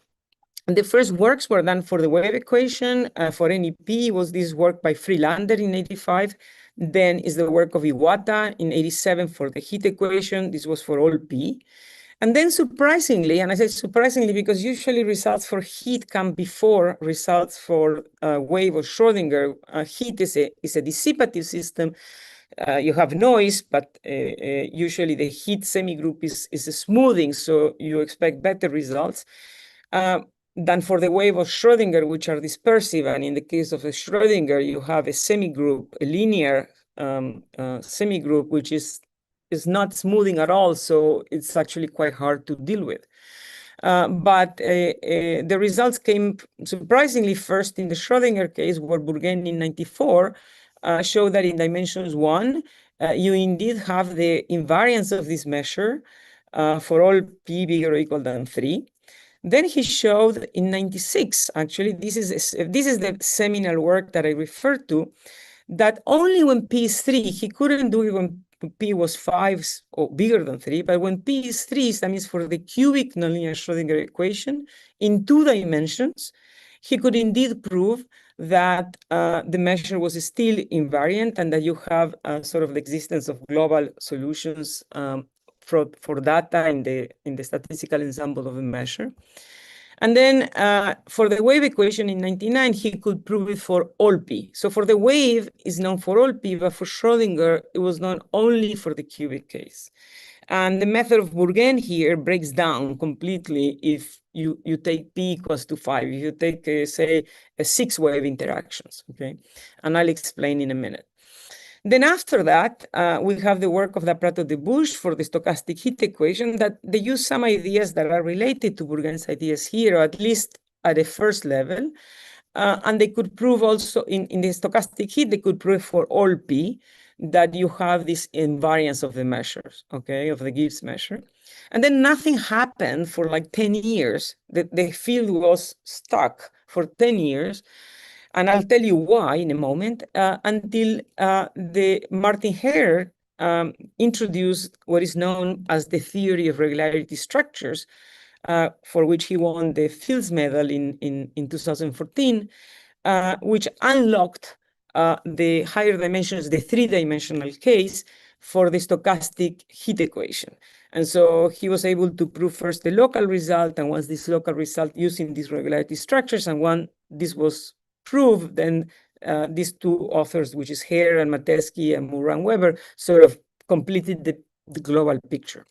the first works were done for the wave equation. For NEP was this work by Freelander in 85. Then is the work of Iwata in 87 for the heat equation. This was for all P. And then surprisingly, and I say surprisingly because usually results for heat come before results for wave or Schrodinger. Heat is a dissipative system. You have noise, but usually the heat semigroup is a smoothing, so you expect better results than for the wave of Schrodinger, which are dispersive. And in the case of a Schrodinger, you have a semigroup, a linear semigroup, which is not smoothing at all, so it's actually quite hard to deal with. But the results came surprisingly first in the Schrodinger case, where Bourgain in 94 showed that in dimensions 1, you indeed have the invariance of this measure for all P bigger or equal than 3. Then he showed in 96, actually, this is the seminal work that I referred to, that only when P is 3, he couldn't do it when P was 5 or bigger than 3, but when P is 3, that means for the cubic nonlinear Schrodinger equation in 2 dimensions, he could indeed prove that the measure was still invariant and that you have sort of the existence of global solutions for data in the statistical ensemble of a measure. And then for the wave equation in 99, he could prove it for all P. So for the wave, it's known for all P, but for Schrodinger, it was known only for the cubic case. And the method of Bourgain here breaks down completely if you take P equals to 5, if you take, say, a 6-wave interactions, okay? And I'll explain in a minute. Then after that, we have the work of the Prato-Debush for the stochastic heat equation that they use some ideas that are related to Bourgain's ideas here, or at least at a first level. And they could prove also in the stochastic heat, they could prove for all P that you have this invariance of the measures, okay, of the Gibbs measure. And then nothing happened for like 10 years. The field was stuck for 10 years. And I'll tell you why in a moment, until the Martin Hare introduced what is known as the theory of regularity structures, for which he won the Fields Medal in 2014, which unlocked the higher dimensions, the 3-dimensional case for the stochastic heat equation. And so he was able to prove first the local result, and once this local result using these regularity structures, and when this was proved, then these 2 authors, which is Hare and Matesky and Moore and Weber, sort of completed the global picture.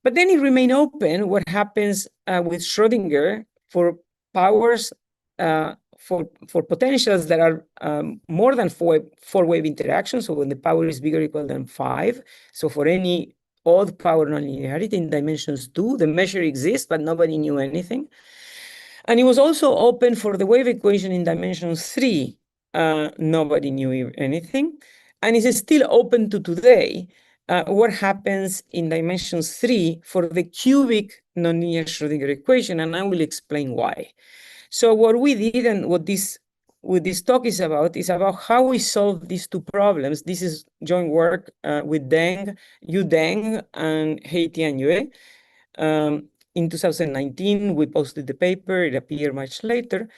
But then it remained open what happens with Schrodinger for powers, for potentials that are more than four-wave interactions. So when the power is bigger or equal than 5. So for any odd power nonlinearity in dimensions 2, the measure exists, but nobody knew anything. And it was also open for the wave equation in dimension 3. Nobody knew anything. And it's still open to today. What happens in dimension 3 for the cubic nonlinear Schrodinger equation, and I will explain why. So what we did and what this talk is about how we solve these two problems. This is joint work with Yu Deng, and Hei-Tian Yue. In 2019, we posted the paper. It appeared much later.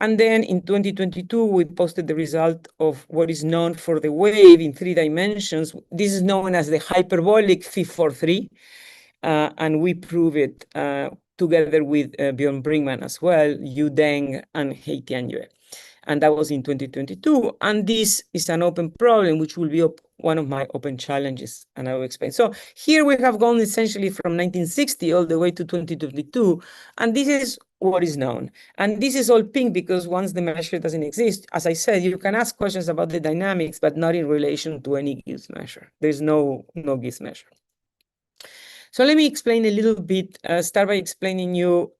And then in 2022, we posted the result of what is known for the wave in 3 dimensions. This is known as the hyperbolic phi-4-3. And we prove it together with Bjorn Brinkman as well, Yu Deng and Hei-Tian Yue. And that was in 2022. And this is an open problem, which will be one of my open challenges, and I will explain. So here we have gone essentially from 1960 all the way to 2022, and this is what is known. And this is all pink because once the measure doesn't exist, as I said, you can ask questions about the dynamics, but not in relation to any Gibbs measure. There's no Gibbs measure. So let me explain a little bit, start by explaining you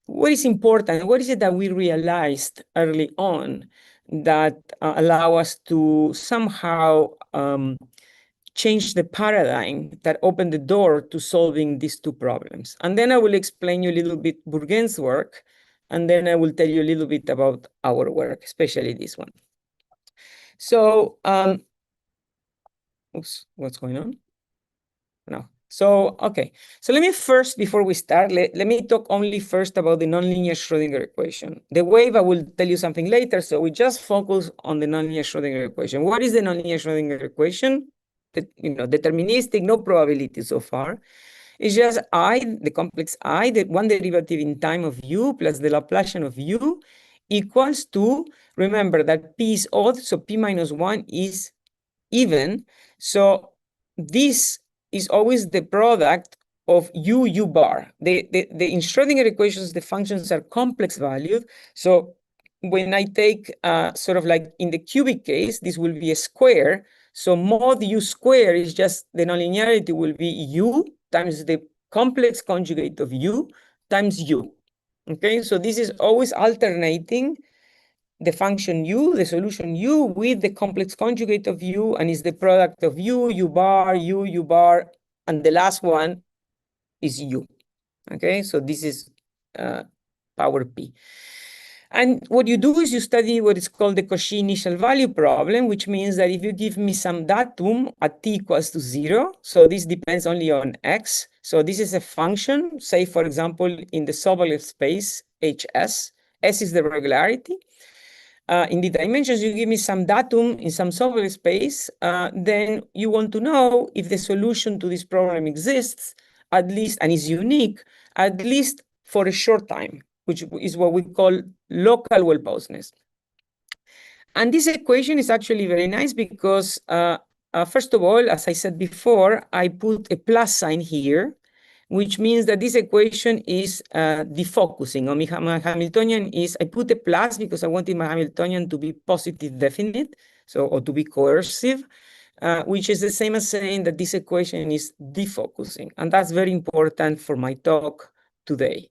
what is important, what is it that we realized early on that allow us to somehow change the paradigm that opened the door to solving these two problems. And then I will explain you a little bit Bourgain's work, and then I will tell you a little bit about our work, especially this one. So, oops, what's going on? No. So, okay. So let me first, before we start, let me talk only first about the nonlinear Schrodinger equation. The wave, I will tell you something later, so we just focus on the nonlinear Schrodinger equation. What is the nonlinear Schrodinger equation? Deterministic, no probability so far. It's just I, the complex I, the one derivative in time of u plus the Laplacian of u equals to, remember that p is odd, so p minus 1 is even. So this is always the product of u bar. In Schrodinger equations, the functions are complex valued. So when I take sort of like in the cubic case, this will be a square. So mod u square is just the nonlinearity will be u times the complex conjugate of u times u. Okay, so this is always alternating the function u, the solution u, with the complex conjugate of u, and is the product of u bar, u bar, and the last one is u. Okay, so this is power p. And what you do is you study what is called the Cauchy initial value problem, which means that if you give me some datum at t equals to 0, so this depends only on x. So this is a function, say, for example, in the Sobolev space, Hs. S is the regularity. In the dimensions, you give me some datum in some Sobolev space, then you want to know if the solution to this problem exists, at least, and is unique, at least for a short time, which is what we call local well-posedness. And this equation is actually very nice because, first of all, as I said before, I put a plus sign here, which means that this equation is defocusing. On my Hamiltonian is, I put a plus because I wanted my Hamiltonian to be positive definite, so, or to be coercive, which is the same as saying that this equation is defocusing. And that's very important for my talk today.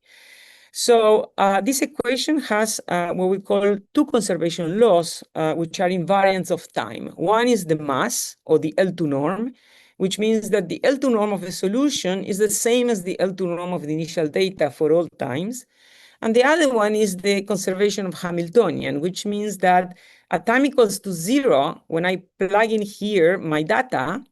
So this equation has what we call two conservation laws, which are invariants of time. One is the mass, or the L2 norm, which means that the L2 norm of the solution is the same as the L2 norm of the initial data for all times. And the other one is the conservation of Hamiltonian, which means that at time equals to 0, when I plug in here my data,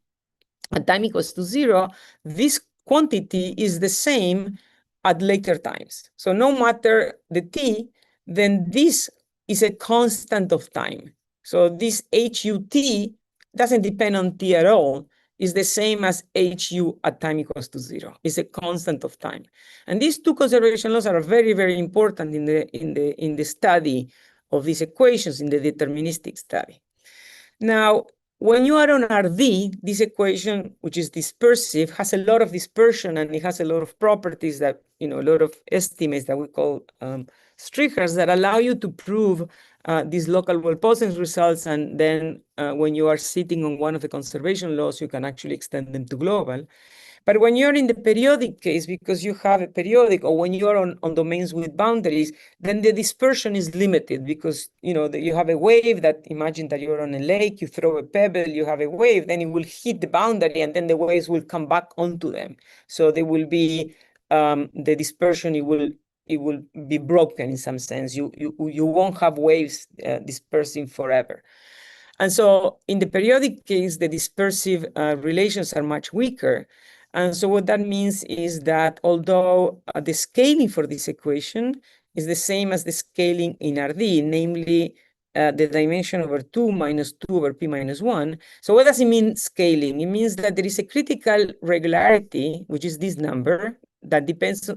at time equals to 0, this quantity is the same at later times. So no matter the t, then this is a constant of time. So this HUT doesn't depend on t at all. Is the same as HU at time equals to 0. It's a constant of time. And these two conservation laws are very, very important in the study of these equations, in the deterministic study. Now, when you are on RD, this equation, which is dispersive, has a lot of dispersion, and it has a lot of properties that, a lot of estimates that we call Strichards that allow you to prove these local well-posing results. And then when you are sitting on one of the conservation laws, you can actually extend them to global. But when you're in the periodic case, because you have a periodic, or when you're on domains with boundaries, then the dispersion is limited because, you have a wave that, imagine that you're on a lake, you throw a pebble, you have a wave, then it will hit the boundary, and then the waves will come back onto them. So there will be the dispersion, it will be broken in some sense. You won't have waves dispersing forever. And so in the periodic case, the dispersive relations are much weaker. And so what that means is that although the scaling for this equation is the same as the scaling in RD, namely the dimension over 2 minus 2 over p minus 1. So what does it mean, scaling? It means that there is a critical regularity, which is this number, that depends,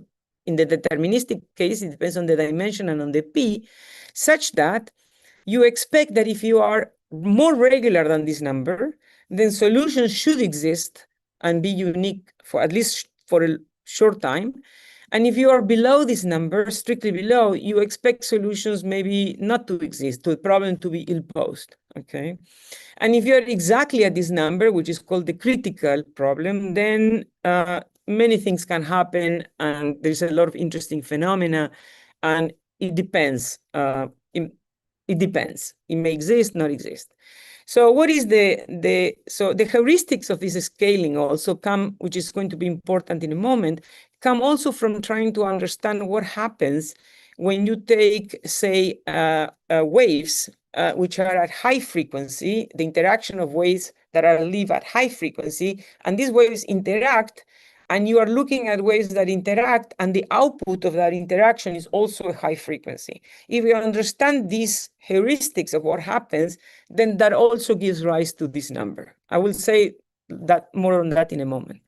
in the deterministic case, it depends on the dimension and on the p, such that you expect that if you are more regular than this number, then solutions should exist and be unique for at least for a short time. And if you are below this number, strictly below, you expect solutions maybe not to exist, to the problem to be ill-posed, okay? And if you're exactly at this number, which is called the critical problem, then many things can happen, and there's a lot of interesting phenomena, and it depends. It depends. It may exist, not exist. So what is the heuristics of this scaling also come, which is going to be important in a moment, come also from trying to understand what happens when you take, say, waves, which are at high frequency, the interaction of waves that are live at high frequency, and these waves interact, and you are looking at waves that interact, and the output of that interaction is also a high frequency. If you understand these heuristics of what happens, then that also gives rise to this number. I will say that more on that in a moment.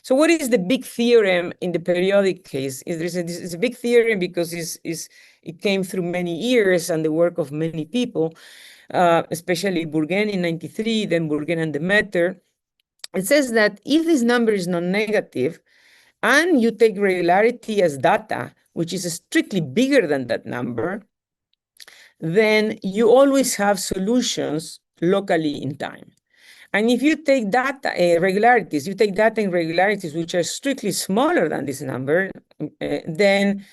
So what is the big theorem in the periodic case? It's a big theorem because it came through many years and the work of many people, especially Bourgain in 93, then Bourgain and Demeter. It says that if this number is non-negative and you take regularity as data, which is strictly bigger than that number, then you always have solutions locally in time. And if you take data regularities, you take data in regularities which are strictly smaller than this number, then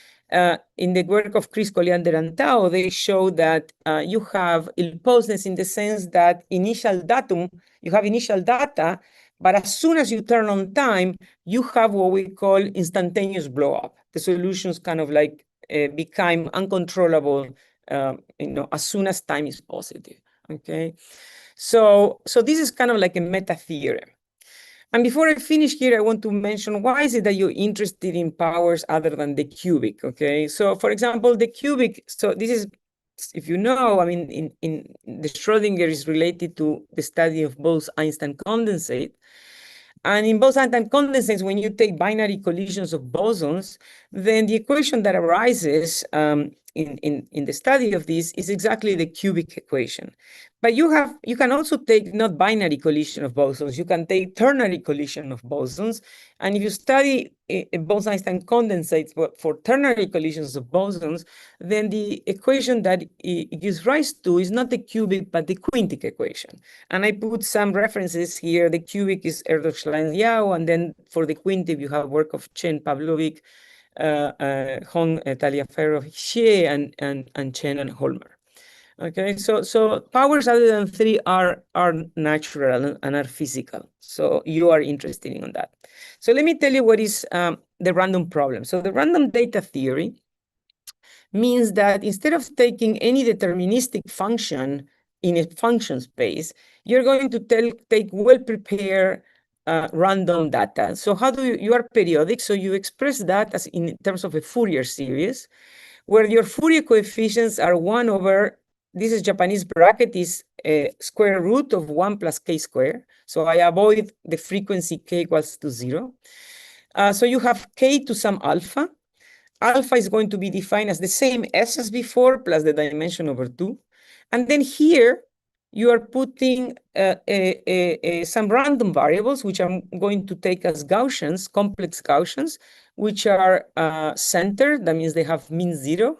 in the work of Chris Colliander and Tao, they show that you have ill-posedness in the sense that you have initial data, but as soon as you turn on time, you have what we call instantaneous blow-up. The solutions kind of like become uncontrollable, as soon as time is positive, okay? So this is kind of like a meta theorem. And before I finish here, I want to mention why is it that you're interested in powers other than the cubic, okay? So for example, the cubic, so this is, if you know, I mean, in the Schrödinger is related to the study of Bose-Einstein condensate. And in Bose-Einstein condensates, when you take binary collisions of bosons, then the equation that arises in the study of this is exactly the cubic equation. But you can also take not binary collision of bosons, you can take ternary collision of bosons. And if you study Bose-Einstein condensates for ternary collisions of bosons, then the equation that it gives rise to is not the cubic, but the quintic equation. And I put some references here. The cubic is Erdős-Lanz-Yau, and then for the quintic, you have work of Chen Pavlovic, Hong Taliaferro-Xie, and Chen and Holmer. Okay, so powers other than 3 are natural and are physical. So you are interested in that. So let me tell you what is the random problem. So the random data theory means that instead of taking any deterministic function in a function space, you're going to take well-prepared random data. So how do you are periodic, so you express that as in terms of a Fourier series, where your Fourier coefficients are 1 over, this is Japanese bracket, is square root of 1 plus k squared. So I avoid the frequency k equals to 0. So you have k to some alpha. Alpha is going to be defined as the same S as before plus the dimension over 2. And then here you are putting some random variables, which I'm going to take as Gaussians, complex Gaussians, which are centered. That means they have mean 0,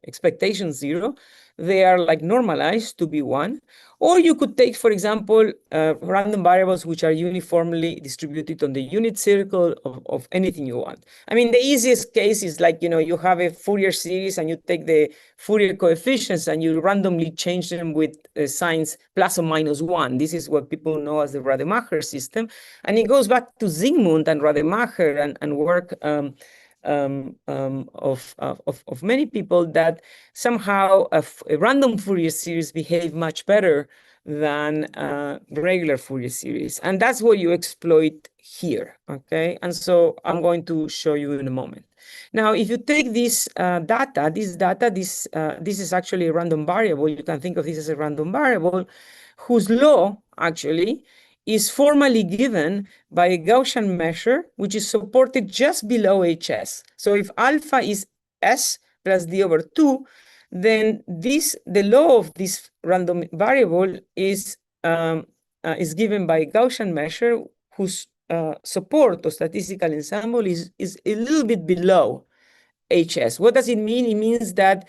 expectation 0. They are like normalized to be 1. Or you could take, for example, random variables which are uniformly distributed on the unit circle of anything you want. I mean, the easiest case is like, you have a Fourier series and you take the Fourier coefficients and you randomly change them with signs plus or minus 1. This is what people know as the Rademacher system. And it goes back to Zygmunt and Rademacher and work of many people that somehow a random Fourier series behave much better than regular Fourier series. And that's what you exploit here, okay? And so I'm going to show you in a moment. Now, if you take this data, this is actually a random variable. You can think of this as a random variable whose law actually is formally given by a Gaussian measure, which is supported just below HS. So if alpha is S plus D over 2, then the law of this random variable is given by a Gaussian measure whose support or statistical ensemble is a little bit below HS. What does it mean? It means that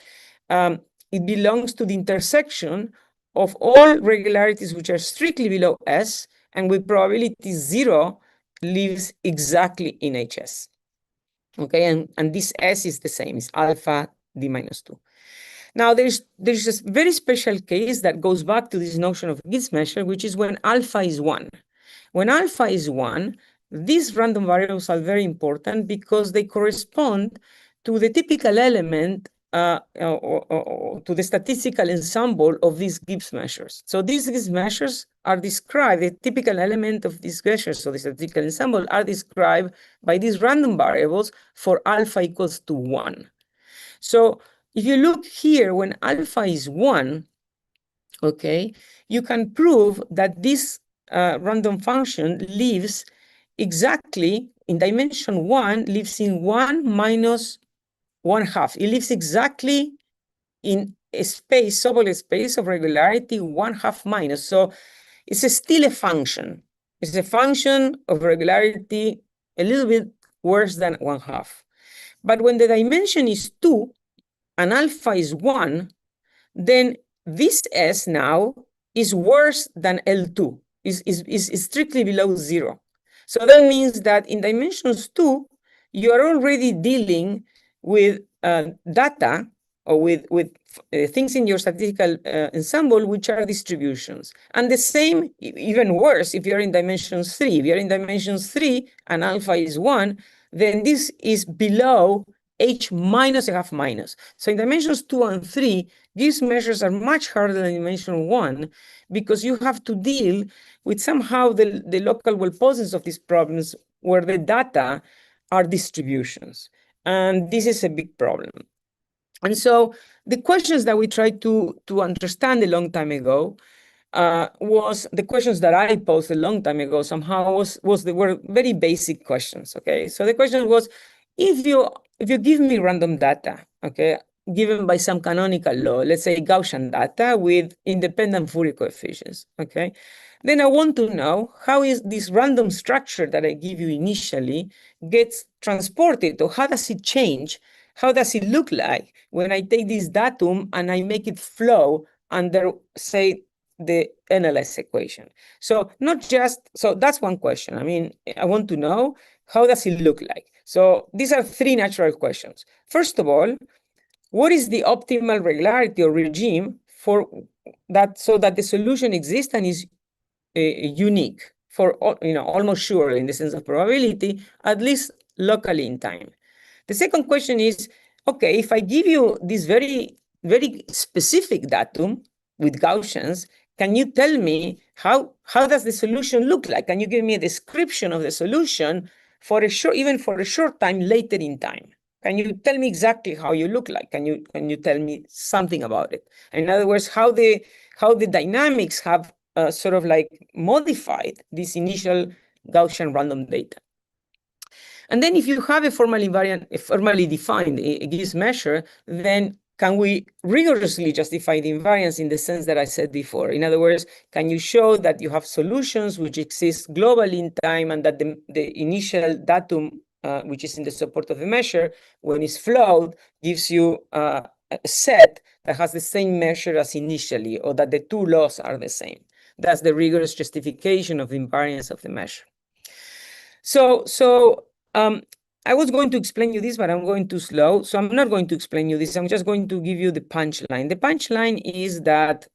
it belongs to the intersection of all regularities which are strictly below S and with probability 0 lives exactly in HS. Okay, and this S is the same, it's alpha D minus 2. Now, there's a very special case that goes back to this notion of Gibbs measure, which is when alpha is 1. When alpha is 1, these random variables are very important because they correspond to the typical element or to the statistical ensemble of these Gibbs measures. So these Gibbs measures are described, the typical element of these measures, so the statistical ensemble, are described by these random variables for alpha equals to 1. So if you look here, when alpha is 1, okay, you can prove that this random function lives exactly in dimension 1, lives in 1 minus 1/2. It lives exactly in a space, Sobolev space of regularity 1/2 minus. So it's still a function. It's a function of regularity a little bit worse than 1/2. But when the dimension is 2 and alpha is 1, then this S now is worse than L2, is strictly below 0. So that means that in dimensions 2, you are already dealing with data or with things in your statistical ensemble which are distributions. And the same, even worse, if you're in dimensions 3. If you're in dimensions 3 and alpha is 1, then this is below H minus a half minus. So in dimensions 2 and 3, these measures are much harder than dimension 1 because you have to deal with somehow the local well-posits of these problems where the data are distributions. And this is a big problem. And so the questions that we tried to understand a long time ago was the questions that I posed a long time ago somehow were very basic questions, okay? So the question was, if you give me random data, okay, given by some canonical law, let's say Gaussian data with independent Fourier coefficients, okay, then I want to know how is this random structure that I give you initially gets transported, or how does it change? How does it look like when I take this datum and I make it flow under, say, the NLS equation? So that's one question. I mean, I want to know, how does it look like? So these are three natural questions. First of all, what is the optimal regularity or regime for that, so that the solution exists and is unique for, almost sure in the sense of probability, at least locally in time? The second question is, okay, if I give you this very, very specific datum with Gaussians, can you tell me how does the solution look like? Can you give me a description of the solution for even for a short time later in time? Can you tell me exactly how you look like? Can you tell me something about it? In other words, how the dynamics have sort of like modified this initial Gaussian random data. And then if you have a formally defined Gibbs measure, then can we rigorously justify the invariance in the sense that I said before? In other words, can you show that you have solutions which exist globally in time and that the initial datum, which is in the support of the measure, when it's flowed, gives you a set that has the same measure as initially, or that the two laws are the same? That's the rigorous justification of the invariance of the measure. So I was going to explain you this, but I'm going too slow. So I'm not going to explain you this. I'm just going to give you the punchline. The punchline is that,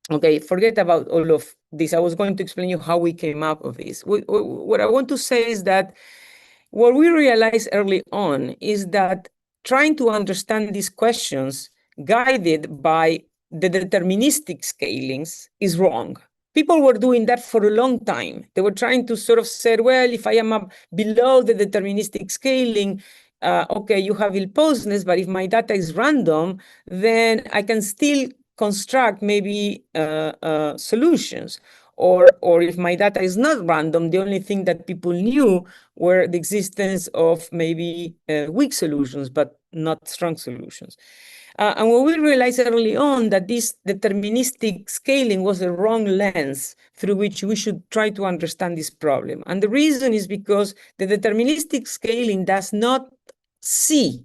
okay, forget about all of this. I was going to explain you how we came up with this. What I want to say is that what we realized early on is that trying to understand these questions guided by the deterministic scalings is wrong. People were doing that for a long time. They were trying to sort of say, well, if I am up below the deterministic scaling, okay, you have ill-posedness, but if my data is random, then I can still construct maybe solutions. Or if my data is not random, the only thing that people knew were the existence of maybe weak solutions, but not strong solutions. And what we realized early on that this deterministic scaling was the wrong lens through which we should try to understand this problem. And the reason is because the deterministic scaling does not see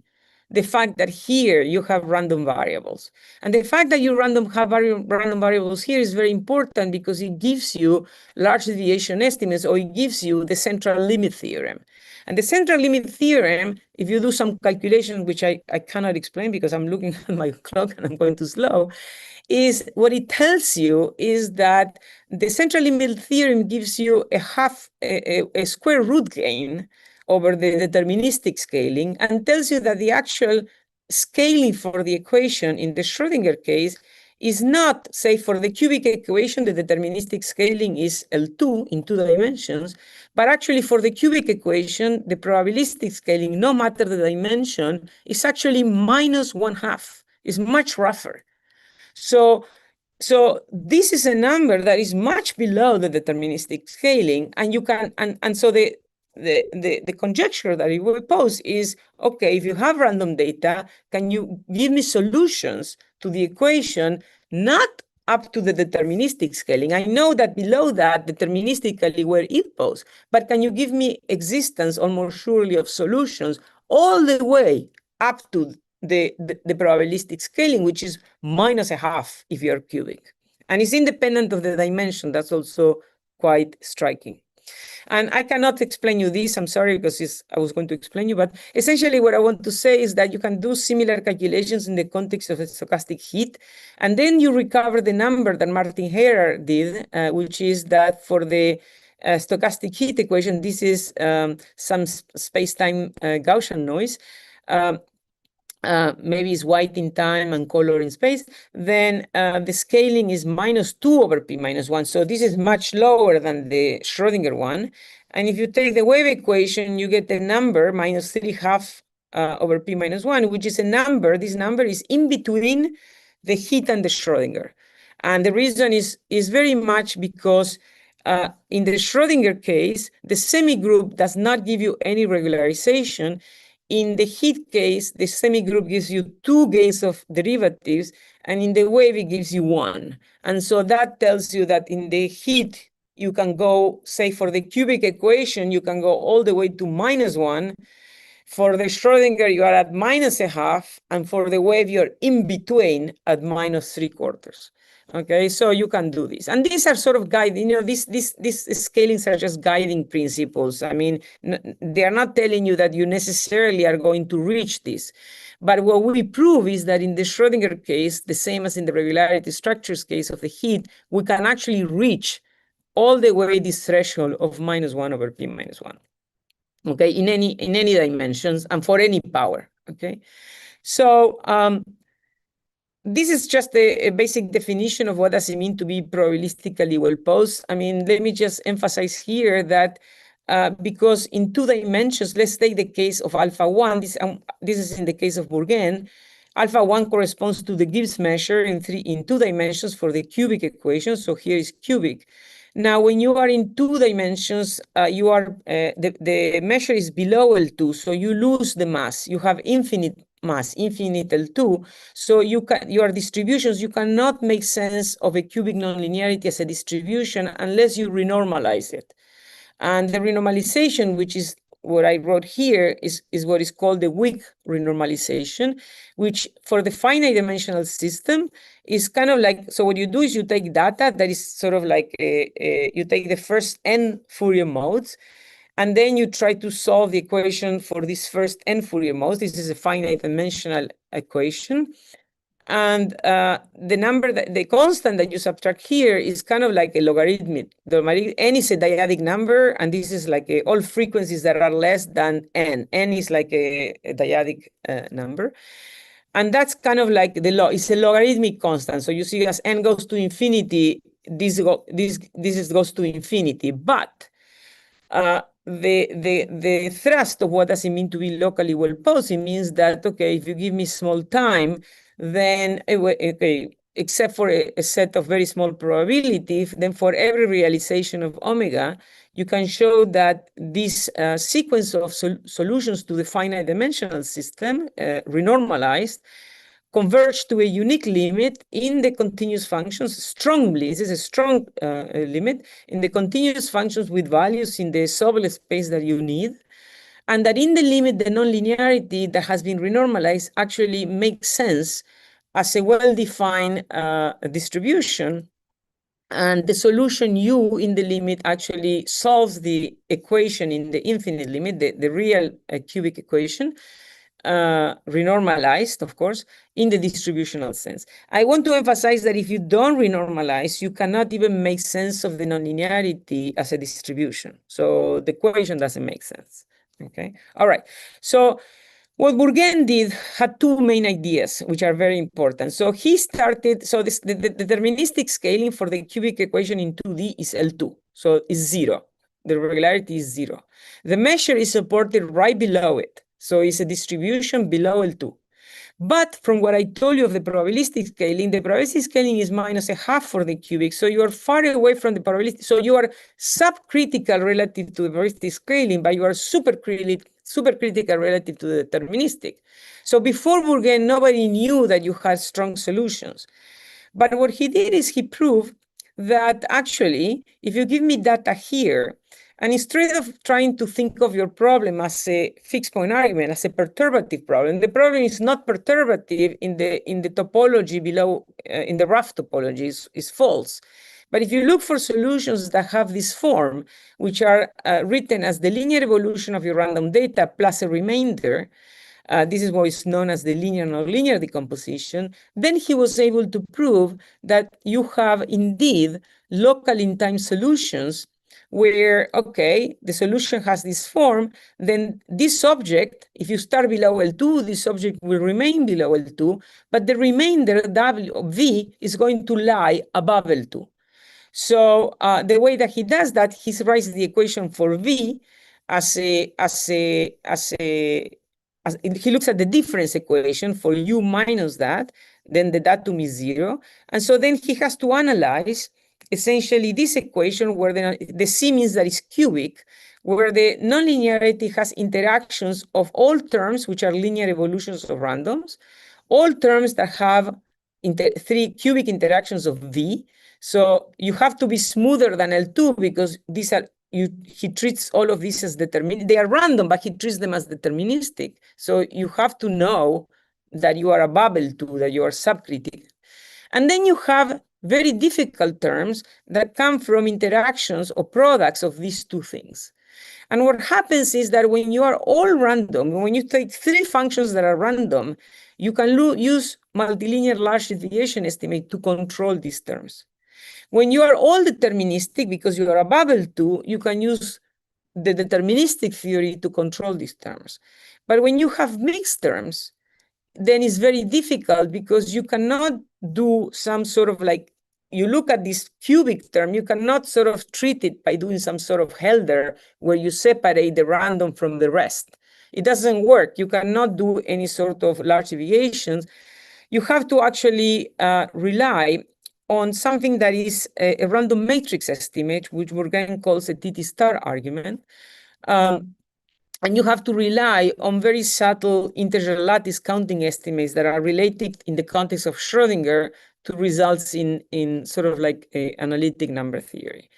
the fact that here you have random variables. And the fact that you have random variables here is very important because it gives you large deviation estimates, or it gives you the central limit theorem. And the central limit theorem, if you do some calculation, which I cannot explain because I'm looking at my clock and I'm going too slow, is what it tells you is that the central limit theorem gives you a square root gain over the deterministic scaling and tells you that the actual scaling for the equation in the Schrödinger case is not, say, for the cubic equation, the deterministic scaling is L2 in 2 dimensions, but actually for the cubic equation, the probabilistic scaling, no matter the dimension, is actually -1/2. It's much rougher. So this is a number that is much below the deterministic scaling, and you can, and so the conjecture that it will pose is, okay, if you have random data, can you give me solutions to the equation not up to the deterministic scaling? I know that below that, deterministically where it poses, but can you give me existence or more surely of solutions all the way up to the probabilistic scaling, which is -1/2 if you're cubic. And it's independent of the dimension. That's also quite striking. And I cannot explain you this, I'm sorry, because I was going to explain you, but essentially what I want to say is that you can do similar calculations in the context of a stochastic heat, and then you recover the number that Martin Herer did, which is that for the stochastic heat equation, this is some space-time Gaussian noise, maybe it's white in time and color in space, then the scaling is -2/p-1. So this is much lower than the Schrödinger one. And if you take the wave equation, you get the number -3/2 which is a number, this number is in between the heat and the Schrödinger. And the reason is very much because in the Schrödinger case, the semigroup does not give you any regularization. In the heat case, the semigroup gives you 2 gains of derivatives, and in the wave, it gives you 1. And so that tells you that in the heat, you can go, say, for the cubic equation, you can go all the way to -1. For the Schrödinger, you are at -1/2, and for the wave, you're in between at -3/4. Okay, so you can do this. And these are sort of guiding, these scalings are just guiding principles. I mean, they are not telling you that you necessarily are going to reach this. But what we prove is that in the Schrödinger case, the same as in the regularity structures case of the heat, we can actually reach all the way this threshold of -1/p-1. Okay, in any dimensions and for any power. Okay, so this is just a basic definition of what does it mean to be probabilistically well posed. I mean, let me just emphasize here that because in 2 dimensions, let's take the case of alpha-1. This is in the case of Bourgain. Alpha-1 corresponds to the Gibbs measure in 2 dimensions for the cubic equation. So here is cubic. Now, when you are in 2 dimensions, the measure is below L2, so you lose the mass. You have infinite mass, infinite L2. So your distributions, you cannot make sense of a cubic nonlinearity as a distribution unless you renormalize it. And the renormalization, which is what I wrote here, is what is called the weak renormalization, which for the finite dimensional system is kind of like, so what you do is you take data that is sort of like, you take the first n Fourier modes, and then you try to solve the equation for this first n Fourier modes. This is a finite dimensional equation. And the constant that you subtract here is kind of like a logarithmic. N is a dyadic number, and this is like all frequencies that are less than n. N is like a dyadic number. And that's kind of like it's a logarithmic constant. So you see as n goes to infinity, this goes to infinity. But the thrust of what does it mean to be locally well posing means that, okay, if you give me small time, then, okay, except for a set of very small probability, then for every realization of omega, you can show that this sequence of solutions to the finite dimensional system, renormalized, converge to a unique limit in the continuous functions strongly. This is a strong limit in the continuous functions with values in the Sobolev space that you need. And that in the limit, the nonlinearity that has been renormalized actually makes sense as a well-defined distribution. And the solution U in the limit actually solves the equation in the infinite limit, the real cubic equation, renormalized, of course, in the distributional sense. I want to emphasize that if you don't renormalize, you cannot even make sense of the nonlinearity as a distribution. So the equation doesn't make sense. Okay. All right. So what Bourgain did had 2 main ideas, which are very important. So he started, so the deterministic scaling for the cubic equation in 2D is L2. So it's 0. The regularity is 0. The measure is supported right below it. So it's a distribution below L2. But from what I told you of the probabilistic scaling is -1/2 for the cubic. So you are far away from the probabilistic. So you are subcritical relative to the probabilistic scaling, but you are supercritical relative to the deterministic. So before Bourgain, nobody knew that you had strong solutions. But what he did is he proved that actually, if you give me data here, and instead of trying to think of your problem as a fixed point argument, as a perturbative problem, the problem is not perturbative in the topology below, in the rough topology is false. But if you look for solutions that have this form, which are written as the linear evolution of your random data plus a remainder, this is what is known as the linear nonlinear decomposition, then he was able to prove that you have indeed local in time solutions where, okay, the solution has this form, then this object, if you start below L2, this object will remain below L2, but the remainder, V, is going to lie above L2. So the way that he does that, he writes the equation for V he looks at the difference equation for U minus that, then the datum is 0. And so then he has to analyze essentially this equation where the C means that it's cubic, where the nonlinearity has interactions of all terms, which are linear evolutions of randoms, all terms that have 3 cubic interactions of V. So you have to be smoother than L2 because these are, he treats all of these as deterministic. They are random, but he treats them as deterministic. So you have to know that you are above L2, that you are subcritical. And then you have very difficult terms that come from interactions or products of these 2 things. And what happens is that when you are all random, when you take 3 functions that are random, you can use multilinear large deviation estimate to control these terms. When you are all deterministic, because you are above L2, you can use the deterministic theory to control these terms. But when you have mixed terms, then it's very difficult because you cannot do some sort of like, you look at this cubic term, you cannot sort of treat it by doing some sort of Helder where you separate the random from the rest. It doesn't work. You cannot do any sort of large deviations. You have to actually rely on something that is a random matrix estimate, which Bourgain calls a TT star argument. And you have to rely on very subtle integer lattice counting estimates that are related in the context of Schrödinger to results in sort of like a analytic number theory.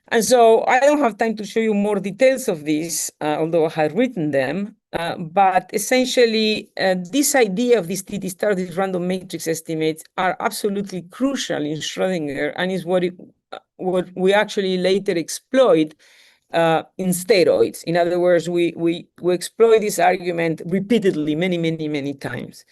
And so I don't have time to show you more details of this, although I had written them. But essentially, this idea of these TT star, these random matrix estimates, are absolutely crucial in Schrödinger, and is what we actually later exploit in steroids. In other words, we exploit this argument repeatedly, many times.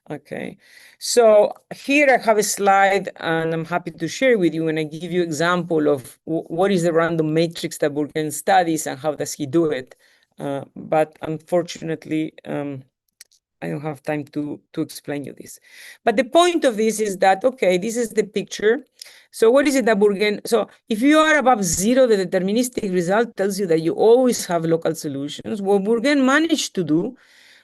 Okay, so here I have a slide, and I'm happy to share with you, and I give you example of what is the random matrix that Bourgain studies and how does he do it. But unfortunately, I don't have time to explain you this. But the point of this is that, okay, this is the picture. So what is it that Bourgain, so if you are above 0, the deterministic result tells you that you always have local solutions. What Bourgain managed to do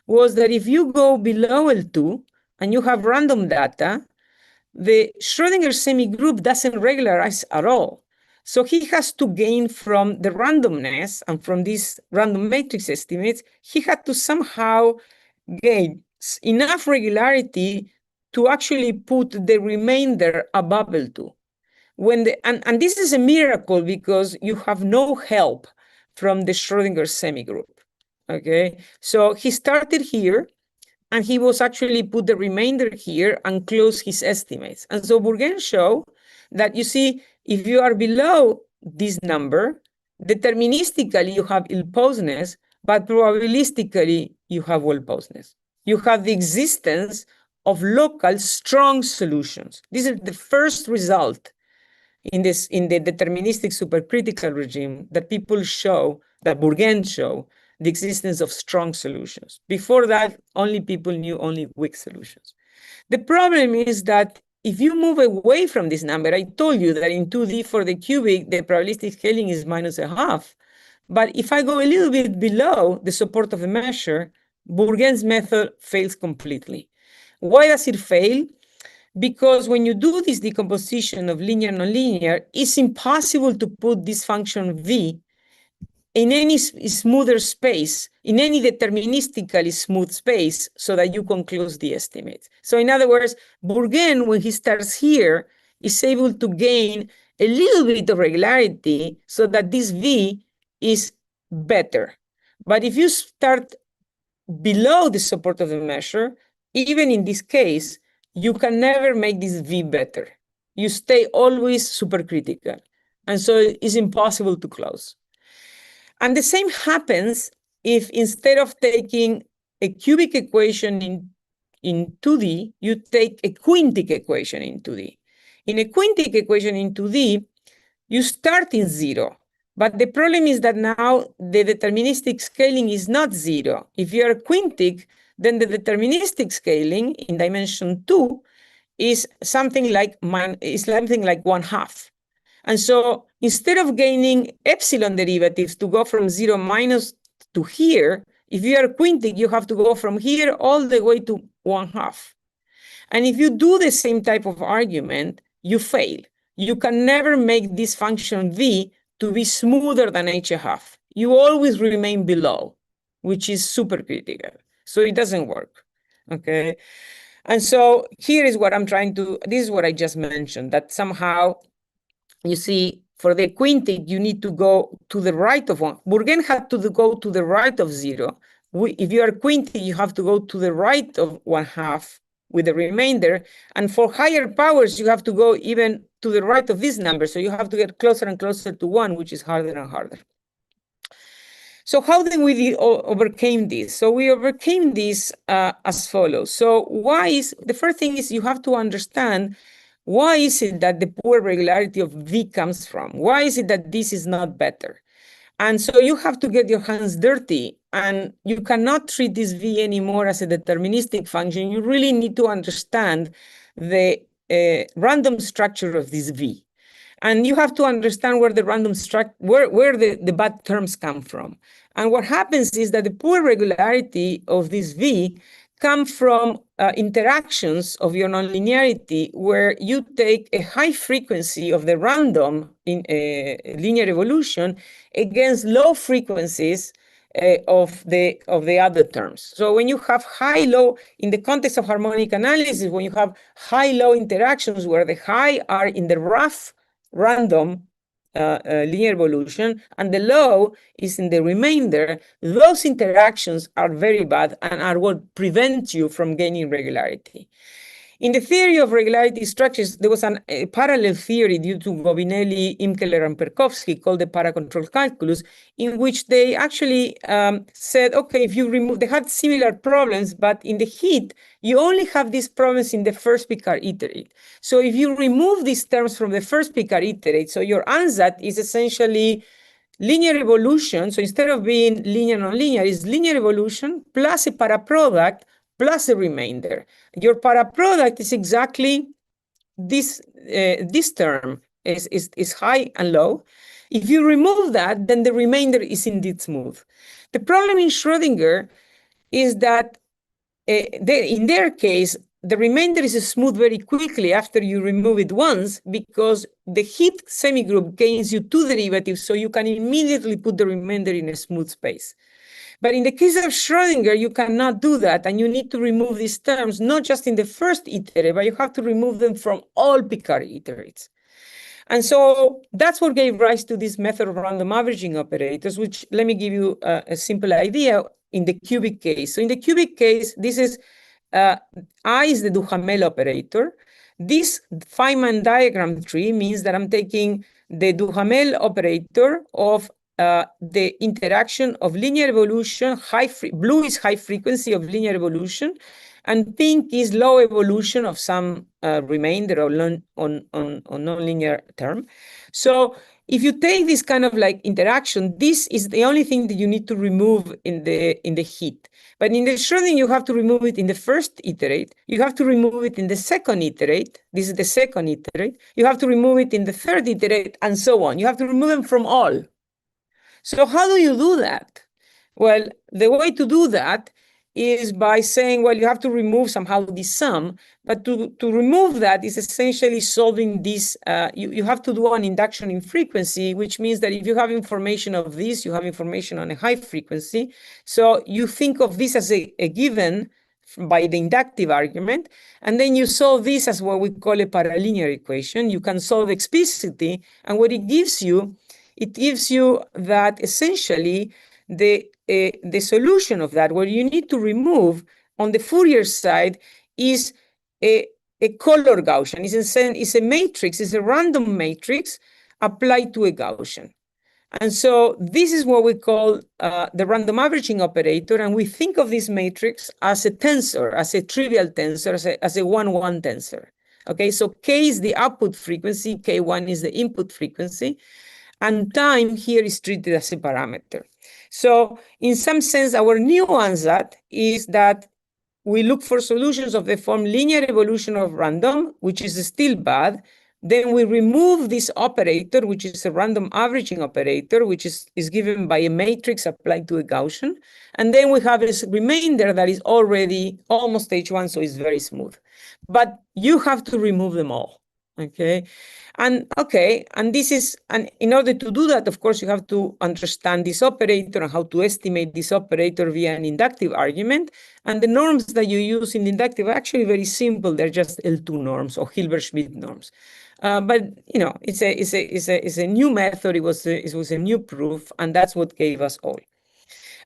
was that if you go below L2 and you have random data, the Schrödinger semigroup doesn't regularize at all. So he has to gain from the randomness and from these random matrix estimates, he had to somehow gain enough regularity to actually put the remainder above L2. And this is a miracle because you have no help from the Schrödinger semigroup. Okay, so he started here, and he was actually put the remainder here and close his estimates. And so Bourgain showed that, you see, if you are below this number, deterministically you have ill-posedness, but probabilistically you have well-posedness. You have the existence of local strong solutions. This is the first result in the deterministic supercritical regime that people show, that Bourgain show, the existence of strong solutions. Before that, only people knew only weak solutions. The problem is that if you move away from this number, I told you that in 2D for the cubic, the probabilistic scaling is -0.5. But if I go a little bit below the support of the measure, Bourgain's method fails completely. Why does it fail? Because when you do this decomposition of linear nonlinear, it's impossible to put this function v in any smoother space, in any deterministically smooth space, so that you can close the estimates. So in other words, Bourgain, when he starts here, is able to gain a little bit of regularity so that this v is better. But if you start below the support of the measure, even in this case, you can never make this v better. You stay always supercritical. And so it's impossible to close. And the same happens if instead of taking a cubic equation in 2D, you take a quintic equation in 2D. In a quintic equation in 2D, you start in 0. But the problem is that now the deterministic scaling is not 0. If you are quintic, then the deterministic scaling in dimension 2 is something like 1/2. And so instead of gaining epsilon derivatives to go from 0 minus to here, if you are quintic, you have to go from here all the way to 1/2. And if you do the same type of argument, you fail. You can never make this function v to be smoother than h/2. You always remain below, which is supercritical. So it doesn't work, okay? And so here is what I'm trying to, this is what I just mentioned, that somehow, you see, for the quintic, you need to go to the right of 1. Bourgain had to go to the right of 0. If you are quintic, you have to go to the right of 1/2 with the remainder. And for higher powers, you have to go even to the right of this number. So you have to get closer and closer to 1, which is harder and harder. So how did we overcame this? So we overcame this as follows. So the first thing is you have to understand, why is it that the poor regularity of V comes from? Why is it that this is not better? And so you have to get your hands dirty, and you cannot treat this V anymore as a deterministic function. You really need to understand the random structure of this V. And you have to understand where the random where the bad terms come from. And what happens is that the poor regularity of this V come from interactions of your nonlinearity where you take a high frequency of the random in linear evolution against low frequencies of the other terms. So when you have high-low, in the context of harmonic analysis, when you have high-low interactions where the high are in the rough random linear evolution and the low is in the remainder, those interactions are very bad and are what prevents you from gaining regularity. In the theory of regularity structures, there was a parallel theory due to Gobinelli, Imkeler, and Perkowski called the paracontrol calculus, in which they actually said, okay, if you remove, they had similar problems, but in the heat, you only have these problems in the first Picard iterate. So if you remove these terms from the first Picard iterate, so your ansatz is essentially linear evolution. So instead of being linear nonlinear, it's linear evolution plus a paraproduct plus a remainder. Your paraproduct is exactly this term is high and low. If you remove that, then the remainder is indeed smooth. The problem in Schrödinger is that in their case, the remainder is smooth very quickly after you remove it once, because the heat semigroup gains you two derivatives, so you can immediately put the remainder in a smooth space. But in the case of Schrödinger, you cannot do that, and you need to remove these terms, not just in the first iterate, but you have to remove them from all Picard iterates. And so that's what gave rise to this method of random averaging operators, which, let me give you a simple idea in the cubic case. So in the cubic case, this is I is the Duhamel operator. This Feynman diagram tree means that I'm taking the Duhamel operator of the interaction of linear evolution, blue is high frequency of linear evolution, and pink is low evolution of some remainder or nonlinear term. So if you take this kind of like interaction, this is the only thing that you need to remove in the heat. But in the Schrödinger, you have to remove it in the first iterate. You have to remove it in the second iterate. This is the second iterate. You have to remove it in the third iterate, and so on. You have to remove them from all. So how do you do that? Well, the way to do that is by saying, well, you have to remove somehow this sum, but to remove that is essentially solving this. You have to do an induction in frequency, which means that if you have information of this, you have information on a high frequency. So you think of this as a given by the inductive argument, and then you solve this as what we call a paralinear equation. You can solve explicitly, and what it gives you that essentially the solution of that, what you need to remove on the Fourier side, is a color Gaussian. It's a matrix, it's a random matrix applied to a Gaussian. And so this is what we call the random averaging operator, and we think of this matrix as a tensor, as a trivial tensor, as a 1-1 tensor. Okay, so K is the output frequency, K1 is the input frequency, and time here is treated as a parameter. So in some sense, our new ansatz is that we look for solutions of the form linear evolution of random, which is still bad. Then we remove this operator, which is a random averaging operator, which is given by a matrix applied to a Gaussian. And then we have this remainder that is already almost H1, so it's very smooth. But you have to remove them all. Okay, and in order to do that, of course, you have to understand this operator and how to estimate this operator via an inductive argument. And the norms that you use in the inductive are actually very simple. They're just L2 norms or Hilbert-Schmidt norms. But you know, it's a new method. It was a new proof, and that's what gave us all.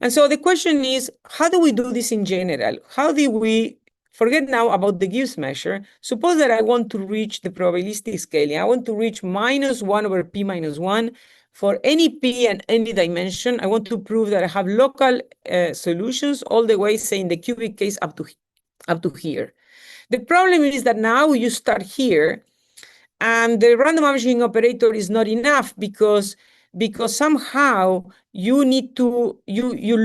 And so the question is, how do we do this in general? How do we forget now about the Gibbs measure? Suppose that I want to reach the probabilistic scaling. I want to reach -1/p-1 for any p and any dimension. I want to prove that I have local solutions all the way, say in the cubic case, up to here. The problem is that now you start here, and the random averaging operator is not enough because somehow you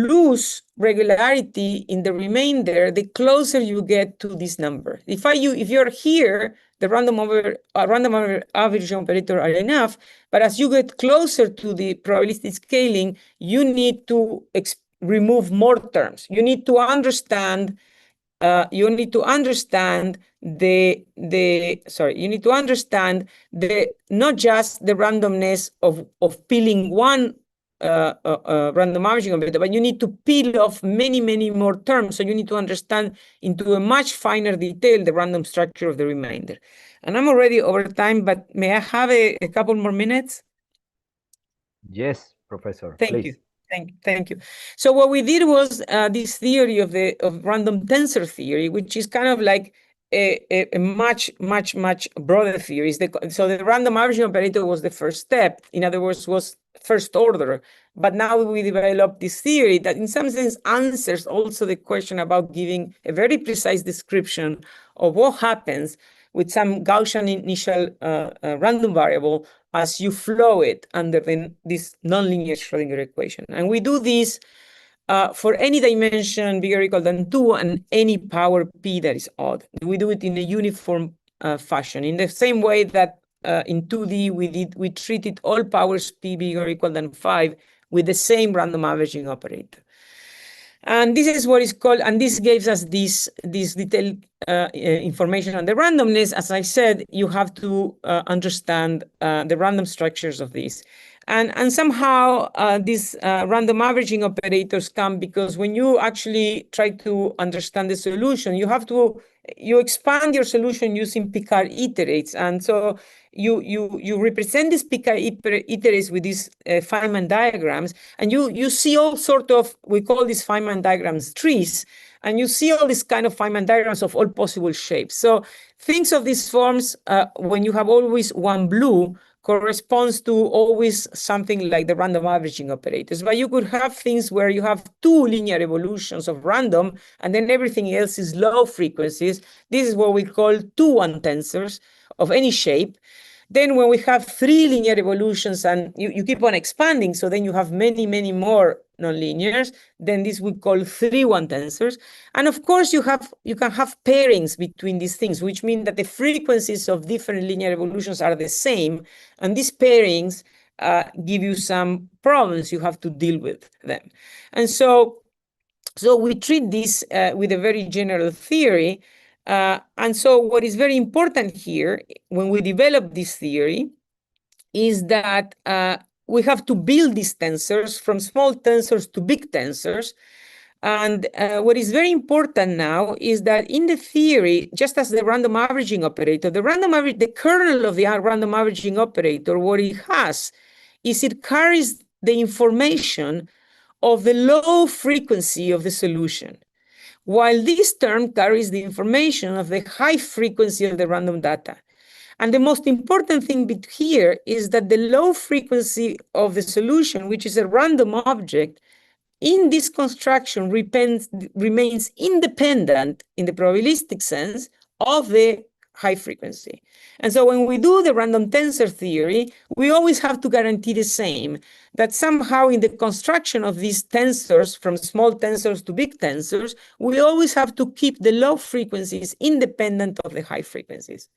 lose regularity in the remainder the closer you get to this number. If you're here, the random averaging operator are enough, but as you get closer to the probabilistic scaling, you need to remove more terms. You need to understand you need to understand the not just the randomness of peeling one random averaging operator, but you need to peel off many more terms. So you need to understand into a much finer detail the random structure of the remainder. And I'm already over time, but may I have a couple more minutes? Yes, Professor, Thank please. you. Thank you. So what we did was this theory of random tensor theory, which is kind of like a much broader theory. So the random averaging operator was the first step. In other words, was first order. But now we developed this theory that in some sense answers also the question about giving a very precise description of what happens with some Gaussian initial random variable as you flow it under this nonlinear Schrodinger equation. And we do this for any dimension bigger or equal than 2 and any power p that is odd. We do it in a uniform fashion, in the same way that in 2D we treated all powers p bigger or equal than 5 with the same random averaging operator. And this is what is called, and this gives us this detailed information on the randomness. As I said, you have to understand the random structures of this. And somehow these random averaging operators come because when you actually try to understand the solution, you expand your solution using Picard iterates. And so you represent these Picard iterates with these Feynman diagrams, and you see all sort of, we call these Feynman diagrams trees, and you see all these kind of Feynman diagrams of all possible shapes. So things of these forms, when you have always one blue, corresponds to always something like the random averaging operators. But you could have things where you have two linear evolutions of random, and then everything else is low frequencies. This is what we call 2-1 tensors of any shape. Then when we have 3 linear evolutions and you keep on expanding, so then you have many more nonlinears, then this we call 3-1 tensors. And of course, you can have pairings between these things, which mean that the frequencies of different linear evolutions are the same. And these pairings give you some problems. You have to deal with them. And so we treat this with a very general theory. And so what is very important here when we develop this theory is that we have to build these tensors from small tensors to big tensors. And what is very important now is that in the theory, just as the random averaging operator, the kernel of the random averaging operator, what it has is it carries the information of the low frequency of the solution, while this term carries the information of the high frequency of the random data. And the most important thing here is that the low frequency of the solution, which is a random object, in this construction remains independent in the probabilistic sense of the high frequency. And so when we do the random tensor theory, we always have to guarantee the same, that somehow in the construction of these tensors, from small tensors to big tensors, we always have to keep the low frequencies independent of the high frequencies.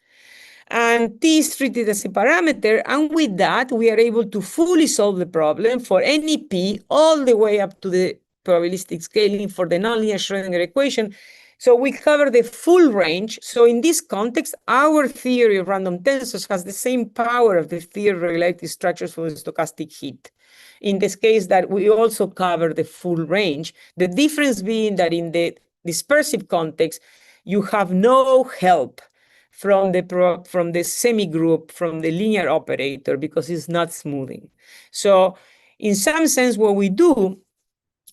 And T is treated as a parameter, and with that, we are able to fully solve the problem for any P all the way up to the probabilistic scaling for the nonlinear Schrodinger equation. So we cover the full range. So in this context, our theory of random tensors has the same power of the theory of regularity structures for the stochastic heat. In this case, that we also cover the full range. The difference being that in the dispersive context, you have no help from the semi-group, from the linear operator, because it's not smoothing. So in some sense, what we do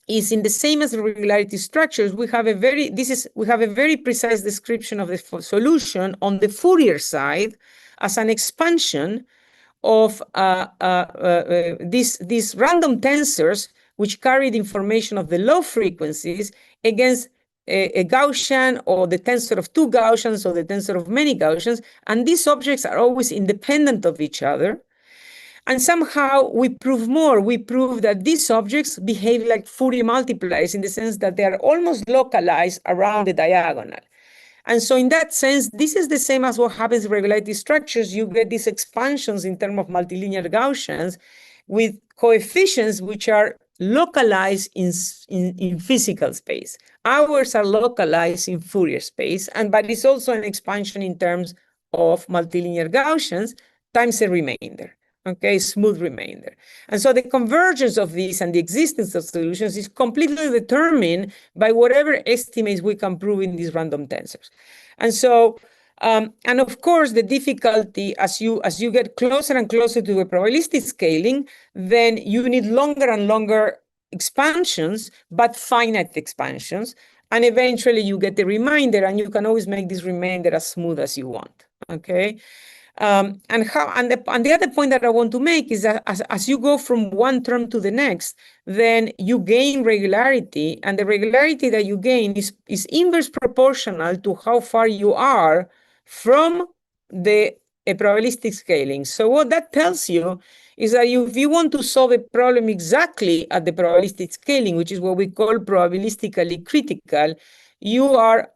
is in the same as regularity structures, we have a very precise description of the solution on the Fourier side as an expansion of these random tensors, which carry the information of the low frequencies against a Gaussian or the tensor of 2 Gaussians or the tensor of many Gaussians. And these objects are always independent of each other. And somehow we prove more. We prove that these objects behave like Fourier multipliers in the sense that they are almost localized around the diagonal. And so in that sense, this is the same as what happens in regularity structures. You get these expansions in terms of multilinear Gaussians with coefficients which are localized in physical space. Ours are localized in Fourier space, but it's also an expansion in terms of multilinear Gaussians times a remainder, okay, smooth remainder. And so the convergence of these and the existence of solutions is completely determined by whatever estimates we can prove in these random tensors. And so, and of course, the difficulty as you get closer and closer to a probabilistic scaling, then you need longer and longer expansions, but finite expansions. And eventually you get the remainder, and you can always make this remainder as smooth as you want, okay? And the other point that I want to make is that as you go from one term to the next, then you gain regularity, and the regularity that you gain is inverse proportional to how far you are from the probabilistic scaling. So what that tells you is that if you want to solve a problem exactly at the probabilistic scaling, which is what we call probabilistically critical, you are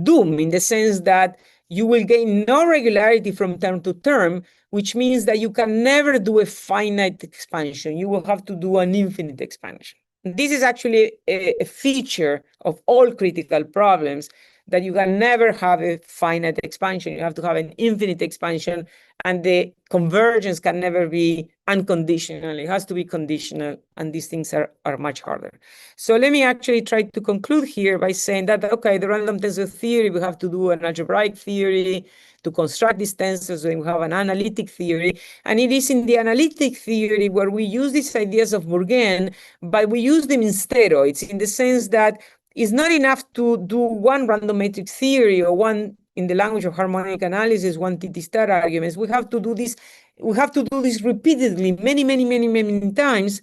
doomed in the sense that you will gain no regularity from term to term, which means that you can never do a finite expansion. You will have to do an infinite expansion. This is actually a feature of all critical problems, that you can never have a finite expansion. You have to have an infinite expansion, and the convergence can never be unconditional. It has to be conditional, and these things are much harder. So let me actually try to conclude here by saying that, okay, the random tensor theory, we have to do an algebraic theory to construct these tensors, then we have an analytic theory. And it is in the analytic theory where we use these ideas of Bourgain, but we use them in steroids, in the sense that it's not enough to do one random matrix theory or one, in the language of harmonic analysis, one TT-star arguments. We have to do this. We have to do this repeatedly, many times.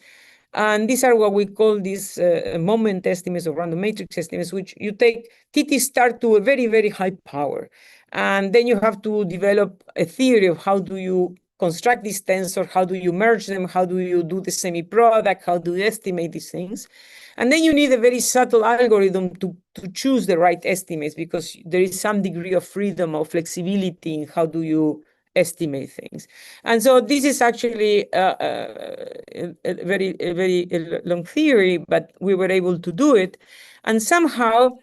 And these are what we call these moment estimates or random matrix estimates, which you take TT-star to a very high power. And then you have to develop a theory of how do you construct these tensors, how do you merge them, how do you do the semi-product, how do you estimate these things. And then you need a very subtle algorithm to choose the right estimates, because there is some degree of freedom or flexibility in how do you estimate things. And so this is actually a very long theory, but we were able to do it. And somehow,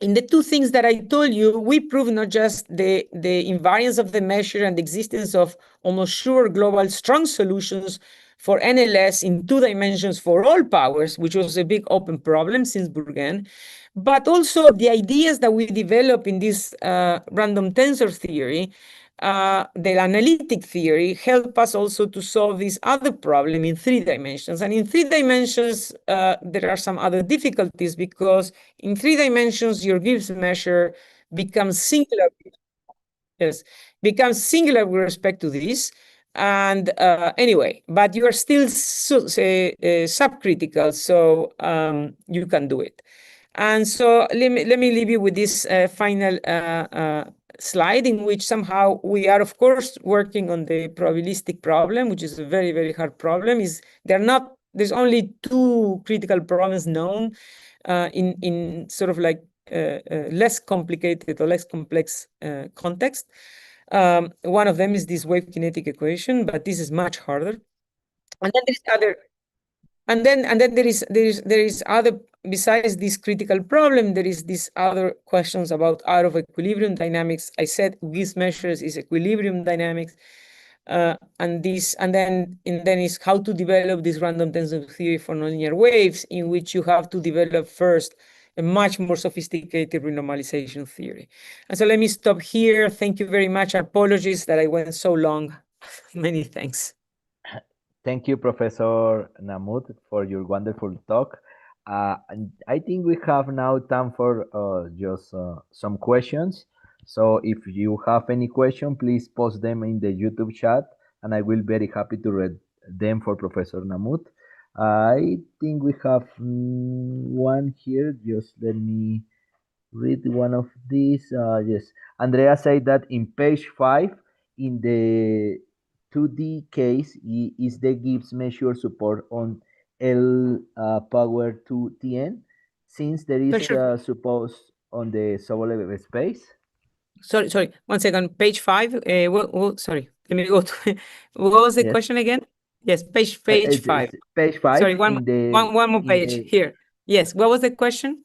in the two things that I told you, we proved not just the invariance of the measure and the existence of almost sure global strong solutions for NLS in 2 dimensions for all powers, which was a big open problem since Bourgain, but also the ideas that we develop in this random tensor theory, the analytic theory, help us also to solve this other problem in 3 dimensions. And in 3 dimensions, there are some other difficulties, because in 3 dimensions, your Gibbs measure becomes singular. Yes, becomes singular with respect to this. And anyway, but you are still subcritical, so you can do it. And so let me leave you with this final slide, in which somehow we are, of course, working on the probabilistic problem, which is a very hard problem. There's only 2 critical problems known in sort of like less complicated or less complex context. One of them is this wave kinetic equation, but this is much harder. And then there's other, and then there is other, besides this critical problem, there is these other questions about out of equilibrium dynamics. I said Gibbs measures is equilibrium dynamics. And then is how to develop this random tensor theory for nonlinear waves, in which you have to develop first a much more sophisticated renormalization theory. And so let me stop here. Thank you very much. Apologies that I went so long. Many thanks. Thank you, Professor Namut, for your wonderful talk. And I think we have now time for just some questions. So if you have any question, please post them in the YouTube chat, and I will be very happy to read them for Professor Namut. I think we have one here. Just let me read one of these. Yes, Andrea said that in page 5, in the 2D case, is the Gibbs measure support on L power 2 Tn, since there is suppose on the sub-level space? Sorry, 1 second. Page 5. Sorry, let me go to. What was the question again? Yes, page It's 5. page 5 Sorry, one in the more page here. Yes, what was the question?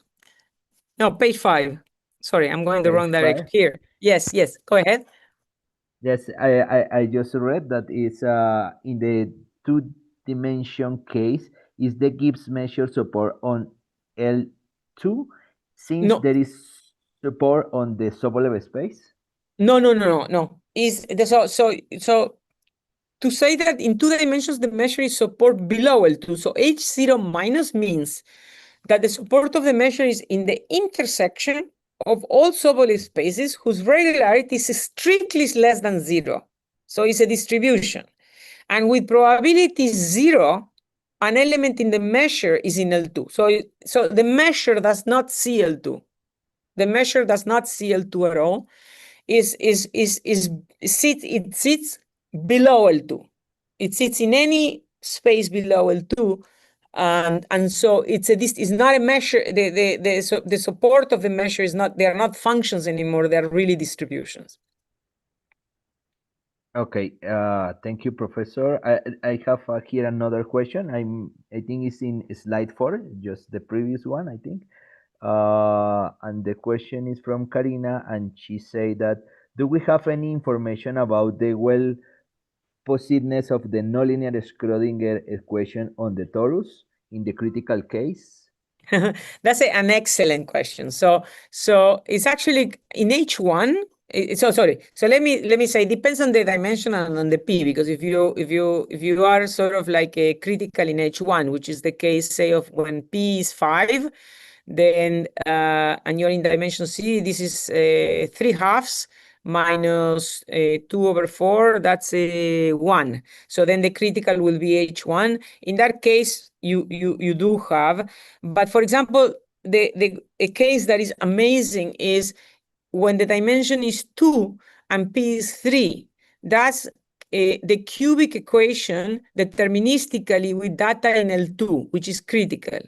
No, page 5. Sorry, I'm going the page wrong direction. 5. Here. Yes, go ahead. Yes, I just read that it's in the two-dimension case is the Gibbs measure support on L2 since No. there is support on the sublevel space. No. So to say that in 2 dimensions the measure is support below L2. So H0 minus means that the support of the measure is in the intersection of all sublevel spaces whose regularity is strictly less than 0. So it's a distribution. And with probability 0, an element in the measure is in L2. So the measure does not see L2. The measure does not see L2 at all. It sits below L2. It sits in any space below L2. And so it's not a measure. The support of the measure is not, they are not functions anymore, they're really distributions. Okay, thank you, Professor. I have here another question. I think it's in slide 4, just the previous one, I think. And the question is from Karina, and she said that, do we have any information about the well-posedness of the nonlinear Schrödinger equation on the torus in the critical case? That's an excellent question. So it's actually in H1. So let me say, it depends on the dimension and on the P, because if you are sort of like a critical in H1, which is the case, say, of when P is 5, then and you're in dimension C, this is 3/2 minus 2/4, that's 1. So then the critical will be H1. In that case, you do have, but for example, a case that is amazing is when the dimension is 2 and P is 3. That's the cubic equation deterministically with data in L2, which is critical.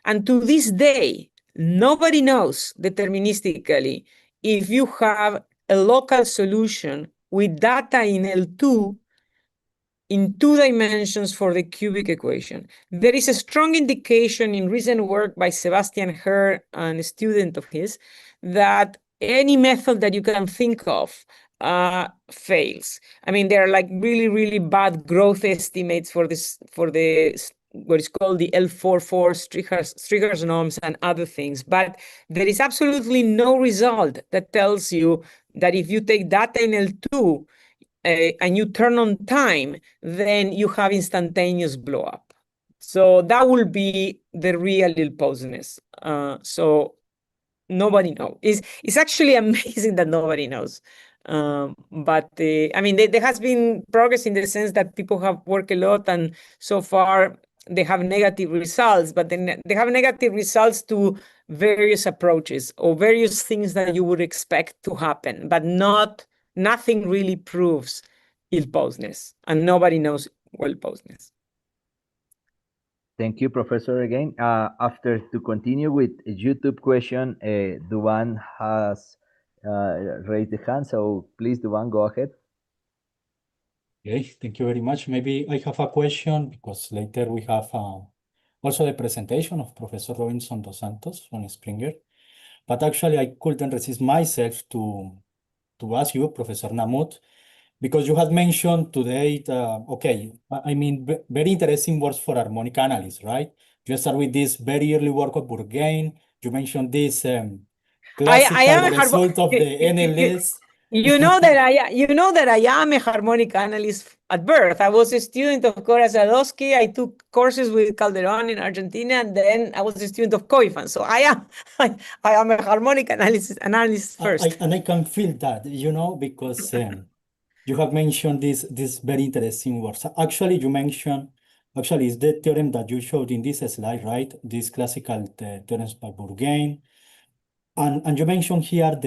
And to this day, nobody knows deterministically if you have a local solution with data in L2 in 2 dimensions for the cubic equation. There is a strong indication in recent work by Sebastian Herr and a student of his that any method that you can think of fails. I mean, there are like really, really bad growth estimates for what is called the L44 Stricher's norms and other things. But there is absolutely no result that tells you that if you take data in L2 and you turn on time, then you have instantaneous blow up. So that will be the real ill-posedness. So nobody knows. It's actually amazing that nobody knows. But I mean, there has been progress in the sense that people have worked a lot, and so far they have negative results, but then they have negative results to various approaches or various things that you would expect to happen, but nothing really proves ill-posedness, and nobody knows well-posedness. Thank you, Professor, again. After to continue with a YouTube question, Duvan has raised the hand, so please, Duvan, go ahead. Okay, thank you very much. Maybe I have a question because later we have also the presentation of Professor Robinson dos Santos from Springer. But actually, I couldn't resist myself to ask you, Professor Namut, because you had mentioned today, okay, I mean, very interesting works for harmonic analysis, right? You start with this very early work of Bourgain. You mentioned this classical result of the NLS. You know that I am a harmonic analyst at birth. I was a student of Cora Sadowski. I took courses with Calderon in Argentina, and then I was a student of Koifan. So I am a harmonic analyst first. And I can feel that, because you have mentioned this very interesting works. Actually, it's the theorem that you showed in this slide, right? These classical theorems by Bourgain. And you mentioned here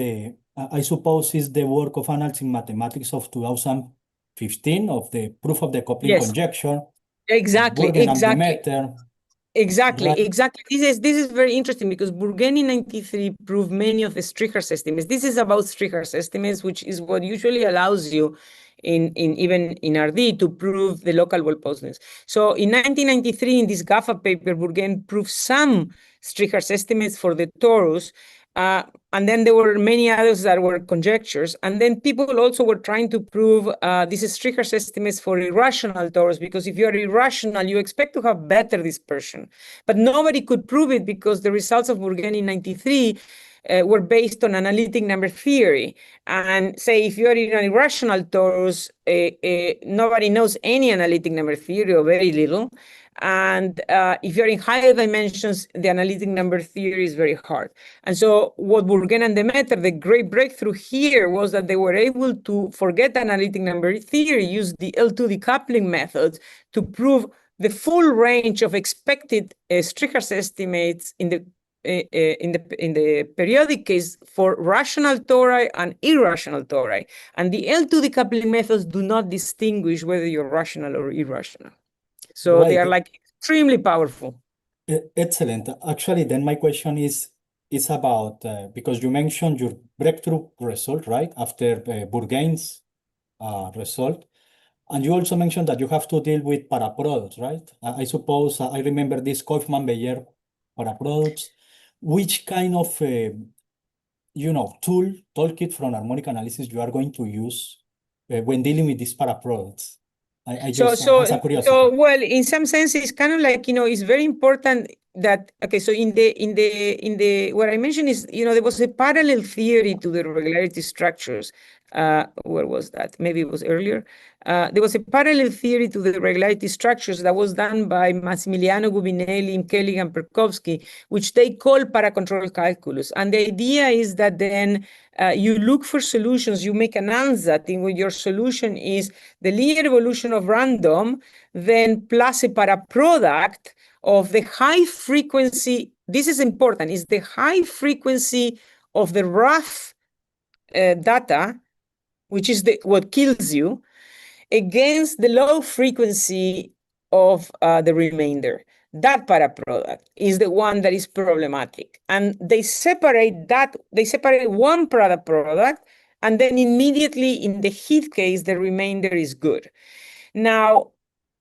I suppose is the work of analyzing mathematics of 2015 of the proof of the coupling conjecture. Exactly. Bourgain and Demeter. Exactly. Right. Exactly. This is very interesting because Bourgain in 93 proved many of the Stricher's estimates. This is about Stricher's estimates, which is what usually allows you in even in RD to prove the local well postness. So in 1993, in this GAFA paper, Bourgain proved some Stricher's estimates for the torus, and then there were many others that were conjectures. And then people also were trying to prove these Stricher's estimates for irrational torus, because if you're irrational, you expect to have better dispersion. But nobody could prove it because the results of Bourgain in 93 were based on analytic number theory. And say if you're in an irrational torus, nobody knows any analytic number theory or very little. And if you're in higher dimensions, the analytic number theory is very hard. And so what Bourgain and Demeter, the great breakthrough here was that they were able to forget analytic number theory, use the L2 decoupling method to prove the full range of expected Stricher's estimates in the periodic case for rational tori and irrational tori. And the L2 decoupling methods do not distinguish whether you're rational or irrational. So they are like extremely powerful. Excellent. Actually, then my question is about, because you mentioned your breakthrough result, right? After Bourgain's result. And you also mentioned that you have to deal with paraproducts, right? I suppose I remember this Kaufman-Beyer paraproducts. Which kind of, toolkit from harmonic analysis you are going to use when dealing with these paraproducts? I just as a curiosity. So well, in some sense, it's kind of like, it's very important that, okay, so in the what I mentioned is, there was a parallel theory to the regularity structures. Where was that? Maybe it was earlier. There was a parallel theory to the regularity structures that was done by Massimiliano Gubinelli, Kelly, and Perkowski, which they call paracontrol calculus. And the idea is that then you look for solutions, you make an ansatz in which your solution is the linear evolution of random, then plus a paraproduct of the high frequency. This is important, is the high frequency of the rough data, which is what kills you, against the low frequency of the remainder. That paraproduct is the one that is problematic. And they separate one paraproduct, and then immediately in the heat case, the remainder is good. Now,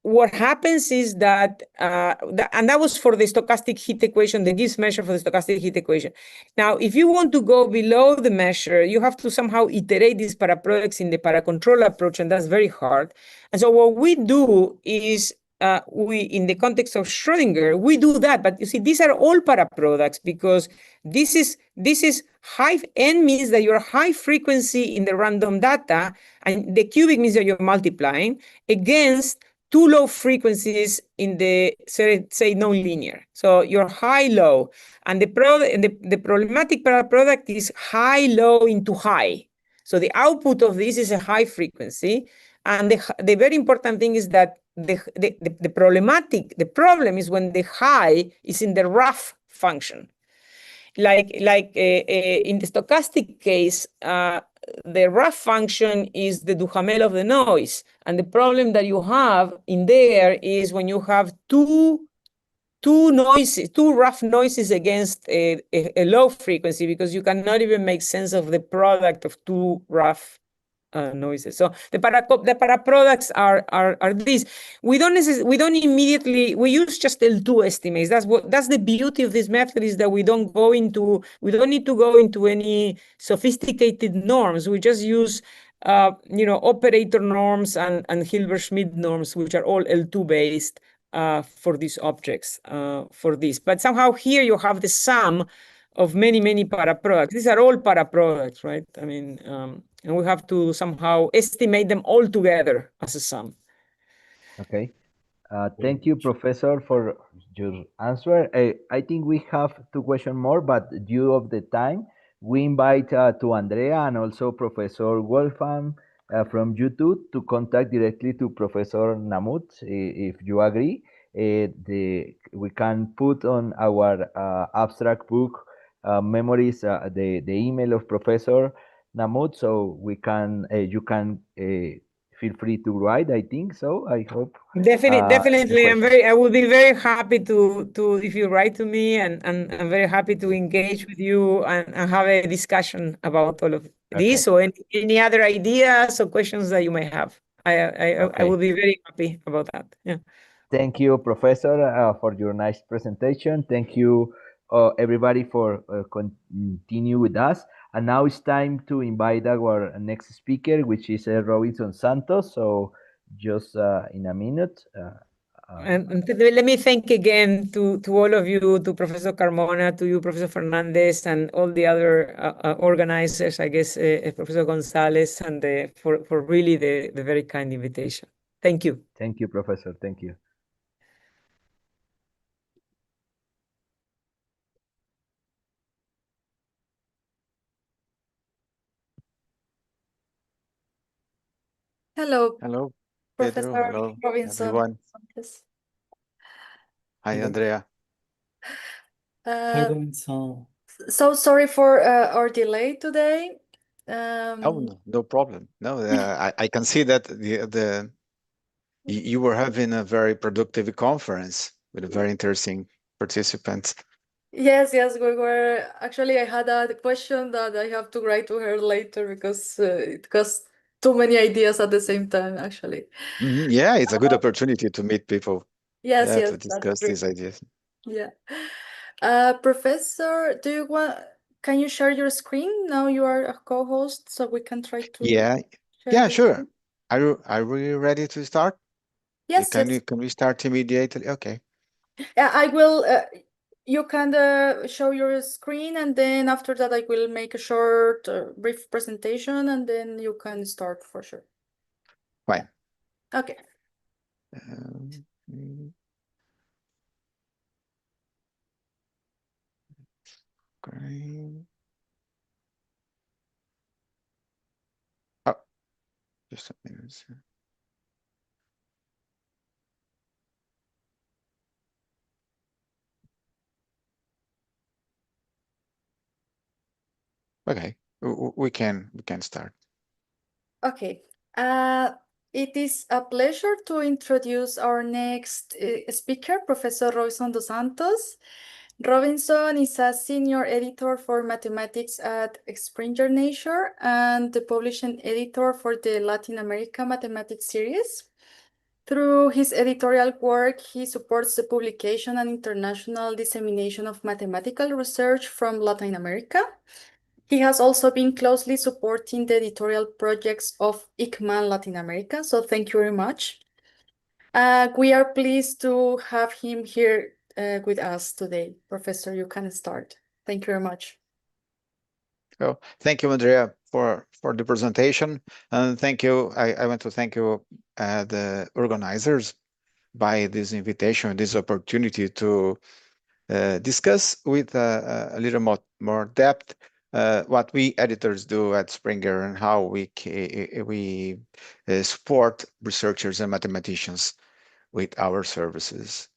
what happens is that, and that was for the stochastic heat equation, the Gibbs measure for the stochastic heat equation. Now, if you want to go below the measure, you have to somehow iterate these paraproducts in the paracontrol approach, and that's very hard. And so what we do is, in the context of Schrodinger, we do that. But you see, these are all paraproducts because this is high, n means that you're high frequency in the random data, and the cubic means that you're multiplying against two low frequencies in the, say, nonlinear. So you're high, low, and the problematic paraproduct is high, low into high. So the output of this is a high frequency, and the very important thing is that the problem is when the high is in the rough function. Like in the stochastic case, the rough function is the Duhamel of the noise. And the problem that you have in there is when you have two rough noises against a low frequency, because you cannot even make sense of the product of two rough noises. So the paraproducts are these. We don't immediately, we use just L2 estimates. That's the beauty of this method, is that we don't need to go into any sophisticated norms. We just use operator norms and Hilbert-Schmidt norms, which are all L2 based for these objects, for this. But somehow here you have the sum of many paraproducts. These are all paraproducts, right? I mean, and we have to somehow estimate them all together as a sum. Okay. Thank you, Professor, for your answer. I think we have two questions more, but due of the time, we invite to Andrea and also Professor Wolfgang from YouTube to contact directly to Professor Namut, if you agree. We can put on our abstract book memories the email of Professor Namut, so we can you can feel free to write. I think so. I hope. Definitely. I would be very happy to if you write to me, and I'm very happy to engage with you and have a discussion about all of this, or any other ideas or questions that you may have. I will be very happy about that. Yeah. Thank you, Professor, for your nice presentation. Thank you, everybody, for continue with us. And now it's time to invite our next speaker, which is Robinson Santos. So just in a minute. And let me thank again to all of you, to Professor Carmona, to you, Professor Fernandez, and all the other organizers, I guess, Professor Gonzalez, and for really the very kind invitation. Thank you. Thank you, Professor. Thank you. Hello, Hello, Professor Pedro. Hello, Robinson. everyone. Santos. Hi, Hello. Andrea. Hi, Robinson. So sorry for our delay today. Oh, no problem. No, I can see that you were having a very productive conference with a very interesting participants. Yes, we were. Actually, I had a question that I have to write to her later because it got too many ideas at the same time, actually. Yeah, it's a good opportunity to meet people. Yes, Yeah, to that's discuss true. these ideas. Yeah. Professor, can you share your screen? Now you are a co-host, so we can try to Yeah, share yeah, the sure. screen. Are we ready to start? Yes, Can yes. we start immediately? Okay. Yeah, I will. You can show your screen, and then after that, I will make a short, brief presentation, and then you can start for sure. Fine. Okay. Great. Oh, just a minute. Okay, we can start. Okay. It is a pleasure to introduce our next speaker, Professor Robinson dos Santos. Robinson is a senior editor for mathematics at Springer Nature and the publishing editor for the Latin America Mathematics series. Through his editorial work, he supports the publication and international dissemination of mathematical research from Latin America. He has also been closely supporting the editorial projects of ICMAM Latin America, so thank you very much. We are pleased to have him here with us today. Professor, you can start. Thank you very much. Oh, thank you, Andrea, for the presentation, and thank you. I want to thank you, the organizers, by this invitation, this opportunity to discuss with a little more depth what we editors do at Springer and how we support researchers and mathematicians with our services.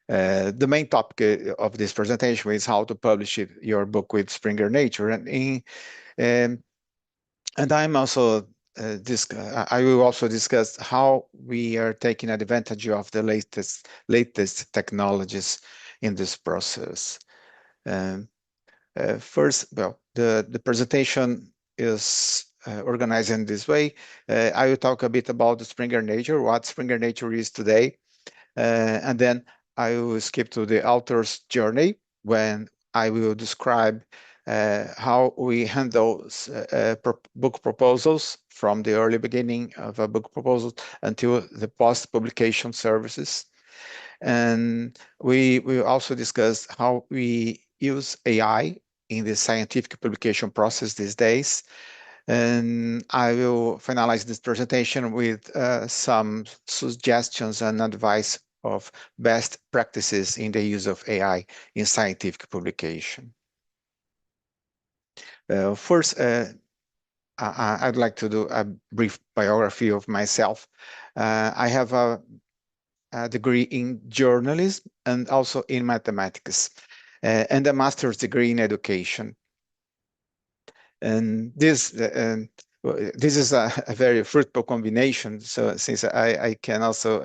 The main topic of this presentation is how to publish your book with Springer Nature, and I'm also I will also discuss how we are taking advantage of the latest technologies in this process. First, well, the presentation is organized in this way. I will talk a bit about the Springer Nature, what Springer Nature is today, and then I will skip to the author's journey when I will describe how we handle book proposals from the early beginning of a book proposal until the post-publication services. And we will also discuss how we use AI in the scientific publication process these days. And I will finalize this presentation with some suggestions and advice of best practices in the use of AI in scientific publication. First, I'd like to do a brief biography of myself. I have a degree in journalism and also in mathematics, and a master's degree in education. And this this is a very fruitful combination. So since I can also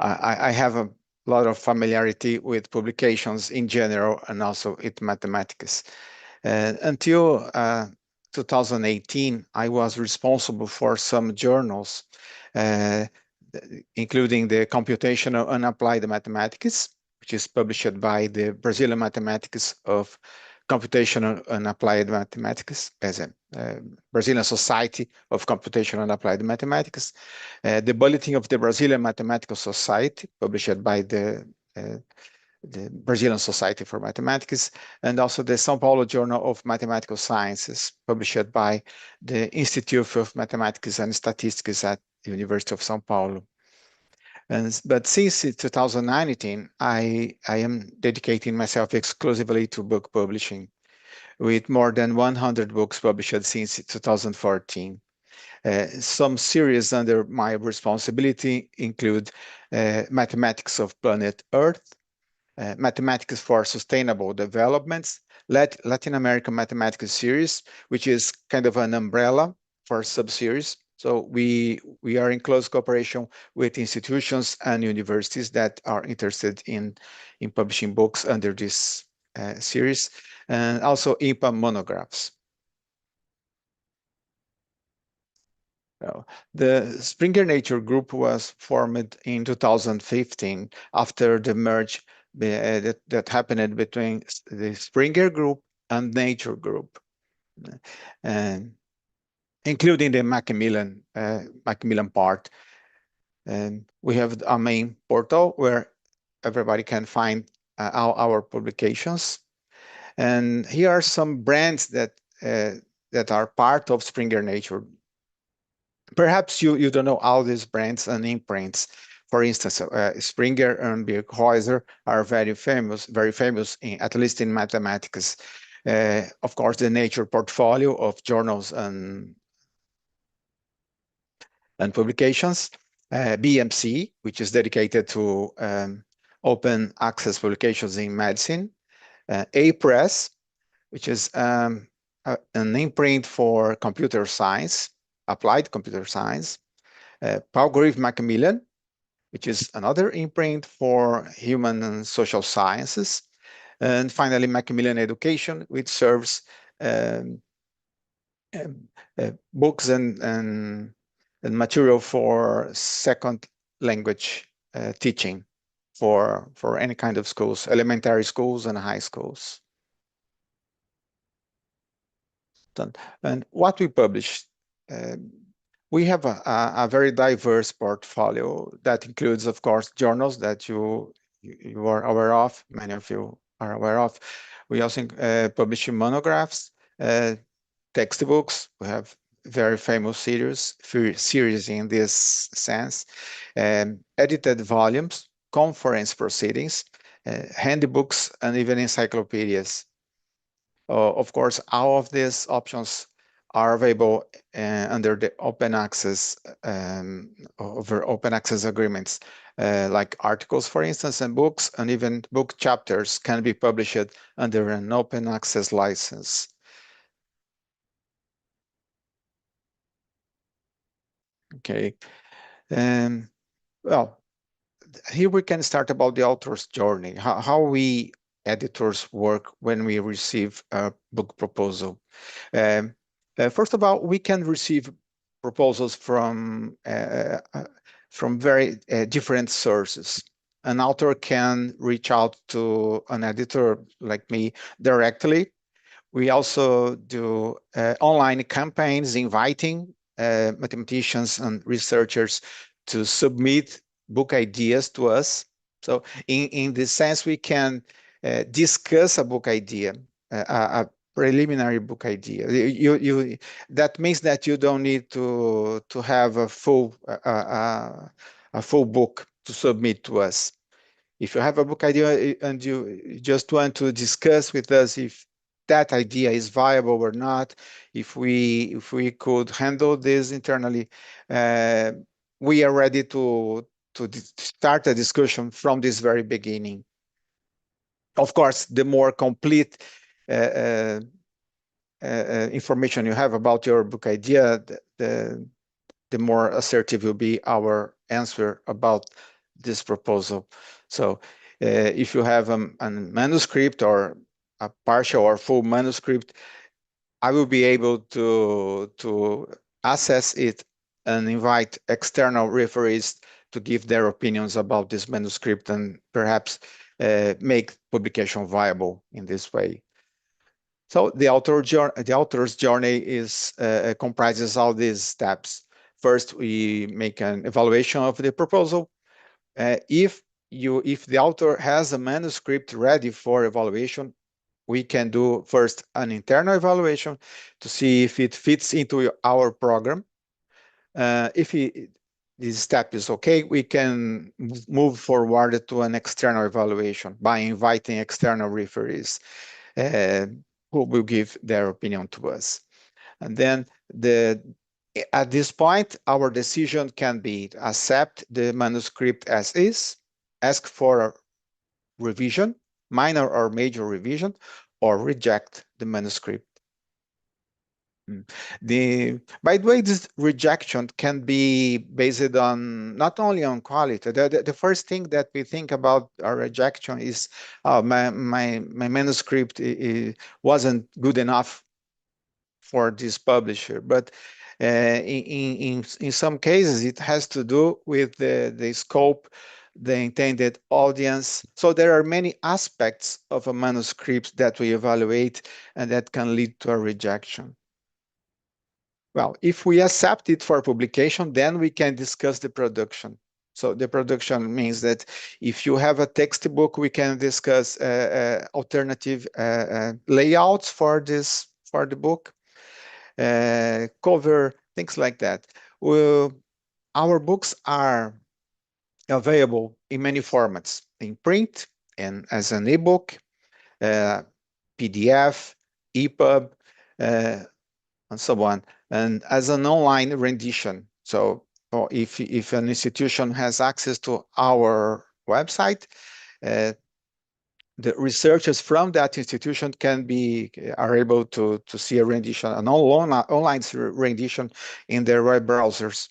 I have a lot of familiarity with publications in general and also with mathematics. Until 2018, I was responsible for some journals, including the Computational and Applied Mathematics, which is published by the Brazilian Mathematics of Computational and Applied Mathematics, as a Brazilian Society of Computational and Applied Mathematics, the Bulletin of the Brazilian Mathematical Society, published by the Brazilian Society for Mathematics, and also the São Paulo Journal of Mathematical Sciences, published by the Institute of Mathematics and Statistics at the University of São Paulo. But since 2019, I am dedicating myself exclusively to book publishing, with more than 100 books published since 2014. Some series under my responsibility include Mathematics of Planet Earth, Mathematics for Sustainable Developments, Latin American Mathematics Series, which is kind of an umbrella for sub-series. So we are in close cooperation with institutions and universities that are interested in publishing books under this series, and also IPA monographs. The Springer Nature Group was formed in 2015 after the merge that happened between the Springer Group and Nature Group, and including the Macmillan part. And we have a main portal where everybody can find our publications. And here are some brands that are part of Springer Nature. Perhaps you don't know all these brands and imprints. For instance, Springer and Birkhäuser are very famous, at least in mathematics. Of course, the Nature portfolio of journals and publications. BMC, which is dedicated to open access publications in medicine. A-Press, which is an imprint for computer science, applied computer science. Palgrave Macmillan, which is another imprint for human and social sciences. And finally, Macmillan Education, which serves books and material for second language teaching for any kind of schools, elementary schools and high schools. And what we publish, we have a very diverse portfolio that includes, of course, journals that you are aware of, many of you are aware of. We also publish monographs, textbooks. We have very famous series in this sense, edited volumes, conference proceedings, handbooks, and even encyclopedias. Of course, all of these options are available under the open access agreements, like articles, for instance, and books, and even book chapters can be published under an open access license. Okay, well, here we can start about the author's journey, how we editors work when we receive a book proposal. First of all, we can receive proposals from very different sources. An author can reach out to an editor like me directly. We also do online campaigns inviting mathematicians and researchers to submit book ideas to us. So in this sense, we can discuss a book idea, a preliminary book idea. That means that you don't need to have a full book to submit to us. If you have a book idea and you just want to discuss with us if that idea is viable or not, if we could handle this internally, we are ready to start a discussion from this very beginning. Of course, the more complete information you have about your book idea, the more assertive will be our answer about this proposal. So if you have a manuscript or a partial or full manuscript, I will be able to assess it and invite external referees to give their opinions about this manuscript and perhaps make publication viable in this way. So the author's journey is comprises all these steps. First, we make an evaluation of the proposal. If the author has a manuscript ready for evaluation, we can do first an internal evaluation to see if it fits into our program. If this step is okay, we can move forward to an external evaluation by inviting external referees who will give their opinion to us. And then at this point, our decision can be accept the manuscript as is, ask for a revision, minor or major revision, or reject the manuscript. By the way, this rejection can be based on not only on quality. The first thing that we think about our rejection is, oh, my manuscript wasn't good enough for this publisher. But in some cases, it has to do with the scope, the intended audience. So there are many aspects of a manuscript that we evaluate and that can lead to a rejection. Well, if we accept it for publication, then we can discuss the production. So the production means that if you have a textbook, we can discuss alternative layouts for the book, cover, things like that. Our books are available in many formats, in print and as an ebook, PDF, EPUB, and so on, and as an online rendition. So if an institution has access to our website, the researchers from that institution are able to see a rendition, an online rendition in their web browsers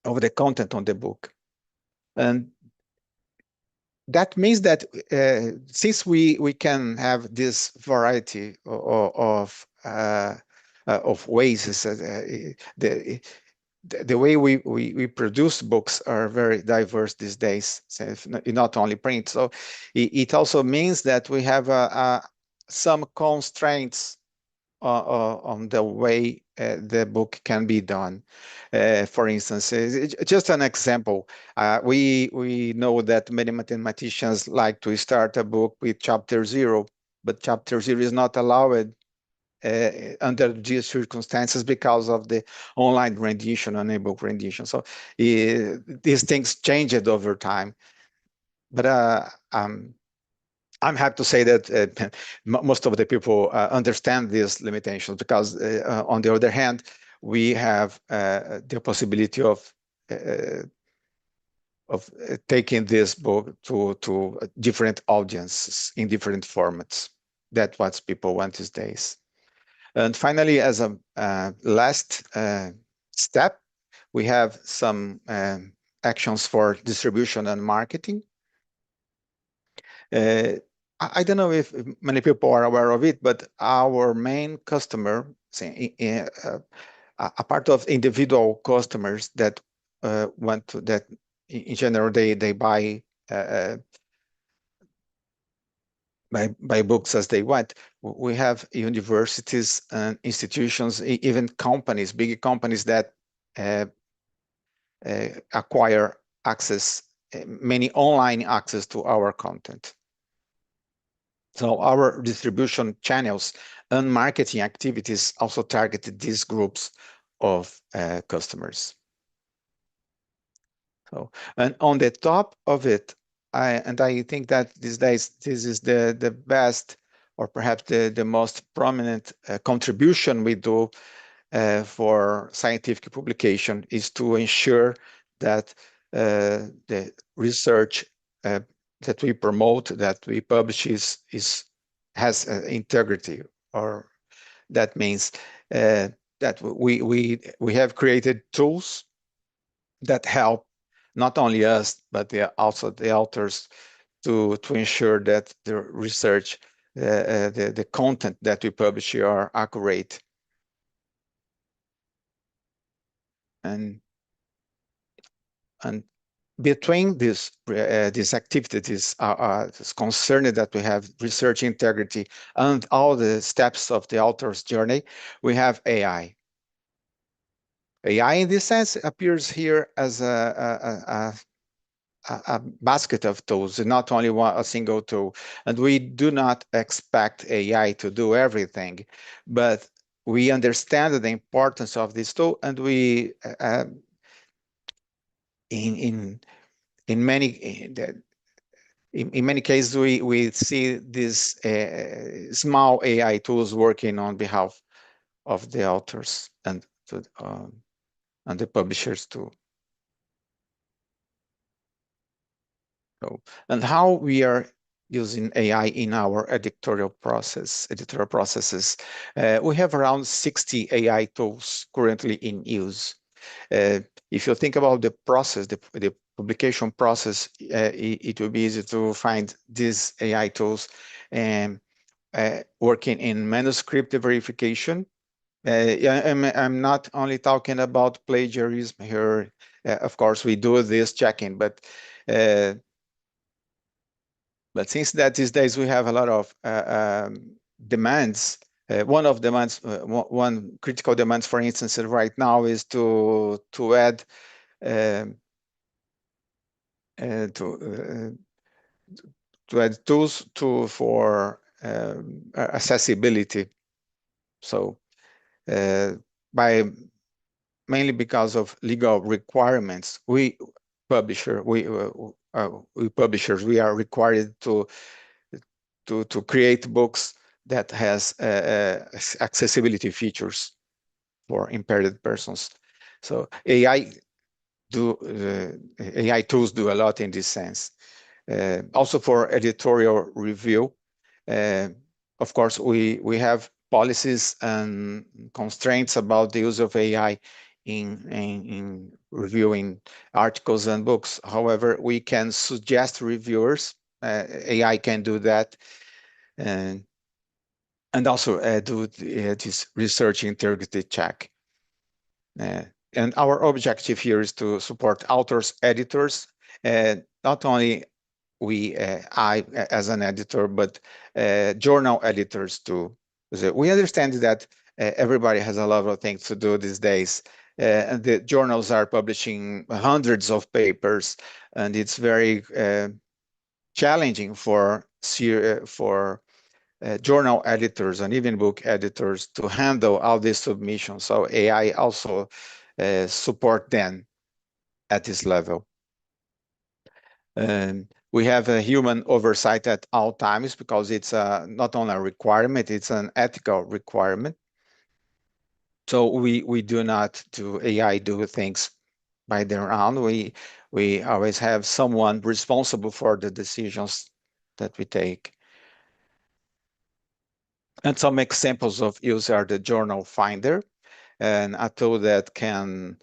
of the content on the book. And that means that since we can have this variety of ways, the way we produce books are very diverse these days, so not only print. So it also means that we have some constraints on the way the book can be done. For instance, just an example, we know that many mathematicians like to start a book with chapter 0, but chapter 0 is not allowed under these circumstances because of the online rendition and ebook rendition. So these things changed over time. But I'm happy to say that most of the people understand these limitations because, on the other hand, we have the possibility of taking this book to different audiences in different formats. That's what people want these days. And finally, as a last step, we have some actions for distribution and marketing. I don't know if many people are aware of it, but our main customer, a part of individual customers that want to, that in general they buy books as they want. We have universities and institutions, even companies, big companies that acquire access, many online access to our content. So our distribution channels and marketing activities also targeted these groups of customers. So, and on the top of it, I think that these days this is the best, or perhaps the most prominent contribution we do for scientific publication, is to ensure that the research that we promote, that we publish, has integrity, or That means that we have created tools that help not only us, but also the authors to ensure that the research, the content that we publish here are accurate. And between these activities are concerned that we have research integrity and all the steps of the author's journey, we have AI. AI in this sense appears here as a basket of tools, not only a single tool. And we do not expect AI to do everything, but we understand the importance of this tool, and we in many cases we see these small AI tools working on behalf of the authors and the publishers too. So, and how we are using AI in our editorial processes. We have around 60 AI tools currently in use. If you think about the process, the publication process, it will be easy to find these AI tools working in manuscript verification. I'm not only talking about plagiarism here. Of course, we do this checking, but since that these days we have a lot of demands, one critical demands, for instance, right now is to add tools for accessibility. So mainly because of legal requirements, we publishers we are required to create books that has accessibility features for impaired persons. So AI tools do a lot in this sense. Also for editorial review, of course, we have policies and constraints about the use of AI in reviewing articles and books. However, we can suggest reviewers. AI can do that, and also do this research integrity check. And our objective here is to support authors, editors, not only I as an editor, but journal editors too. So we understand that everybody has a lot of things to do these days. And the journals are publishing hundreds of papers, and it's very challenging for journal editors and even book editors to handle all these submissions. So AI also support them at this level. And we have a human oversight at all times because it's not only a requirement, it's an ethical requirement. So we do not do AI do things by their own. We always have someone responsible for the decisions that we take. And some examples of use are the Journal Finder, and a tool that can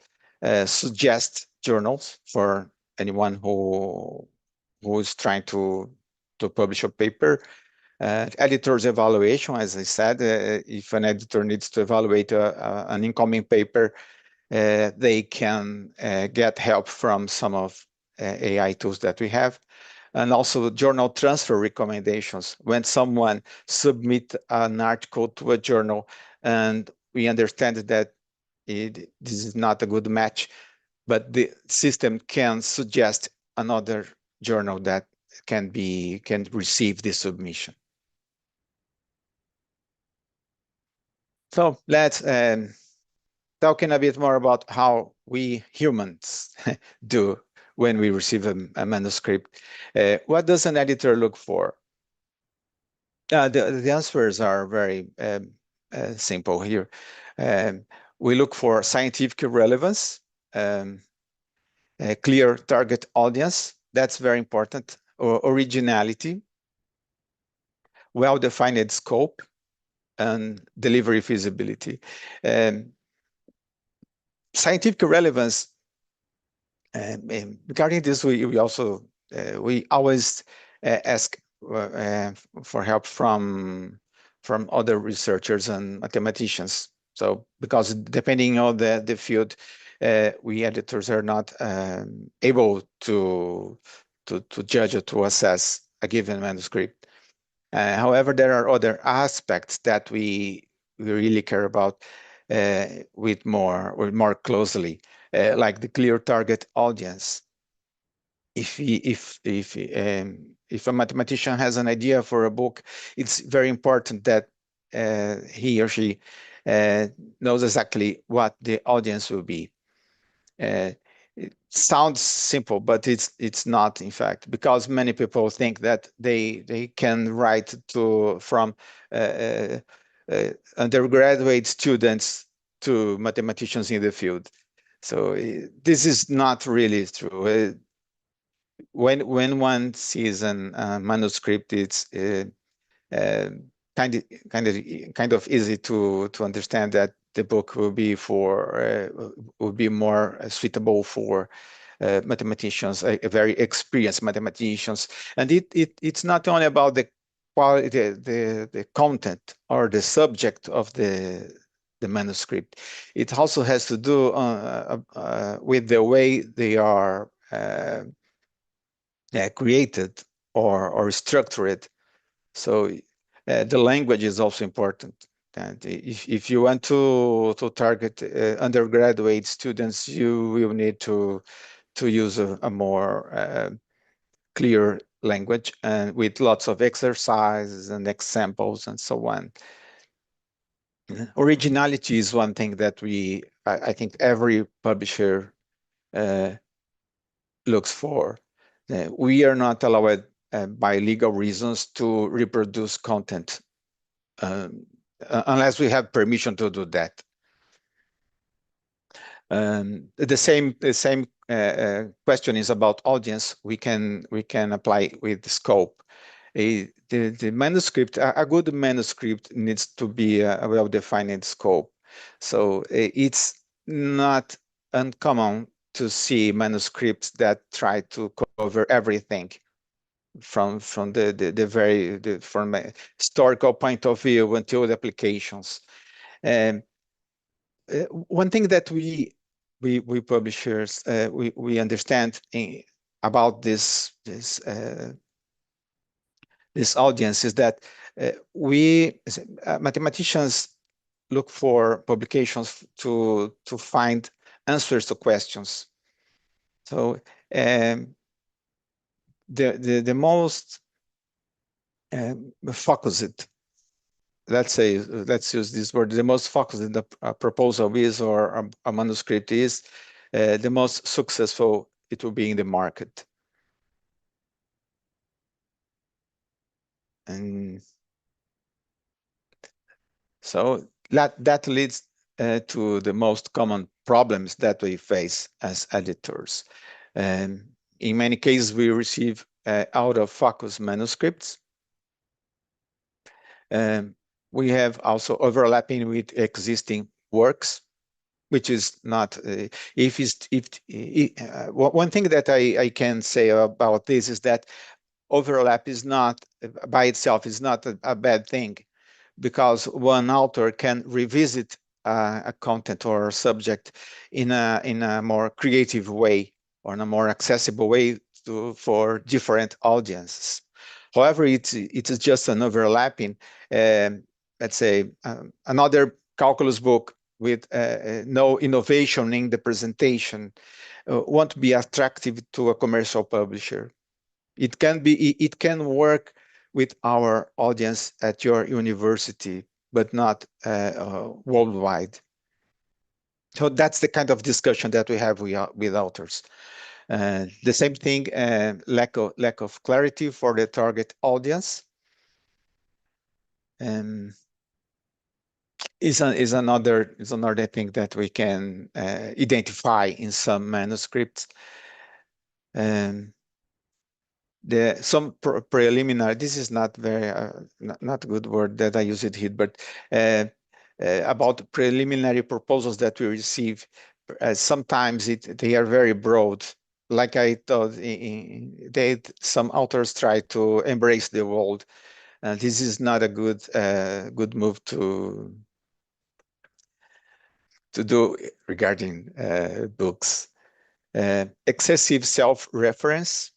suggest journals for anyone who is trying to publish a paper. Editor's evaluation, as I said, if an editor needs to evaluate an incoming paper, they can get help from some of AI tools that we have. And also journal transfer recommendations. When someone submit an article to a journal and we understand that this is not a good match, but the system can suggest another journal that can receive this submission. So let's talking a bit more about how we humans do when we receive a manuscript. What does an editor look for? The answers are very simple here. We look for scientific relevance, a clear target audience, that's very important, or originality, well-defined scope, and delivery feasibility. Scientific relevance, regarding this, we also we always ask for help from other researchers and mathematicians. So because depending on the field, we editors are not able to judge or to assess a given manuscript. However, there are other aspects that we really care about with more closely, like the clear target audience. If a mathematician has an idea for a book, it's very important that he or she knows exactly what the audience will be. It sounds simple, but it's not, in fact, because many people think that they can write from undergraduate students to mathematicians in the field. So this is not really true. When one sees a manuscript, it's kind of easy to understand that the book will be more suitable for mathematicians, very experienced mathematicians. And it's not only about the quality, the content or the subject of the manuscript. It also has to do with the way they are created or structured. So the language is also important. And if you want to target undergraduate students, you will need to use a more clear language and with lots of exercises and examples and so on. Originality is one thing that I think every publisher looks for. We are not allowed by legal reasons to reproduce content unless we have permission to do that. The same question is about audience. We can apply with scope. The manuscript, a good manuscript needs to be a well-defined scope. So it's not uncommon to see manuscripts that try to cover everything from a historical point of view until the applications. One thing that we publishers we understand about this audience is that we mathematicians look for publications to find answers to questions. So the most focused, let's use this word, the most focused in the proposal is, or a manuscript is, the most successful it will be in the market. And so that leads to the most common problems that we face as editors. And in many cases, we receive out of focus manuscripts. We have also overlapping with existing works, which is not, one thing that I can say about this is that overlap is not, by itself, is not a bad thing, because one author can revisit a content or a subject in a more creative way or in a more accessible way for different audiences. However, it is just an overlapping. Let's say another calculus book with no innovation in the presentation won't be attractive to a commercial publisher. It can work with our audience at your university, but not worldwide. So that's the kind of discussion that we have with authors. The same thing, lack of clarity for the target audience. Is another thing that we can identify in some manuscripts. some preliminary, this is not very not a good word that I use it here, but about preliminary proposals that we receive, sometimes they are very broad. Like I thought, some authors try to embrace the world. This is not a good move to do regarding books. Excessive self-reference.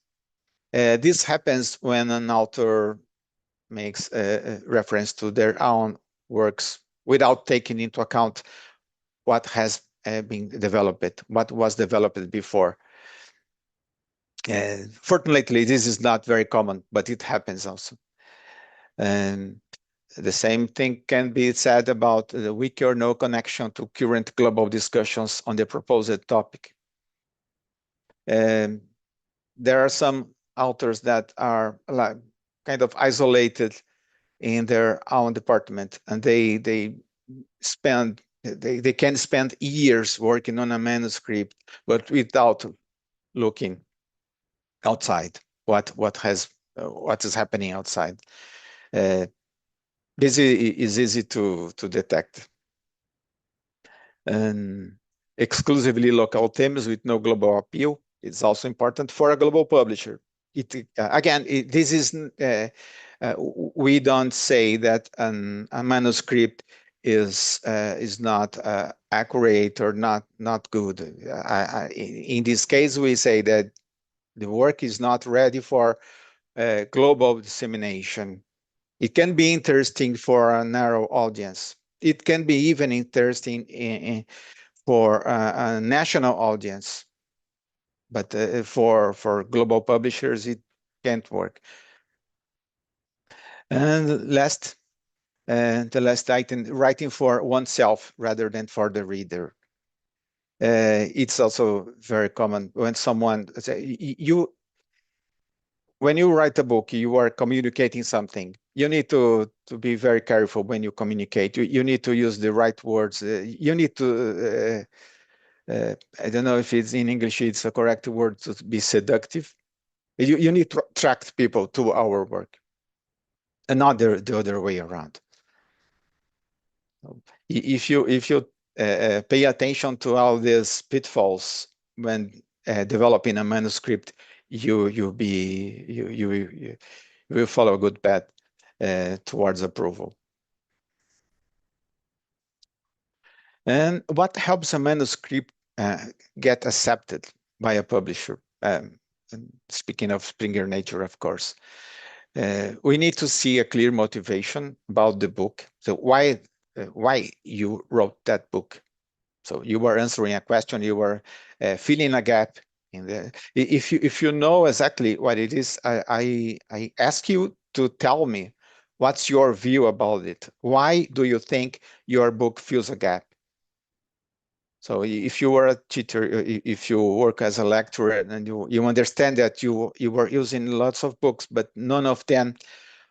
This happens when an author makes a reference to their own works without taking into account what has been developed, what was developed before. Fortunately, this is not very common, but it happens also. And the same thing can be said about the weak or no connection to current global discussions on the proposed topic. There are some authors that are like kind of isolated in their own department, and they can spend years working on a manuscript, but without looking outside what is happening outside. This is easy to detect. And exclusively local themes with no global appeal. It's also important for a global publisher. This is we don't say that a manuscript is not accurate or not good. In this case, we say that the work is not ready for global dissemination. It can be interesting for a narrow audience. It can be even interesting for a national audience, but for global publishers, it can't work. And the last item, writing for oneself rather than for the reader. It's also very common when someone when you write a book, you are communicating something. You need to be very careful when you communicate. You need to use the right words. You need to, I don't know if it's in English, it's a correct word to be seductive. You need to attract people to our work and not the other way around. If you pay attention to all these pitfalls when developing a manuscript, you will follow a good path towards approval. And what helps a manuscript get accepted by a publisher? Speaking of Springer Nature, of course, we need to see a clear motivation about the book. So why you wrote that book? So you were answering a question, you were filling a gap in the. If you know exactly what it is, I ask you to tell me what's your view about it. Why do you think your book fills a gap? So if you were a teacher, if you work as a lecturer, and you understand that you were using lots of books, but none of them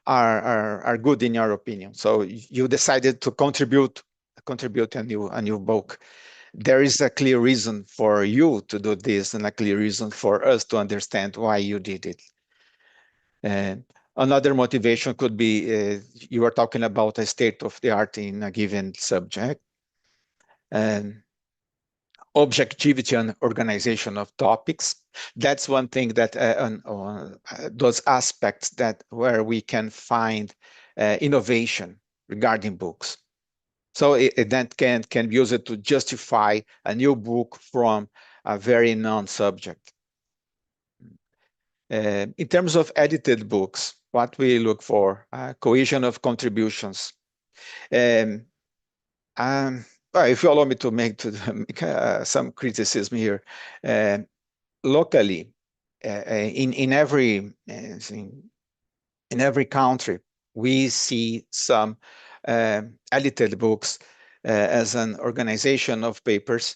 are good in your opinion. So you decided to contribute a new book. There is a clear reason for you to do this and a clear reason for us to understand why you did it. And another motivation could be you are talking about a state of the art in a given subject. And objectivity and organization of topics. That's one thing that those aspects that where we can find innovation regarding books. So that can be used to justify a new book from a very known subject. In terms of edited books, what we look for, cohesion of contributions. Well, if you allow me to make some criticism here, locally, in every country, we see some edited books as an organization of papers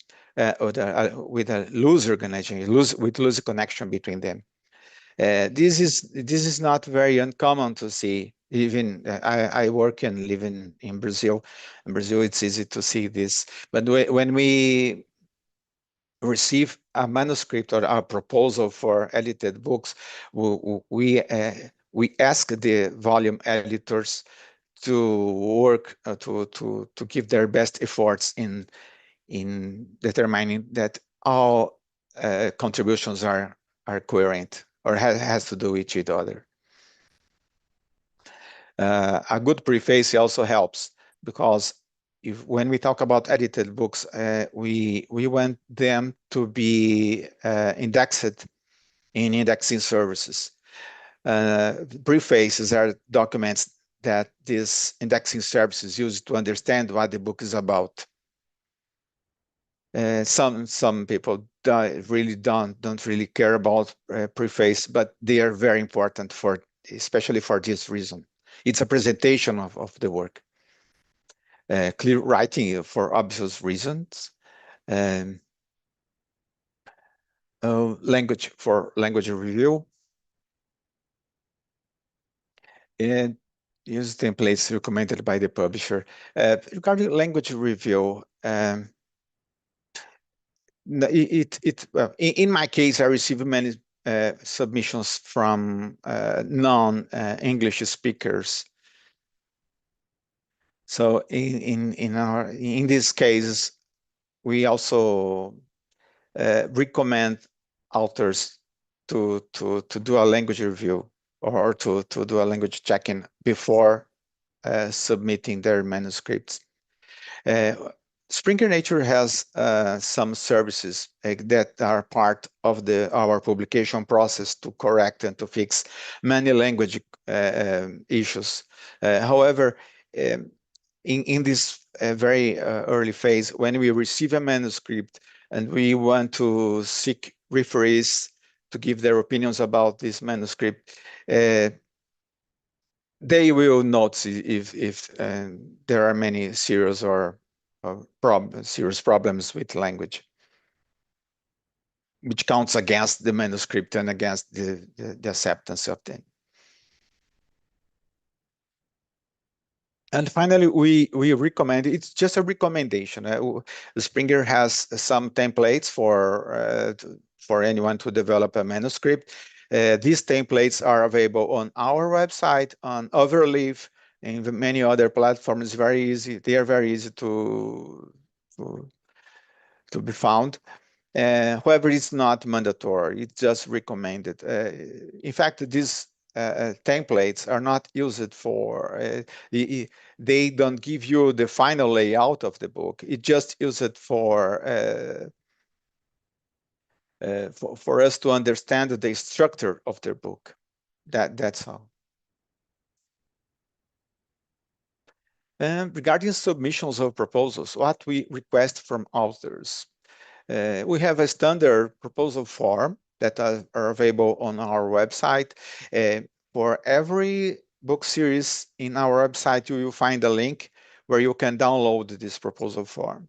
with a loose organization, with loose connection between them. This is not very uncommon to see. Even I work and live in Brazil. In Brazil, it's easy to see this. But when we receive a manuscript or a proposal for edited books, we ask the volume editors to work to give their best efforts in determining that all contributions are coherent or has to do with each other. A good preface also helps, because when we talk about edited books, we want them to be indexed in indexing services. Prefaces are documents that these indexing services use to understand what the book is about. Some people really don't really care about preface, but they are very important especially for this reason. It's a presentation of the work. Clear writing for obvious reasons. Language for language review. And use templates recommended by the publisher. Regarding language review, in my case, I receive many submissions from non-English speakers. So in these cases, we also recommend authors to do a language review or to do a language checking before submitting their manuscripts. Springer Nature has some services that are part of our publication process to correct and to fix many language issues. However, in this very early phase, when we receive a manuscript and we want to seek referees to give their opinions about this manuscript, they will note if there are many serious serious problems with language, which counts against the manuscript and against the acceptance of them. And finally, we recommend, it's just a recommendation. Springer has some templates for anyone to develop a manuscript. These templates are available on our website, on Overleaf, and many other platforms. Very easy. They are very easy to be found. However, it's not mandatory. It's just recommended. In fact, these templates are not used for. They don't give you the final layout of the book. It just used for us to understand the structure of the book. That's all. Regarding submissions of proposals, what we request from authors. We have a standard proposal form that are available on our website. For every book series in our website, you will find a link where you can download this proposal form.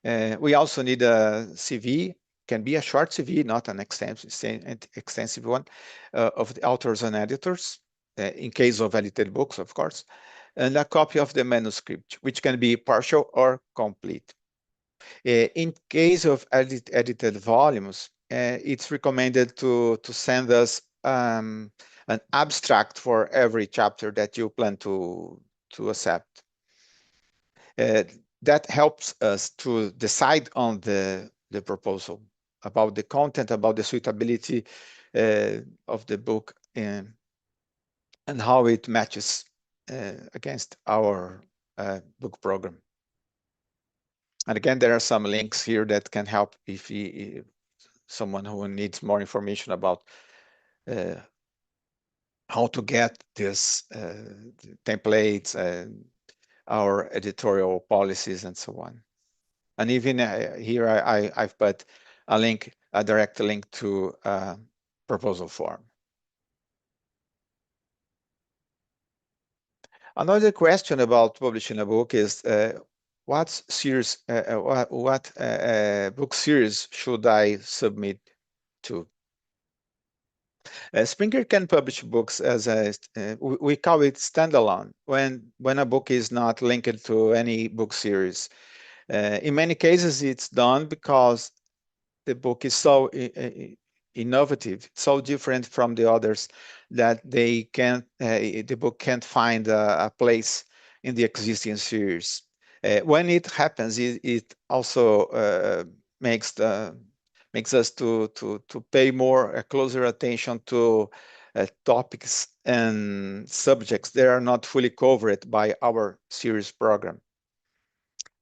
We also need a CV, can be a short CV, not an extensive one, of the authors and editors, in case of edited books, of course, and a copy of the manuscript, which can be partial or complete. In case of edited volumes, it's recommended to send us an abstract for every chapter that you plan to accept. That helps us to decide on the proposal, about the content, about the suitability of the book, and how it matches against our book program. And again, there are some links here that can help if someone who needs more information about how to get this templates, our editorial policies, and so on. And even here, I've put a link, a direct link to proposal form. Another question about publishing a book is what book series should I submit to? Springer can publish books as we call it standalone, when a book is not linked to any book series. In many cases, it's done because the book is so innovative, so different from the others that they can't, the book can't find a place in the existing series. When it happens, it also makes us to pay more closer attention to topics and subjects that are not fully covered by our series program.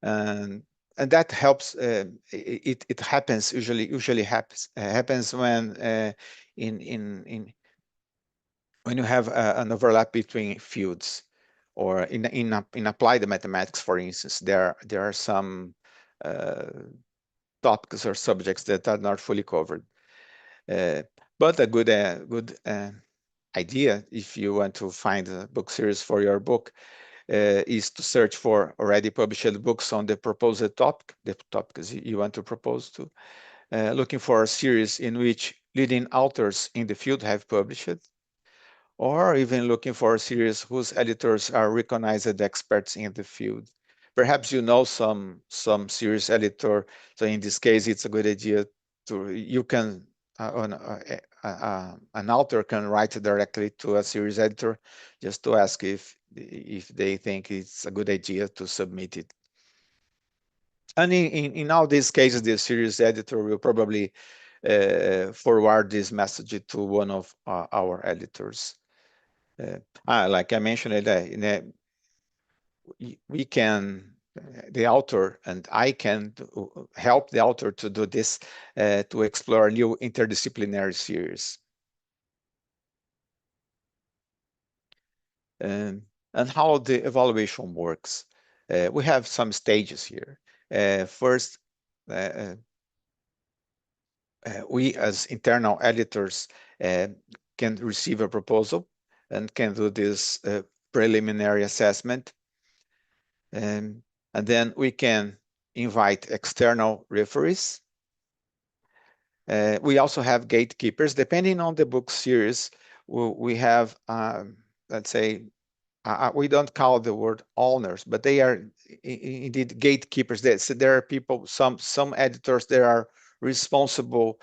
And that helps. It happens usually happens when when you have an overlap between fields, or in applied mathematics, for instance, there are some topics or subjects that are not fully covered. But a good idea, if you want to find a book series for your book, is to search for already published books on the proposed topic, the topics you want to propose to, looking for a series in which leading authors in the field have published, or even looking for a series whose editors are recognized experts in the field. Perhaps you know some series editor, so in this case, it's a good idea to, you can, an author can write directly to a series editor just to ask if they think it's a good idea to submit it. And in all these cases, the series editor will probably forward this message to one of our editors. Like I mentioned, we can, the author and I can help the author to do this, to explore new interdisciplinary series. And how the evaluation works. We have some stages here. First, we as internal editors can receive a proposal and can do this preliminary assessment. And then we can invite external referees. We also have gatekeepers. Depending on the book series, we have, let's say, we don't call the word owners, but they are indeed gatekeepers. There are people, some editors that are responsible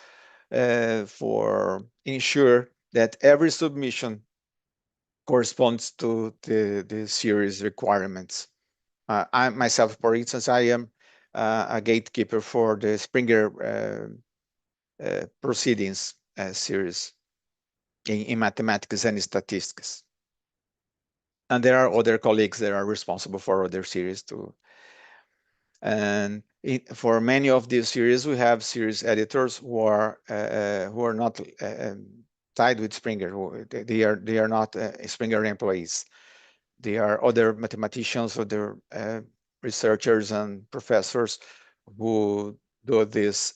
for ensure that every submission corresponds to the series requirements. I myself, for instance, I am a gatekeeper for the Springer proceedings series in mathematics and statistics. And there are other colleagues that are responsible for other series too. And for many of these series, we have series editors who are not tied with Springer. They are not Springer employees. They are other mathematicians, other researchers and professors who do this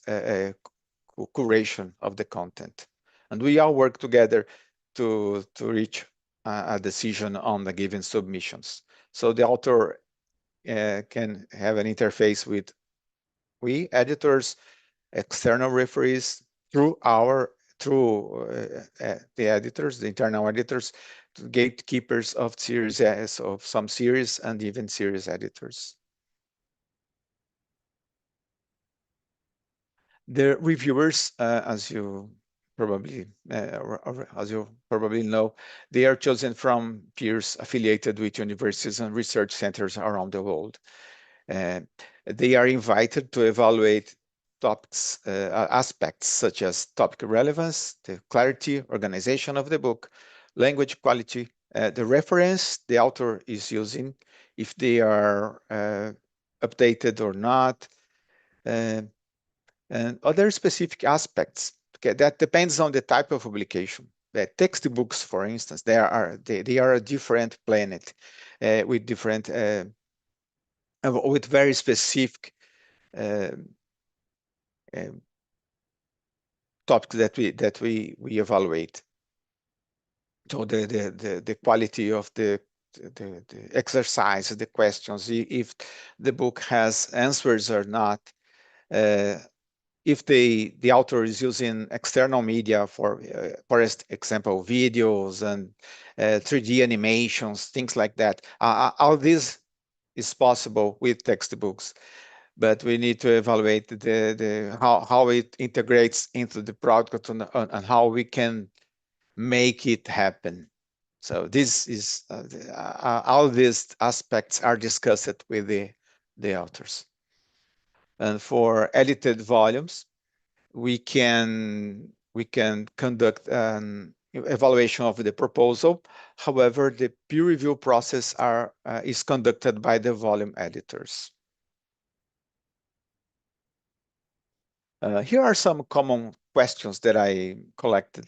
curation of the content. And we all work together to reach a decision on the given submissions. So the author can have an interface with we editors, external referees, through the editors, the internal editors, to gatekeepers of series, of some series, and even series editors. The reviewers, as you probably know, they are chosen from peers affiliated with universities and research centers around the world. They are invited to evaluate topics, aspects such as topic relevance, the clarity, organization of the book, language quality, the reference the author is using, if they are updated or not, and other specific aspects. Okay, that depends on the type of publication. The textbooks, for instance, they are a different planet with different with very specific topics that we evaluate. So the quality of the exercise, the questions, if the book has answers or not, if the author is using external media for example, videos and 3D animations, things like that. All this is possible with textbooks. but we need to evaluate how it integrates into the product and how we can make it happen. So this is all these aspects are discussed with the authors. And for edited volumes, we can conduct an evaluation of the proposal. However, the peer review process is conducted by the volume editors. Here are some common questions that I collected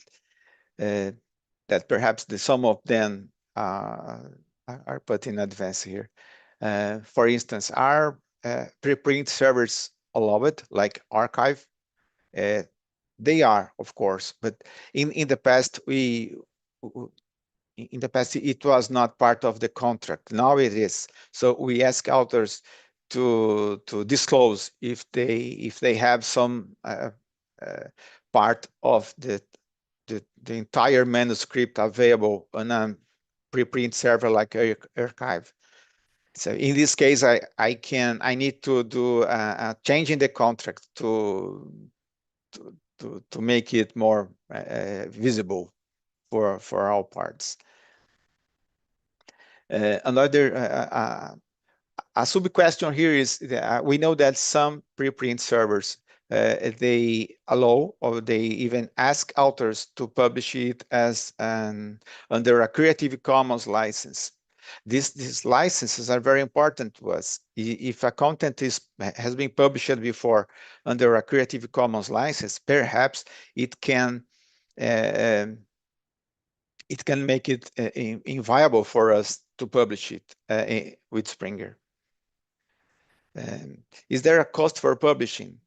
that perhaps some of them are put in advance here. For instance, are preprint servers allowed, like archive? They are, of course, but in the past it was not part of the contract. Now it is. So we ask authors to disclose if they have some part of the entire manuscript available on a preprint server like archive. So in this case, I need to do a change in the contract to make it more visible for all parts. Another a sub question here is we know that some preprint servers they allow or they even ask authors to publish it as under a Creative Commons license. These licenses are very important to us. If a content has been published before under a Creative Commons license, perhaps it can make it inviable for us to publish it with Springer. Is there a cost for publishing?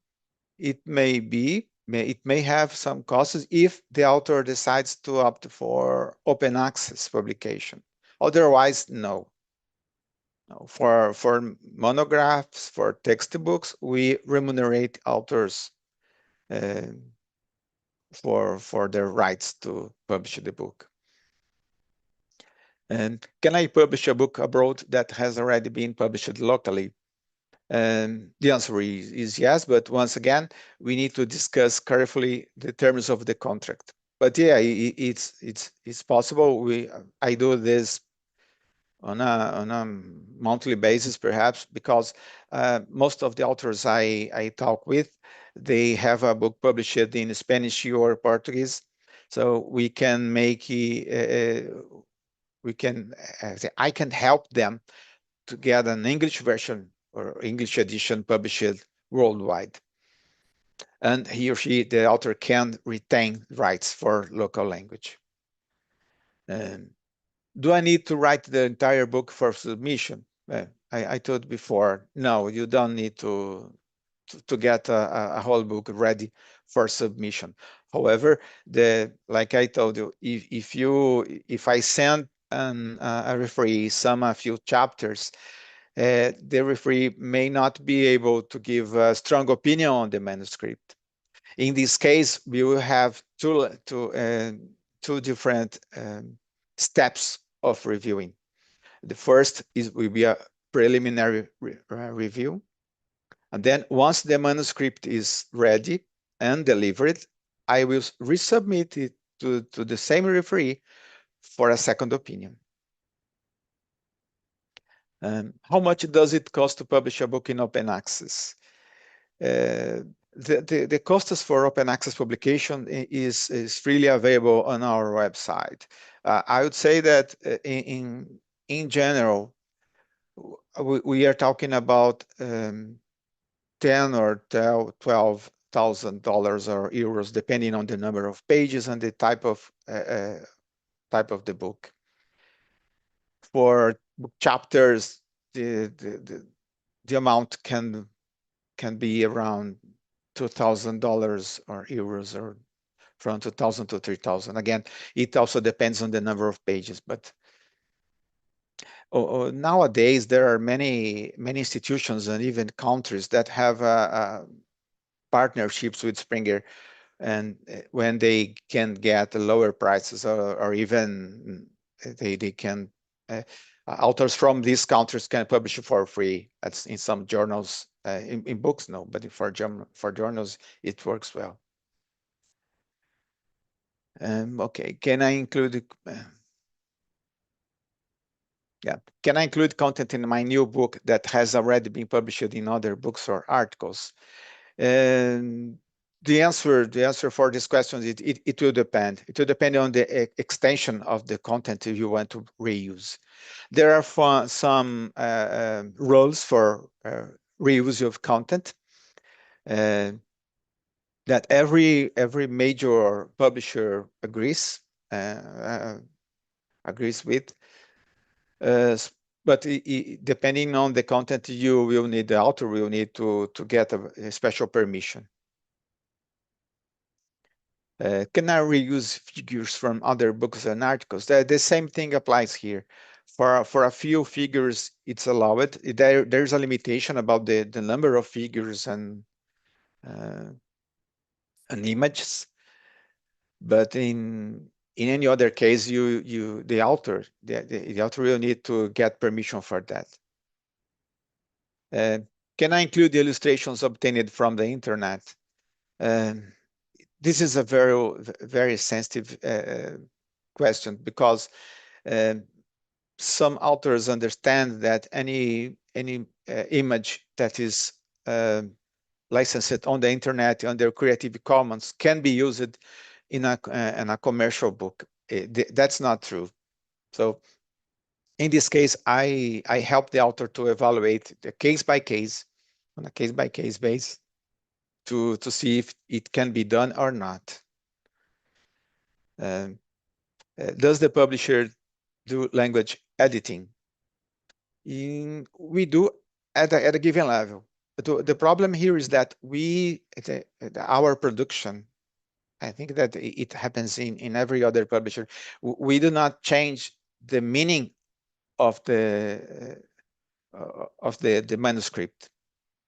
It may be. It may have some costs if the author decides to opt for open access publication. Otherwise, no. For monographs, for textbooks, we remunerate authors for their rights to publish the book. And can I publish a book abroad that has already been published locally? And the answer is yes, but once again, we need to discuss carefully the terms of the contract. But yeah, it's possible. I do this on a monthly basis, perhaps, because most of the authors I talk with, they have a book published in Spanish or Portuguese, so we can make I can help them to get an English version or English edition published worldwide. And he or she, the author, can retain rights for local language. Do I need to write the entire book for submission? I told before, no, you don't need to get a whole book ready for submission. However, like I told you, if I send a referee a few chapters, the referee may not be able to give a strong opinion on the manuscript. In this case, we will have two different steps of reviewing. The first will be a preliminary review. And then once the manuscript is ready and delivered, I will resubmit it to the same referee for a second opinion. How much does it cost to publish a book in open access? The costs for open access publication is freely available on our website. I would say that in general, we are talking about $10,000 or $12,000 or euros, depending on the number of pages and the type of the book. For book chapters, the amount can be around $2,000 or euros, or from 2,000 to 3,000. Again, it also depends on the number of pages, but nowadays there are many institutions and even countries that have partnerships with Springer, and when they can get lower prices, or even they can authors from these countries can publish for free in some journals In books, no, but for journals, it works well. Okay, can I include? Yeah, can I include content in my new book that has already been published in other books or articles? And the answer for this question, it will depend. It will depend on the extension of the content you want to reuse. There are some rules for reuse of content that every major publisher agrees with. But depending on the content, you will need, the author will need to get a special permission. Can I reuse figures from other books and articles? The same thing applies here. For a few figures, it's allowed. There's a limitation about the number of figures and images. But in any other case, the author will need to get permission for that. Can I include the illustrations obtained from the internet? This is a very sensitive question, because some authors understand that any image that is licensed on the internet under Creative Commons can be used in a commercial book. That's not true. So in this case, I help the author to evaluate the case by case, on a case by case basis, to see if it can be done or not. Does the publisher do language editing? We do at a given level. But the problem here is that our production, I think that it happens in every other publisher, we do not change the meaning of the manuscript.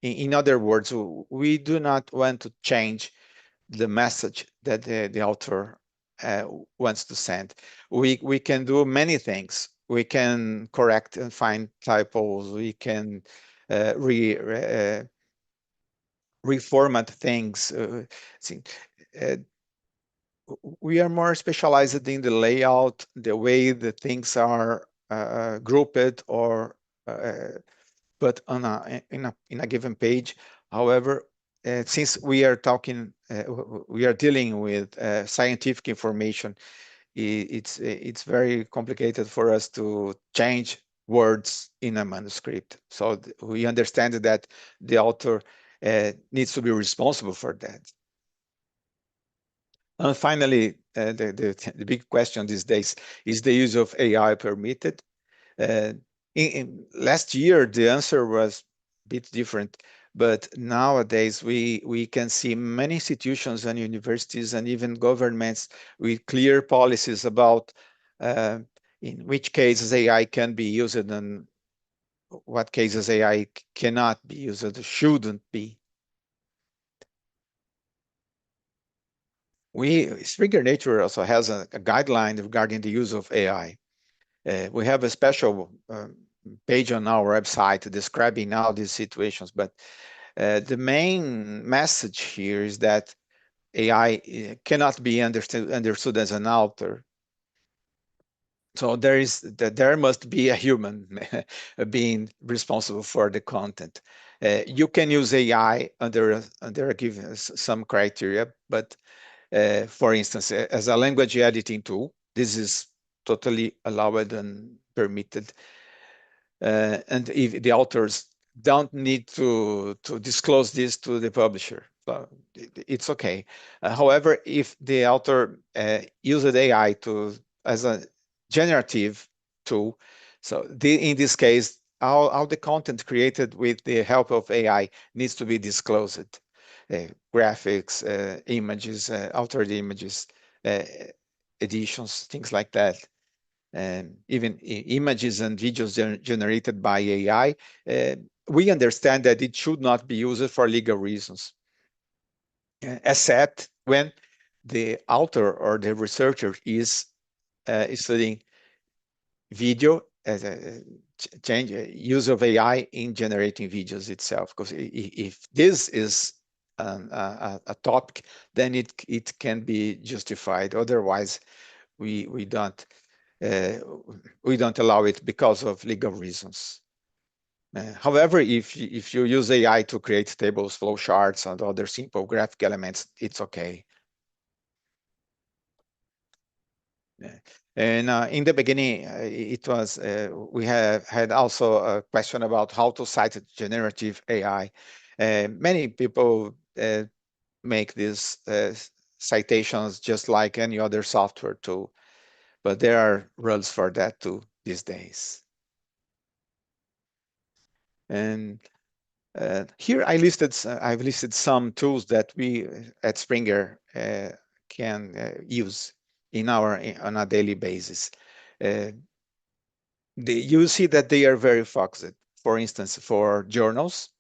In other words, we do not want to change the message that the author wants to send. We can do many things. We can correct and find typos. We can reformat things. We are more specialized in the layout, the way the things are grouped or put on in a given page. However, since we are dealing with scientific information, it's very complicated for us to change words in a manuscript. So we understand that the author needs to be responsible for that. And finally, the big question these days is the use of AI permitted? In last year, the answer was a bit different, but nowadays we can see many institutions and universities and even governments with clear policies about in which cases AI can be used and what cases AI cannot be used or shouldn't be. Springer Nature also has a guideline regarding the use of AI. We have a special page on our website describing all these situations, but the main message here is that AI cannot be understood as an author. So there must be a human being responsible for the content. You can use AI under a given some criteria, but for instance, as a language editing tool, this is totally allowed and permitted. And if the authors don't need to disclose this to the publisher, so it's okay. However, if the author uses AI as a generative tool, so in this case, all the content created with the help of AI needs to be disclosed. Graphics, images, altered images, editions, things like that. Even images and videos generated by AI, we understand that it should not be used for legal reasons, except when the author or the researcher is studying video change use of AI in generating videos itself. Because if this is a topic, then it can be justified. Otherwise, we don't allow it because of legal reasons. However, if you use AI to create tables, flowcharts, and other simple graphic elements, it's okay. And in the beginning, it was we had also a question about how to cite generative AI. Many people make these citations just like any other software tool, but there are rules for that too these days. And here I've listed some tools that we at Springer can use on a daily basis. You see that they are very focused. For instance, for journals,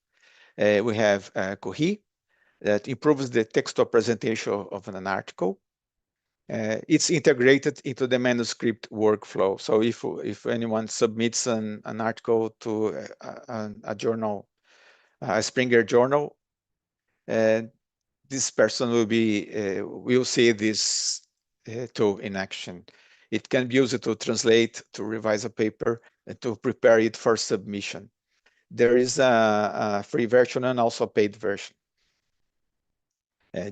we have Kohi that improves the textual presentation of an article. It's integrated into the manuscript workflow. So if anyone submits an article to a journal, a Springer journal, this person will see this tool in action. It can be used to translate, to revise a paper, and to prepare it for submission. There is a free version and also a paid version.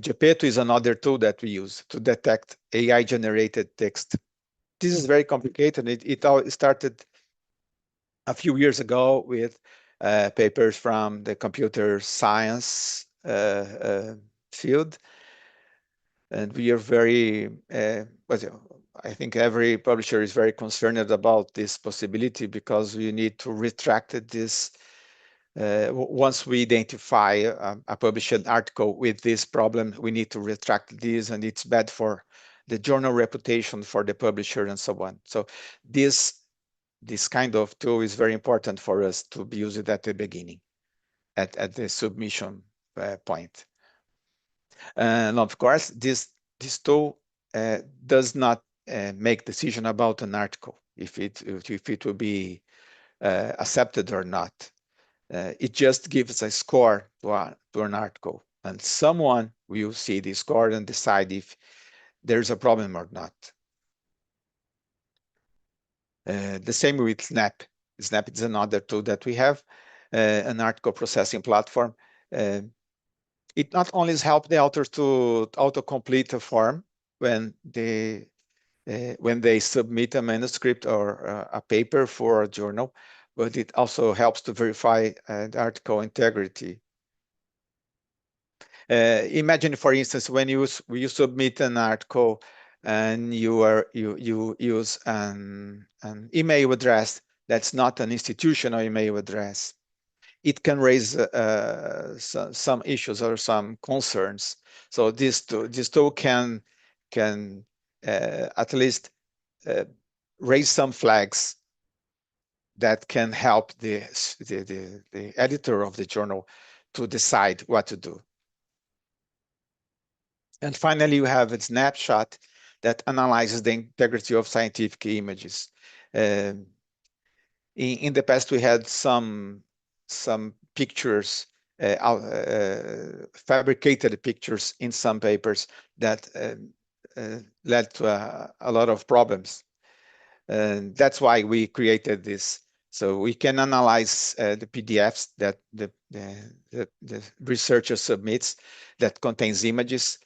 Geppetto is another tool that we use to detect AI-generated text. This is very complicated. It all started a few years ago with papers from the computer science field. And we are very, I think every publisher is very concerned about this possibility because we need to retract this. Once we identify a published article with this problem, we need to retract this, and it's bad for the journal reputation, for the publisher, and so on. So this kind of tool is very important for us to be used at the beginning, at the submission point. And of course, this tool does not make decision about an article, if it will be accepted or not. It just gives a score to an article, and someone will see the score and decide if there's a problem or not. The same with Snap. Snap is another tool that we have, an article processing platform. It not only helps the authors to auto-complete a form when they submit a manuscript or a paper for a journal, but it also helps to verify the article integrity. Imagine, for instance, when you submit an article and you use an email address that's not an institutional email address. It can raise some issues or some concerns. So this tool can at least raise some flags that can help the editor of the journal to decide what to do. And finally, you have a snapshot that analyzes the integrity of scientific images. In the past, we had some pictures, fabricated pictures in some papers that led to a lot of problems. And that's why we created this. So we can analyze the PDFs that the researcher submits that contains images,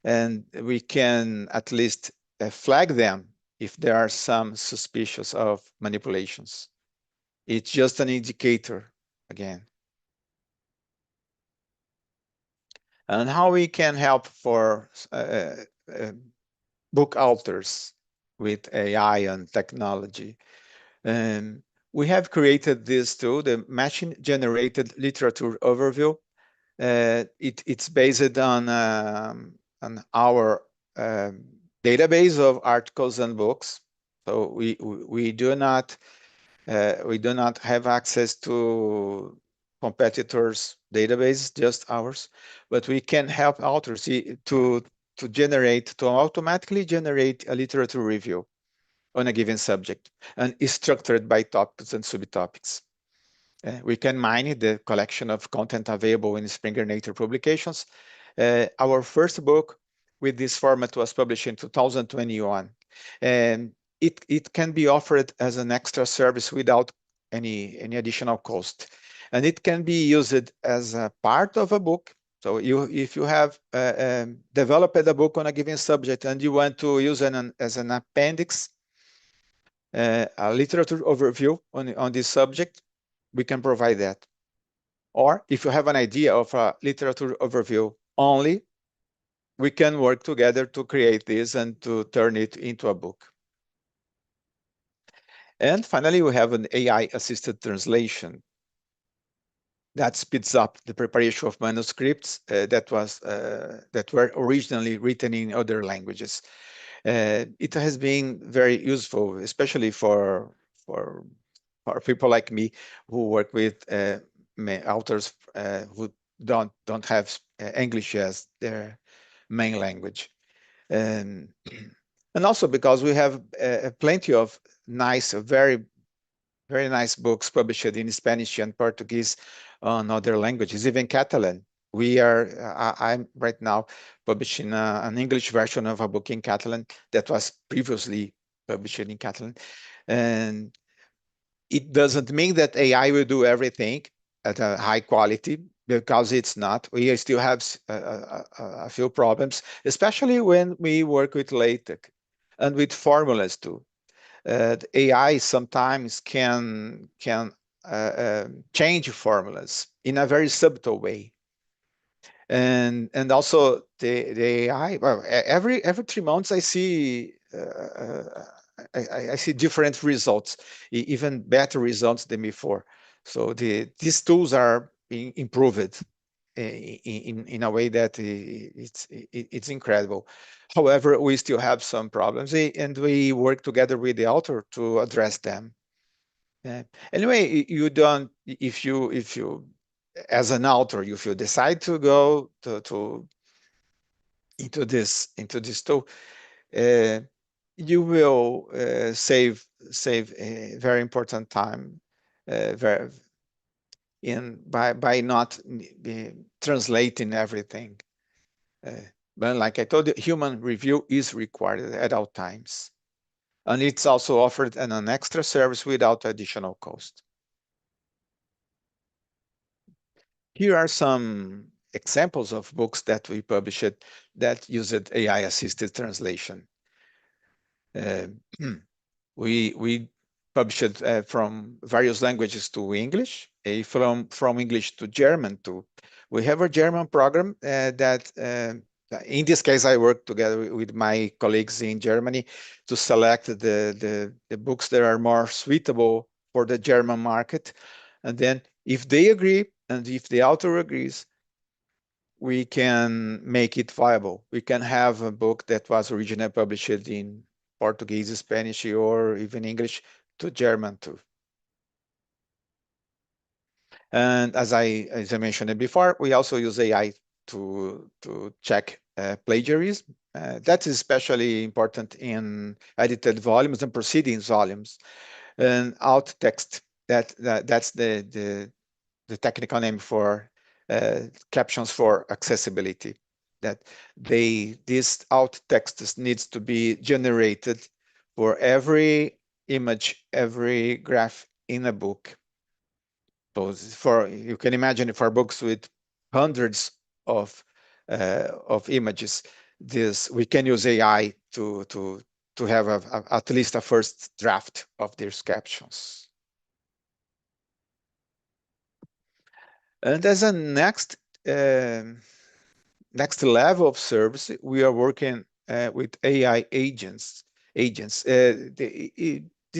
and we can at least flag them if there are some suspicious of manipulations. It's just an indicator again. And how we can help for book authors with AI and technology. We have created this tool, the machine-generated literature overview. It's based on our database of articles and books. So we do not have access to competitors' database, just ours, but we can help authors to automatically generate a literature review. on a given subject and is structured by topics and subtopics. We can mine the collection of content available in Springer Nature publications. Our first book with this format was published in 2021, and it can be offered as an extra service without any additional cost, and it can be used as a part of a book. So if you have developed a book on a given subject and you want to use it as an appendix, a literature overview on this subject, we can provide that. Or if you have an idea of a literature overview only, we can work together to create this and to turn it into a book. And finally, we have an AI-assisted translation that speeds up the preparation of manuscripts that were originally written in other languages. It has been very useful, especially for people like me who work with authors who don't have English as their main language, and also because we have plenty of nice, very nice books published in Spanish and Portuguese on other languages, even Catalan. I'm right now publishing an English version of a book in Catalan that was previously published in Catalan, and it doesn't mean that AI will do everything at a high quality, because it's not. We still have a few problems, especially when we work with LaTeX and with formulas too. The AI sometimes can change formulas in a very subtle way. And also the AI, well, every 3 months I see I see different results, even better results than before. So these tools are being improved in a way that it's incredible. However, we still have some problems, and we work together with the author to address them. Anyway, you don't, if you as an author, if you decide to go into this tool, you will save a very important time by not translating everything. But like I told you, human review is required at all times, and it's also offered as an extra service without additional cost. Here are some examples of books that we published that used AI-assisted translation. We published from various languages to English, from English to German too. We have a German program that, in this case, I work together with my colleagues in Germany to select the books that are more suitable for the German market. And then if they agree, and if the author agrees, we can make it viable. We can have a book that was originally published in Portuguese, Spanish, or even English to German too. And as I mentioned before, we also use AI to check plagiarism. That is especially important in edited volumes and proceedings volumes. And alt text, that's the technical name for captions for accessibility. That this alt text needs to be generated for every image, every graph in a book. So you can imagine for books with hundreds of images, we can use AI to have at least a first draft of these captions. And as a next level of service, we are working with AI agents. This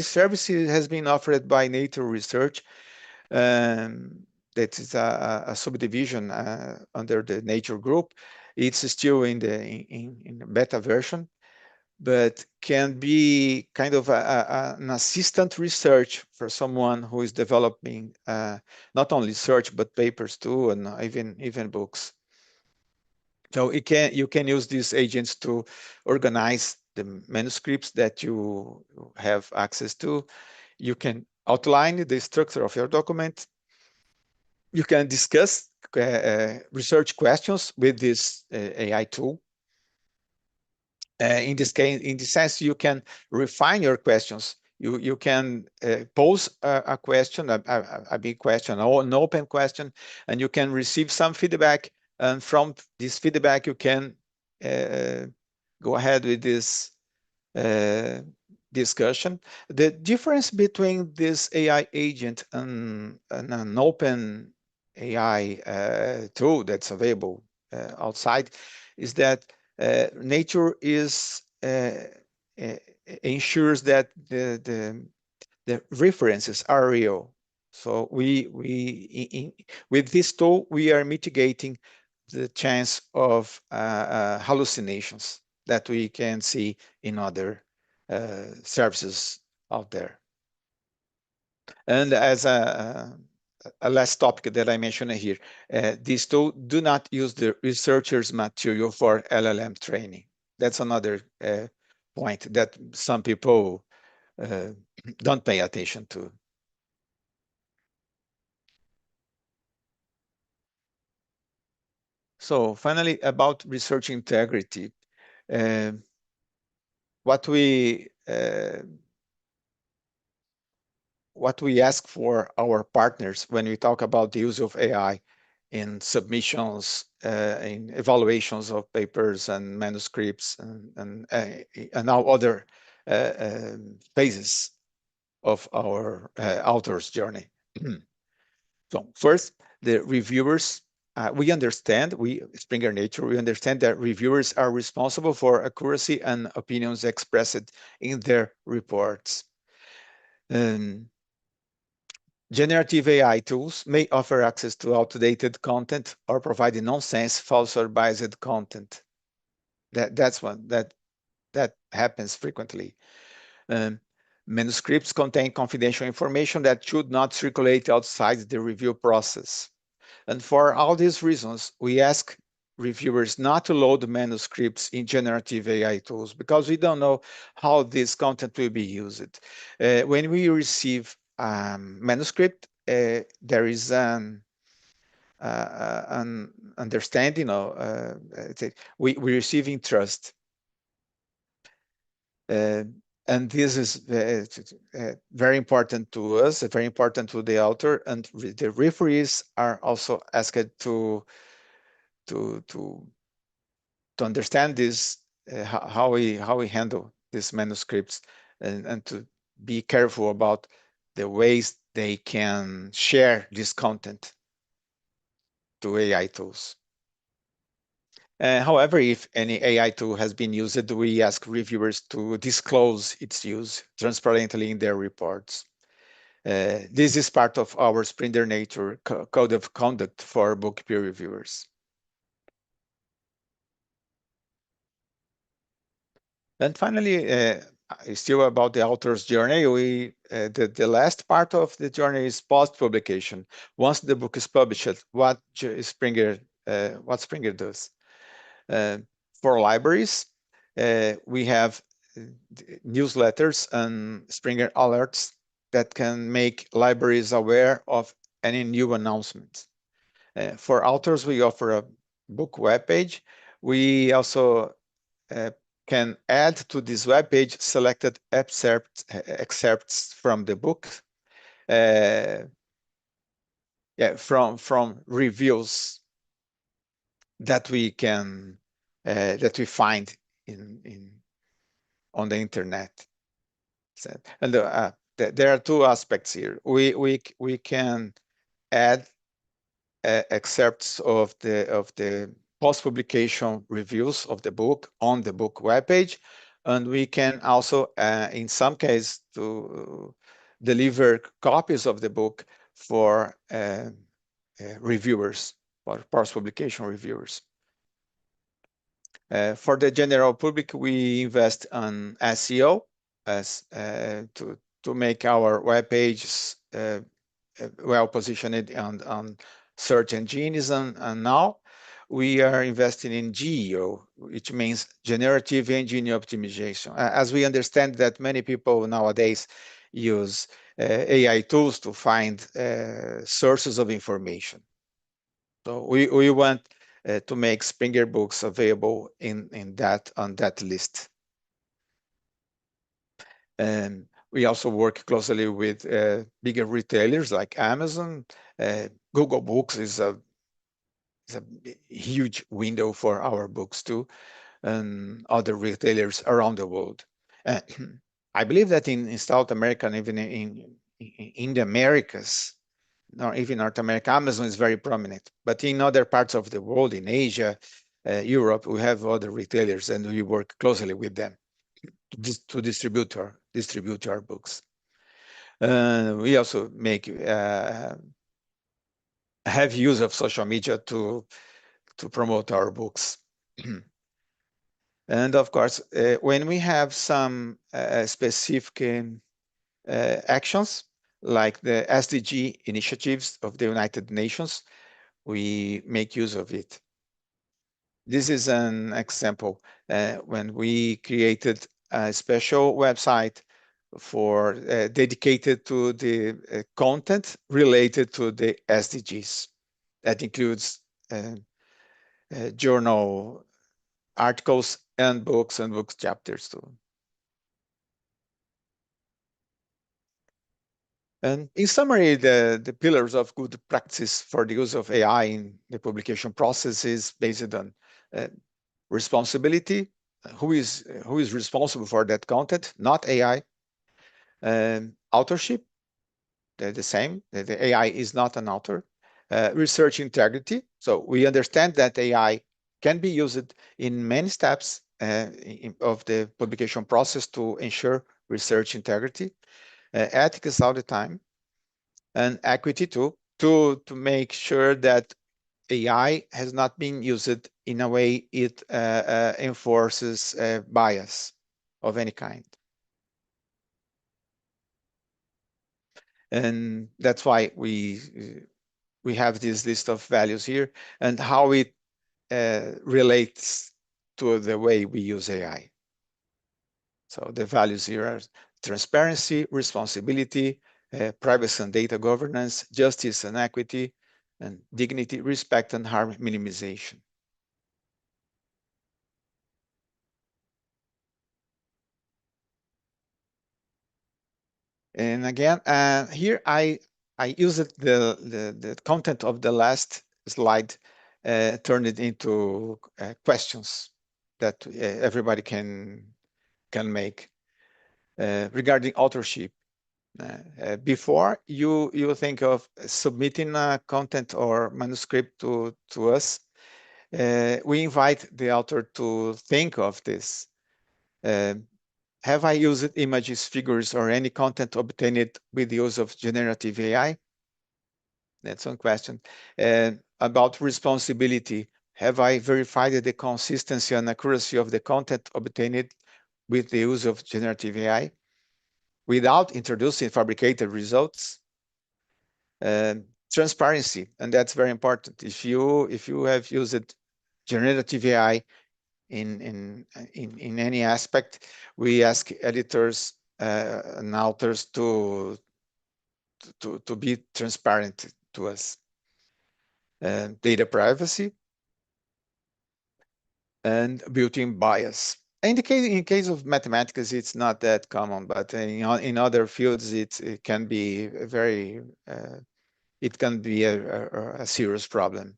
service has been offered by Nature Research. That is a subdivision under the Nature Group. It's still in the beta version, but can be kind of an assistant research for someone who is developing not only research but papers too, and even books. So you can use these agents to organize the manuscripts that you have access to. You can outline the structure of your document. You can discuss research questions with this AI tool. In this case, in this sense, you can refine your questions. You can pose a question, a big question, or an open question, and you can receive some feedback. And from this feedback, you can go ahead with this discussion. The difference between this AI agent and an open AI tool that's available outside is that nature is ensures that the references are real. So with this tool, we are mitigating the chance of hallucinations that we can see in other services out there. And as a last topic that I mentioned here, these tools do not use the researcher's material for LLM training. That's another point that some people don't pay attention to. So finally, about research integrity, what we ask for our partners when we talk about the use of AI in submissions, in evaluations of papers and manuscripts, and now other phases of our author's journey. So first, the reviewers. We understand, Springer Nature, we understand that reviewers are responsible for accuracy and opinions expressed in their reports. Generative AI tools may offer access to outdated content or provide nonsense, false or biased content. That's one that happens frequently. Manuscripts contain confidential information that should not circulate outside the review process. And for all these reasons, we ask reviewers not to load manuscripts in generative AI tools because we don't know how this content will be used. When we receive manuscript, there is an understanding of we receiving trust. And this is very important to us, very important to the author, and the referees are also asked to understand this, how we handle these manuscripts, and to be careful about the ways they can share this content to AI tools. However, if any AI tool has been used, we ask reviewers to disclose its use transparently in their reports. This is part of our Springer Nature code of conduct for book peer reviewers. And finally, still about the author's journey, the last part of the journey is post-publication. Once the book is published, what Springer does. For libraries, we have newsletters and Springer alerts that can make libraries aware of any new announcements. For authors, we offer a book webpage. We also can add to this webpage selected excerpts from the book, from reviews that we can find on the internet. And there are two aspects here. We can add excerpts of the post-publication reviews of the book on the book webpage, and we can also, in some cases, to deliver copies of the book for reviewers, for post-publication reviewers. For the general public, we invest on SEO to make our web pages well positioned on search engines, and now we are investing in GEO, which means Generative Engine Optimization. As we understand that many people nowadays use AI tools to find sources of information. So we want to make Springer books available on that list. And we also work closely with bigger retailers like Amazon. Google Books is a huge window for our books too, and other retailers around the world. I believe that in South America and even in the Americas, or even North America, Amazon is very prominent. But in other parts of the world, in Asia, Europe, we have other retailers, and we work closely with them to distribute our books. We also have use of social media to promote our books. And of course, when we have some specific actions, like the SDG initiatives of the United Nations, we make use of it. This is an example when we created a special website for dedicated to the content related to the SDGs. That includes journal articles and books chapters too. And in summary, the pillars of good practice for the use of AI in the publication process is based on responsibility. Who is responsible for that content? Not AI. Authorship, the same. The AI is not an author. Research integrity. So we understand that AI can be used in many steps of the publication process to ensure research integrity. Ethics all the time, and equity too, to make sure that AI has not been used in a way it enforces bias of any kind. And that's why we have this list of values here and how it relates to the way we use AI. So the values here are transparency, responsibility, privacy and data governance, justice and equity, and dignity, respect, and harm minimization. And again, here I used the content of the last slide, turned it into questions that everybody can make regarding authorship. Before you think of submitting content or manuscript to us, we invite the author to think of this. Have I used images, figures, or any content obtained with the use of generative AI? That's one question. About responsibility, have I verified the consistency and accuracy of the content obtained with the use of generative AI without introducing fabricated results? Transparency, and that's very important. If you have used generative AI in any aspect, we ask editors and authors to be transparent to us. Data privacy and built-in bias. In case of mathematics, it's not that common, but in other fields, it can be a serious problem.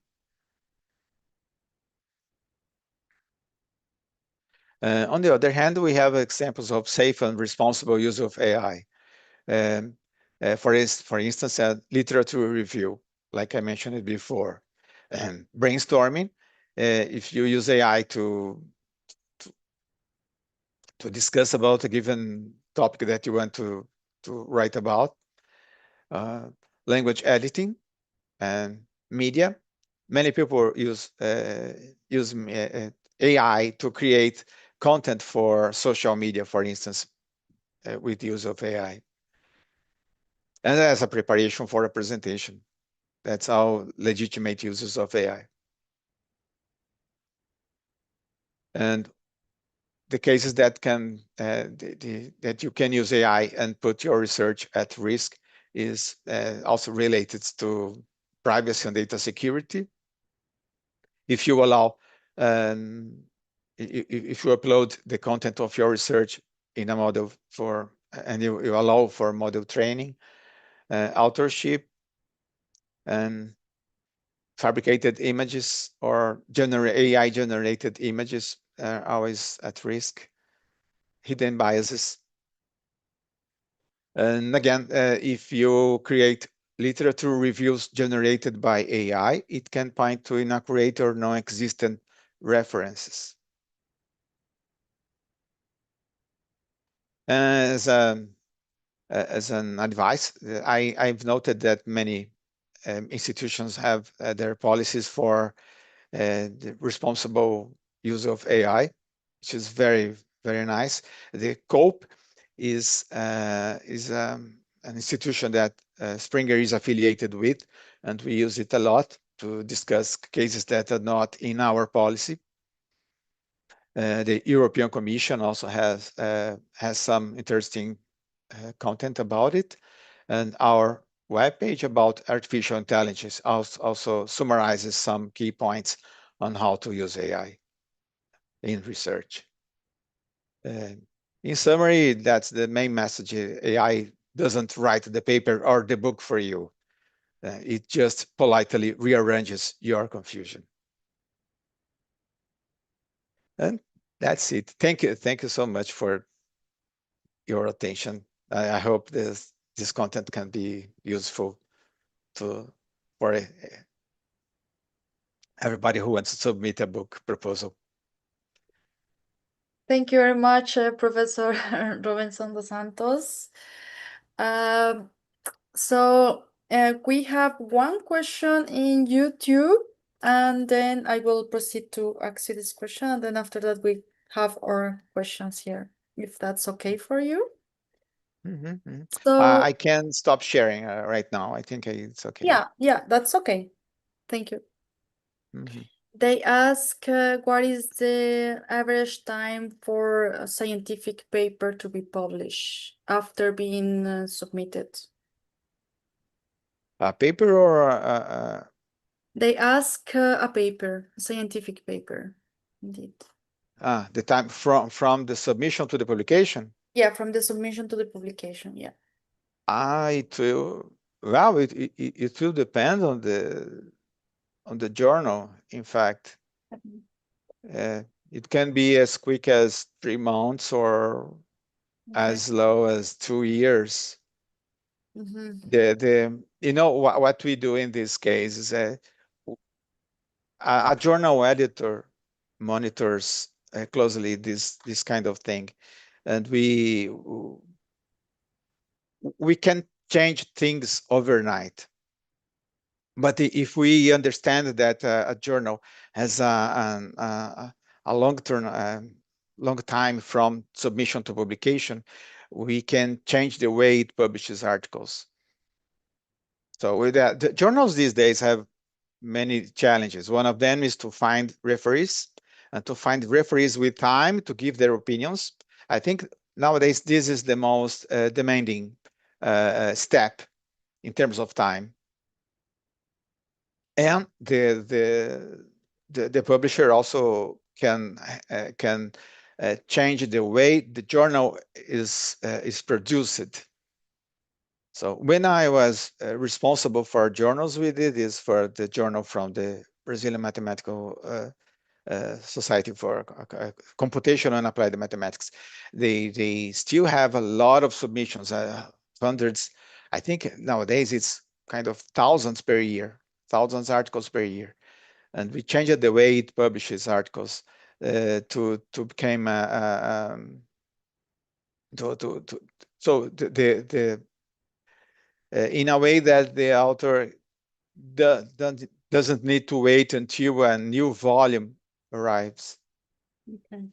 On the other hand, we have examples of safe and responsible use of AI. For instance, a literature review, like I mentioned it before. Brainstorming, if you use AI to discuss about a given topic that you want to write about. Language editing and media. Many people use AI to create content for social media, for instance, with the use of AI. And as a preparation for a presentation. That's how legitimate uses of AI. And the cases that can that you can use AI and put your research at risk is also related to privacy and data security. If you allow, if you upload the content of your research in a model and you allow for model training, authorship, and fabricated images or AI generated images are always at risk. Hidden biases. And again, if you create literature reviews generated by AI, it can point to inaccurate or non-existent references. As an advice, I've noted that many institutions have their policies for the responsible use of AI, which is very, very nice. The COPE is an institution that Springer is affiliated with, and we use it a lot to discuss cases that are not in our policy. The European Commission also has some interesting content about it, and our webpage about artificial intelligence also summarizes some key points on how to use AI in research. In summary, that's the main message. AI doesn't write the paper or the book for you. It just politely rearranges your confusion. And that's it. Thank you. Thank you so much for your attention. I hope this content can be useful for everybody who wants to submit a book proposal. Thank you very much, Professor Robinson dos Santos. So we have one question in YouTube, and then I will proceed to ask you this question, and then after that we have our questions here, if that's okay for you. So I can stop sharing right now. I think it's okay. Yeah, that's okay. Thank you. They ask what is the average time for a scientific paper to be published after being submitted? A paper or They ask a paper, a scientific paper, indeed. The time from the submission to the publication? Yeah, from the submission to the publication, yeah. It will, well, it will depend on the journal, in fact. It can be as quick as 3 months or as low as 2 years. You know what we do in this case is a journal editor monitors closely this kind of thing, and we can change things overnight. But if we understand that a journal has a long time from submission to publication, we can change the way it publishes articles. So with that, the journals these days have many challenges. One of them is to find referees, and to find referees with time to give their opinions. I think nowadays this is the most demanding step in terms of time. And the publisher also can change the way the journal is produced. So when I was responsible for journals, we did this for the journal from the Brazilian Mathematical Society for Computational and Applied Mathematics. They still have a lot of submissions, hundreds. I think nowadays it's kind of thousands per year, thousands articles per year, and we changed the way it publishes articles to become so in a way that the author doesn't need to wait until a new volume arrives. Okay.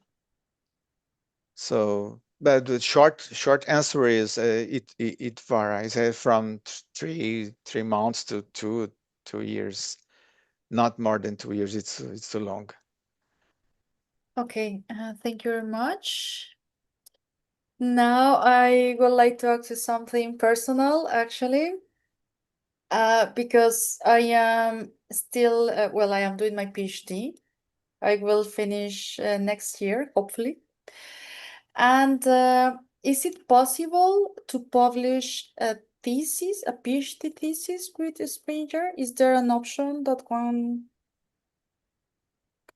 So, but the short answer is it varies from 3 months to 2 years, not more than 2 years. It's too long. Okay, thank you very much. Now I would like to ask you something personal, actually, because I am still, well, I am doing my PhD. I will finish next year, hopefully. And is it possible to publish a thesis, a PhD thesis with Springer? Is there an option that one,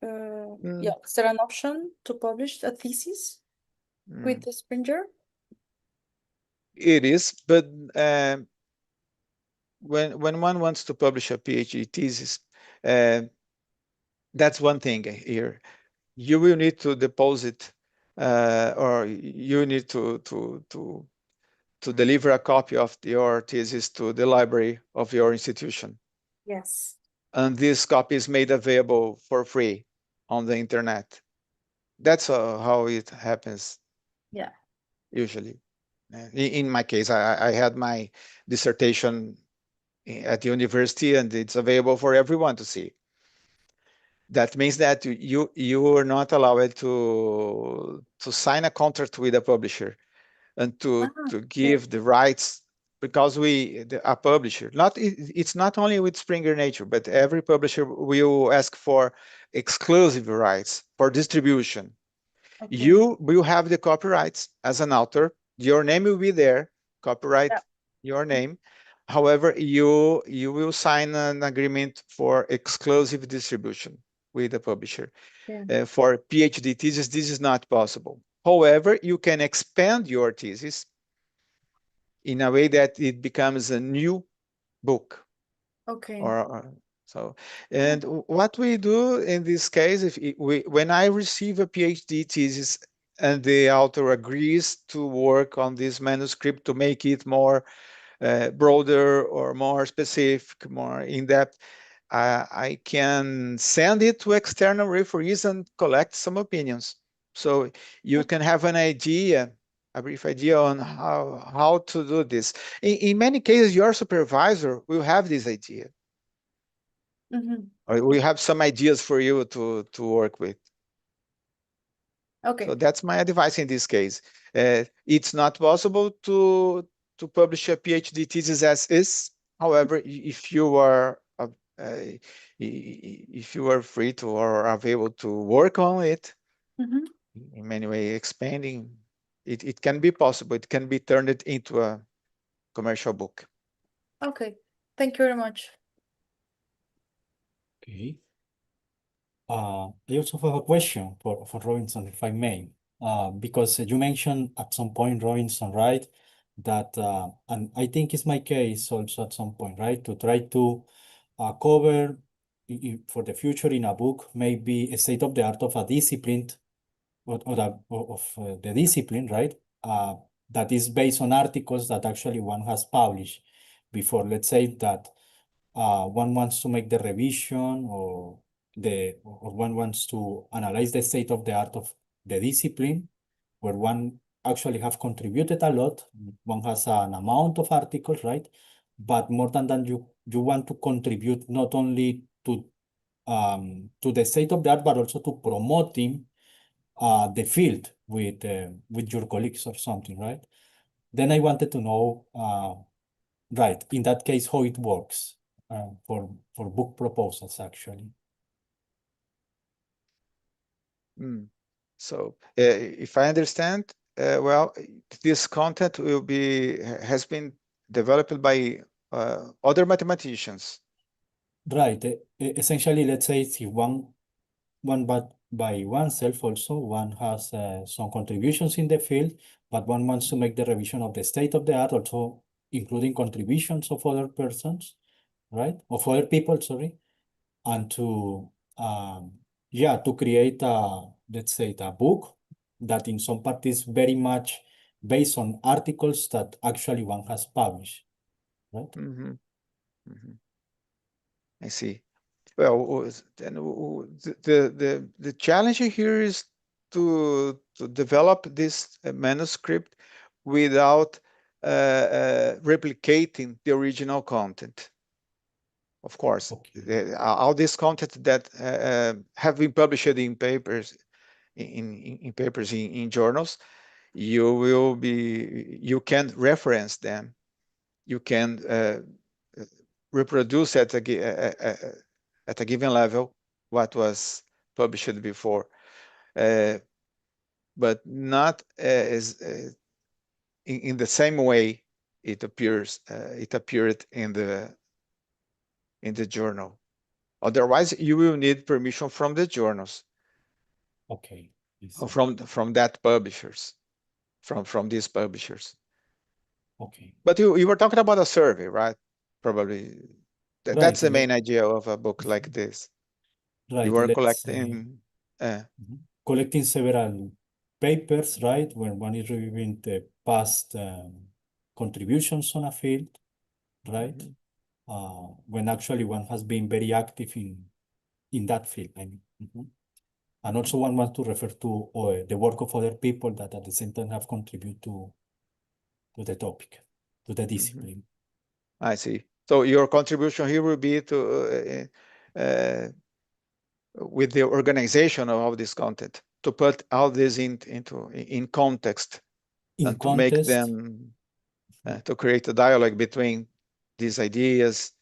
yeah, is there an option to publish a thesis with the Springer? It is, but when one wants to publish a PhD thesis, that's one thing here. You will need to deposit, or you need to deliver a copy of your thesis to the library of your institution. Yes. And this copy is made available for free on the internet. That's how it happens. Yeah. Usually. In my case, I had my dissertation at the university, and it's available for everyone to see. That means that you are not allowed to sign a contract with a publisher and to give the rights, because a publisher, it's not only with Springer Nature, but every publisher will ask for exclusive rights for distribution. Okay. You will have the copyrights as an author. Your name will be there, copyright your name. However, you will sign an agreement for exclusive distribution with the publisher. For PhD thesis, this is not possible. However, you can expand your thesis in a way that it becomes a new book. Okay. And what we do in this case, when I receive a PhD thesis and the author agrees to work on this manuscript to make it more broader or more specific, more in-depth, I can send it to external referees and collect some opinions. So you can have an idea, a brief idea on how to do this. In many cases, your supervisor will have this idea. Or we have some ideas for you to work with. Okay. So that's my advice in this case. It's not possible to publish a PhD thesis as is. However, if you are free to or are able to work on it, in many ways expanding, it can be possible. It can be turned into a commercial book. Okay. Thank you very much. Okay. I also have a question for Robinson, if I may, because you mentioned at some point, Robinson, right, that, and I think it's my case also at some point, right, to try to cover for the future in a book, maybe a state of the art of a discipline of the discipline, right, that is based on articles that actually one has published before. Let's say that one wants to make the revision or one wants to analyze the state of the art of the discipline, where one actually have contributed a lot. One has an amount of articles, right? But more than that, you want to contribute not only to the state of the art, but also to promoting the field with your colleagues or something, right? Then I wanted to know, right, in that case, how it works for book proposals, actually. So if I understand, well, this content has been developed by other mathematicians. Right. Essentially, let's say if one but by oneself also, one has some contributions in the field, but one wants to make the revision of the state of the art, also including contributions of other persons, right? Of other people, sorry, and to yeah, to create let's say a book that in some part is very much based on articles that actually one has published, right? I see. Well, then the challenge here is to develop this manuscript without replicating the original content. Of course, all this content that have been published in papers in papers in journals, you can reference them. You can reproduce at a given level what was published before, but not as in the same way it appeared in the journal. Otherwise, you will need permission from the journals. Okay. Or from that publishers, from these publishers. Okay. But you were talking about a survey, right? Probably Right. that's the main idea of a book like this. Right. You were Let's say collecting. collecting several papers, right? When one is reviewing the past contributions on a field, right? When actually one has been very active in that field, I mean. And also one wants to refer to the work of other people that at the same time have contributed to the topic, to the discipline. I see. So your contribution here will be to with the organization of all this content, to put all this in context, and to make them to create a dialogue between these ideas,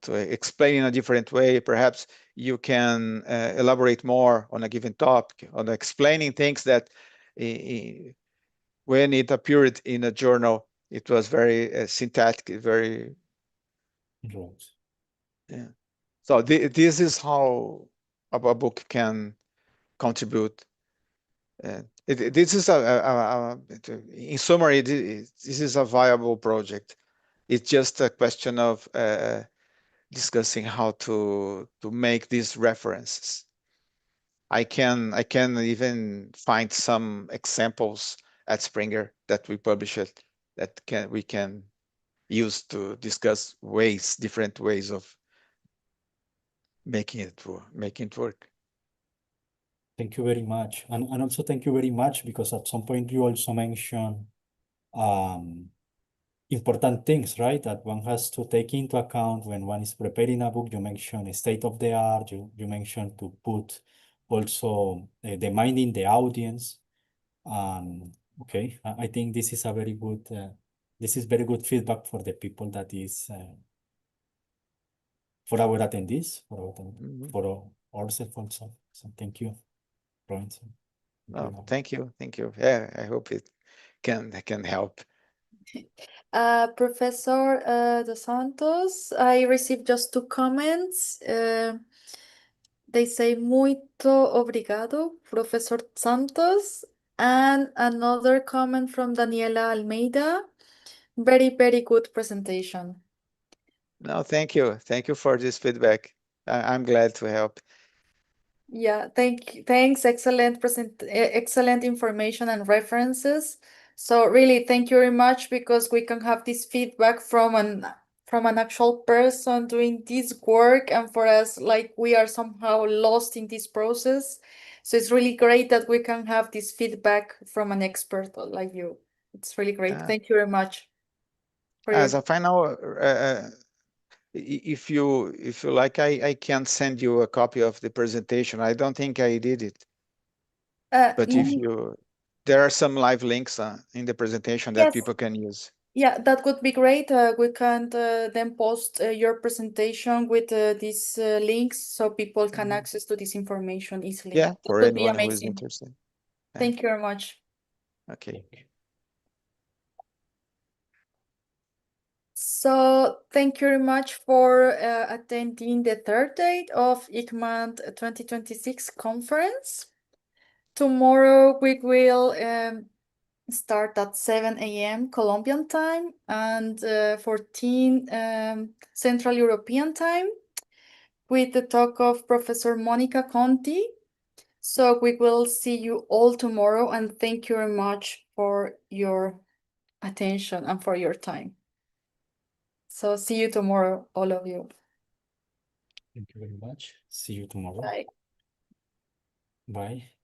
to explain in a different way. Perhaps you can elaborate more on a given topic, on explaining things that when it appeared in a journal, it was very synthetic, very. Right. Yeah. So this is how a book can contribute. This is in summary, this is a viable project. It's just a question of discussing how to make these references. I can even find some examples at Springer that we published that we can use to discuss different ways of making it work. Thank you very much. And also thank you very much because at some point you also mentioned important things, right? That one has to take into account when one is preparing a book. You mentioned state of the art. You mentioned to put also the mind in the audience. Okay, I think this is a very good. This is very good feedback for the people that is for our attendees, for ourselves also. So thank you, Robinson. Thank you. Yeah, I hope it can help. Professor Dos Santos, I received just 2 comments. They say muito obrigado, Professor Santos. And another comment from Daniela Almeida. Very, very good presentation. No, thank you. Thank you for this feedback. I'm glad to help. Yeah, thanks. Excellent information and references. So really, thank you very much because we can have this feedback from an actual person doing this work, and for us, like we are somehow lost in this process. So it's really great that we can have this feedback from an expert like you. It's really great. Thank you very much. As a final, if you like, I can send you a copy of the presentation. I don't think I did it. But there are some live links in the presentation that people can use. Yeah, that would be great. We can then post your presentation with these links so people can access to this information easily. Yeah, That for would be anyone who is amazing. interested. Thank you very much. Okay. So thank you very much for attending the 3rd date of ICMAM 2026 conference. Tomorrow we will start at 7 a.m. Colombian time and 14 Central European time with the talk of Professor Monica Conti. So we will see you all tomorrow, and thank you very much for your attention and for your time. So see you tomorrow, all of you. Thank you very much. See you tomorrow. Bye. Bye.